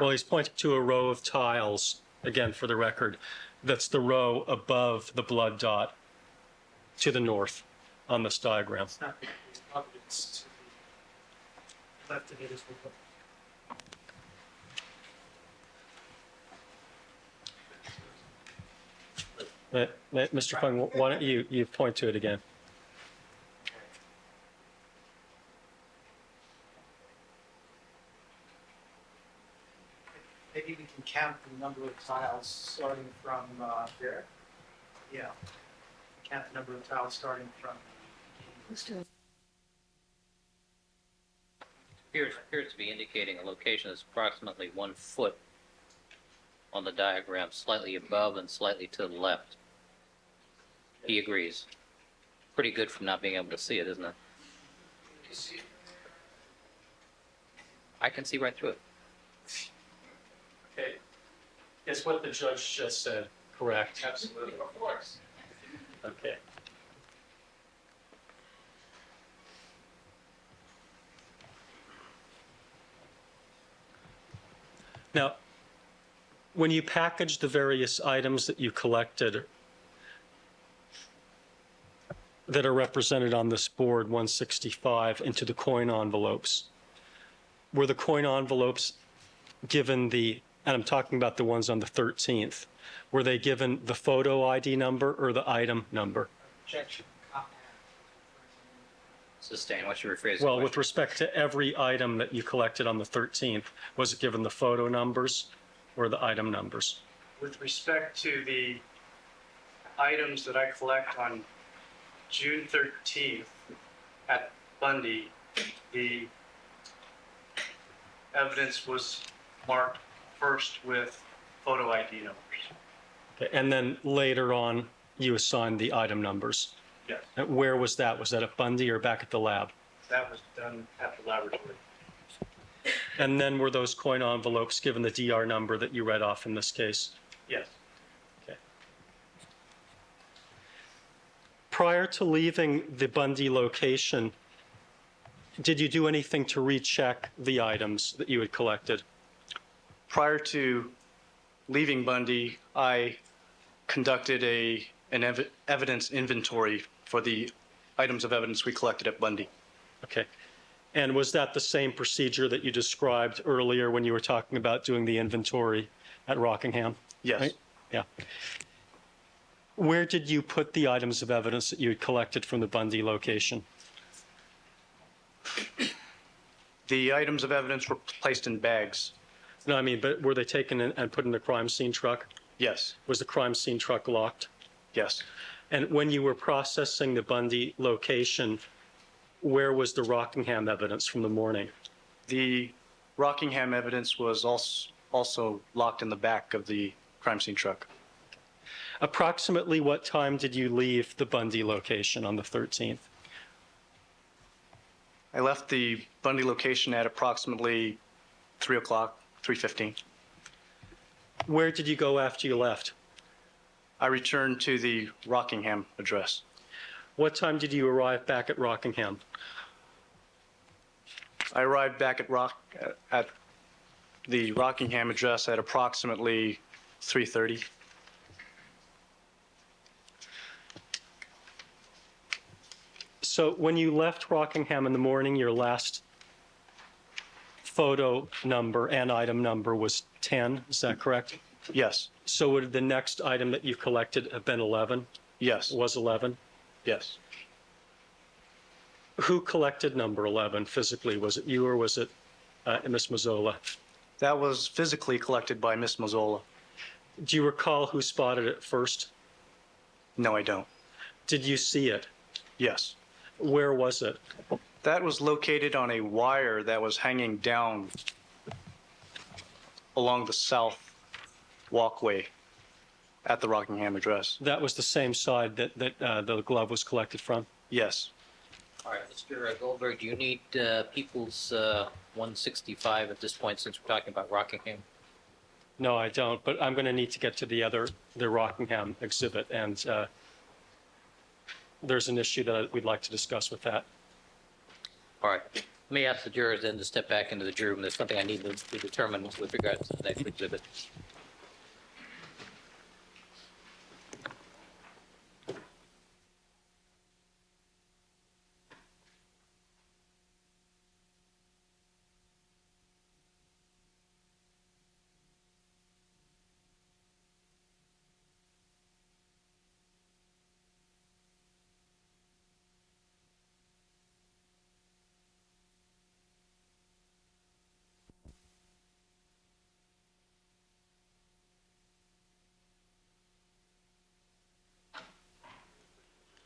Well, he's pointing to a row of tiles, again, for the record, that's the row above the blood dot to the north on this diagram. It's not the evidence to the left of it is Mr. Fung, why don't you point to it again? maybe we can count the number of tiles starting from there. Yeah. Count the number of tiles starting from. Appears to be indicating a location that's approximately 1 foot on the diagram, slightly above and slightly to the left. He agrees. Pretty good from not being able to see it, isn't it? I can see right through it. Okay. Is what the judge just said correct? Absolutely, of course. Okay. Now, when you package the various items that you collected that are represented on this board 165 into the coin envelopes, were the coin envelopes given the, and I'm talking about the ones on the 13th, were they given the photo ID number or the item number? Objection. Sustain, what's your rephrase? Well, with respect to every item that you collected on the 13th, was it given the photo numbers or the item numbers? With respect to the items that I collect on June 13th at Bundy, the evidence was marked first with photo ID numbers. Okay, and then later on, you assigned the item numbers. Yes, And where was that? Was that at Bundy or back at the lab? that was done at the laboratory. And then were those coin envelopes given the DR number that you read off in this case? Yes. Okay. Prior to leaving the Bundy location, did you do anything to recheck the items that you had collected? Prior to leaving Bundy, I conducted an evidence inventory for the items of evidence we collected at Bundy. Okay. And was that the same procedure that you described earlier when you were talking about doing the inventory at Rockingham? Yes. Right? Yeah. Where did you put the items of evidence that you had collected from the Bundy location? The items of evidence were placed in bags. No, I mean, but were they taken and put in the crime scene truck? Yes. Was the crime scene truck locked? Yes. And when you were processing the Bundy location, where was the Rockingham evidence from the morning? The Rockingham evidence was also locked in the back of the crime scene truck. Approximately what time did you leave the Bundy location on the 13th? I left the Bundy location at approximately 3 o'clock, 3:15. Where did you go after you left? I returned to the Rockingham address. What time did you arrive back at Rockingham? I arrived back at the Rockingham address at approximately 3:30. So when you left Rockingham in the morning, your last photo number and item number was 10, is that correct? Yes. So would the next item that you collected have been 11? Yes. Was 11? Yes. Who collected number 11 physically? Was it you or was it Ms. Mazzola? That was physically collected by Miss Mazzola. Do you recall who spotted it first? No, I don't. Did you see it? Yes. Where was it? That was located on a wire that was hanging down along the south walkway at the Rockingham address. That was the same side that the glove was collected from? Yes. All right, Mr. Goldberg, do you need People's 165 at this point since we're talking about Rockingham? No, I don't, but I'm going to need to get to the Rockingham exhibit, and there's an issue that we'd like to discuss with that. All right. Let me ask the jurors then to step back into the jury room. There's something I need to determine with regards to the next exhibit.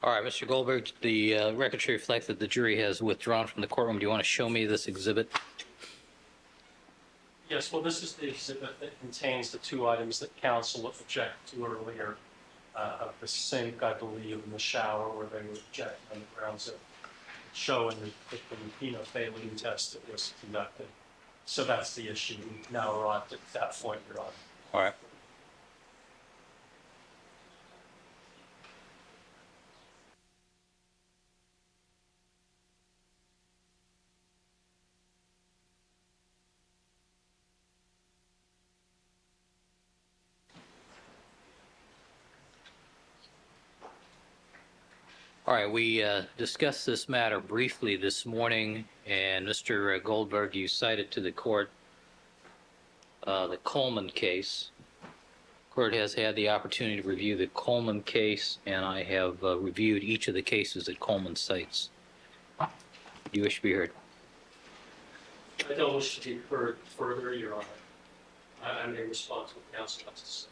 All right, Mr. Goldberg, the record should reflect that the jury has withdrawn from the courtroom. Do you want to show me this exhibit? Yes, well, this is the exhibit that contains the two items that counsel objected to earlier, of the sink, I believe, in the shower where they were objecting on the grounds of showing that the phenolphthalein test that was conducted. So that's the issue. We've now arrived at that point, Your Honor. All right. All right, we discussed this matter briefly this morning, and Mr. Goldberg, you cited to the court the Coleman case. The court has had the opportunity to review the Coleman case, and I have reviewed each of the cases that Coleman cites. Do you wish to be heard? I don't wish to be heard further, Your Honor. I may respond to what counsel has to say.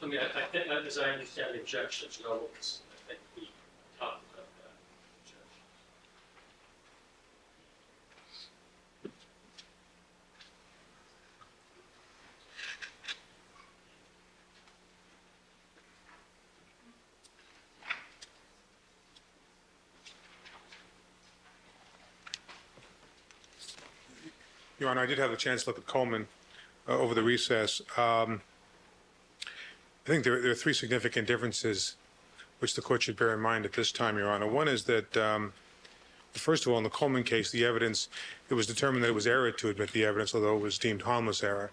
I mean, I think, as I understand the objections, I think we talked about that. Your Honor, I did have a chance to look at Coleman over the recess. I think there are three significant differences which the court should bear in mind at this time, Your Honor. One is that, first of all, in the Coleman case, the evidence, it was determined that it was error to admit the evidence, although it was deemed harmless error,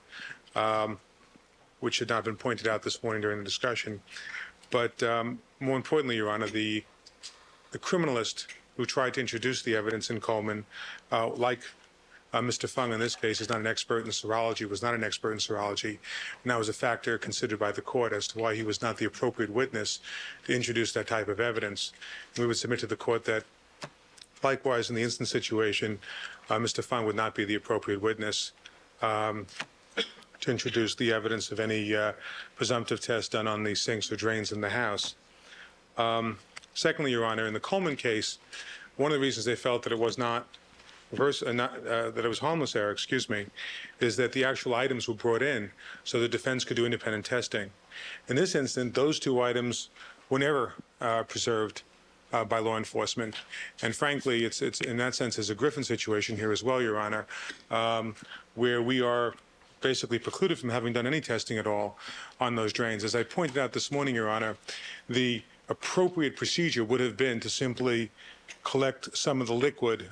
which had not been pointed out this morning during the discussion. But more importantly, Your Honor, the criminalist who tried to introduce the evidence in Coleman, like Mr. Fung in this case, is not an expert in serology, was not an expert in serology, and that was a factor considered by the court as to why he was not the appropriate witness to introduce that type of evidence. And we would submit to the court that, likewise, in the instant situation, Mr. Fung would not be the appropriate witness to introduce the evidence of any presumptive test done on the sinks or drains in the house. Secondly, Your Honor, in the Coleman case, one of the reasons they felt that it was that it was harmless error, is that the actual items were brought in so the defense could do independent testing. In this instance, those two items were never preserved by law enforcement. And frankly, it's in that sense is a Griffin situation here as well, Your Honor, where we are basically precluded from having done any testing at all on those drains. As I pointed out this morning, Your Honor, the appropriate procedure would have been to simply collect some of the liquid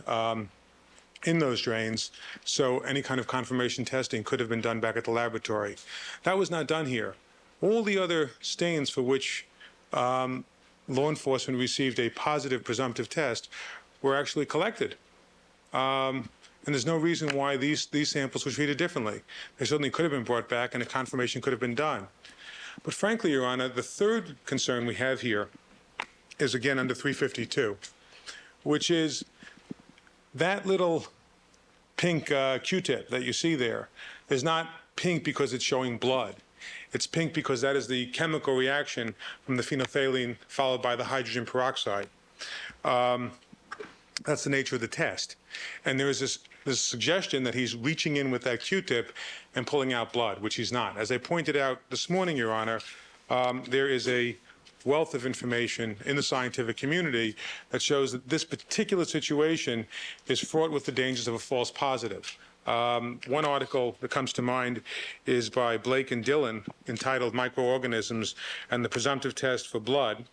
in those drains, so any kind of confirmation testing could have been done back at the laboratory. That was not done here. All the other stains for which law enforcement received a positive presumptive test were actually collected. And there's no reason why these samples were treated differently. They certainly could have been brought back and a confirmation could have been done. But frankly, Your Honor, the third concern we have here is again under 352. which is that little pink Q-tip that you see there is not pink because it's showing blood. It's pink because that is the chemical reaction from the phenolphthalein followed by the hydrogen peroxide. That's the nature of the test. And there is this suggestion that he's reaching in with that Q-tip and pulling out blood, which he's not. As I pointed out this morning, Your Honor, there is a wealth of information in the scientific community that shows that this particular situation is fraught with the dangers of a false positive. One article that comes to mind is by Blake and Dillon entitled Microorganisms and the Presumptive Test for Blood.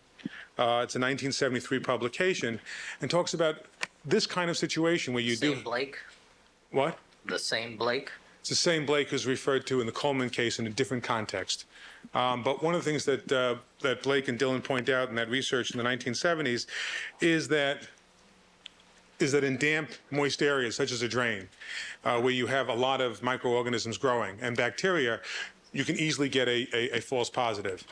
It's a 1973 publication and talks about this kind of situation where you do... Same Blake? What? The same Blake? It's the same Blake who's referred to in the Coleman case in a different context. But one of the things that Blake and Dillon point out in that research in the 1970s is that in damp, moist areas such as a drain, where you have a lot of microorganisms growing and bacteria, you can easily get a false positive.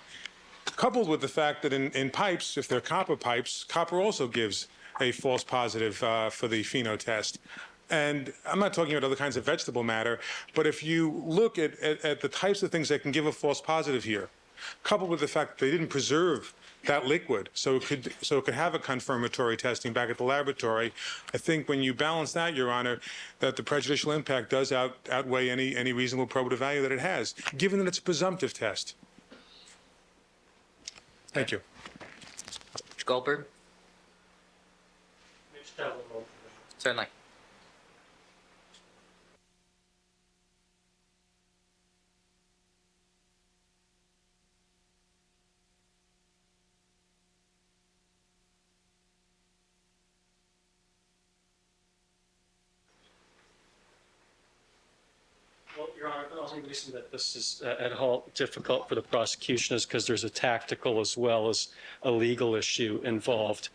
Coupled with the fact that in pipes, if they're copper pipes, copper also gives a false positive for the pheno test. And I'm not talking about other kinds of vegetable matter, but if you look at the types of things that can give a false positive here, coupled with the fact that they didn't preserve that liquid so it could have a confirmatory testing back at the laboratory, I think when you balance that, Your Honor, that the prejudicial impact does outweigh any reasonable probative value that it has, given that it's a presumptive test. Thank you. Mr. Goldberg? Certainly. Well, Your Honor, the only reason that this is at all difficult for the prosecution is because there's a tactical as well as a legal issue involved.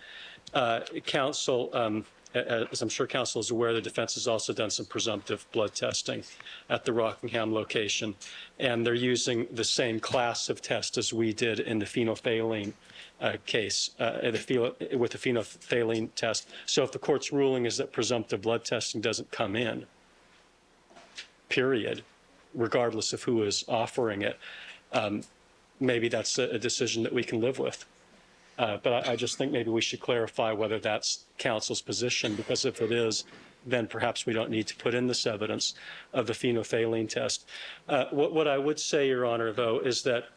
Counsel, as I'm sure counsel is aware, the defense has also done some presumptive blood testing at the Rockingham location, and they're using the same class of test as we did in the phenolphthalein case, with the phenolphthalein test. So if the court's ruling is that presumptive blood testing doesn't come in, period, regardless of who is offering it, maybe that's a decision that we can live with. But I just think maybe we should clarify whether that's counsel's position, because if it is, then perhaps we don't need to put in this evidence of the phenolphthalein test. What I would say, Your Honor, though, is that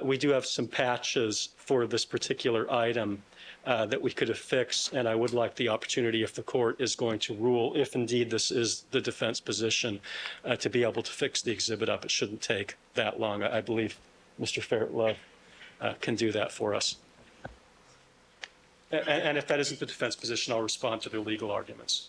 we do have some patches for this particular item that we could affix, and I would like the opportunity, if the court is going to rule, if indeed this is the defense position, to be able to fix the exhibit up. It shouldn't take that long. I believe Mr. Fairlove can do that for us. And if that isn't the defense position, I'll respond to their legal arguments.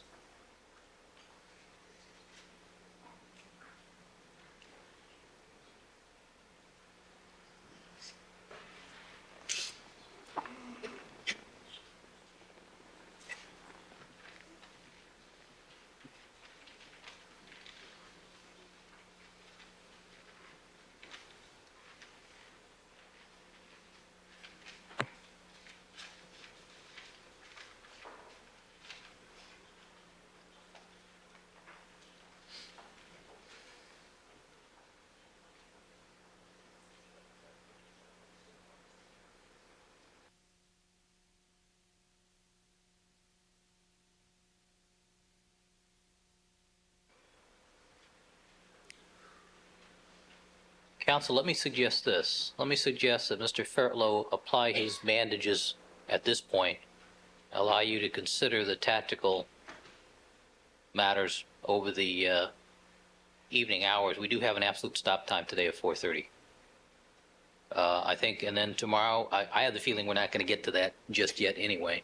Counsel, let me suggest this. Let me suggest that Mr. Fairlow apply his bandages at this point, allow you to consider the tactical matters over the evening hours. We do have an absolute stop time today of 4:30. I think, and then tomorrow, I have the feeling we're not going to get to that just yet anyway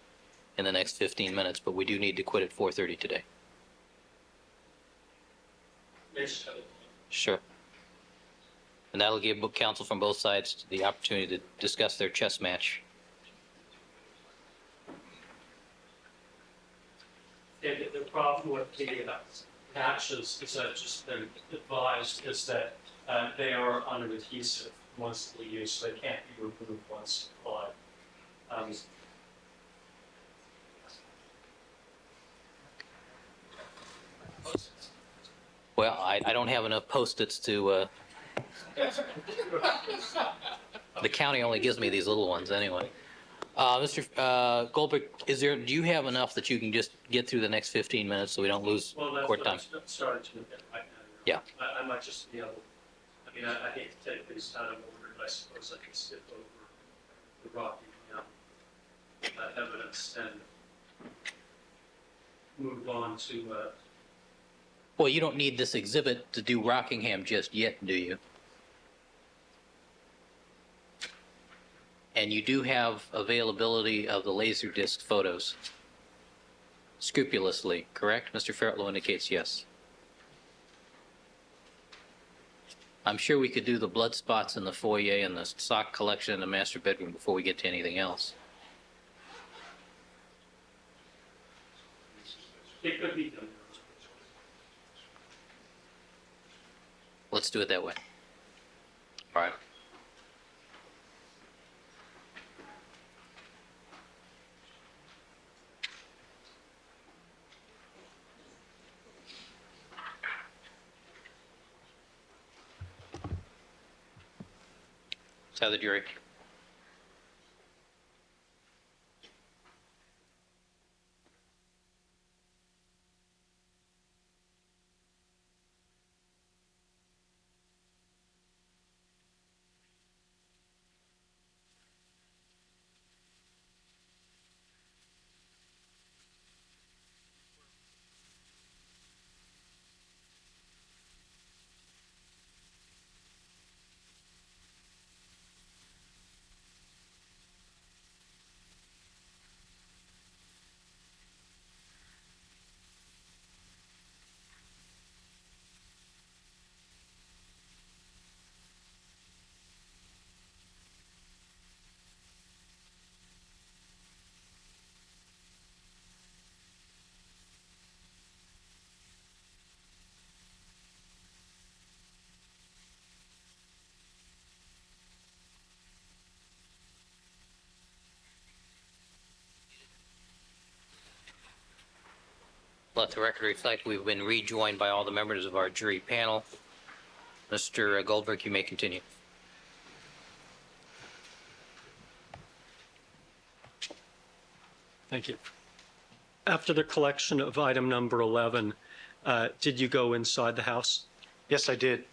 in the next 15 minutes, but we do need to quit at 4:30 today. Sure. And that'll give counsel from both sides the opportunity to discuss their chess match. The problem with the patches, as I've just been advised, is that they are unadhesive once used, so they can't be removed once applied. I don't have enough Post-its to, the county only gives me these little ones anyway. Mr. Goldberg, do you have enough that you can just get through the next 15 minutes so we don't lose court time? starting to look at right now. Yeah. I might just be able, I hate to take these out of order, but I suppose I can skip over the Rocky evidence and move on to, Well, you don't need this exhibit to do Rockingham just yet, do you? And you do have availability of the Laserdisc photos scrupulously, correct? Mr. Ferretlow indicates yes. I'm sure we could do the blood spots in the foyer and the sock collection in the master bedroom before we get to anything else. it could be done. Let's do it that way. All right. Let's have the jury. Let the record reflect we've been rejoined by all the members of our jury panel. Mr. Goldberg, you may continue. Thank you. After the collection of item number 11, did you go inside the house? Yes, I did.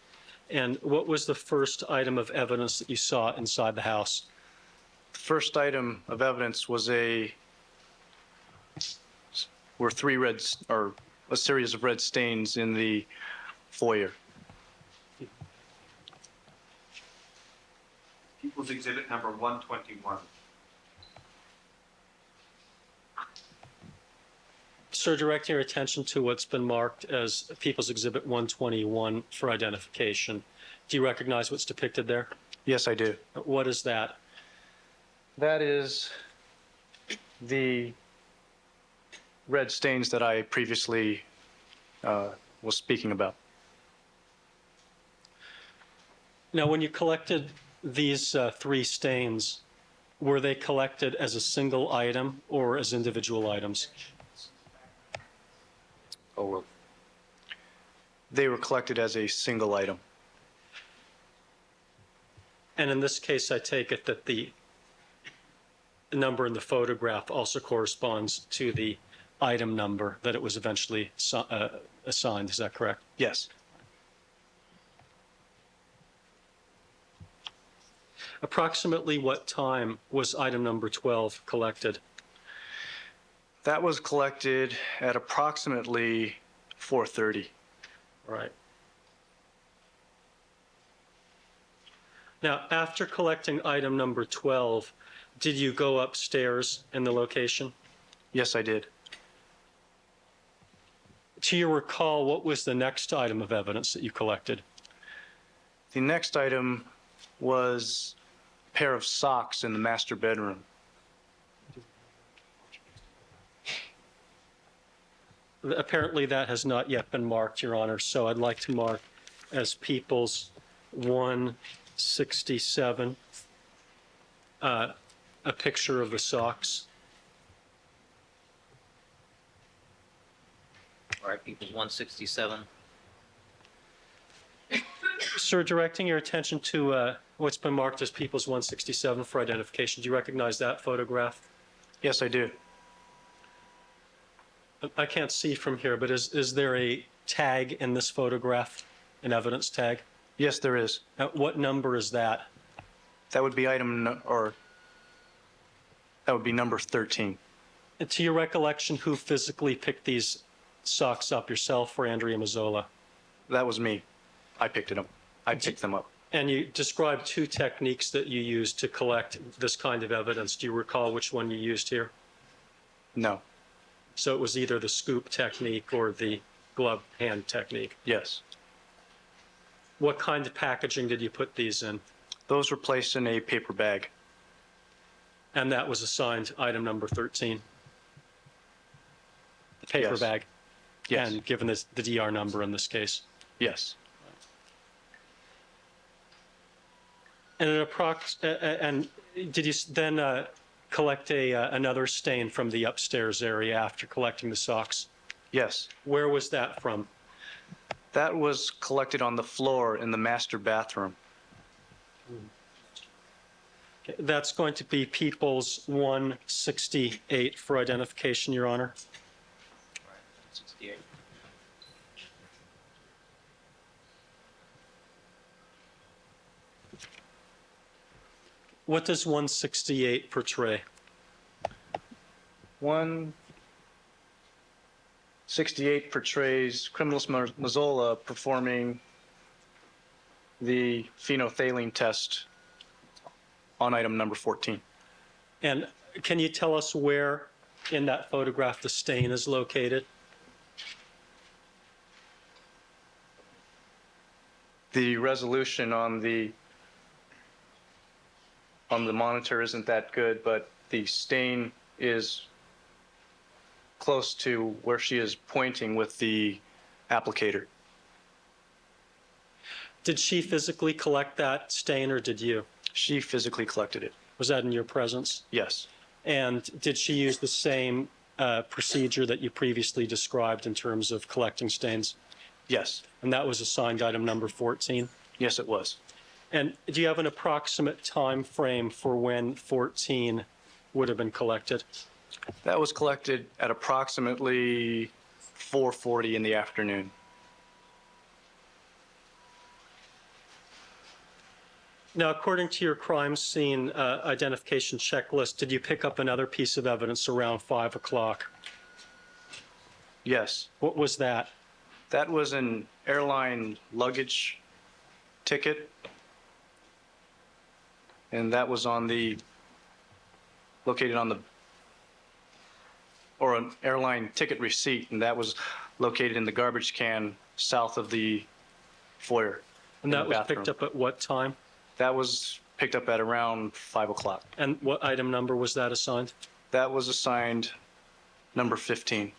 And what was the first item of evidence that you saw inside the house? The first item of evidence was a series of red stains in the foyer. People's Exhibit number 121. Sir, direct your attention to what's been marked as People's Exhibit 121 for identification. Do you recognize what's depicted there? Yes, I do. What is that? That is the red stains that I previously was speaking about. Now, when you collected these three stains, were they collected as a single item or as individual items? Oh, They were collected as a single item. And in this case, I take it that the number in the photograph also corresponds to the item number that it was eventually assigned. Is that correct? Yes. Approximately what time was item number 12 collected? That was collected at approximately 4:30. Right. Now, after collecting item number 12, did you go upstairs in the location? Yes, I did. Do you recall what was the next item of evidence that you collected? The next item was a pair of socks in the master bedroom. Apparently that has not yet been marked, Your Honor, so I'd like to mark as People's 167 a picture of the socks. all right, People's 167. Sir, directing your attention to what's been marked as People's 167 for identification, do you recognize that photograph? Yes, I do. I can't see from here, but is there a tag in this photograph, an evidence tag? Yes, there is. What number is that? That would be that would be number 13. And to your recollection, who physically picked these socks up, yourself or Andrea Mazzola? That was me. I picked them up. And you described two techniques that you used to collect this kind of evidence. Do you recall which one you used here? No. So it was either the scoop technique or the glove hand technique. Yes. What kind of packaging did you put these in? Those were placed in a paper bag. And that was assigned item number 13? The paper Yes. bag? Yes. And given this, the DR number in this case? Yes. And did you then collect another stain from the upstairs area after collecting the socks? Yes. Where was that from? That was collected on the floor in the master bathroom. That's going to be People's 168 for identification, Your Honor. 68. What does 168 portray? 168 portrays Criminalist Mazzola performing the phenolphthalein test on item number 14. And can you tell us where in that photograph the stain is located? The resolution on the monitor isn't that good, but the stain is close to where she is pointing with the applicator. Did she physically collect that stain or did you? She physically collected it. Was that in your presence? Yes. And did she use the same procedure that you previously described in terms of collecting stains? Yes. And that was assigned item number 14? Yes, it was. And do you have an approximate time frame for when 14 would have been collected? That was collected at approximately 4:40 in the afternoon. Now, according to your crime scene identification checklist, did you pick up another piece of evidence around 5 o'clock? Yes. What was that? That was an airline luggage ticket, and that was located on the, or an airline ticket receipt, and that was located in the garbage can south of the foyer. And that was picked up at what time? That was picked up at around 5 o'clock. And what item number was that assigned? That was assigned number 15.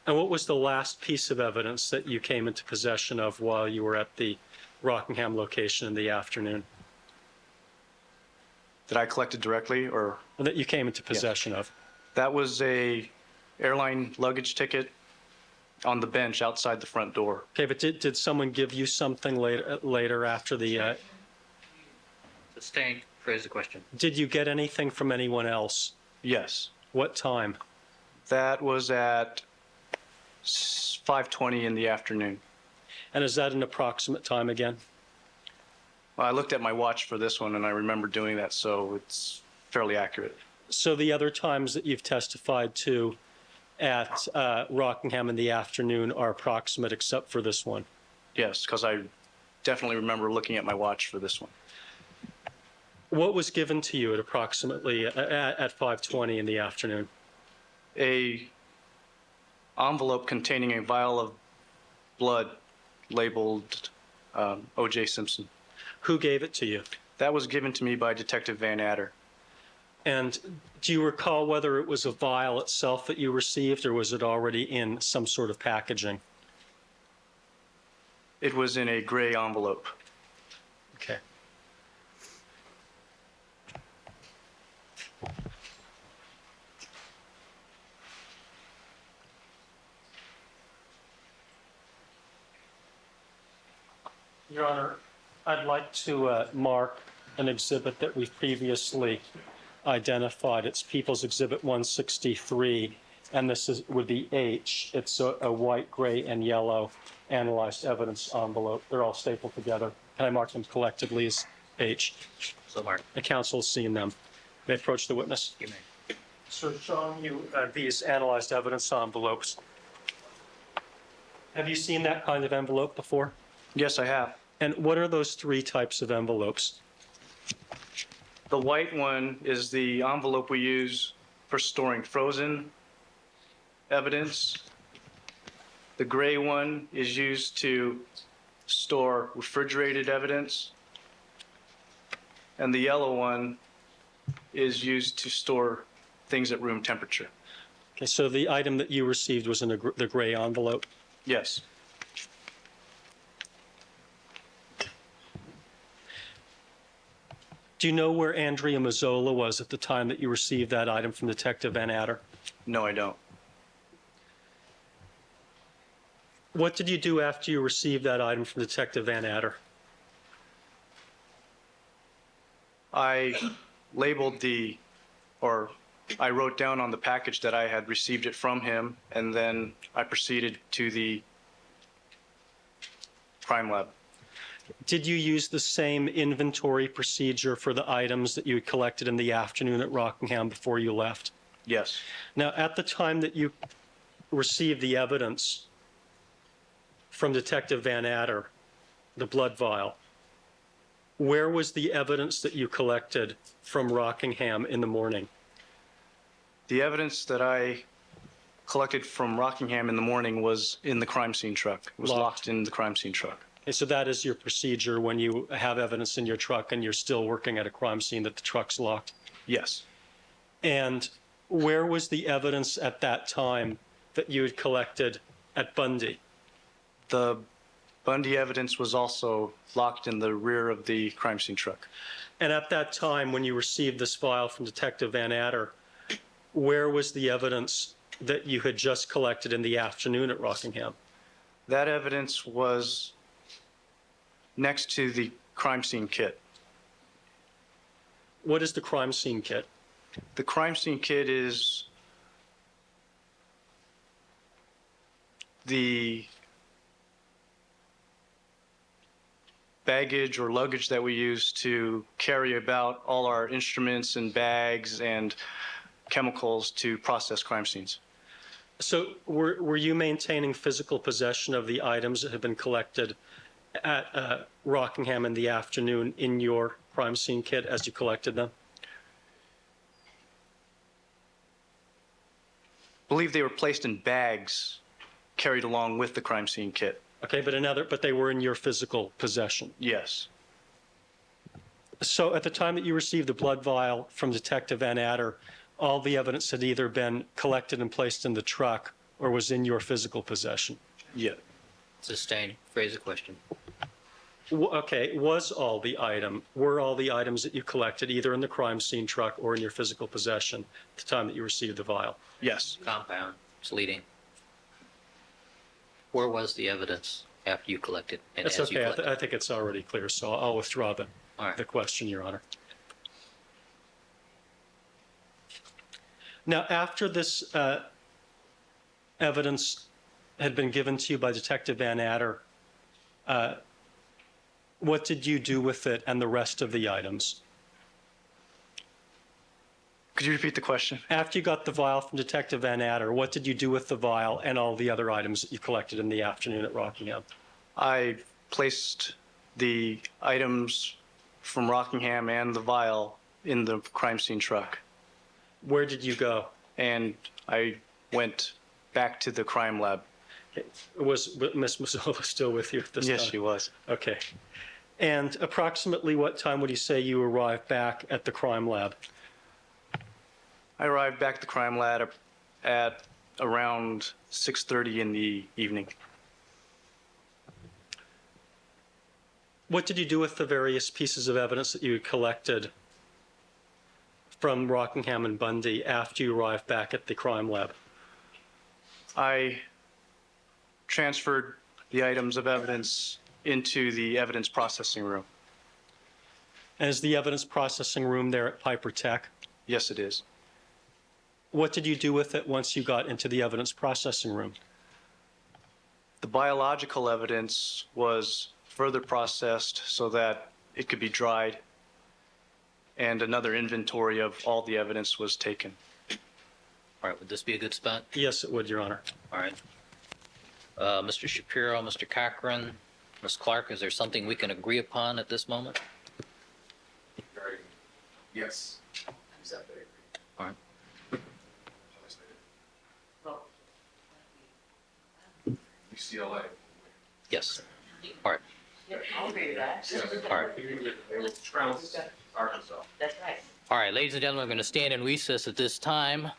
And what was the last piece of evidence that you came into possession of while you were at the Rockingham location in the afternoon? That I collected directly, or? That you came into possession of? That was a airline luggage ticket on the bench outside the front door. Okay, but did someone give you something later after the... Sustained. Phrase the question. Did you get anything from anyone else? Yes. What time? That was at 5:20 in the afternoon. And is that an approximate time again? Well, I looked at my watch for this one, and I remember doing that, so it's fairly accurate. So the other times that you've testified to at Rockingham in the afternoon are approximate except for this one? Yes, because I definitely remember looking at my watch for this one. What was given to you at approximately at 5:20 in the afternoon? A envelope containing a vial of blood labeled OJ Simpson. Who gave it to you? That was given to me by Detective Van Adder. And do you recall whether it was a vial itself that you received or was it already in some sort of packaging? It was in a gray envelope. Okay. Your Honor, I'd like to mark an exhibit that we've previously identified. It's People's Exhibit 163, and would be H. It's a white, gray, and yellow analyzed evidence envelope. They're all stapled together. Can I mark them collectively as H? So, Mark, The council has seen them. May I approach the witness? you may. So showing you these analyzed evidence envelopes. Have you seen that kind of envelope before? Yes, I have. And what are those three types of envelopes? The white one is the envelope we use for storing frozen evidence. The gray one is used to store refrigerated evidence. And the yellow one is used to store things at room temperature. Okay, so the item that you received was in the gray envelope. Yes. Do you know where Andrea Mazzola was at the time that you received that item from Detective Van Adder? No, I don't. What did you do after you received that item from Detective Van Adder? I labeled I wrote down on the package that I had received it from him, and then I proceeded to the crime lab. Did you use the same inventory procedure for the items that you had collected in the afternoon at Rockingham before you left? Yes. Now, at the time that you received the evidence from Detective Van Adder, the blood vial, where was the evidence that you collected from Rockingham in the morning? The evidence that I collected from Rockingham in the morning was in the crime scene truck. It was locked in the crime scene truck. Okay, so that is your procedure when you have evidence in your truck and you're still working at a crime scene, that the truck's locked? Yes. And where was the evidence at that time that you had collected at Bundy? The Bundy evidence was also locked in the rear of the crime scene truck. And at that time, when you received this file from Detective Van Adder, where was the evidence that you had just collected in the afternoon at Rockingham? That evidence was next to the crime scene kit. What is the crime scene kit? The crime scene kit is the baggage or luggage that we use to carry about all our instruments and bags and chemicals to process crime scenes. So were you maintaining physical possession of the items that had been collected at Rockingham in the afternoon in your crime scene kit as you collected them? I believe they were placed in bags carried along with the crime scene kit. Okay, but they were in your physical possession. Yes. So at the time that you received the blood vial from Detective Van Adder, all the evidence had either been collected and placed in the truck or was in your physical possession? Yeah. Sustained. Phrase the question. Okay, were all the items that you collected either in the crime scene truck or in your physical possession at the time that you received the vial? Yes. Compound. It's leading. Where was the evidence after you collected? And That's as you okay. collected? I think it's already clear, so I'll withdraw All right. the question, Your Honor. Now, after this evidence had been given to you by Detective Van Adder, what did you do with it and the rest of the items? Could you repeat the question? After you got the vial from Detective Van Adder, what did you do with the vial and all the other items that you collected in the afternoon at Rockingham? I placed the items from Rockingham and the vial in the crime scene truck. Where did you go? And I went back to the crime lab. Okay. Was Ms. Mazzola still with you at this time? Yes, she was. Okay. And approximately what time would you say you arrived back at the crime lab? I arrived back at the crime lab at around 6:30 in the evening. What did you do with the various pieces of evidence that you had collected from Rockingham and Bundy after you arrived back at the crime lab? I transferred the items of evidence into the evidence processing room. Is the evidence processing room there at Piper Tech? Yes, it is. What did you do with it once you got into the evidence processing room? The biological evidence was further processed so that it could be dried, and another inventory of all the evidence was taken. All right, would this be a good spot? Yes, it would, Your Honor. All right. Mr. Shapiro, Mr. Cochran, Ms. Clark, is there something we can agree upon at this moment? Yes. All right. UCLA. Yes. All right. I'll agree with that. All right. Arkansas. That's right. All right, ladies and gentlemen, we're going to stand in recess at this time.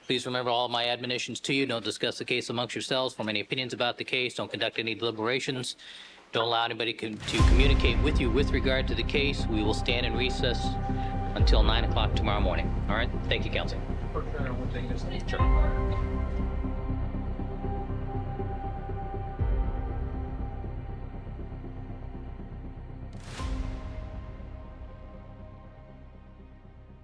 Please remember all my admonitions to you. Don't discuss the case amongst yourselves, form any opinions about the case. Don't conduct any deliberations. Don't allow anybody to communicate with you with regard to the case. We will stand in recess until 9 o'clock tomorrow morning. All right? Thank you, counsel. Sure.